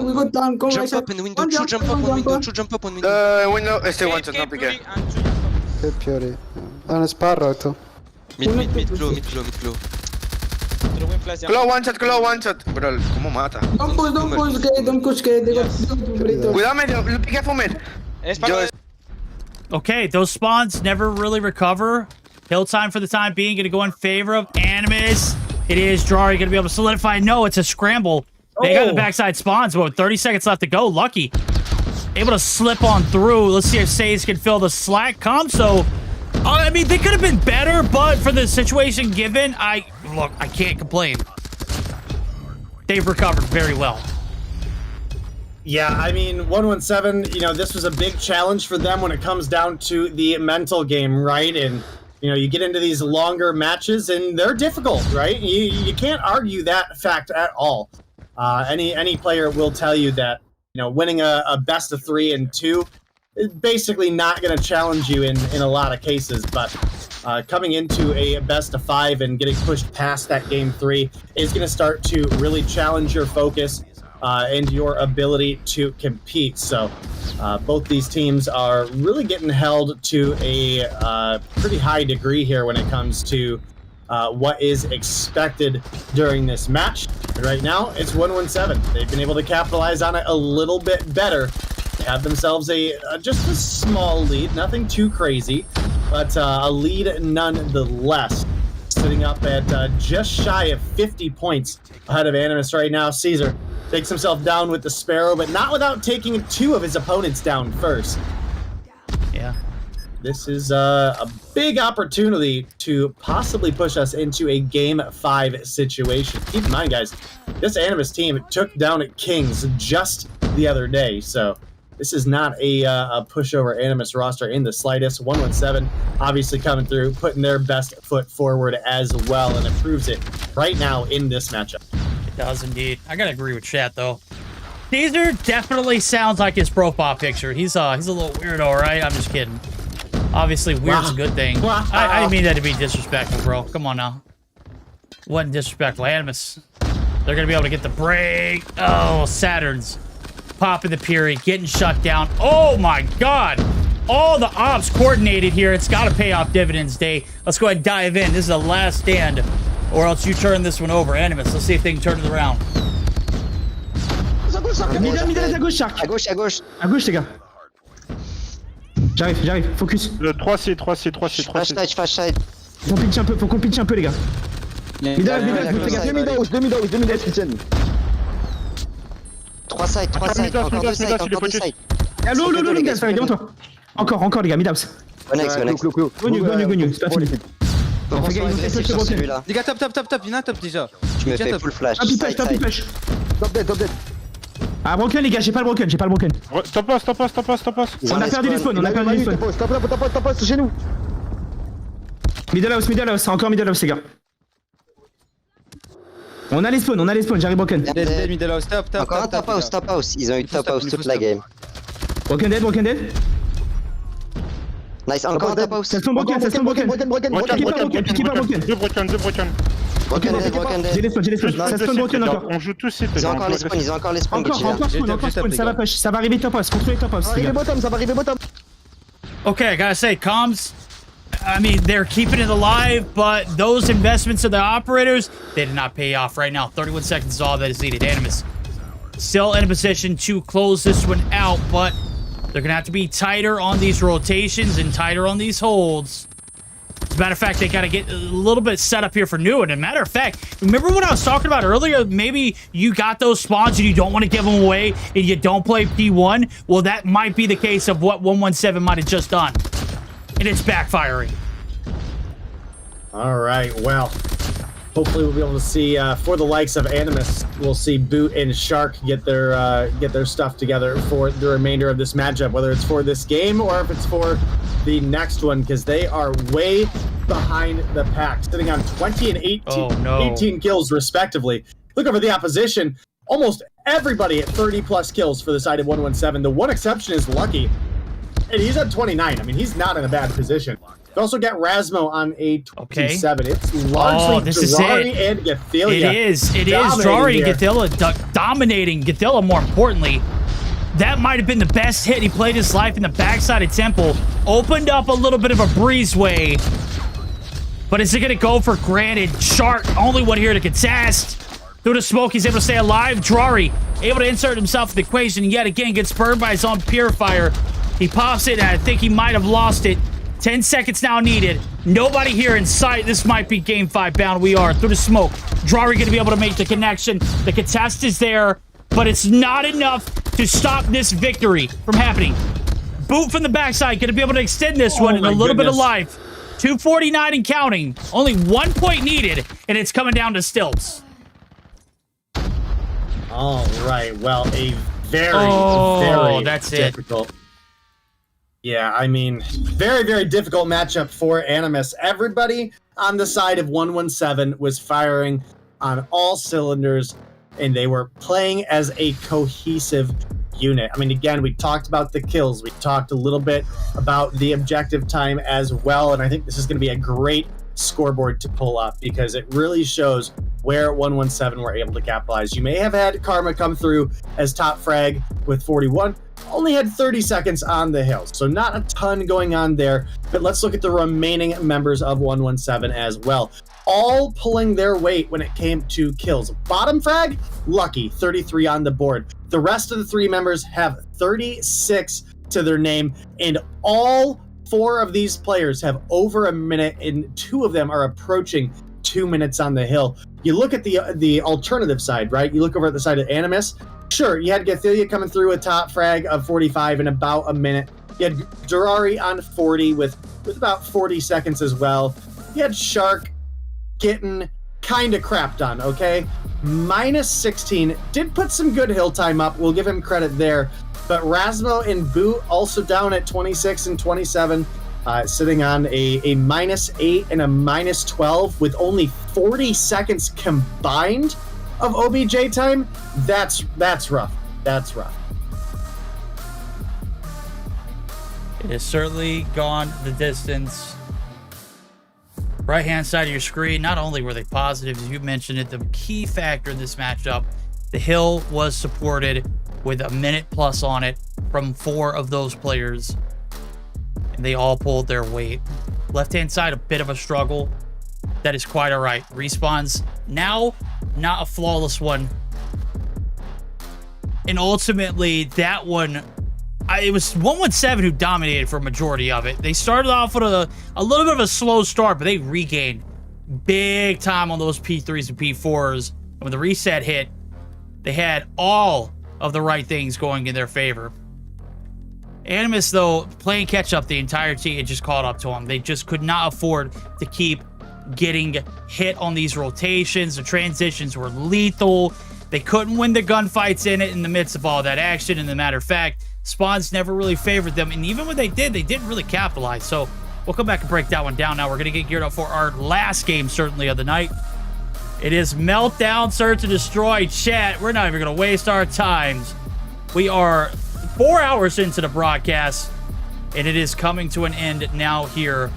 We got down. Come Jump up in the window. Two jump up on window. Two jump up on window. Window, one shot, no pique. Che Piori. Non sparo tu. Mid glow. Claw one shot. Bro, ¿cómo mata? Don't push gate. They got burrito. Cuidado medio, be careful mid. Okay, those spawns never really recover. Hill time for the time being going to go in favor of Animus. It is Drari going to be able to solidify. No, it's a scramble. They got the backside spawns, but with 30 seconds left to go, Lucky able to slip on through. Let's see if Saze can fill the slack. So, I mean, they could have been better, but for the situation given, I can't complain. They've recovered very well. Yeah, I mean, 117, this was a big challenge for them when it comes down to the mental game, right? And, you get into these longer matches and they're difficult, right? You can't argue that fact at all. Any player will tell you that, winning a best of 3 and 2 is basically not going to challenge you in a lot of cases, but coming into a best of 5 and getting pushed past that game 3 is going to start to really challenge your focus and your ability to compete. So both these teams are really getting held to a pretty high degree here when it comes to what is expected during this match. And right now, it's 117. They've been able to capitalize on it a little bit better. They have themselves just a small lead, nothing too crazy, but a lead nonetheless. Sitting up at just shy of 50 points ahead of Animus right now. Caesar takes himself down with the Sparrow, but not without taking 2 of his opponents down first. Yeah. This is a big opportunity to possibly push us into a Game 5 situation. Keep in mind, guys, this Animus team took down Kings just the other day, so this is not a pushover Animus roster in the slightest. 117 obviously coming through, putting their best foot forward as well, and it proves it right now in this matchup. It does indeed. I gotta agree with chat though. Caesar definitely sounds like his profile picture. He's a little weirdo, right? I'm just kidding. Obviously, weird's a good thing. I didn't mean that to be disrespectful, bro. Come on now. Wasn't disrespectful. Animus. They're going to be able to get the break. Oh, Saturn's popping the Fury, getting shut down. Oh, my God. All the ops coordinated here. It's got to pay off dividends day. Let's go ahead and dive in. This is the last stand, or else you turn this one over. Animus, let's see if they can turn it around. Middle, à gauche, Shark. À gauche. À gauche, les gars. J'arrive, focus. 3C. Flash side. Faut qu'on pitch un peu, les gars. Middle, demi-dose, qui tiennent. 3 side, encore 2 side. Allô, les gars, ça va, devant toi. Encore, les gars, mid-house. Go next. Go new, c'est pas fini. Celui-là. Les gars, top, il y en a un top déjà. Tu me fais full flash. Top push. Top dead. Ah, broken, les gars, j'ai pas le broken. Stop pass. On a perdu les spawns, Top pass, chez nous. Middle house, encore middle house, les gars. On a les spawns, j'arrive broken. Dead, middle house, top. Encore un top house. Ils ont eu top house toute la game. Broken dead. Nice, encore un top house. Ça se broken. Deux broken. Broken dead. J'ai les spawns. Ça se broken encore. On joue tous ici. Ils ont encore les spawns. Encore spawn, ça va push. Ça va arriver top house, contrôler top house. Ça va arriver bottom. Okay, I gotta say, comms, I mean, they're keeping it alive, but those investments of the operators, they did not pay off right now. 31 seconds is all that is needed. Animus still in a position to close this one out, but they're going to have to be tighter on these rotations and tighter on these holds. As a matter of fact, they got to get a little bit set up here for new. And as a matter of fact, remember what I was talking about earlier? Maybe you got those spawns and you don't want to give them away and you don't play P1. Well, that might be the case of what 117 might have just done. And it's backfiring. All right, well, hopefully we'll be able to see, for the likes of Animus, we'll see Boot and Shark get their stuff together for the remainder of this matchup, whether it's for this game or if it's for the next one because they are way behind the pack, sitting on 20 and 18 kills respectively. Look over the opposition. Almost everybody at 30-plus kills for the side of 117. The one exception is Lucky, and he's at 29. I mean, he's not in a bad position. You also get Rasmo on a 27. It's largely Drari and Gathelia. It is. Drari and Gathelia dominating. Gathelia, more importantly. That might have been the best hit he played his life in the backside of Temple. Opened up a little bit of a breezeway. But is it going to go for granted? Shark, only one here to contest. Through the smoke, he's able to stay alive. Drari, able to insert himself in the equation. Yet again, gets burned by his own purifier. He pops it, and I think he might have lost it. 10 seconds now needed. Nobody here in sight. This might be game 5 bound. We are through the smoke. Drari going to be able to make the connection. The contest is there, but it's not enough to stop this victory from happening. Boot from the backside. Going to be able to extend this one in a little bit of life. 249 and counting. Only 1 point needed, and it's coming down to stilts. All right. Well, a very difficult. Yeah, I mean, very, very difficult matchup for Animus. Everybody on the side of 117 was firing on all cylinders, and they were playing as a cohesive unit. I mean, again, we talked about the kills. We talked a little bit about the objective time as well, and I think this is going to be a great scoreboard to pull up because it really shows where 117 were able to capitalize. You may have had Karma come through as top frag with 41, only had 30 seconds on the hill, so not a ton going on there, but let's look at the remaining members of 117 as well. All pulling their weight when it came to kills. Bottom frag, Lucky, 33 on the board. The rest of the 3 members have 36 to their name, and all 4 of these players have over a minute, and 2 of them are approaching 2 minutes on the hill. You look at the alternative side, right? You look over at the side of Animus. Sure, you had Gathelia coming through a top frag of 45 in about a minute. You had Drari on 40 with about 40 seconds as well. You had Shark getting kind of crapped on, okay? Minus 16. Did put some good hill time up. We'll give him credit there. But Rasmo and Boot also down at 26 and 27, sitting on a minus 8 and a minus 12 with only 40 seconds combined of OBJ time. That's rough. That's rough. It has certainly gone the distance. Right hand side of your screen, not only were they positive, as you mentioned it, the key factor in this matchup, the hill was supported with a minute plus on it from 4 of those players, and they all pulled their weight. Left hand side, a bit of a struggle. That is quite all right. Respawns now, not a flawless one, and ultimately that one, it was 117 who dominated for a majority of it. They started off with a little bit of a slow start, but they regained big time on those P3s and P4s. And when the reset hit, they had all of the right things going in their favor. Animus, though, playing catch-up the entirety, it just caught up to them. They just could not afford to keep getting hit on these rotations. The transitions were lethal. They couldn't win the gunfights in the midst of all that action. And as a matter of fact, spawns never really favored them. And even when they didn't really capitalize. So we'll come back and break that one down now. We're going to get geared up for our last game, certainly, of the night. It is Meltdown, Search and Destroy. Chat, we're not even going to waste our times. We are 4 hours into the broadcast, and it is coming to an end now here,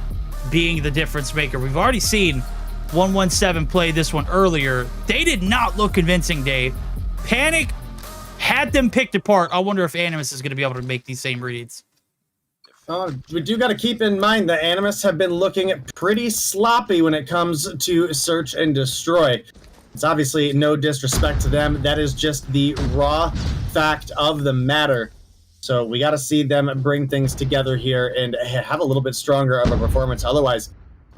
being the difference maker. We've already seen 117 play this one earlier. They did not look convincing, Dave. Panic had them picked apart. I wonder if Animus is going to be able to make these same reads. We do got to keep in mind that Animus have been looking pretty sloppy when it comes to Search and Destroy. It's obviously no disrespect to them. That is just the raw fact of the matter. So we got to see them bring things together here and have a little bit stronger of a performance. Otherwise,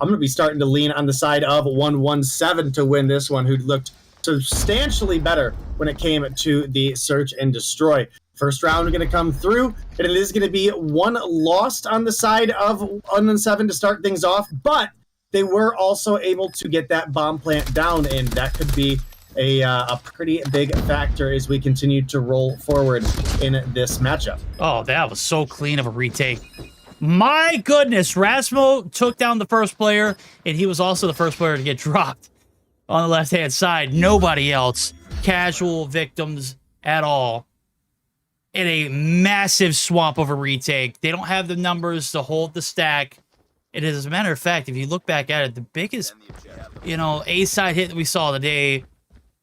I'm going to be starting to lean on the side of 117 to win this one, who looked substantially better when it came to the Search and Destroy. First round going to come through, and it is going to be one lost on the side of 117 to start things off, but they were also able to get that bomb plant down, and that could be a pretty big factor as we continue to roll forward in this matchup. Oh, that was so clean of a retake. My goodness, Rasmo took down the first player, and he was also the first player to get dropped on the left-hand side. Nobody else. Casual victims at all. In a massive swamp of a retake. They don't have the numbers to hold the stack. And as a matter of fact, if you look back at it, the biggest, A-side hit that we saw today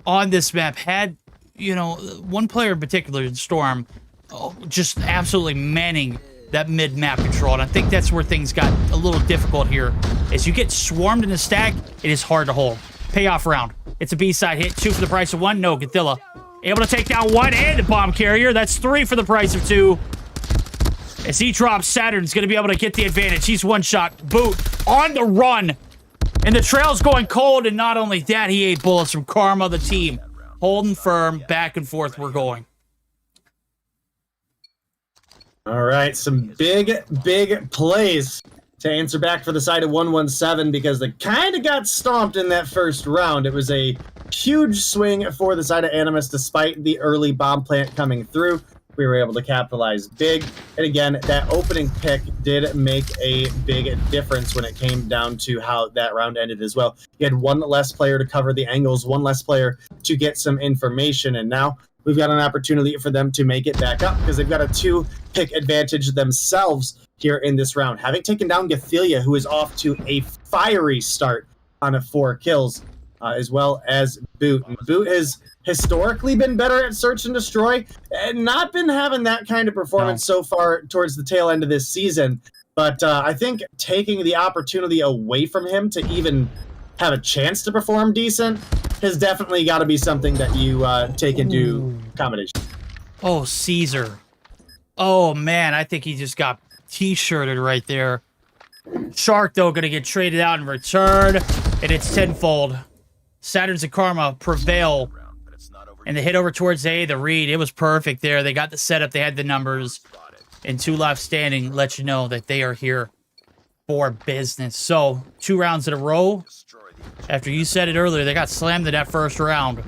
on this map had, one player in particular, Storm, just absolutely manning that mid-map control. And I think that's where things got a little difficult here. As you get swarmed in the stack, it is hard to hold. Payoff round. It's a B-side hit. 2 for the price of 1. No, Godzilla. Able to take down 1 and a bomb carrier. That's 3 for the price of 2. As he drops, Saturn's going to be able to get the advantage. He's one shot. Boot on the run. And the trail's going cold. And not only that, he ate bullets from Karma, the team. Holding firm. Back and forth we're going. All right, some big plays to answer back for the side of 117 because they kind of got stomped in that first round. It was a huge swing for the side of Animus despite the early bomb plant coming through. We were able to capitalize big. And again, that opening pick did make a big difference when it came down to how that round ended as well. You had 1 less player to cover the angles, 1 less player to get some information, and now we've got an opportunity for them to make it back up because they've got a 2-pick advantage themselves here in this round. Having taken down Gathelia, who is off to a fiery start on 4 kills, as well as Boot. And Boot has historically been better at search and destroy and not been having that kind of performance so far towards the tail end of this season. But I think taking the opportunity away from him to even have a chance to perform decent has definitely got to be something that you take into accommodation. Oh, Caesar. Oh, man, I think he just got T-shirted right there. Shark, though, going to get traded out in return, and it's tenfold. Saturns and Karma prevail, and the hit over towards A, the read, it was perfect there. They got the setup, they had the numbers, and 2 left standing let you know that they are here for business. So, 2 rounds in a row. After you said it earlier, they got slammed in that first round.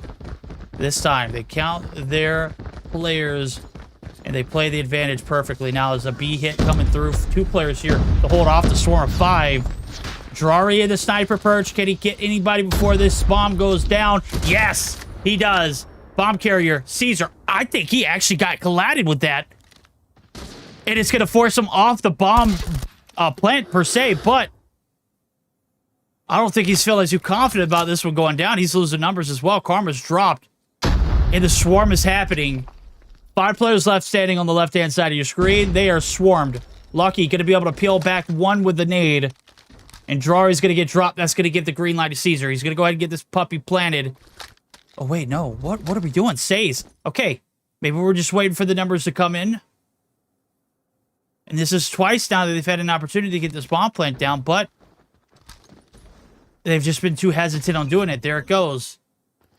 This time, they count their players, and they play the advantage perfectly. Now there's a B hit coming through. 2 players here to hold off the swarm of 5. Drari in the sniper perch. Can he get anybody before this bomb goes down? Yes, he does. Bomb carrier, Caesar. I think he actually got collided with that. And it's going to force him off the bomb plant per se, but I don't think he's feeling too confident about this one going down. He's losing numbers as well. Karma's dropped. And the swarm is happening. 5 players left standing on the left-hand side of your screen. They are swarmed. Lucky going to be able to peel back 1 with the nade. And Drari's going to get dropped. That's going to give the green light to Caesar. He's going to go ahead and get this puppy planted. Oh, wait, no. What are we doing? Says. Okay. Maybe we're just waiting for the numbers to come in. And this is twice now that they've had an opportunity to get this bomb plant down, but they've just been too hesitant on doing it. There it goes.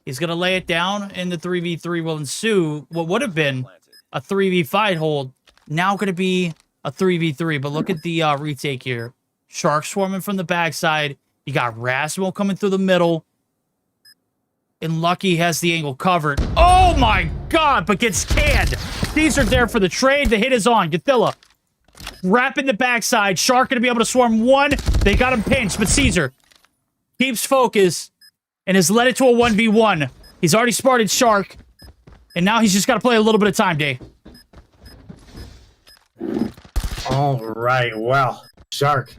He's going to lay it down, and the 3v3 will ensue. What would have been a 3v5 hold, now going to be a 3v3. But look at the retake here. Shark swarming from the backside. You got Rasmo coming through the middle. And Lucky has the angle covered. Oh my god, but gets canned. Caesar there for the trade. The hit is on. Gathilla wrapping the backside. Shark going to be able to swarm 1. They got him pinched, but Caesar keeps focus and has led it to a 1v1. He's already spotted Shark, and now he's just got to play a little bit of time, Day. All right, well, Shark.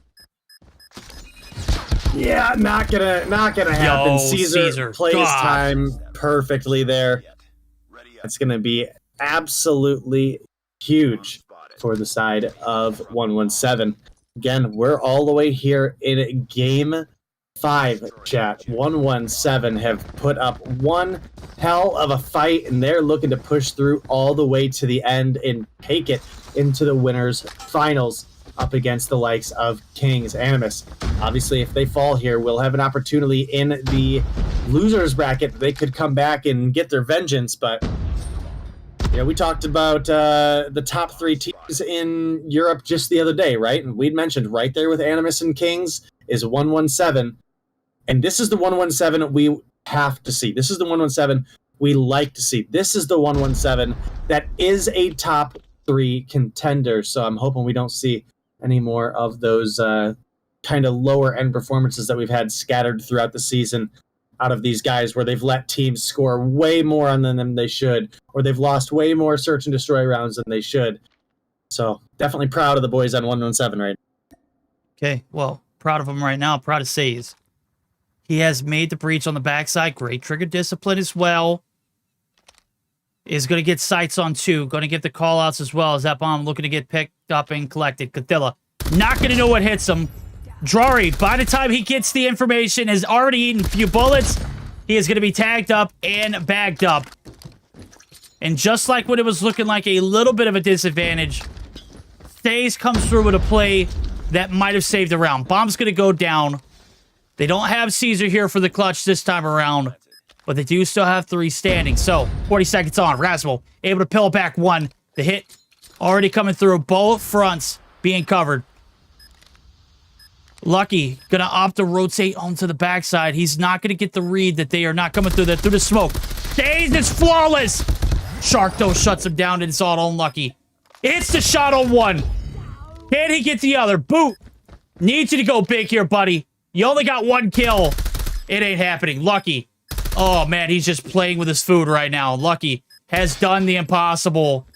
Yeah, not gonna happen. Yo, Caesar plays time perfectly there. It's gonna be absolutely huge for the side of 117. Again, we're all the way here in game 5, chat. 117 have put up one hell of a fight, and they're looking to push through all the way to the end and take it into the winners finals up against the likes of Kings Animus. Obviously, if they fall here, we'll have an opportunity in the losers bracket. They could come back and get their vengeance, but we talked about the top 3 teams in Europe just the other day, right? And we'd mentioned right there with Animus and Kings is 117. And this is the 117 we have to see. This is the 117 we like to see. This is the 117 that is a top 3 contender. So I'm hoping we don't see any more of those kind of lower end performances that we've had scattered throughout the season out of these guys, where they've let teams score way more on them than they should, or they've lost way more search and destroy rounds than they should. So definitely proud of the boys on 117 right now. Okay, well, proud of him right now. Proud of Says. He has made the breach on the backside. Great trigger discipline as well. Is going to get sights on 2. Going to get the call-outs as well as that bomb looking to get picked up and collected. Cathilla not going to know what hits him. Drari, by the time he gets the information, has already eaten a few bullets. He is going to be tagged up and bagged up. And just like when it was looking like a little bit of a disadvantage, Stays comes through with a play that might have saved the round. Bomb's going to go down. They don't have Caesar here for the clutch this time around, but they do still have 3 standing. So, 40 seconds on. Rasmus able to peel back 1. The hit already coming through. Both fronts being covered. Lucky gonna opt to rotate onto the backside. He's not gonna get the read that they are not coming through the smoke. Stays is flawless. Shark though shuts him down, and it's all unlucky. It's the shot on 1. Can he get the other? Boot. Need you to go big here, buddy. You only got 1 kill. It ain't happening. Lucky. Oh man, he's just playing with his food right now. Lucky has done the impossible.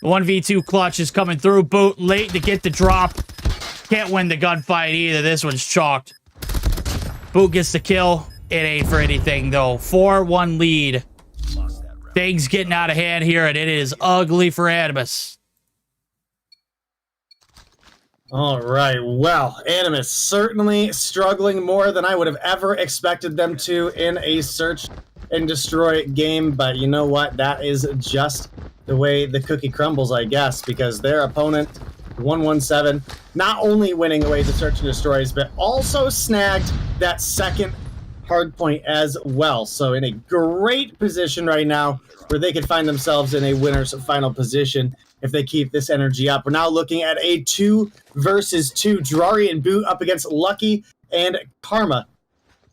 1v2 clutch is coming through. Boot late to get the drop. Can't win the gunfight either. This one's chalked. Boot gets the kill. It ain't for anything, though. 4-1 lead. Things getting out of hand here, and it is ugly for Animus. All right. Well, Animus certainly struggling more than I would have ever expected them to in a search and destroy game. But you know what? That is just the way the cookie crumbles, I guess, because their opponent, 117, not only winning away the search and destroys, but also snagged that second hard point as well. So in a great position right now where they could find themselves in a winner's final position if they keep this energy up. We're now looking at a 2 versus 2. Drari and Boot up against Lucky and Karma.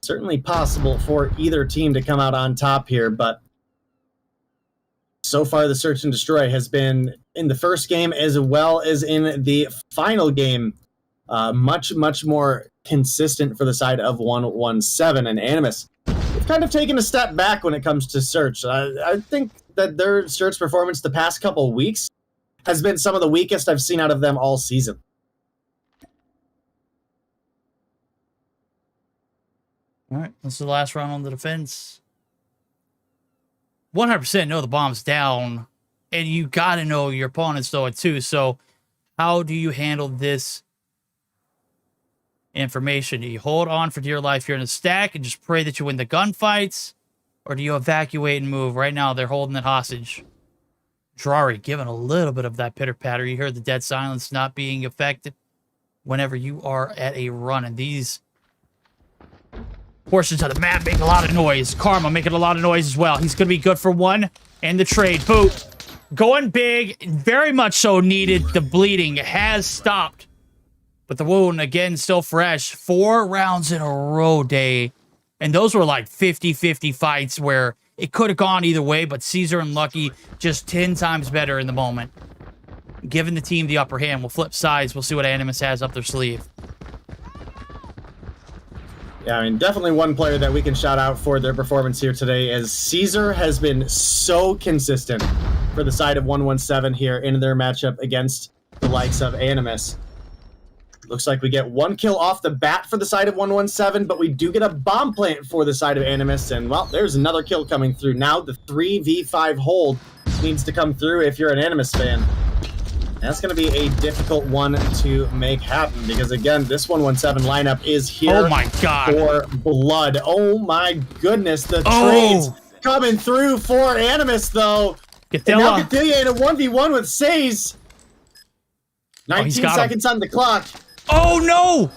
Certainly possible for either team to come out on top here, but so far the search and destroy has been in the first game as well as in the final game much more consistent for the side of 117. And Animus have kind of taken a step back when it comes to search. I think that their search performance the past couple weeks has been some of the weakest I've seen out of them all season. All right, this is the last round on the defense. 100% know the bomb's down, and you got to know your opponent's though too. So how do you handle this information? Do you hold on for dear life here in the stack and just pray that you win the gunfights, or do you evacuate and move? Right now, they're holding it hostage. Drari giving a little bit of that pitter-patter. You heard the dead silence not being affected whenever you are at a run, and these portions of the map make a lot of noise. Karma making a lot of noise as well. He's going to be good for 1 and the trade. Boot going big, very much so needed. The bleeding has stopped, but the wound, again, still fresh. 4 rounds in a row, Day. And those were like 50-50 fights where it could have gone either way, but Caesar and Lucky just 10 times better in the moment. Giving the team the upper hand. We'll flip sides. We'll see what Animus has up their sleeve. Yeah, I mean, definitely one player that we can shout out for their performance here today, as Caesar has been so consistent for the side of 117 here in their matchup against the likes of Animus. Looks like we get 1 kill off the bat for the side of 117, but we do get a bomb plant for the side of Animus, and, well, there's another kill coming through. Now the 3v5 hold needs to come through if you're an Animus fan. That's going to be a difficult one to make happen because, again, this 117 lineup is here oh my God. for blood. Oh, my goodness. The trades coming through for Animus, though. And now Cathilla in a 1v1 with Says. 19 seconds on the clock. Oh, no!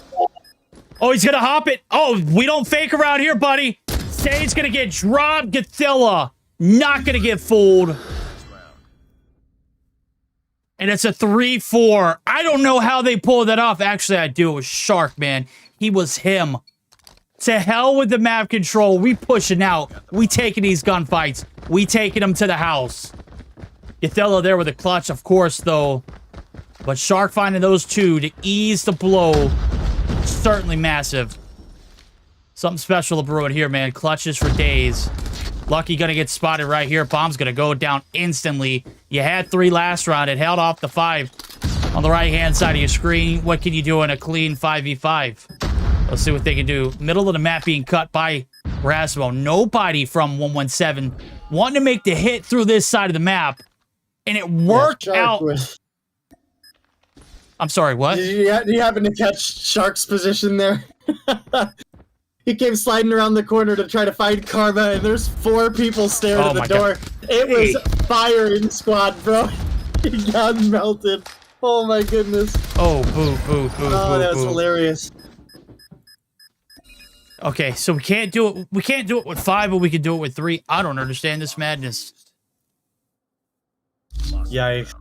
Oh, he's going to hop it. Oh, we don't fake around here, buddy. Says going to get dropped. Cathilla not going to get fooled. And it's a 3-4. I don't know how they pulled that off. Actually, I do. It was Shark, man. He was him. To hell with the map control. We pushing out. We taking these gunfights. We taking them to the house. Cathilla there with a clutch, of course, though. But Shark finding those two to ease the blow, certainly massive. Something special to brewing here, man. Clutches for days. Lucky gonna get spotted right here. Bomb's gonna go down instantly. You had 3 last round. It held off the 5 on the right-hand side of your screen. What can you do in a clean 5v5? Let's see what they can do. Middle of the map being cut by Rasmo. Nobody from 117 wanting to make the hit through this side of the map. And it worked out. I'm sorry, what? Did you happen to catch Shark's position there? He came sliding around the corner to try to find Karma, and there's 4 people staring at the door. God. It was firing squad, bro. He got melted. Oh my goodness. Oh, boo, boo, boo, oh, boo, that was boo. hilarious. Okay, so we can't do it. We can't do it with 5, but we can do it with 3. I don't understand this madness. Yikes.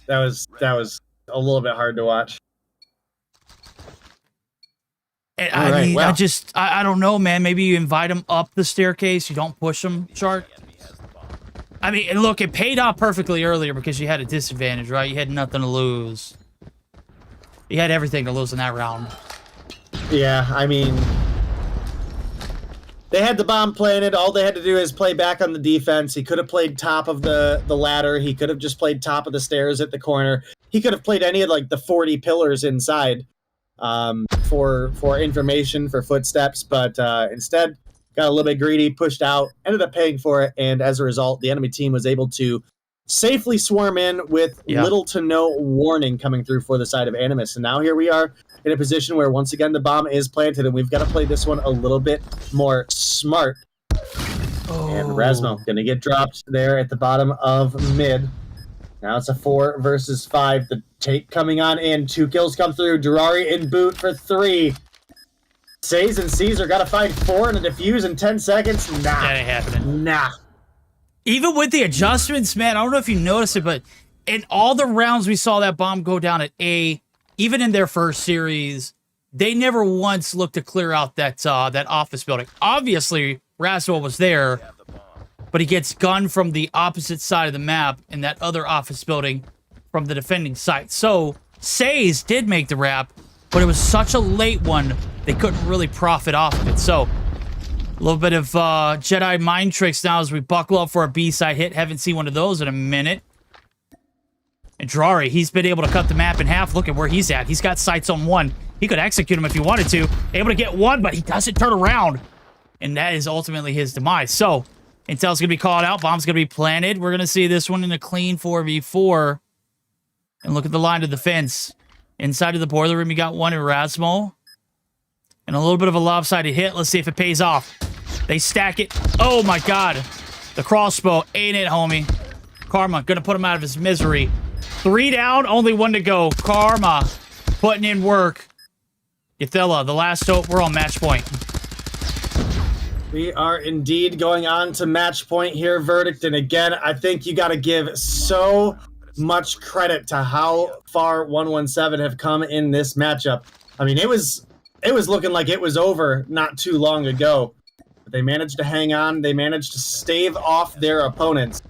That was a little bit hard to watch. And I mean, well. I don't know, man. Maybe you invite him up the staircase. You don't push him, Shark. I mean, and look, it paid off perfectly earlier because you had a disadvantage, right? You had nothing to lose. You had everything to lose in that round. Yeah, I mean, they had the bomb planted. All they had to do is play back on the defense. He could have played top of the ladder. He could have just played top of the stairs at the corner. He could have played any of like the 40 pillars inside for information, for footsteps, but instead got a little bit greedy, pushed out, ended up paying for it, and as a result, the enemy team was able to safely swarm in with little to no warning coming through for the side of Animus. And now here we are in a position where once again the bomb is planted, and we've got to play this one a little bit more smart. And Rasmo gonna get dropped there at the bottom of mid. Now it's a 4 versus 5. The take coming on in. 2 kills come through. Durari in boot for 3. Says and Caesar got to find 4 and a defuse in 10 seconds. Nah. That ain't happening. Nah. Even with the adjustments, man, I don't know if you noticed it, but in all the rounds we saw that bomb go down at A, even in their first series, they never once looked to clear out that office building. Obviously, Rasmo was there, but he gets gunned from the opposite side of the map in that other office building from the defending side. So, Says did make the wrap, but it was such a late one, they couldn't really profit off of it. So, a little bit of Jedi mind tricks now as we buckle up for a B-side hit. Haven't seen one of those in a minute. And Drari, he's been able to cut the map in half. Look at where he's at. He's got sights on 1. He could execute him if he wanted to. Able to get 1, but he doesn't turn around. And that is ultimately his demise. So, Intel's going to be called out. Bomb's going to be planted. We're going to see this one in a clean 4v4. And look at the line of defense. Inside of the boiler room, you got 1 in Rasmo. And a little bit of a lopsided hit. Let's see if it pays off. They stack it. Oh, my God. The crossbow. Ain't it, homie? Karma going to put him out of his misery. 3 down, only 1 to go. Karma putting in work. Yathella, the last hope. We're on match point. We are indeed going on to match point here, Verdict. And again, I think you got to give so much credit to how far 117 have come in this matchup. I mean, it was looking like it was over not too long ago. But they managed to hang on. They managed to stave off their opponents.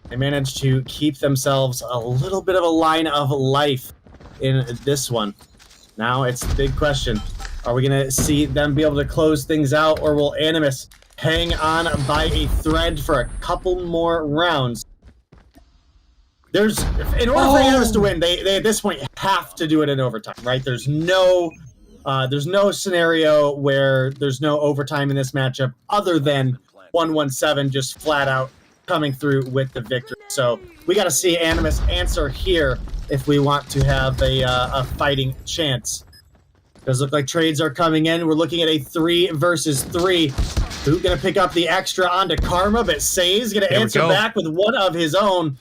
They managed to keep themselves a little bit of a line of life in this one. Now it's the big question. Are we going to see them be able to close things out, or will Animus hang on by a thread for a couple more rounds? In order for Animus to win, they at this point have to do it in overtime, right? There's no scenario where there's no overtime in this matchup other than 117 just flat out coming through with the victory. So we got to see Animus answer here if we want to have a fighting chance. Does look like trades are coming in. We're looking at a 3 versus 3. Who's going to pick up the extra onto Karma, but Say's going to answer back with 1 of his own.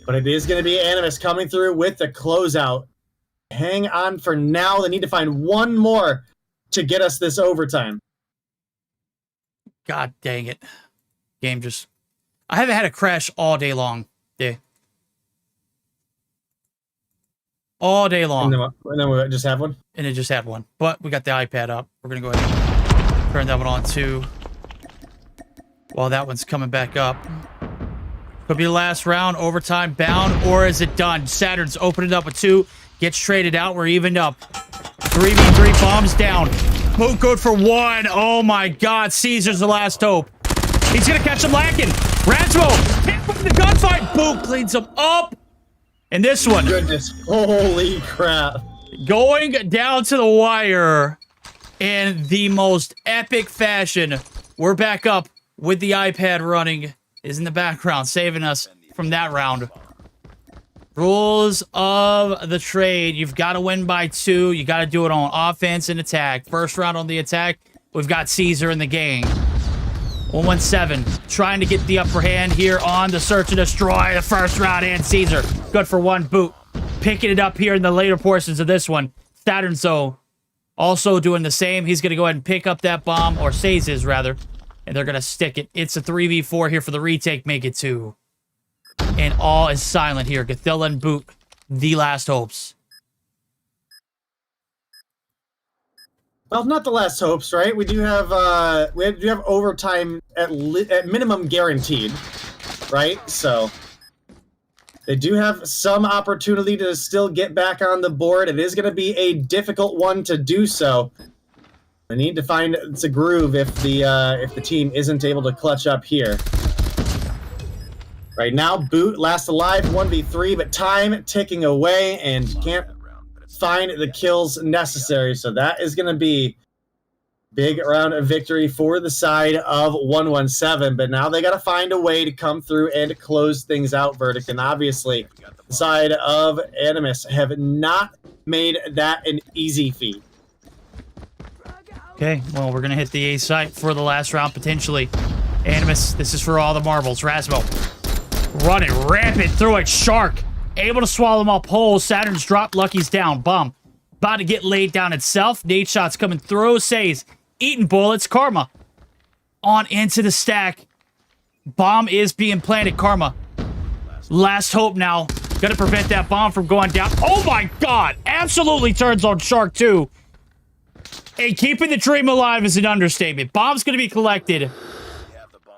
But it is going to be Animus coming through with the closeout. Hang on for now. They need to find 1 more to get us this overtime. God dang it. Game just... I haven't had a crash all day long. Yeah. All day long. And then we just have one? And it just had one. But we got the iPad up. We're going to go ahead and turn that one on too. While that one's coming back up. Could be the last round, overtime bound, or is it done? Saturn's opening up with 2, gets traded out. We're evened up. 3v3 bombs down. Boot good for 1. Oh my God, Caesar's the last hope. He's gonna catch him lacking. Rasmo hit with the gunfight. Boot cleans him up. And this one. Goodness, holy crap. Going down to the wire in the most epic fashion. We're back up with the iPad running. Is in the background, saving us from that round. Rules of the trade. You've got to win by 2. You got to do it on offense and attack. First round on the attack, we've got Caesar in the gang. 117, trying to get the upper hand here on the search and destroy. The first round and Caesar. Good for 1 boot. Picking it up here in the later portions of this one. Saturn, though, also doing the same. He's going to go ahead and pick up that bomb, or says his, rather. And they're going to stick it. It's a 3v4 here for the retake. Make it 2. And all is silent here. Gathilla and Boot, the last hopes. Well, not the last hopes, right? We do have overtime at minimum guaranteed, right? So they do have some opportunity to still get back on the board. It is going to be a difficult one to do so. I need to find a groove if the team isn't able to clutch up here. Right now, Boot last alive 1v3, but time ticking away and can't find the kills necessary. So that is going to be big round of victory for the side of 117. But now they got to find a way to come through and close things out, Verdict. And obviously, the side of Animus have not made that an easy feat. Okay, well, we're going to hit the A site for the last round, potentially. Animus, this is for all the marbles. Rasmo, running rampant through it. Shark, able to swallow them up whole. Saturn's dropped. Lucky's down. Bomb, about to get laid down itself. Nade shots coming through. Says, eating bullets. Karma, on into the stack. Bomb is being planted. Karma, last hope now. Gonna prevent that bomb from going down. Oh my God, absolutely turns on Shark too. And keeping the dream alive is an understatement. Bomb's going to be collected.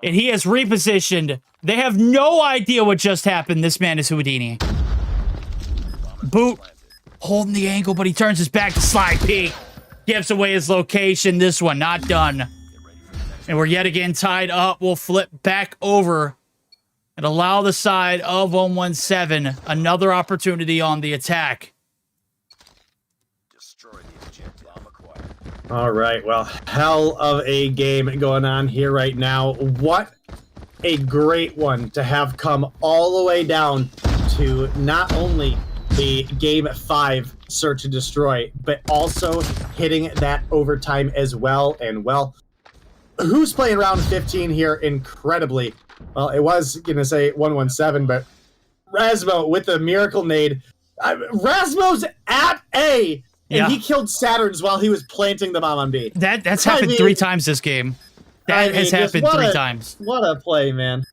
And he has repositioned. They have no idea what just happened. This man is Houdini. Boot holding the angle, but he turns his back to slide peek. Gives away his location. This one not done. And we're yet again tied up. We'll flip back over and allow the side of 117 another opportunity on the attack. All right, well, hell of a game going on here right now. What a great one to have come all the way down to not only the Game 5 Search and Destroy, but also hitting that overtime as well. And, well, who's playing round 15 here incredibly? Well, it was going to say 117, but Rasmo with the miracle nade. Rasmo's at A! And he killed Saturn's while he was planting the bomb on B. That's happened 3 times this game. That has happened 3 times. What a play, man.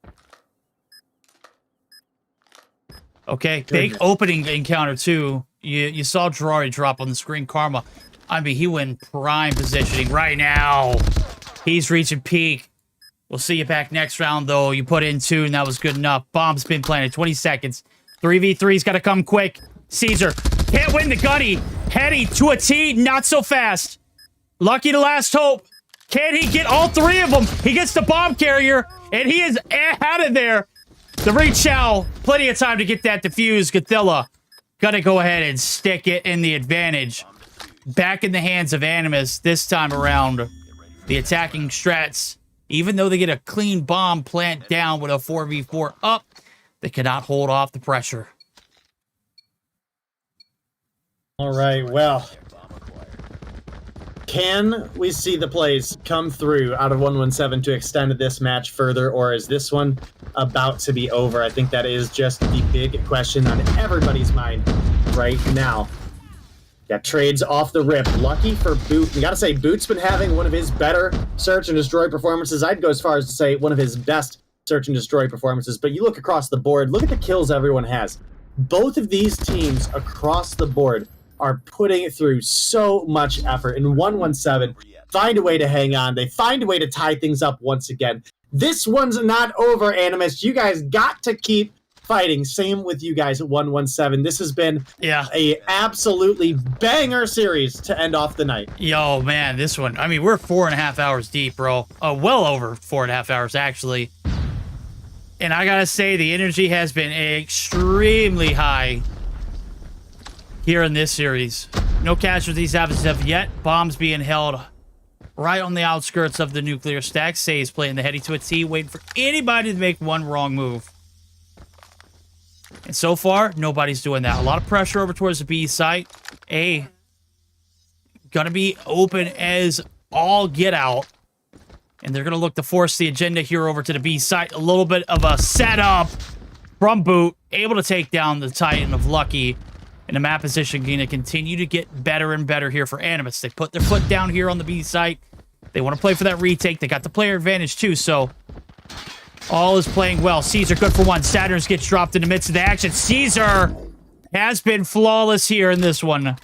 Okay, big opening encounter, too. You saw Gerari drop on the screen. Karma, I mean, he went prime positioning right now. He's reaching peak. We'll see you back next round, though. You put in 2, and that was good enough. Bomb's been planted. 20 seconds. 3v3's got to come quick. Caesar can't win the gunny. Heady to a T, not so fast. Lucky the last hope. Can he get all 3 of them? He gets the bomb carrier, and he is out of there. The reach out. Plenty of time to get that defused. Gathilla gonna go ahead and stick it in the advantage. Back in the hands of Animus this time around. The attacking strats, even though they get a clean bomb plant down with a 4v4 up, they cannot hold off the pressure. All right, well, can we see the plays come through out of 117 to extend this match further, or is this one about to be over? I think that is just the big question on everybody's mind right now. Got trades off the rip. Lucky for Boot. You gotta say, Boot's been having one of his better Search and Destroy performances. I'd go as far as to say one of his best Search and Destroy performances, but you look across the board, look at the kills everyone has. Both of these teams across the board are putting through so much effort. In 117, find a way to hang on. They find a way to tie things up once again. this one's not over, Animus. You guys got to keep fighting. Same with you guys at 117. This has been a absolutely banger series to end off the night. Yo, man, this one. I mean, we're 4.5 hours deep, bro. Well over 4.5 hours, actually. And I gotta say, the energy has been extremely high here in this series. No casualties as of yet. Bombs being held right on the outskirts of the nuclear stack. Say's playing the heady to a T, waiting for anybody to make one wrong move. And so far, nobody's doing that. A lot of pressure over towards the B site. A gonna be open as all get out. And they're going to look to force the agenda here over to the B site. A little bit of a setup from Boot. Able to take down the Titan of Lucky. And the map position going to continue to get better and better here for Animus. They put their foot down here on the B site. They want to play for that retake. They got the player advantage too, so all is playing well. Caesar good for one. Saturns gets dropped in the midst of the action. Caesar has been flawless here in this one. And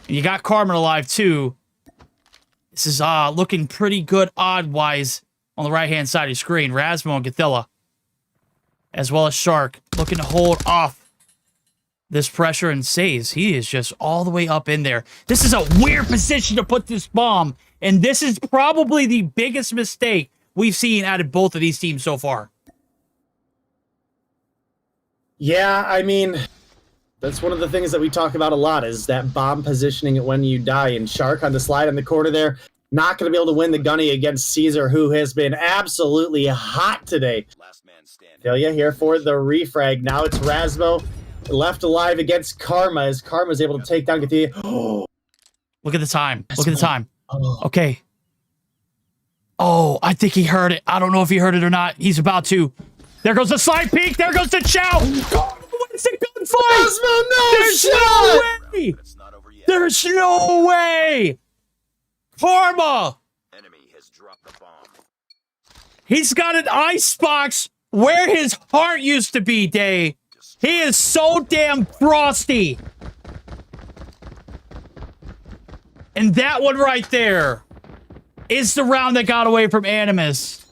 you got Carmen alive too. This is looking pretty good odd-wise on the right-hand side of your screen. Rasmo and Gathilla, as well as Shark, looking to hold off this pressure. And Says, he is just all the way up in there. This is a weird position to put this bomb, and this is probably the biggest mistake we've seen out of both of these teams so far. Yeah, I mean, that's one of the things that we talk about a lot, is that bomb positioning when you die. And Shark on the slide in the corner there, not going to be able to win the gunny against Caesar, who has been absolutely hot today. Delia here for the refrag. Now it's Rasmo left alive against Karma, as Karma's able to take down Gathia. Oh, look at the time. Look at the time. Okay. Oh, I think he heard it. I don't know if he heard it or not. He's about to. There goes the slide peek. There goes the chow. It's a gunfight! There's no way! There's no way! Karma! He's got an icebox where his heart used to be, Day. He is so damn frosty. And that one right there is the round that got away from Animus.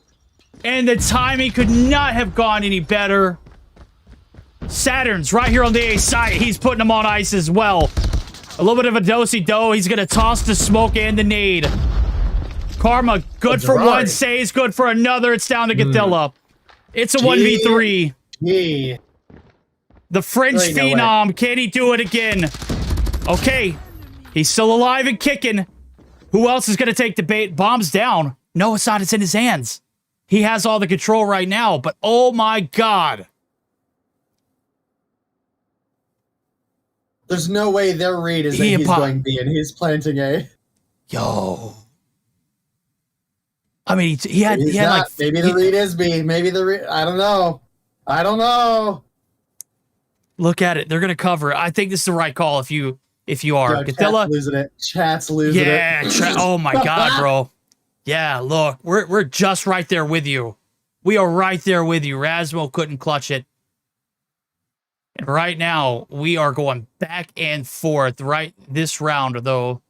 And the timing could not have gone any better. Saturn's right here on the A side. He's putting him on ice as well. A little bit of a do-si-do. He's going to toss the smoke and the nade. Karma, good for one. Say's good for another. It's down to Gathilla. It's a 1v3. The French Phenom. Can he do it again? Okay. He's still alive and kicking. Who else is going to take the bait? Bomb's down. No, it's not. It's in his hands. He has all the control right now, but oh my God. There's no way their read is that he's going B and he's planting A. Yo. I mean, he had like... Maybe the read is B. Maybe the read... I don't know. I don't know. Look at it. They're going to cover it. I think this is the right call if you are. Yo, Gathilla losing it. Chat's losing it. Yeah. Oh my God, bro. Yeah, look. We're just right there with you. We are right there with you. Rasmo couldn't clutch it. And right now, we are going back and forth. Right, this round, though,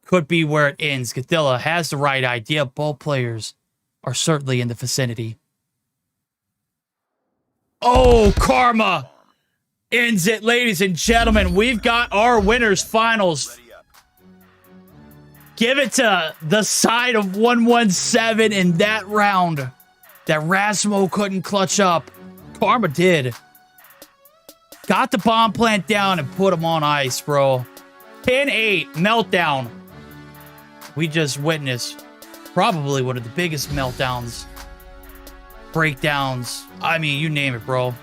could be where it ends. Gathilla has the right idea. Both players are certainly in the vicinity. Oh, Karma ends it, ladies and gentlemen. We've got our winners finals. Give it to the side of 117 in that round that Rasmo couldn't clutch up. Karma did. Got the bomb plant down and put him on ice, bro. 10-8 meltdown. We just witnessed probably one of the biggest meltdowns, breakdowns. I mean, you name it, bro.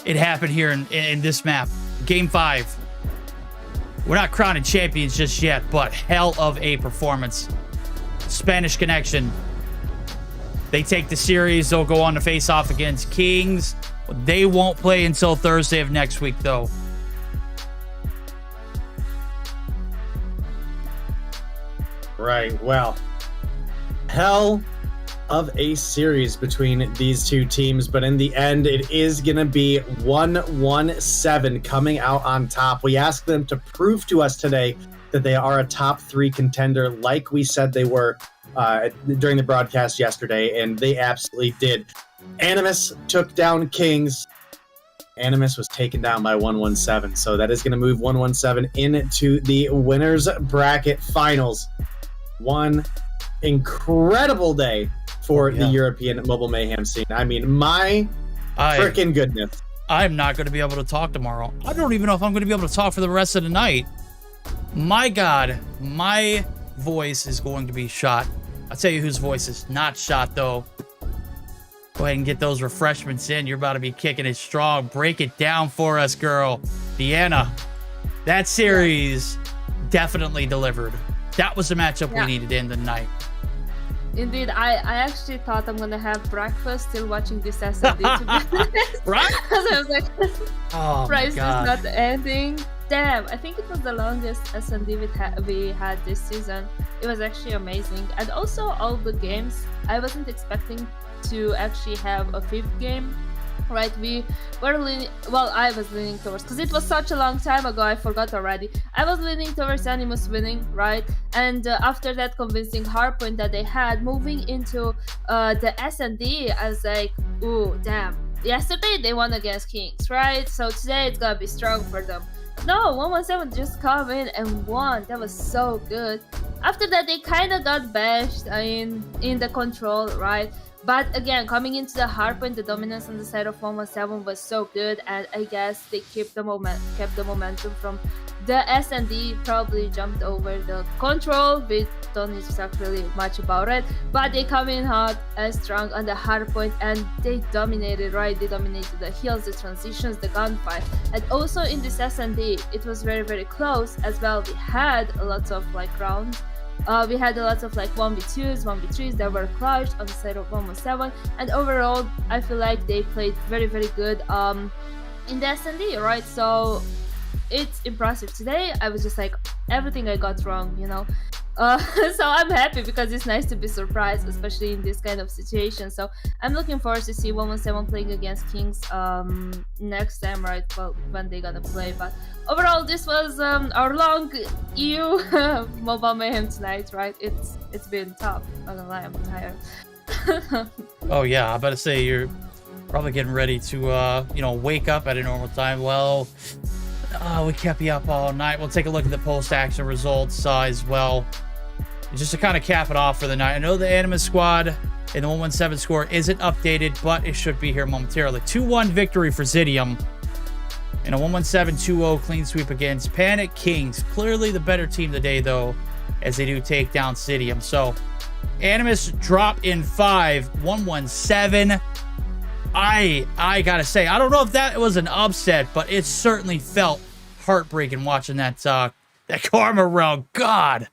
It happened here in this map. Game 5. We're not crowning champions just yet, but hell of a performance. Spanish Connection. They take the series. They'll go on to face off against Kings. They won't play until Thursday of next week, though. Right, well, hell of a series between these two teams, but in the end, it is going to be 117 coming out on top. We asked them to prove to us today that they are a top 3 contender like we said they were during the broadcast yesterday, and they absolutely did. Animus took down Kings. Animus was taken down by 117, so that is going to move 117 into the winners bracket finals. One incredible day for the European Mobile Mayhem scene. I mean, my freaking goodness. I'm not going to be able to talk tomorrow. I don't even know if I'm going to be able to talk for the rest of the night. My God, my voice is going to be shot. I'll tell you whose voice is not shot, though. Go ahead and get those refreshments in. You're about to be kicking it strong. Break it down for us, girl. Deanna, that series definitely delivered. That was the matchup we needed in the night. Indeed, I actually thought I'm gonna have breakfast still watching this S&D, to be honest. Right? Because I was like, oh Price is God. not ending. Damn, I think it was the longest S&D we had this season. It was actually amazing. And also all the games, I wasn't expecting to actually have a fifth game. Right, we were leaning, well, I was leaning towards, because it was such a long time ago, I forgot already. I was leaning towards Animus winning, right? And after that convincing hardpoint that they had, moving into the S&D, I was like, ooh, damn. Yesterday they won against Kings, right? So today it's gonna be strong for them. No, 117 just come in and won. That was so good. After that, they kind of got bashed in the control, right? But again, coming into the hardpoint, the dominance on the side of 117 was so good, and I guess they kept the momentum from the S&D. Probably jumped over the control. We don't need to talk really much about it, but they come in hot and strong on the hardpoint, and they dominated, right? They dominated the heals, the transitions, the gunfight, and also in this S&D, it was very, very close as well. We had a lot of like rounds. We had a lot of like 1v2s, 1v3s that were clutched on the side of 117, and overall I feel like they played very, very good in the S&D, right? So it's impressive. Today I was just like, everything I got wrong, you know. So I'm happy because it's nice to be surprised, especially in this kind of situation. So I'm looking forward to see 117 playing against Kings next time, right? Well, when they're gonna play. But overall, this was our long EU Mobile Mayhem tonight, right? It's been tough. Not gonna lie, I'm tired. Oh yeah, I better say you're probably getting ready to wake up at a normal time. Well, we kept you up all night. We'll take a look at the post-action results as well. Just to kind of cap it off for the night. I know the Animus squad and the 117 score isn't updated, but it should be here momentarily. 2-1 victory for Zidium. And a 117 2-0 clean sweep against Panic Kings. Clearly the better team today, though, as they do take down Zidium. So, Animus drop in 5, 117. I gotta say, I don't know if that was an upset, but it certainly felt heartbreaking watching that Karma round. God,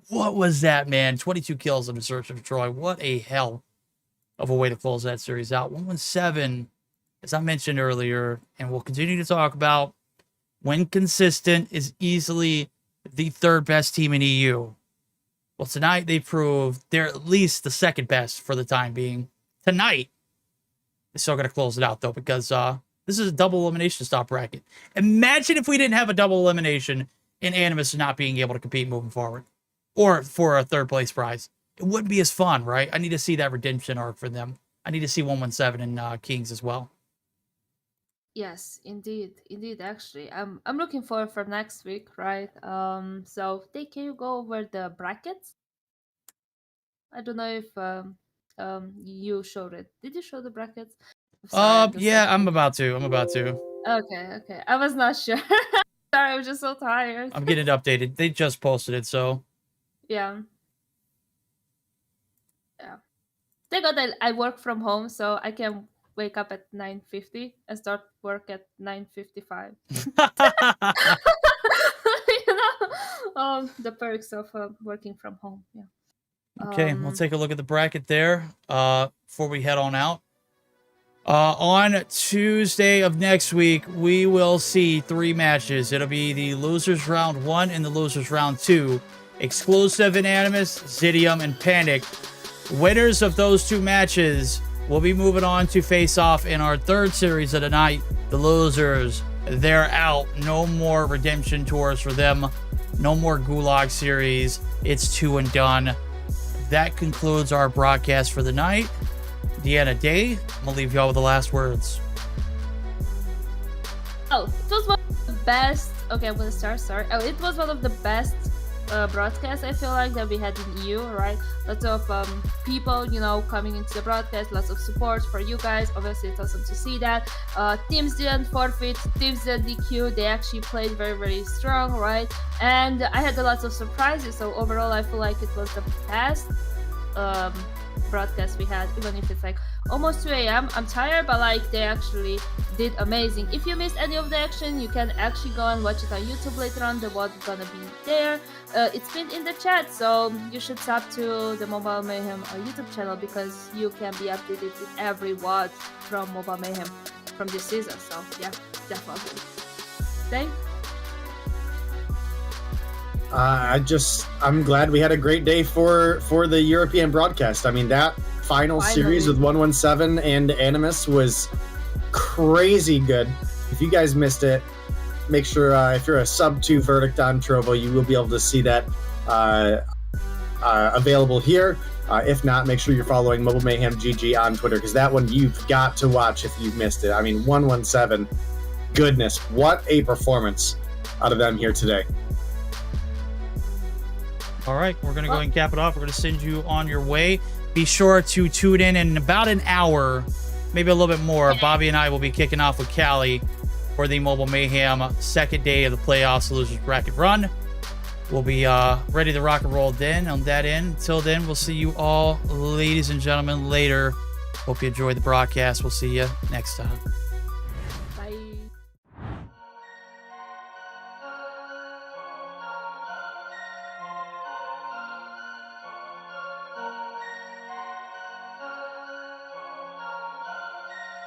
what was that, man? 22 kills in the search of Troy. What a hell of a way to close that series out. 117, as I mentioned earlier, and we'll continue to talk about, when consistent, is easily the third best team in EU. Well, tonight they proved they're at least the second best for the time being. Tonight, they're still going to close it out, though, because this is a double elimination stop bracket. Imagine if we didn't have a double elimination and Animus not being able to compete moving forward. Or for a third place prize. It wouldn't be as fun, right? I need to see that redemption arc for them. I need to see 117 and Kings as well. Yes, indeed, actually. I'm looking forward for next week, right? So can you go over the brackets? I don't know if you showed it. Did you show the brackets? Yeah, I'm about to. Okay. I was not sure. Sorry, I was just so tired. I'm getting it updated. They just posted it, so. Yeah. Thank God I work from home, so I can wake up at 9:50 and start work at 9:55. The perks of working from home. Yeah. Okay, we'll take a look at the bracket there before we head on out. On Tuesday of next week, we will see 3 matches. It'll be the losers round 1 and the losers round 2. Exclusive and Animus, Zidium, and Panic. Winners of those 2 matches will be moving on to face off in our third series of the night. The losers, they're out. No more redemption tours for them. No more Gulag series. It's 2 and done. that concludes our broadcast for the night. Deanna Day, I'm gonna leave y'all with the last words. Oh, it was one of the best. Okay, I'm gonna start. Sorry. Oh, it was one of the best broadcasts I feel like that we had in EU, right? Lots of people, you know, coming into the broadcast, lots of support for you guys. Obviously, it's awesome to see that. Teams didn't forfeit, teams didn't DQ. They actually played very, very strong, right? And I had a lot of surprises. So overall, I feel like it was the best broadcast we had, even if it's like almost 2 a.m. I'm tired, but like they actually did amazing. If you missed any of the action, you can actually go and watch it on YouTube later on. The VOD is gonna be there. It's been in the chat, so you should sub to the Mobile Mayhem YouTube channel because you can be updated with every VOD from Mobile Mayhem from this season. So yeah, definitely. Thank. I'm glad we had a great day for the European broadcast. I mean, that final series with 117 and Animus was crazy good. If you guys missed it, make sure if you're a sub 2 Verdict on Trovo, you will be able to see that available here. If not, make sure you're following Mobile Mayhem GG on Twitter, because that one you've got to watch if you've missed it. I mean, 117, goodness, what a performance out of them here today. All right, we're going to go ahead and cap it off. We're going to send you on your way. Be sure to tune in about an hour, maybe a little bit more. Bobby and I will be kicking off with Callie for the Mobile Mayhem second day of the playoffs losers bracket run. We'll be ready to rock and roll then on that end. Until then, we'll see you all, ladies and gentlemen, later. Hope you enjoyed the broadcast. We'll see you next time.